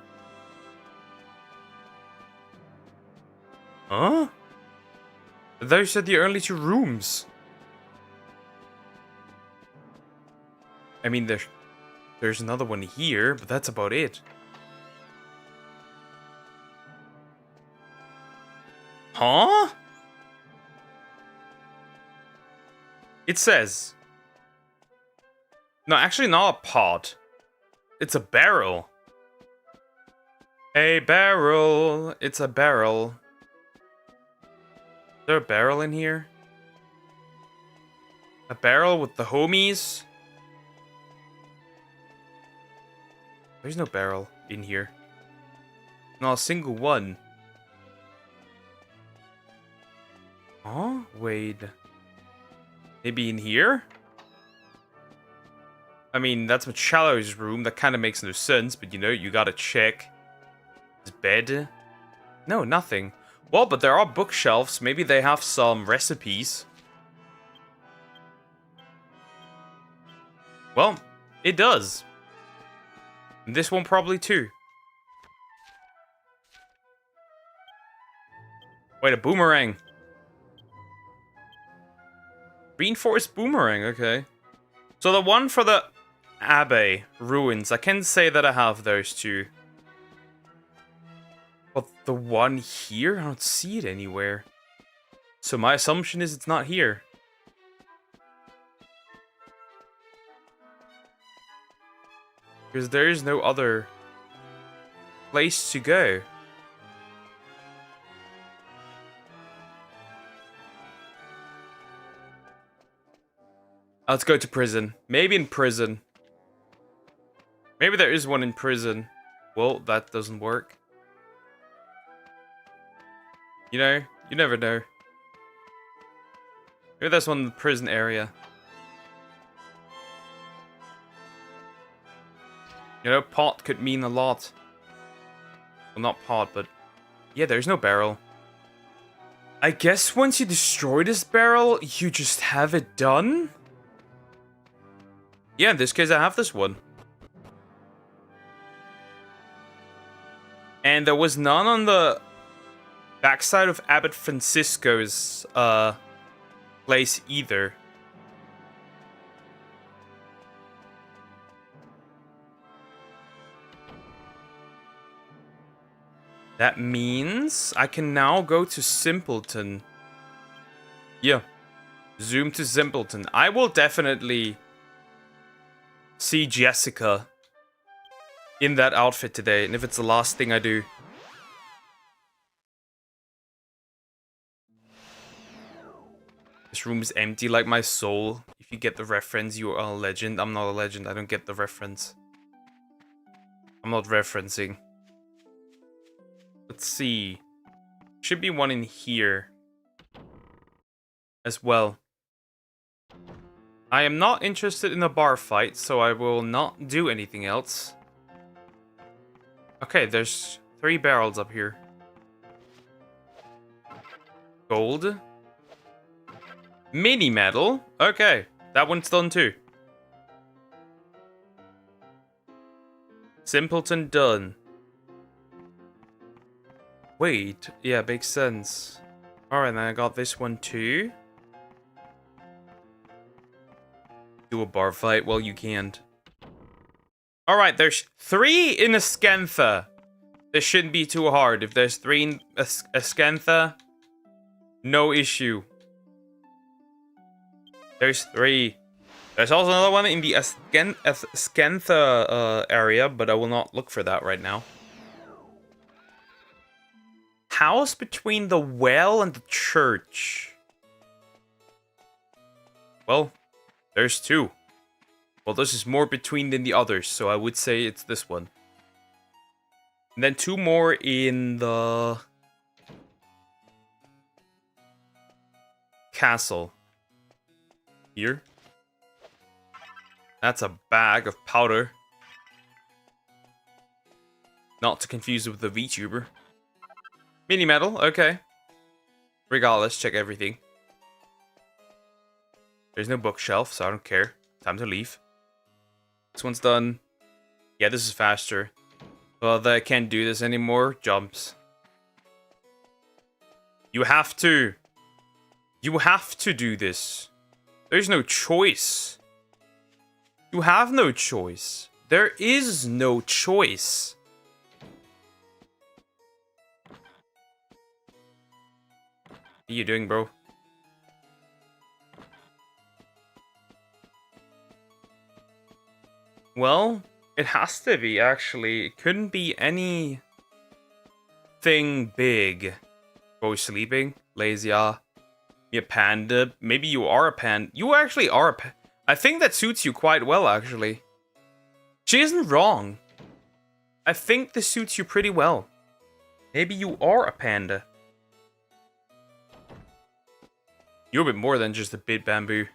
Huh? Those are the only two rooms. I mean, there's another one here, but that's about it. Huh? It says... No, actually not a pot. It's a barrel. A barrel. It's a barrel. Is there a barrel in here? A barrel with the homies? There's no barrel in here. Not a single one. Huh? Wait. Maybe in here? I mean, that's Machello's room. That kind of makes no sense, but you know, you gotta check. His bed? No, nothing. Well, but there are bookshelves. Maybe they have some recipes. Well, it does. And this one probably too. Wait, a boomerang. Reinforced boomerang, okay. So the one for the Abbey ruins, I can say that I have those two. But the one here? I don't see it anywhere. So my assumption is it's not here. Because there is no other place to go. Let's go to prison. Maybe in prison. Maybe there is one in prison. Well, that doesn't work. You know, you never know. Maybe there's one in the prison area. You know, pot could mean a lot. Well, not pot, but... Yeah, there's no barrel. I guess once you destroy this barrel, you just have it done? Yeah, in this case, I have this one. And there was none on the backside of Abbot Francisco's place either. That means I can now go to Simpleton. Yeah. Zoom to Simpleton. I will definitely see Jessica in that outfit today, and if it's the last thing I do. This room is empty like my soul. If you get the reference, you are a legend. I'm not a legend. I don't get the reference. I'm not referencing. Let's see. Should be one in here as well. I am not interested in a bar fight, so I will not do anything else. Okay, there's 3 barrels up here. Gold. Mini metal. Okay, that one's done too. Simpleton done. Wait, yeah, makes sense. Alright, then I got this one too. Do a bar fight? Well, you can't. Alright, there's 3 in Ascantha. This shouldn't be too hard. If there's 3 in Ascantha, no issue. There's 3. There's also another one in the Ascantha area, but I will not look for that right now. House between the well and the church. Well, there's 2. Well, this is more between than the others, so I would say it's this one. And then 2 more in the castle. Here. That's a bag of powder. Not to confuse it with the VTuber. Mini metal, okay. Regardless, check everything. There's no bookshelf, so I don't care. Time to leave. This one's done. Yeah, this is faster. Well, I can't do this anymore. Jumps. You have to. You have to do this. There's no choice. You have no choice. There is no choice. What are you doing, bro? Well, it has to be, actually. It couldn't be anything big. Go sleeping? Lazy, You a panda? Maybe you are a panda. You actually are a panda. I think that suits you quite well, actually. She isn't wrong. I think this suits you pretty well. Maybe you are a panda. You're a bit more than just a bit bamboo.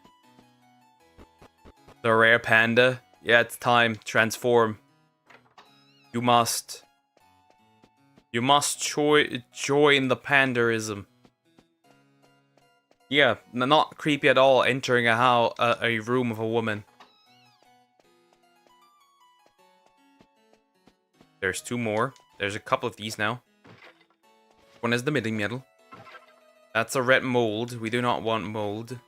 The rare panda. Yeah, it's time. Transform. You must. You must join the pandaism. Yeah, not creepy at all entering a room of a woman. There's 2 more. There's a couple of these now. One is the mini metal. That's a red mold. We do not want mold.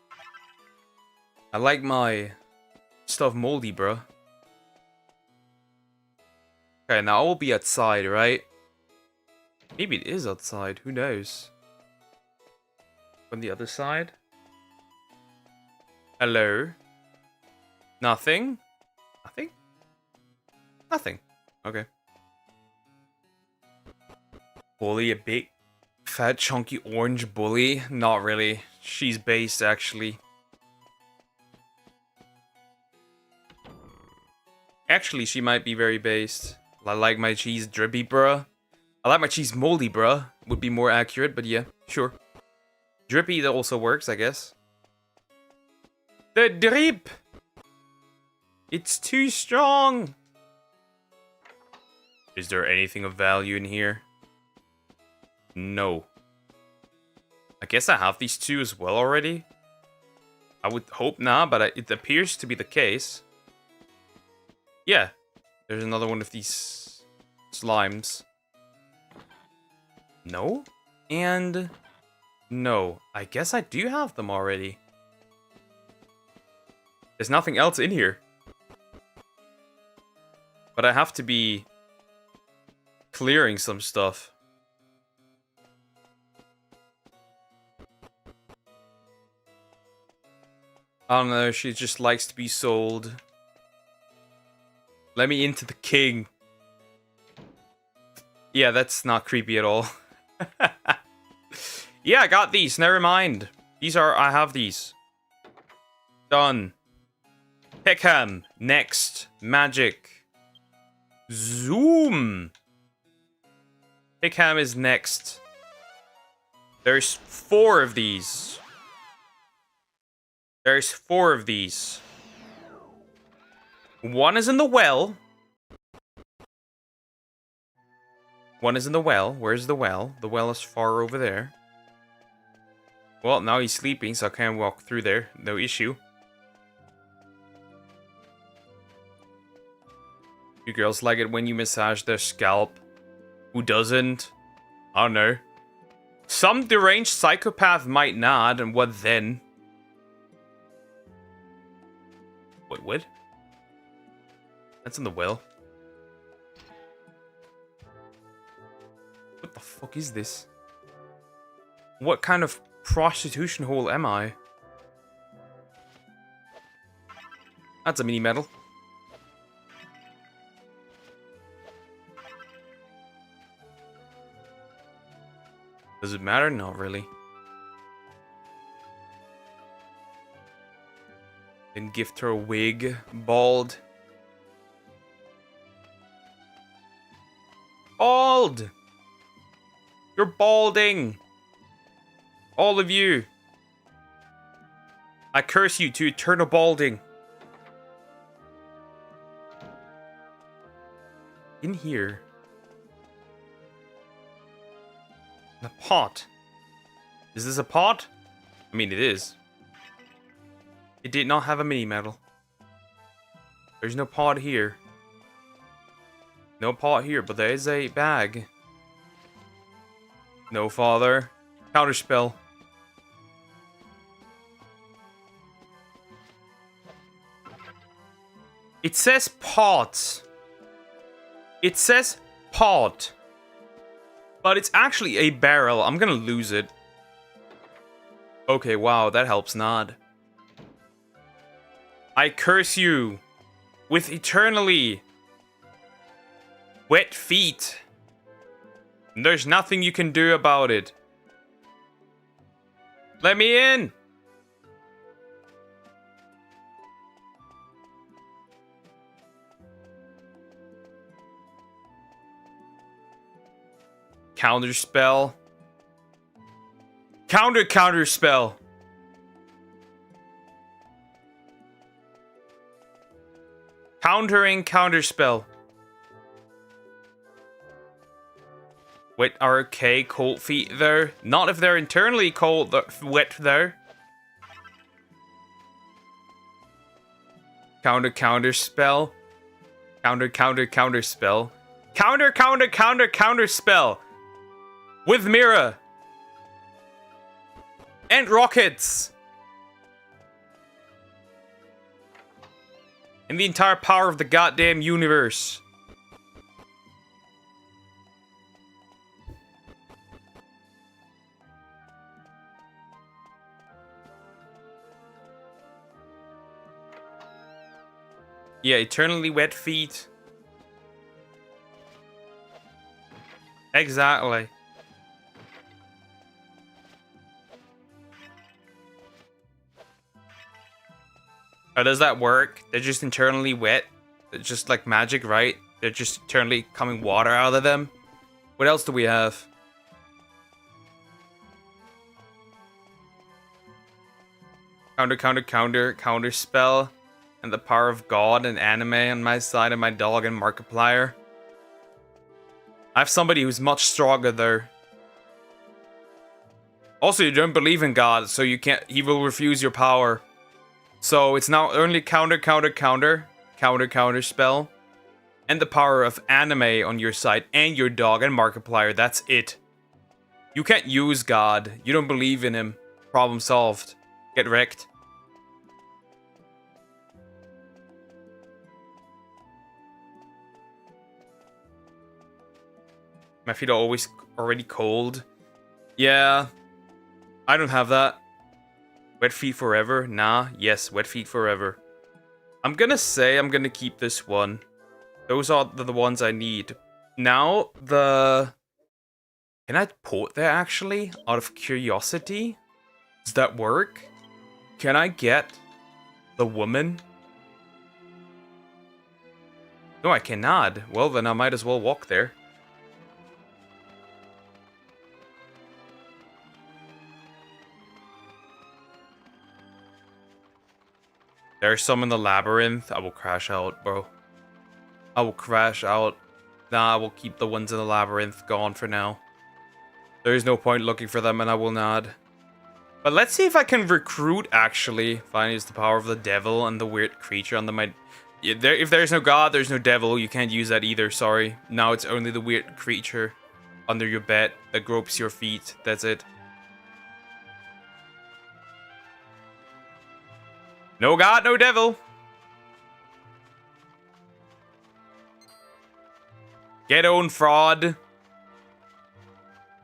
I like my stuff moldy, bro. Okay, now I will be outside, right? Maybe it is outside. Who knows? On the other side? Hello? Nothing? Nothing? Nothing. Okay. Bully, a big, fat, chunky orange bully? Not really. She's based, actually. Actually, she might be very based. I like my cheese drippy, bruh. I like my cheese moldy, bruh. Would be more accurate, but yeah, sure. Drippy that also works, I guess. The drip! It's too strong! Is there anything of value in here? No. I guess I have these two as well already. I would hope not, but it appears to be the case. Yeah, there's another one of these slimes. No? And no. I guess I do have them already. There's nothing else in here. But I have to be clearing some stuff. I don't know, she just likes to be sold. Let me into the king. Yeah, that's not creepy at all. Yeah, I got these, never mind. I have these. Done. Pickham, next. Magic. Zoom. Pickham is next. There's 4 of these. There's 4 of these. One is in the well. One is in the well. Where's the well? The well is far over there. Well, now he's sleeping, so I can't walk through there. No issue. You girls like it when you massage their scalp. Who doesn't? I don't know. Some deranged psychopath might not, and what then? Wait, what? That's in the well. What the fuck is this? What kind of prostitution hole am I? That's a mini medal. Does it matter? Not really. Then gift her a wig. Bald. Bald! You're balding! All of you! I curse you to eternal balding. In here. The pot. Is this a pot? I mean, it is. It did not have a mini medal. There's no pot here. No pot here, but there is a bag. No, father. Counterspell. It says pot. It says pot. But it's actually a barrel. I'm gonna lose it. Okay, wow, that helps not. I curse you with eternally wet feet. And there's nothing you can do about it. Let me in. Counter spell. Counter spell. Countering counter spell. Wet RK cold feet there. Not if they're internally cold wet there. Counter spell. Counter spell. Counter spell. With mirror. And rockets. And the entire power of the goddamn universe. Yeah, eternally wet feet. Exactly. How does that work? They're just internally wet. It's just like magic, right? They're just eternally coming water out of them. What else do we have? Counter spell. And the power of God and anime on my side and my dog and Markiplier. I have somebody who's much stronger there. Also, you don't believe in God, so you can't. He will refuse your power. So it's now only counter spell, and the power of anime on your side, and your dog and Markiplier. That's it. You can't use God. You don't believe in him. Problem solved. Get wrecked. My feet are always already cold. Yeah. I don't have that. Wet feet forever? Nah. Yes, wet feet forever. I'm gonna say I'm gonna keep this one. Those are the ones I need. Now, the... Can I port there, actually? Out of curiosity? Does that work? Can I get the woman? No, I cannot. Well, then I might as well walk there. There's some in the labyrinth. I will crash out, bro. I will crash out. Nah, I will keep the ones in the labyrinth gone for now. There is no point looking for them, and I will not. But let's see if I can recruit, actually. If I use the power of the devil and the weird creature on the if there's no god, there's no devil. You can't use that either, sorry. Now it's only the weird creature under your bed that gropes your feet. That's it. No god, no devil. Get owned, fraud.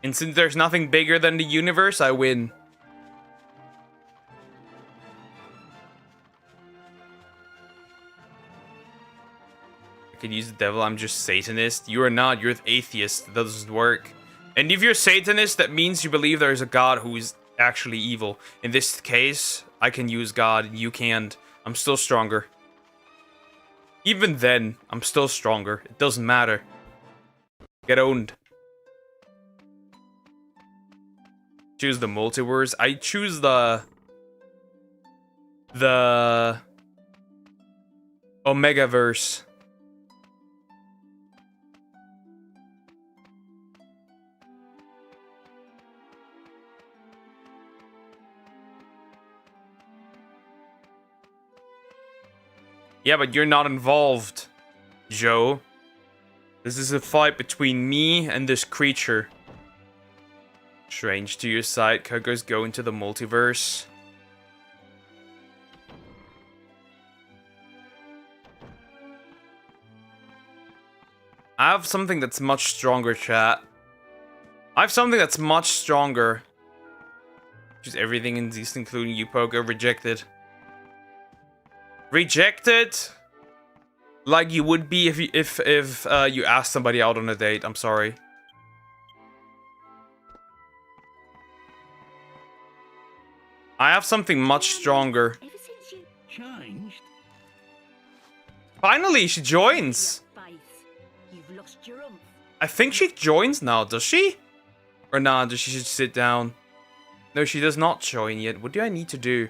And since there's nothing bigger than the universe, I win. I can use the devil, I'm just Satanist. You are not, you're the atheist. That doesn't work. And if you're Satanist, that means you believe there is a god who is actually evil. In this case, I can use God, you can't. I'm still stronger. Even then, I'm still stronger. It doesn't matter. Get owned. Choose the multiverse. I choose the Omegaverse. Yeah, but you're not involved, Joe. This is a fight between me and this creature. Strange to your side, Kogo's go into the multiverse. I have something that's much stronger, chat. I have something that's much stronger. Just everything in these, including you, Pogo, rejected. Rejected? Like you would be if you asked somebody out on a date. I'm sorry. I have something much stronger. Ever since you changed, Finally, she joins. you've lost your oomph. I think she joins now, does she? Or nah, does she just sit down? No, she does not join yet. What do I need to do?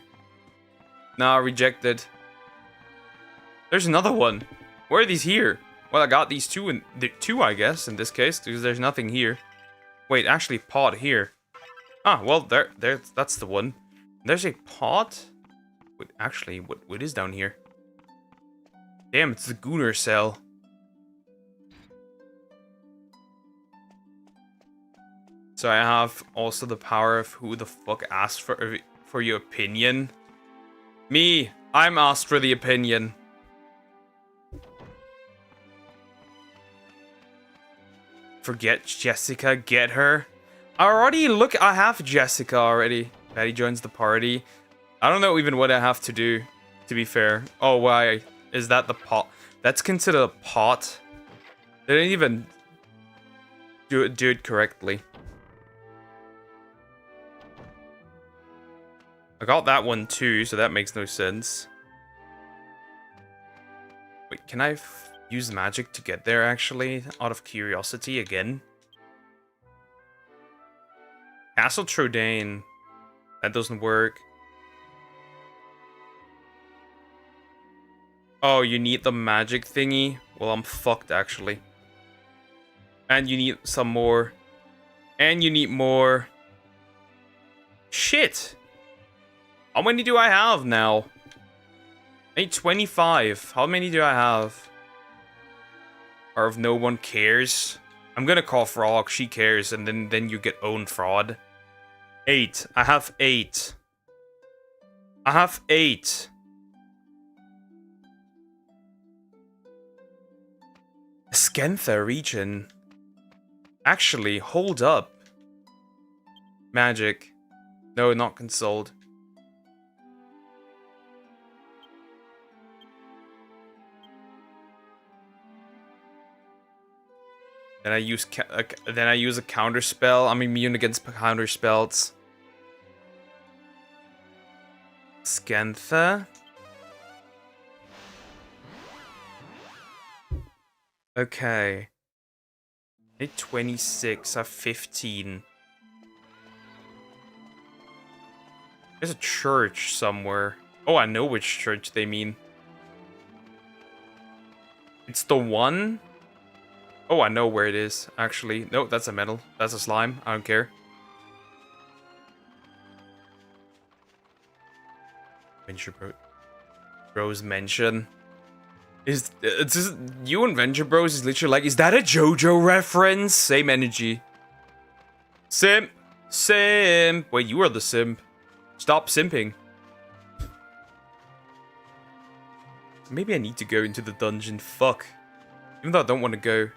Nah, rejected. There's another one. Where are these here? Well, I got these two, I guess, in this case, because there's nothing here. Wait, actually, pod here. Ah, well, that's the one. There's a pod? Wait, actually, what is down here? Damn, it's the Gunnar cell. So I have also the power of who the fuck asked for your opinion. Me, I'm asked for the opinion. Forget Jessica, get her. I have Jessica already. Patty joins the party. I don't know even what I have to do, to be fair. Oh, why? Is that the pot? That's considered a pot? They didn't even do it correctly. I got that one too, so that makes no sense. Wait, can I use magic to get there, actually? Out of curiosity, again? Castle Trodaine. That doesn't work. Oh, you need the magic thingy? Well, I'm fucked, actually. And you need some more. And you need more. Shit! How many do I have now? I need 25. How many do I have? Or if no one cares? I'm gonna call Frog, she cares, and then you get owned, Fraud. 8. I have 8. I have 8. Skentha region. Actually, hold up. Magic. No, not consoled. Then I use a counter spell. I'm immune against counter spells. Skentha. Okay. I need 26. I have 15. There's a church somewhere. Oh, I know which church they mean. It's the one? Oh, I know where it is, actually. No, that's a metal. That's a slime. I don't care. Venture Bros mention. It's just, you and Venture Bros is literally like, is that a JoJo reference? Same energy. Simp. Simp. Wait, you are the simp. Stop simping. Maybe I need to go into the dungeon. Fuck. Even though I don't want to go.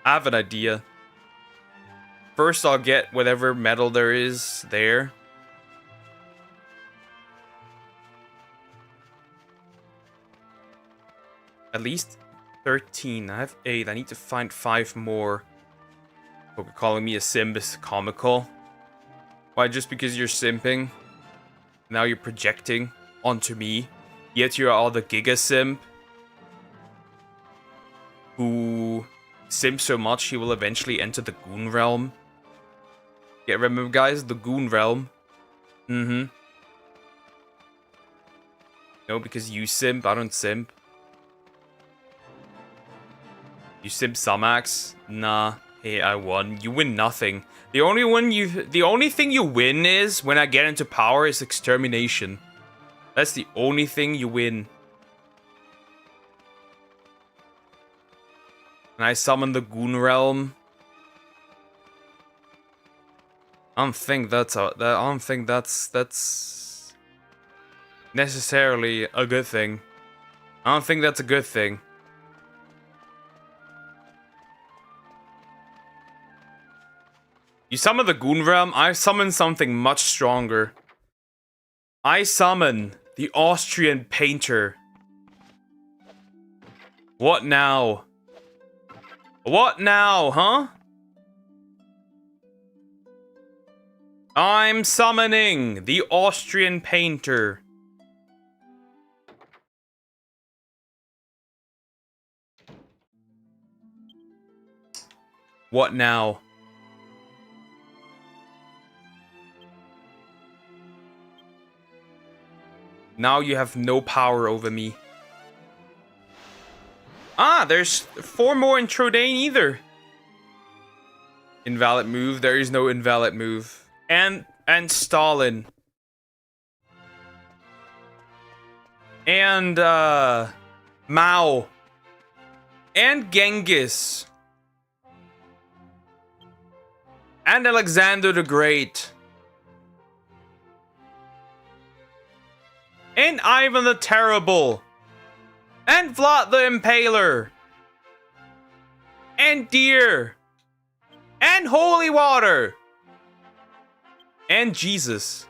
I have an idea. First, I'll get whatever metal there is there. At least 13. I have 8. I need to find 5 more. But calling me a simp is comical. Why? Just because you're simping? Now you're projecting onto me. Yet you're all the Giga Simp. Who simps so much he will eventually enter the Goon Realm. Yeah, remember guys? The Goon Realm. Mm-hmm. No, because you simp. I don't simp. You simp Samax? Nah. Hey, I won. You win nothing. The only thing you win is when I get into power is extermination. That's the only thing you win. And I summon the Goon Realm. I don't think that's necessarily a good thing. I don't think that's a good thing. You summon the Goon Realm, I summon something much stronger. I summon the Austrian Painter. What now? What now, huh? I'm summoning the Austrian Painter. What now? Now you have no power over me. Ah, there's 4 more in Trodain either. Invalid move. There is no invalid move. And Stalin. And Mao. And Genghis. And Alexander the Great. And Ivan the Terrible. And Vlad the Impaler. And Deer. And Holy Water. And Jesus.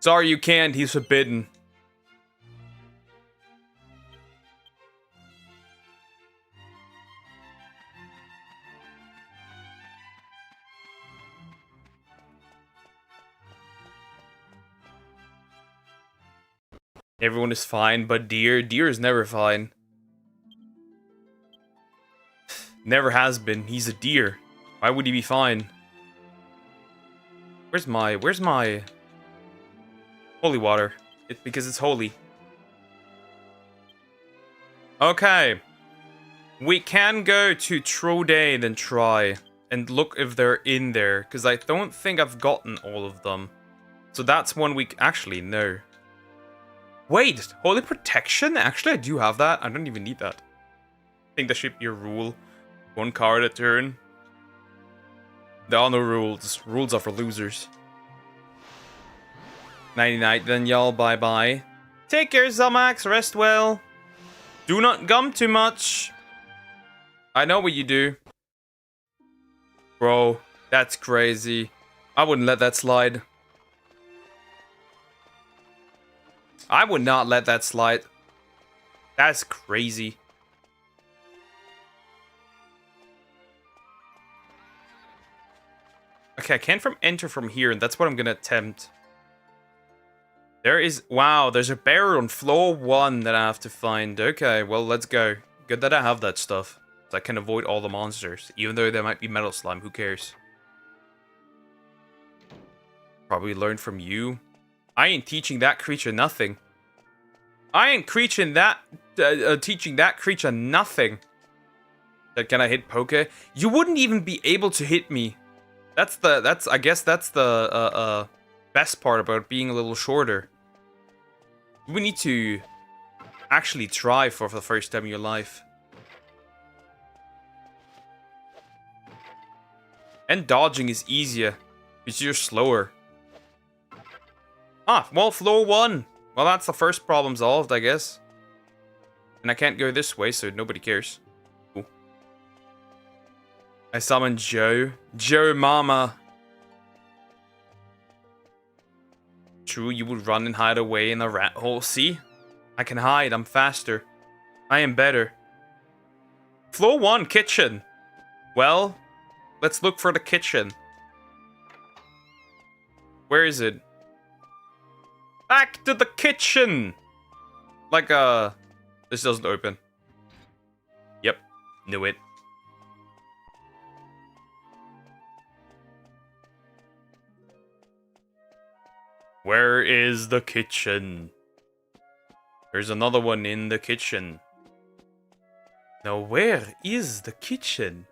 Sorry you can't, he's forbidden. Everyone is fine, but Deer is never fine. Never has been. He's a deer. Why would he be fine? Where's my holy water? Because it's holy. Okay. We can go to Trodain and try. and look if they're in there, because I don't think I've gotten all of them. So that's one week. Actually, no. Wait, Holy Protection? Actually, I do have that. I don't even need that. I think that should be a rule. 1 card a turn. There are no rules. Rules are for losers. 99 then, y'all. Bye-bye. Take care, Zamax. Rest well. Do not gum too much. I know what you do. Bro, that's crazy. I wouldn't let that slide. I would not let that slide. That's crazy. Okay, I can't enter from here, and that's what I'm gonna attempt. There is... Wow, there's a barrier on floor 1 that I have to find. Okay, well, let's go. Good that I have that stuff. So I can avoid all the monsters. Even though there might be metal slime, who cares? Probably learn from you. I ain't teaching that creature nothing. I ain't teaching that creature nothing. Can I hit Poke? You wouldn't even be able to hit me. I guess that's the best part about being a little shorter. You need to actually try for the first time in your life. And dodging is easier, because you're slower. Ah, well, floor 1. Well, that's the first problem solved, I guess. And I can't go this way, so nobody cares. Cool. I summon Joe. Joe Mama. True, you would run and hide away in a rat hole. See? I can hide. I'm faster. I am better. Floor 1, kitchen. Well, let's look for the kitchen. Where is it? Back to the kitchen! Like, this doesn't open. Yep, knew it. Where is the kitchen? There's another one in the kitchen. Now, where is the kitchen?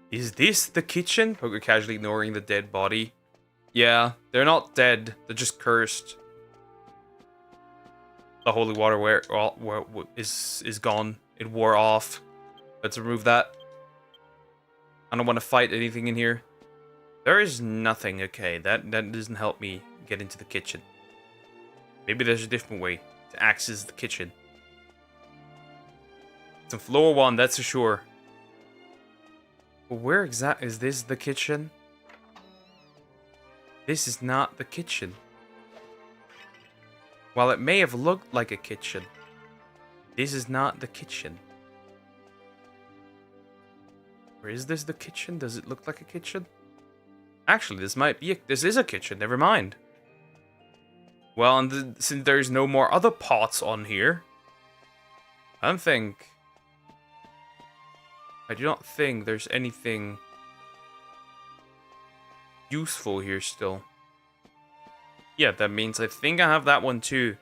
Is this the kitchen? Poker casually ignoring the dead body. Yeah, they're not dead. They're just cursed. The holy water is gone. It wore off. Let's remove that. I don't want to fight anything in here. There is nothing. Okay, that doesn't help me get into the kitchen. Maybe there's a different way to access the kitchen. It's on floor 1, that's for sure. But where exactly is this the kitchen? This is not the kitchen. While it may have looked like a kitchen, this is not the kitchen. Or is this the kitchen? Does it look like a kitchen? Actually, this is a kitchen, never mind. Well, and since there's no more other pots on here, I do not think there's anything useful here still. Yeah, that means I think I have that one too.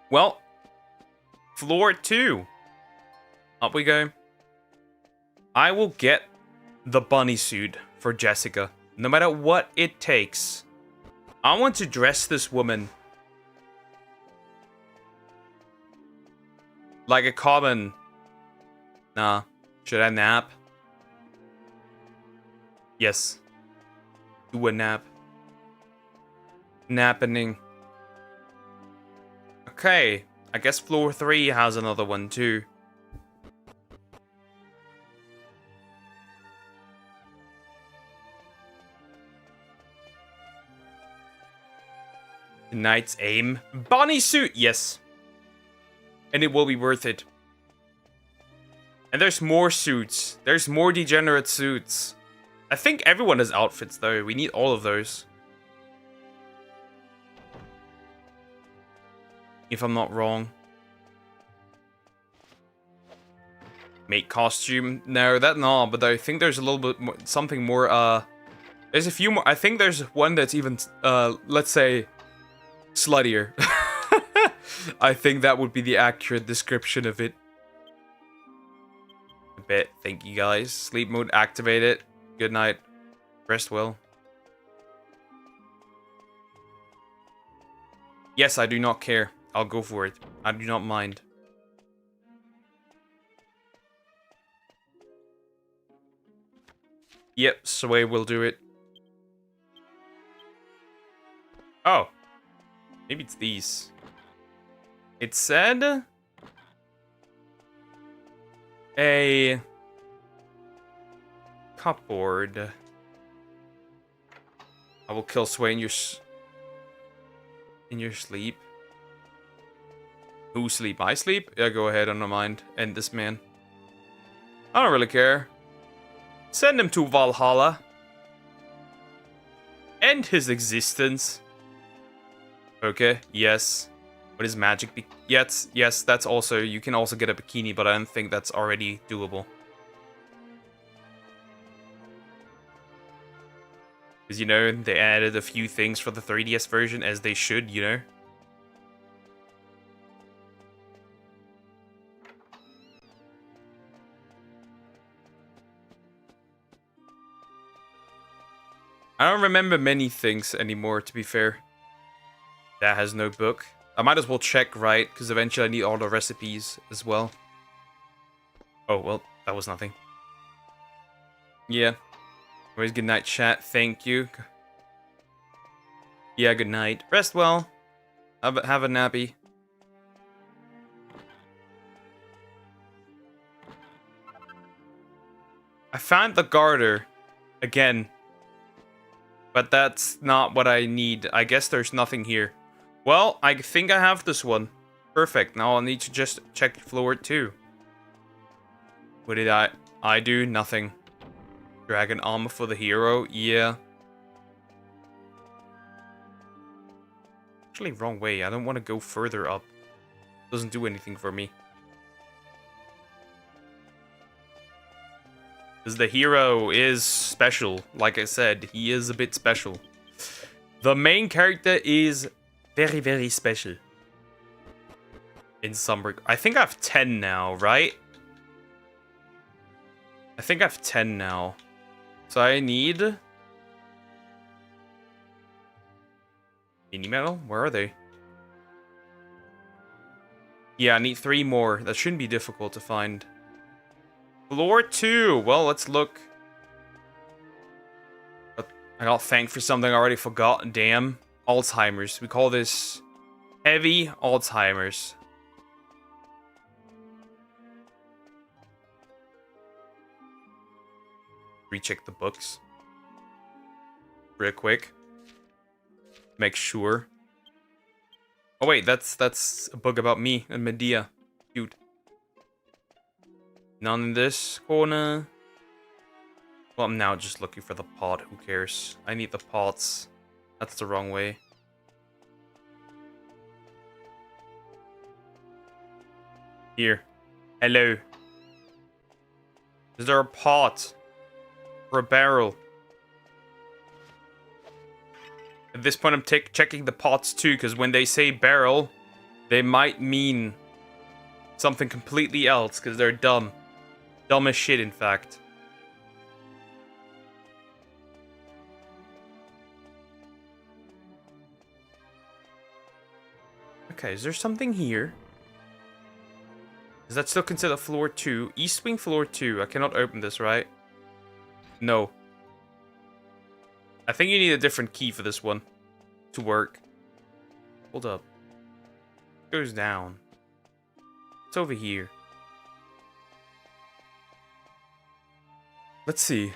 Well, floor 2. Up we go. I will get the bunny suit for Jessica, no matter what it takes. I want to dress this woman like a common... Nah, should I nap? Yes. Do a nap. Nappening. Okay, I guess floor 3 has another one too. Knight's aim. Bunny suit, yes. And it will be worth it. And there's more suits. There's more degenerate suits. I think everyone has outfits though. We need all of those. If I'm not wrong. Make costume. No, but I think there's a little bit more, something more, there's a few more. I think there's one that's even, let's say, sluttier. I think that would be the accurate description of it. bit. Thank you guys. Sleep mode activated. Good night. Rest well. Yes, I do not care. I'll go for it. I do not mind. Yep, Sway will do it. Oh. Maybe it's these. It said... a... cupboard. I will kill Sway in your sleep. Who sleep? I sleep? Yeah, go ahead, I don't mind. End this man. I don't really care. Send him to Valhalla. End his existence. Okay, yes. What is magic? Yes, that's also... You can also get a bikini, but I don't think that's already doable. Because, you know, they added a few things for the 3DS version, as they should, you know? I don't remember many things anymore, to be fair. That has no book. I might as well check, right? Because eventually I need all the recipes as well. Oh, well, that was nothing. Yeah. Always good night, chat. Thank you. Yeah, good night. Rest well. Have a nappy. I found the garter. Again. But that's not what I need. I guess there's nothing here. Well, I think I have this one. Perfect. Now I'll need to just check floor 2. What did I do? Nothing. Dragon armor for the hero? Yeah. Actually, wrong way. I don't want to go further up. Doesn't do anything for me. Because the hero is special. Like I said, he is a bit special. The main character is very, very special. In some regard. I think I have 10 now, right? I think I have 10 now. So I need... mini metal? Where are they? Yeah, I need 3 more. That shouldn't be difficult to find. Floor 2. Well, let's look. But I got thanked for something I already forgot. Damn. Alzheimer's. We call this heavy Alzheimer's. Recheck the books. Real quick. Make sure. Oh wait, that's a book about me and Medea. Cute. None in this corner. Well, I'm now just looking for the pot. Who cares? I need the pots. That's the wrong way. Here. Hello. Is there a pot? Or a barrel? At this point, I'm checking the pots too, because when they say barrel, they might mean something completely else, because they're dumb. Dumb as shit, in fact. Okay, is there something here? Is that still considered floor 2? East wing floor 2. I cannot open this, right? No. I think you need a different key for this one to work. Hold up. It goes down. It's over here. Let's see.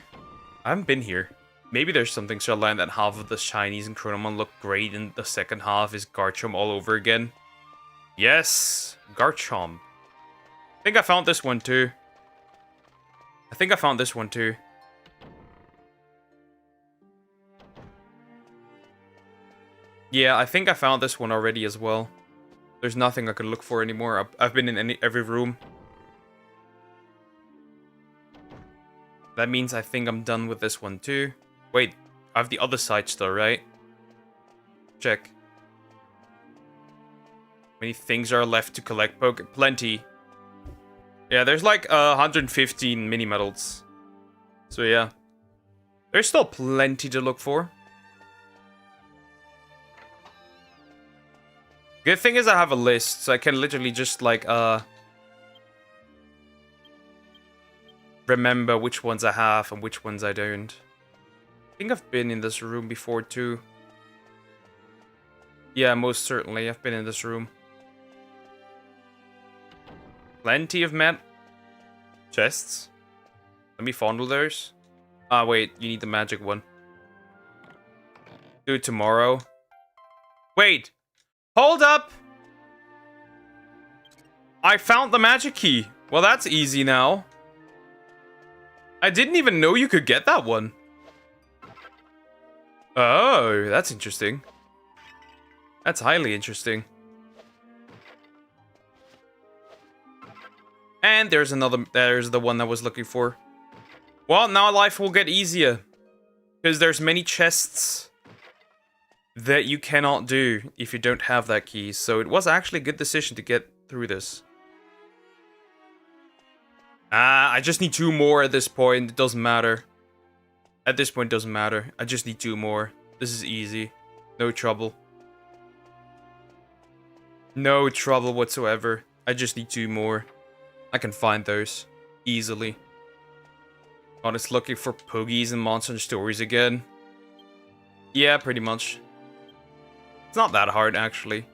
I haven't been here. Maybe there's something so I learned that half of the shinies in Chronomon look great and the second half is Garchomp all over again. Yes! Garchomp. I think I found this one too. Yeah, I think I found this one already as well. There's nothing I can look for anymore. I've been in every room. That means I think I'm done with this one too. Wait, I have the other side still, right? Check. How many things are left to collect? Plenty. Yeah, there's like 115 mini medals. So yeah. There's still plenty to look for. Good thing is I have a list, so I can literally just like remember which ones I have and which ones I don't. I think I've been in this room before too. Yeah, most certainly I've been in this room. Plenty of chests. Let me fondle those. Ah, wait, you need the magic one. Do it tomorrow. Wait! Hold up! I found the magic key. Well, that's easy now. I didn't even know you could get that one. Oh, that's interesting. That's highly interesting. And there's the one I was looking for. Well, now life will get easier. Because there's many chests that you cannot do if you don't have that key. So it was actually a good decision to get through this. I just need 2 more at this point. It doesn't matter. At this point, it doesn't matter. I just need 2 more. This is easy. No trouble. No trouble whatsoever. I just need 2 more. I can find those easily. Honest, looking for Poogies and Monster Stories again. Yeah, pretty much. It's not that hard, actually.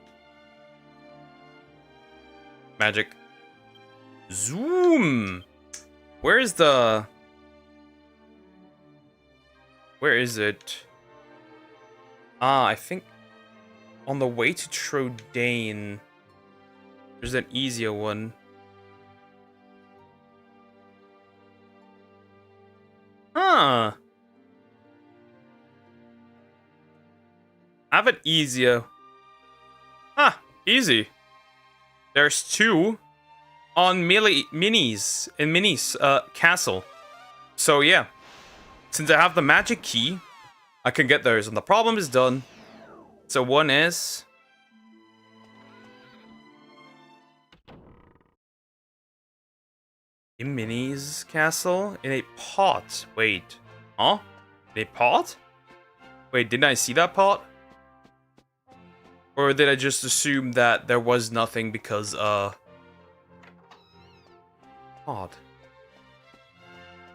Magic. Zoom! Where is the... Where is it? Ah, I think... On the way to Trodane. There's an easier one. Huh. I have it easier. Ah, easy. There's 2 on Minnie's castle. So yeah, since I have the magic key, I can get those, and the problem is done. So one is in Minnie's castle in a pot. Wait, huh? In a pot? Wait, didn't I see that pot? Or did I just assume that there was nothing because, pot?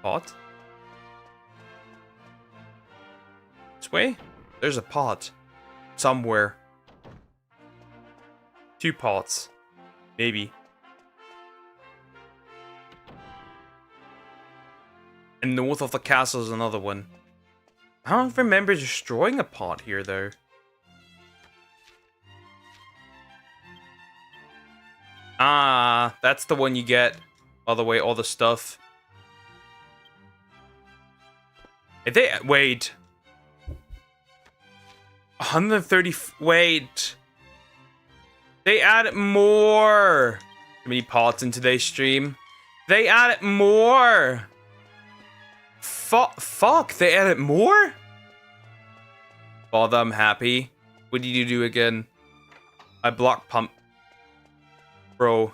Pot? This way? There's a pot. Somewhere. 2 pots. Maybe. And north of the castle is another one. I don't remember destroying a pot here, though. Ah, that's the one you get. By the way, all the stuff. If they wait. 130. Wait. They added more. Too many pots in today's stream. They added more. Fuck. They added more. Father, I'm happy. What did you do again? I block pump. Bro.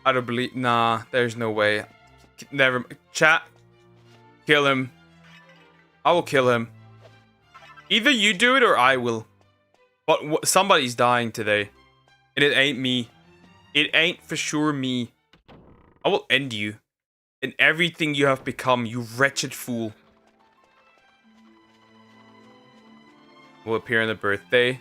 I don't believe... Nah, there's no way. Never... Chat. Kill him. I will kill him. Either you do it or I will. But somebody's dying today. And it ain't me. It ain't for sure me. I will end you. And everything you have become, you wretched fool. Will appear on the birthday.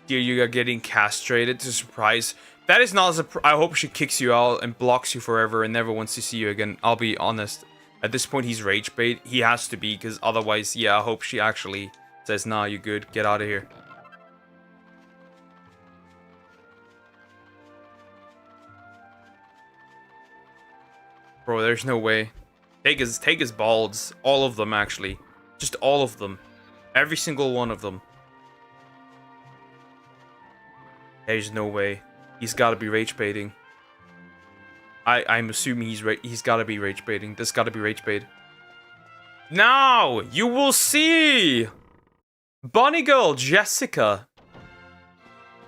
Dear, you are getting castrated to surprise. That is not a surprise. I hope she kicks you out and blocks you forever and never wants to see you again. I'll be honest. At this point, he's rage bait. He has to be, because otherwise, yeah, I hope she actually says, nah, you good. Get out of here. Bro, there's no way. Take his balls. All of them, actually. Just all of them. Every single one of them. There's no way. He's got to be rage baiting. I'm assuming he's got to be rage baiting. This got to be rage bait. Now you will see. Bunny girl Jessica.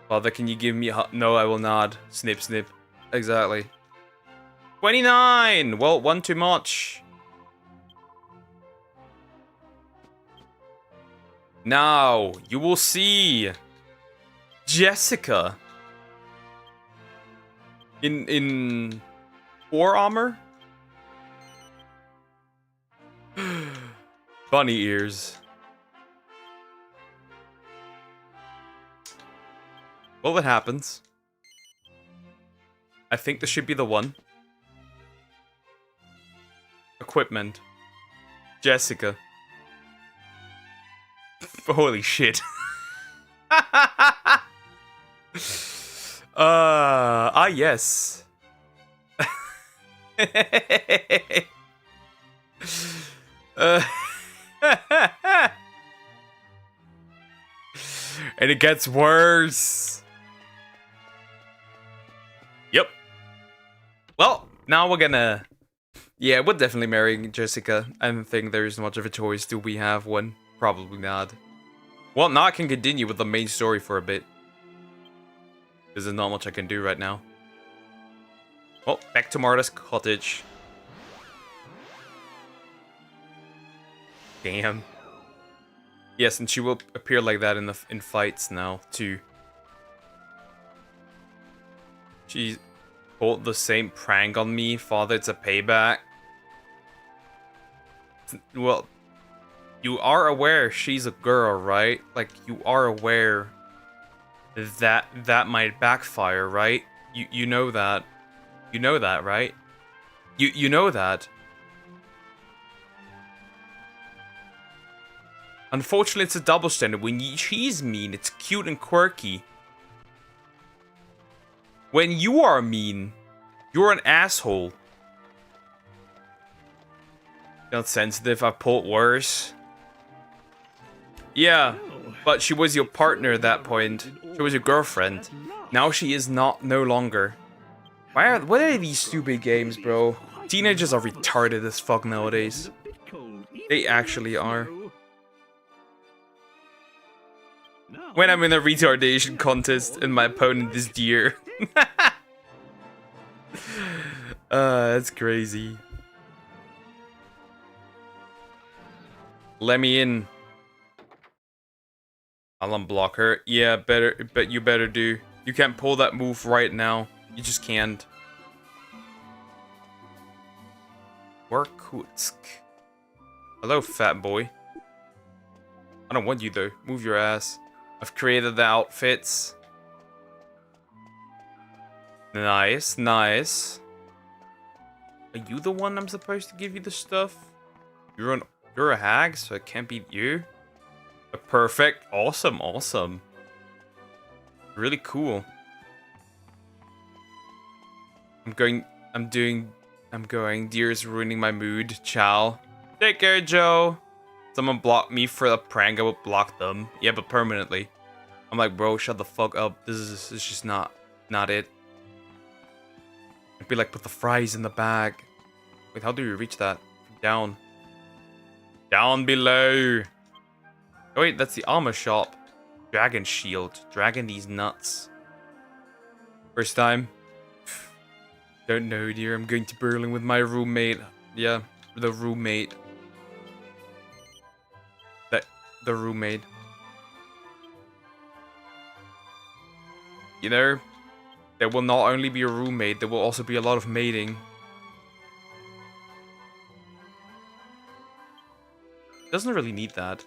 Father, can you give me a no, I will not. Snip, snip. Exactly. 29! Well, one too much. Now, you will see Jessica in 4 armor. Bunny ears. Well, it happens. I think this should be the one. Equipment. Jessica. Holy shit. Yes. And it gets worse. Yep. Well, now we're gonna... Yeah, we're definitely marrying Jessica. I don't think there is much of a choice. Do we have one? Probably not. Well, now I can continue with the main story for a bit. There's not much I can do right now. Well, back to Marta's cottage. Damn. Yes, and she will appear like that in fights now too. She pulled the same prank on me, father. It's a payback. Well, you are aware she's a girl, right? Like, you are aware that that might backfire, right? You know that. You know that, right? You know that. Unfortunately, it's a double standard. When she's mean, it's cute and quirky. When you are mean, you're an asshole. Not sensitive, I pulled worse. Yeah, but she was your partner at that point. She was your girlfriend. Now she is no longer. What are these stupid games, bro? Teenagers are retarded as fuck nowadays. They actually are. When I'm in a retardation contest and my opponent is deer. That's crazy. Let me in. I'll unblock her. Yeah, but you better do. You can't pull that move right now. You just can't. Irkutsk. Hello, fat boy. I don't want you though. Move your ass. I've created the outfits. Nice, nice. Are you the one I'm supposed to give you the stuff? You're a hag, so it can't be you. Perfect. Awesome, awesome. Really cool. I'm going. Deer's ruining my mood. Ciao. Take care, Joe. Someone blocked me for a prank. I would block them. Yeah, but permanently. I'm like, bro, shut the fuck up. This is just not it. I'd be like, put the fries in the bag. Wait, how do you reach that? Down. Down below. Oh wait, that's the armor shop. Dragon shield. Dragon these nuts. First time. Don't know, dear. I'm going to Berlin with my roommate. Yeah, the roommate. The roommate. You know, there will not only be a roommate, there will also be a lot of mating. Doesn't really need that.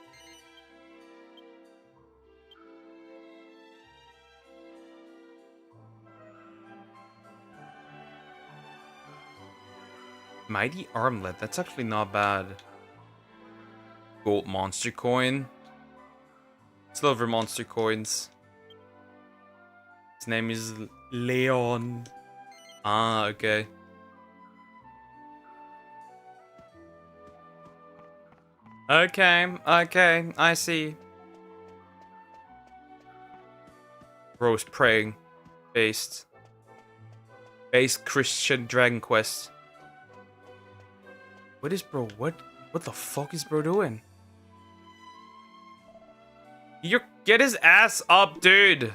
Mighty armlet, that's actually not bad. Gold monster coin. Silver monster coins. His name is Leon. Ah, okay. Okay, I see. Bro's praying. Based Christian Dragon Quest. What is bro? What the fuck is bro doing? Get his ass up, dude.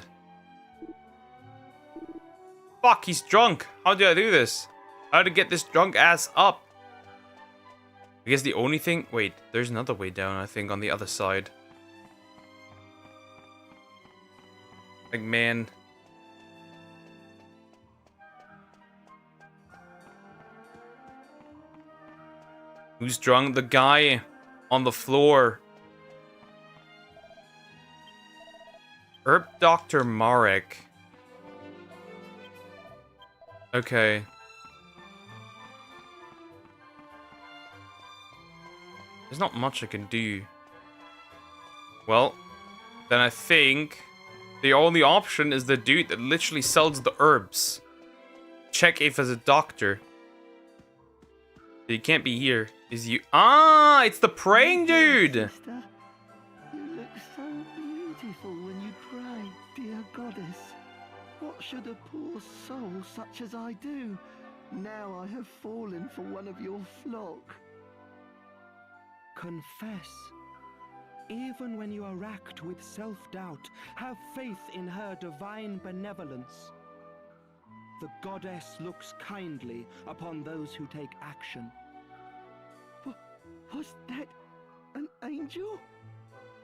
Fuck, he's drunk. How do I do this? How to get this drunk ass up? I guess the only thing... Wait, there's another way down, I think, on the other side. Like, man. Who's drunk? The guy on the floor. Herb Dr. Marek. Okay. There's not much I can do. Well, then I think the only option is the dude that literally sells the herbs. Check if as a doctor. He can't be here. Is you? Ah, it's the praying dude. Sister, you look so beautiful when you pray, dear goddess. What should a poor soul such as I do? Now I have fallen for one of your flock. Confess. Even when you are racked with self-doubt, have faith in her divine benevolence. The goddess looks kindly upon those who take action. Was that an angel?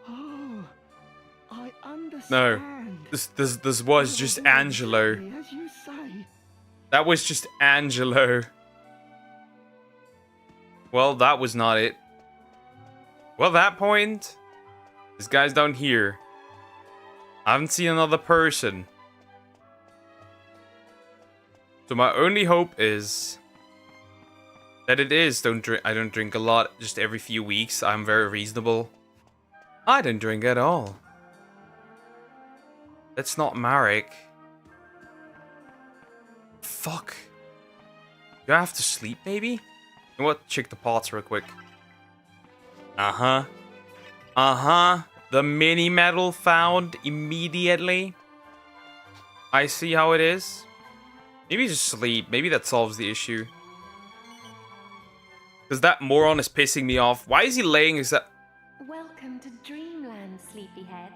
Oh, I understand. No, this was just Angelo. As you say. That was just Angelo. Well, that was not it. Well, at that point, this guy's down here. I haven't seen another person. So my only hope is that it is I don't drink a lot, just every few weeks. I'm very reasonable. I don't drink at all. That's not Marek. Fuck. Do I have to sleep, maybe? You know what? Check the pots real quick. Uh-huh. Uh-huh. The mini medal found immediately. I see how it is. Maybe just sleep. Maybe that solves the issue. Because that moron is pissing me off. Why is he laying his... Welcome to Dreamland, Sleepyhead.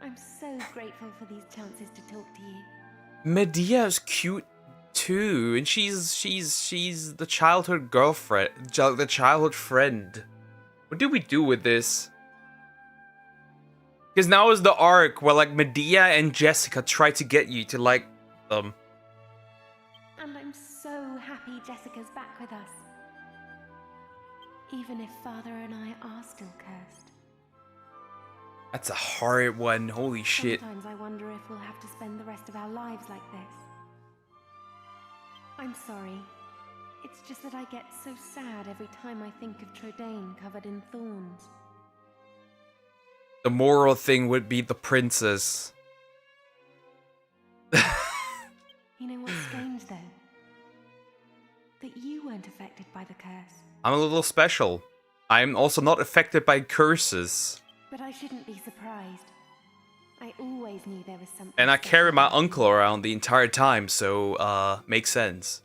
I'm so grateful for these chances to talk to you. Medea's cute too, and she's the childhood girlfriend, the childhood friend. What do we do with this? Because now is the arc where like Medea and Jessica try to get you to like them. And I'm so happy Jessica's back with us. Even if Father and I are still cursed. That's a hard one, holy shit. Sometimes I wonder if we'll have to spend the rest of our lives like this. I'm sorry. It's just that I get so sad every time I think of Trodaine covered in thorns. The moral thing would be the princess. You know what's strange though? That you weren't affected by the curse. I'm a little special. I'm also not affected by curses. But I shouldn't be surprised. I always knew there was something. And I carry my uncle around the entire time, so, makes sense.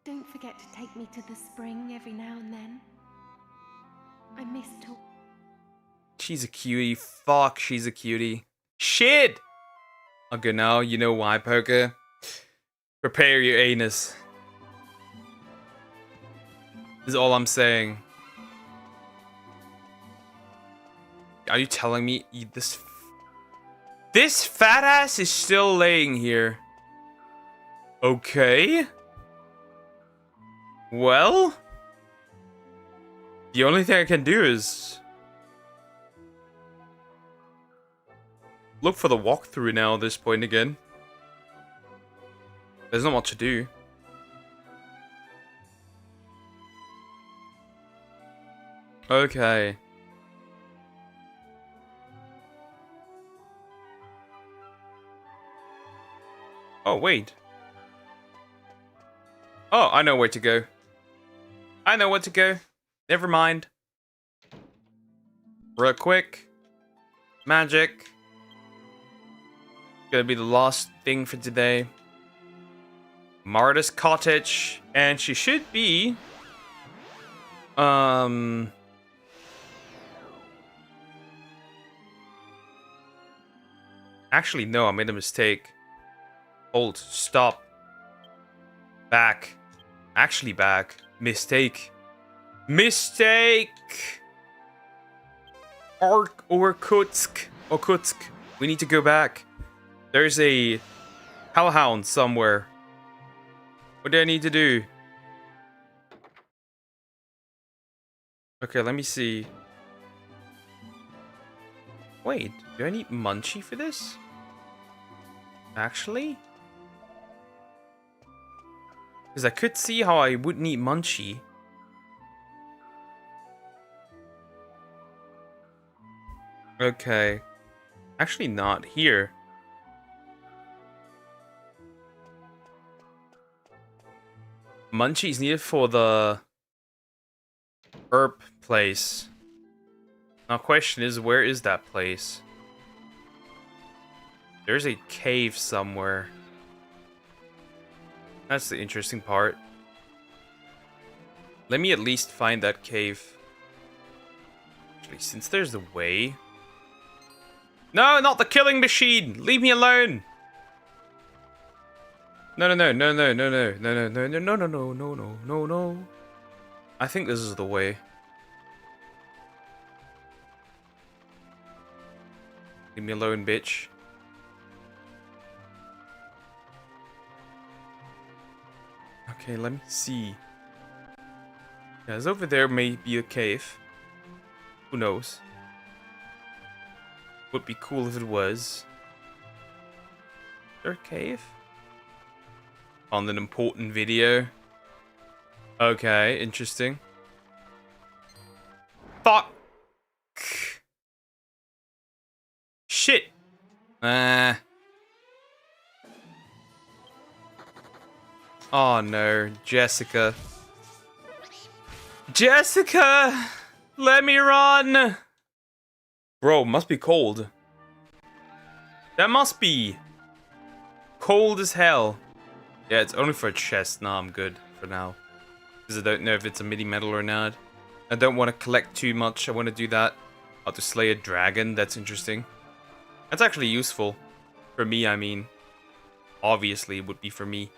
Don't forget to take me to the spring every now and then. I miss talk. She's a cutie. Fuck, she's a cutie. Shit! Okay, now you know why, Poker. Prepare your anus. Is all I'm saying. Are you telling me this fat ass is still laying here? Okay. Well, the only thing I can do is look for the walkthrough now at this point again. There's not much to do. Okay. Oh, wait. Oh, I know where to go. I know where to go. Never mind. Real quick. Magic. Gonna be the last thing for today. Marta's cottage. And she should be... Actually, no, I made a mistake. Hold, stop. Back. Actually back. Mistake. Mistake! Irkutsk. Irkutsk. We need to go back. There's a hellhound somewhere. What do I need to do? Okay, let me see. Wait, do I need Munchie for this? Actually? Because I could see how I would need Munchie. Okay. Actually not here. Munchie's needed for the herb place. Now question is, where is that place? There's a cave somewhere. That's the interesting part. Let me at least find that cave. Actually, since there's a way... No, not the killing machine! Leave me alone! No, no, no, no, no, no, no, no, no, no, no, no, no, no, no, no, no. I think this is the way. Leave me alone, bitch. Okay, let me see. Because over there may be a cave. Who knows? Would be cool if it was. Is there a cave? On an important video. Okay, interesting. Fuck! Shit! Oh no, Jessica. Jessica! Let me run! Bro, must be cold. That must be cold as hell. Yeah, it's only for a chest. Nah, I'm good for now. Because I don't know if it's a midi medal or not. I don't want to collect too much. I want to do that. How to slay a dragon. That's interesting. That's actually useful. For me, I mean. Obviously, it would be for me.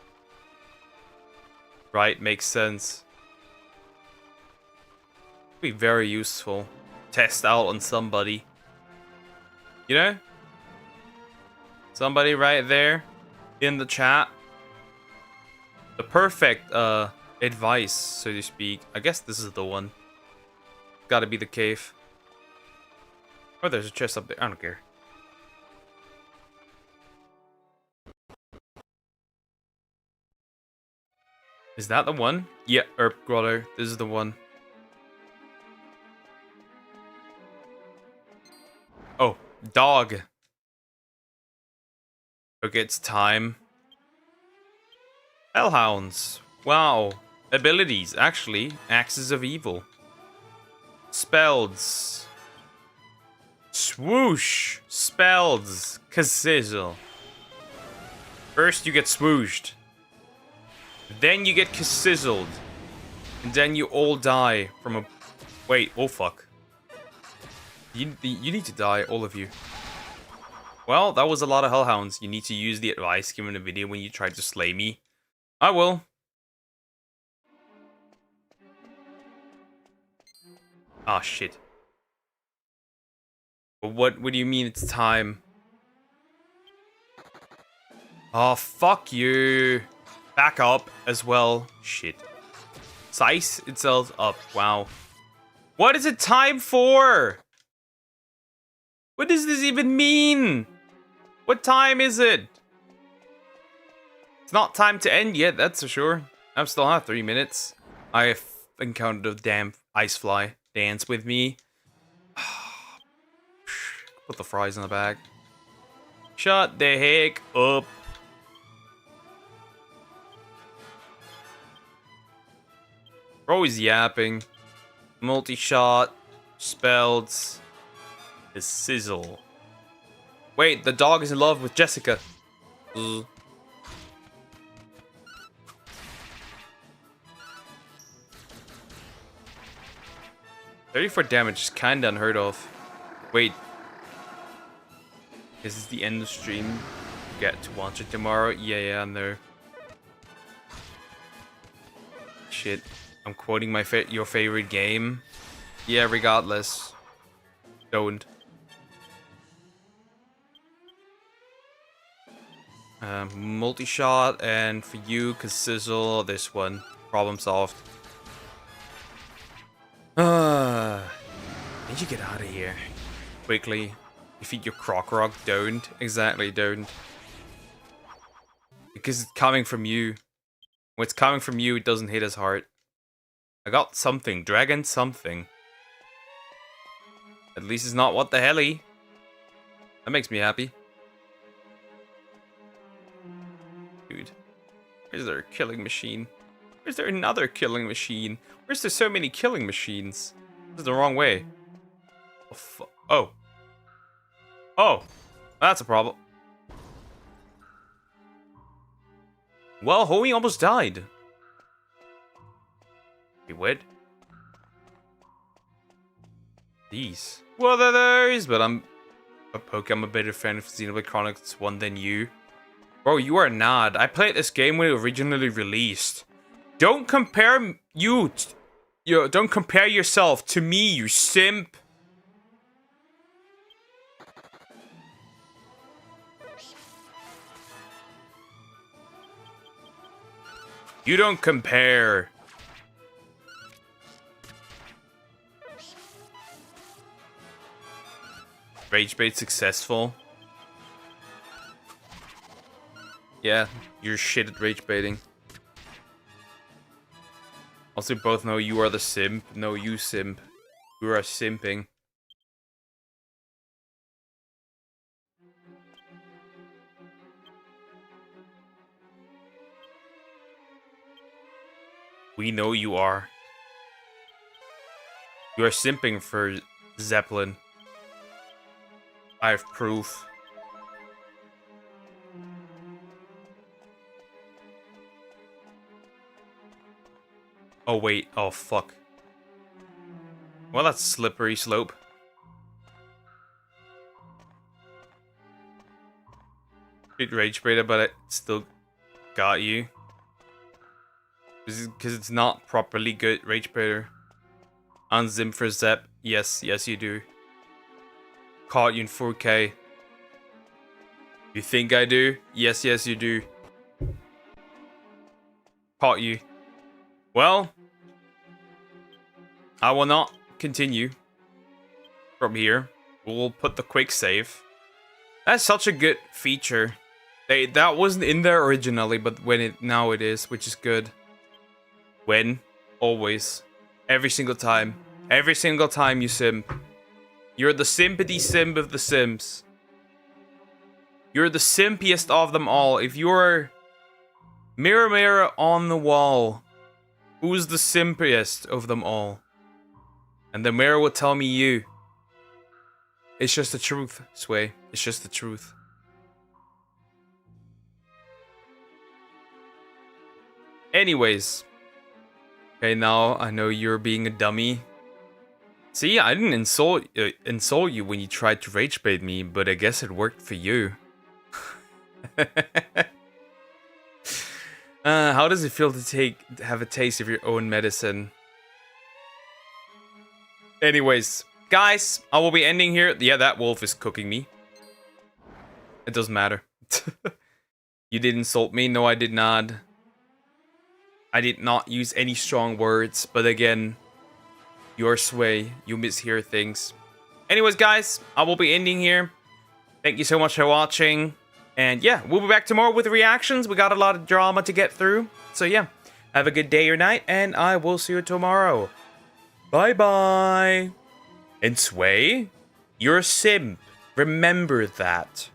Right, makes sense. Be very useful. Test out on somebody. You know? Somebody right there in the chat. The perfect advice, so to speak. I guess this is the one. Gotta be the cave. Oh, there's a chest up there. I don't care. Is that the one? Yeah, Herb Grotto. This is the one. Oh, dog. Okay, it's time. Hellhounds. Wow. Abilities, actually. Axes of Evil. Spells. Swoosh. Spells. Kazizzle. First you get swooshed. Then you get kazizzled. And then you all die from a... Wait, oh fuck. You need to die, all of you. Well, that was a lot of hellhounds. You need to use the advice given in the video when you try to slay me. I will. Ah, shit. But what do you mean it's time? Oh, fuck you. Back up as well. Shit. Size itself up. Wow. What is it time for? What does this even mean? What time is it? It's not time to end yet, that's for sure. I still have 3 minutes. I have encountered a damn ice fly. Dance with me. Put the fries in the bag. Shut the heck up. We're always yapping. Multi-shot. Spells. The sizzle. Wait, the dog is in love with Jessica. 34 damage is kinda unheard of. Wait. Is this the end of stream? Get to watch it tomorrow? Yeah, I know. shit. I'm quoting your favorite game. Yeah, regardless. Don't. Multi-shot, and for you, Sizzle, this one. Problem solved. Need you get out of here. Quickly. Defeat your Croc. Don't. Exactly, don't. Because it's coming from you. When it's coming from you, it doesn't hit as hard. I got something. Dragon something. At least it's not what the helly. That makes me happy. Dude. Where's there a killing machine? Where's there another killing machine? Where's there so many killing machines? This is the wrong way. Oh. Oh. That's a problem. Well, homie almost died. Wait, what? These. Well, they're those, but I'm a better fan of Xenoblade Chronicles 1 than you. Bro, you are not. I played this game when it originally released. Don't compare don't compare yourself to me, you simp. You don't compare. Rage bait successful. Yeah, you're shit at rage baiting. Also, both know you are the simp. No, you simp. You are simping. We know you are. You are simping for Zeppelin. I have proof. Oh wait, oh fuck. Well, that's slippery slope. Bit rage baiter, but it still got you. Because it's not properly good rage baiter. Unzim for Zep. Yes, yes you do. Caught you in 4K. You think I do? Yes, yes you do. Caught you. Well, I will not continue from here. We'll put the quick save. That's such a good feature. That wasn't in there originally, but now it is, which is good. When? Always. Every single time. Every single time you simp. You're the simpity simp of the Sims. You're the simpiest of them all. If you're mirror mirror on the wall, who's the simpiest of them all? And the mirror will tell me you. It's just the truth, Sway. It's just the truth. Anyways. Okay, now I know you're being a dummy. See, I didn't insult you when you tried to rage bait me, but I guess it worked for you. How does it feel to have a taste of your own medicine? Anyways, guys, I will be ending here. Yeah, that wolf is cooking me. It doesn't matter. You did insult me. No, I did not. I did not use any strong words, but again, your Sway, you mishear things. Anyways, guys, I will be ending here. Thank you so much for watching. And yeah, we'll be back tomorrow with reactions. We got a lot of drama to get through. So yeah, have a good day or night, and I will see you tomorrow. Bye-bye. And Sway, you're a simp. Remember that.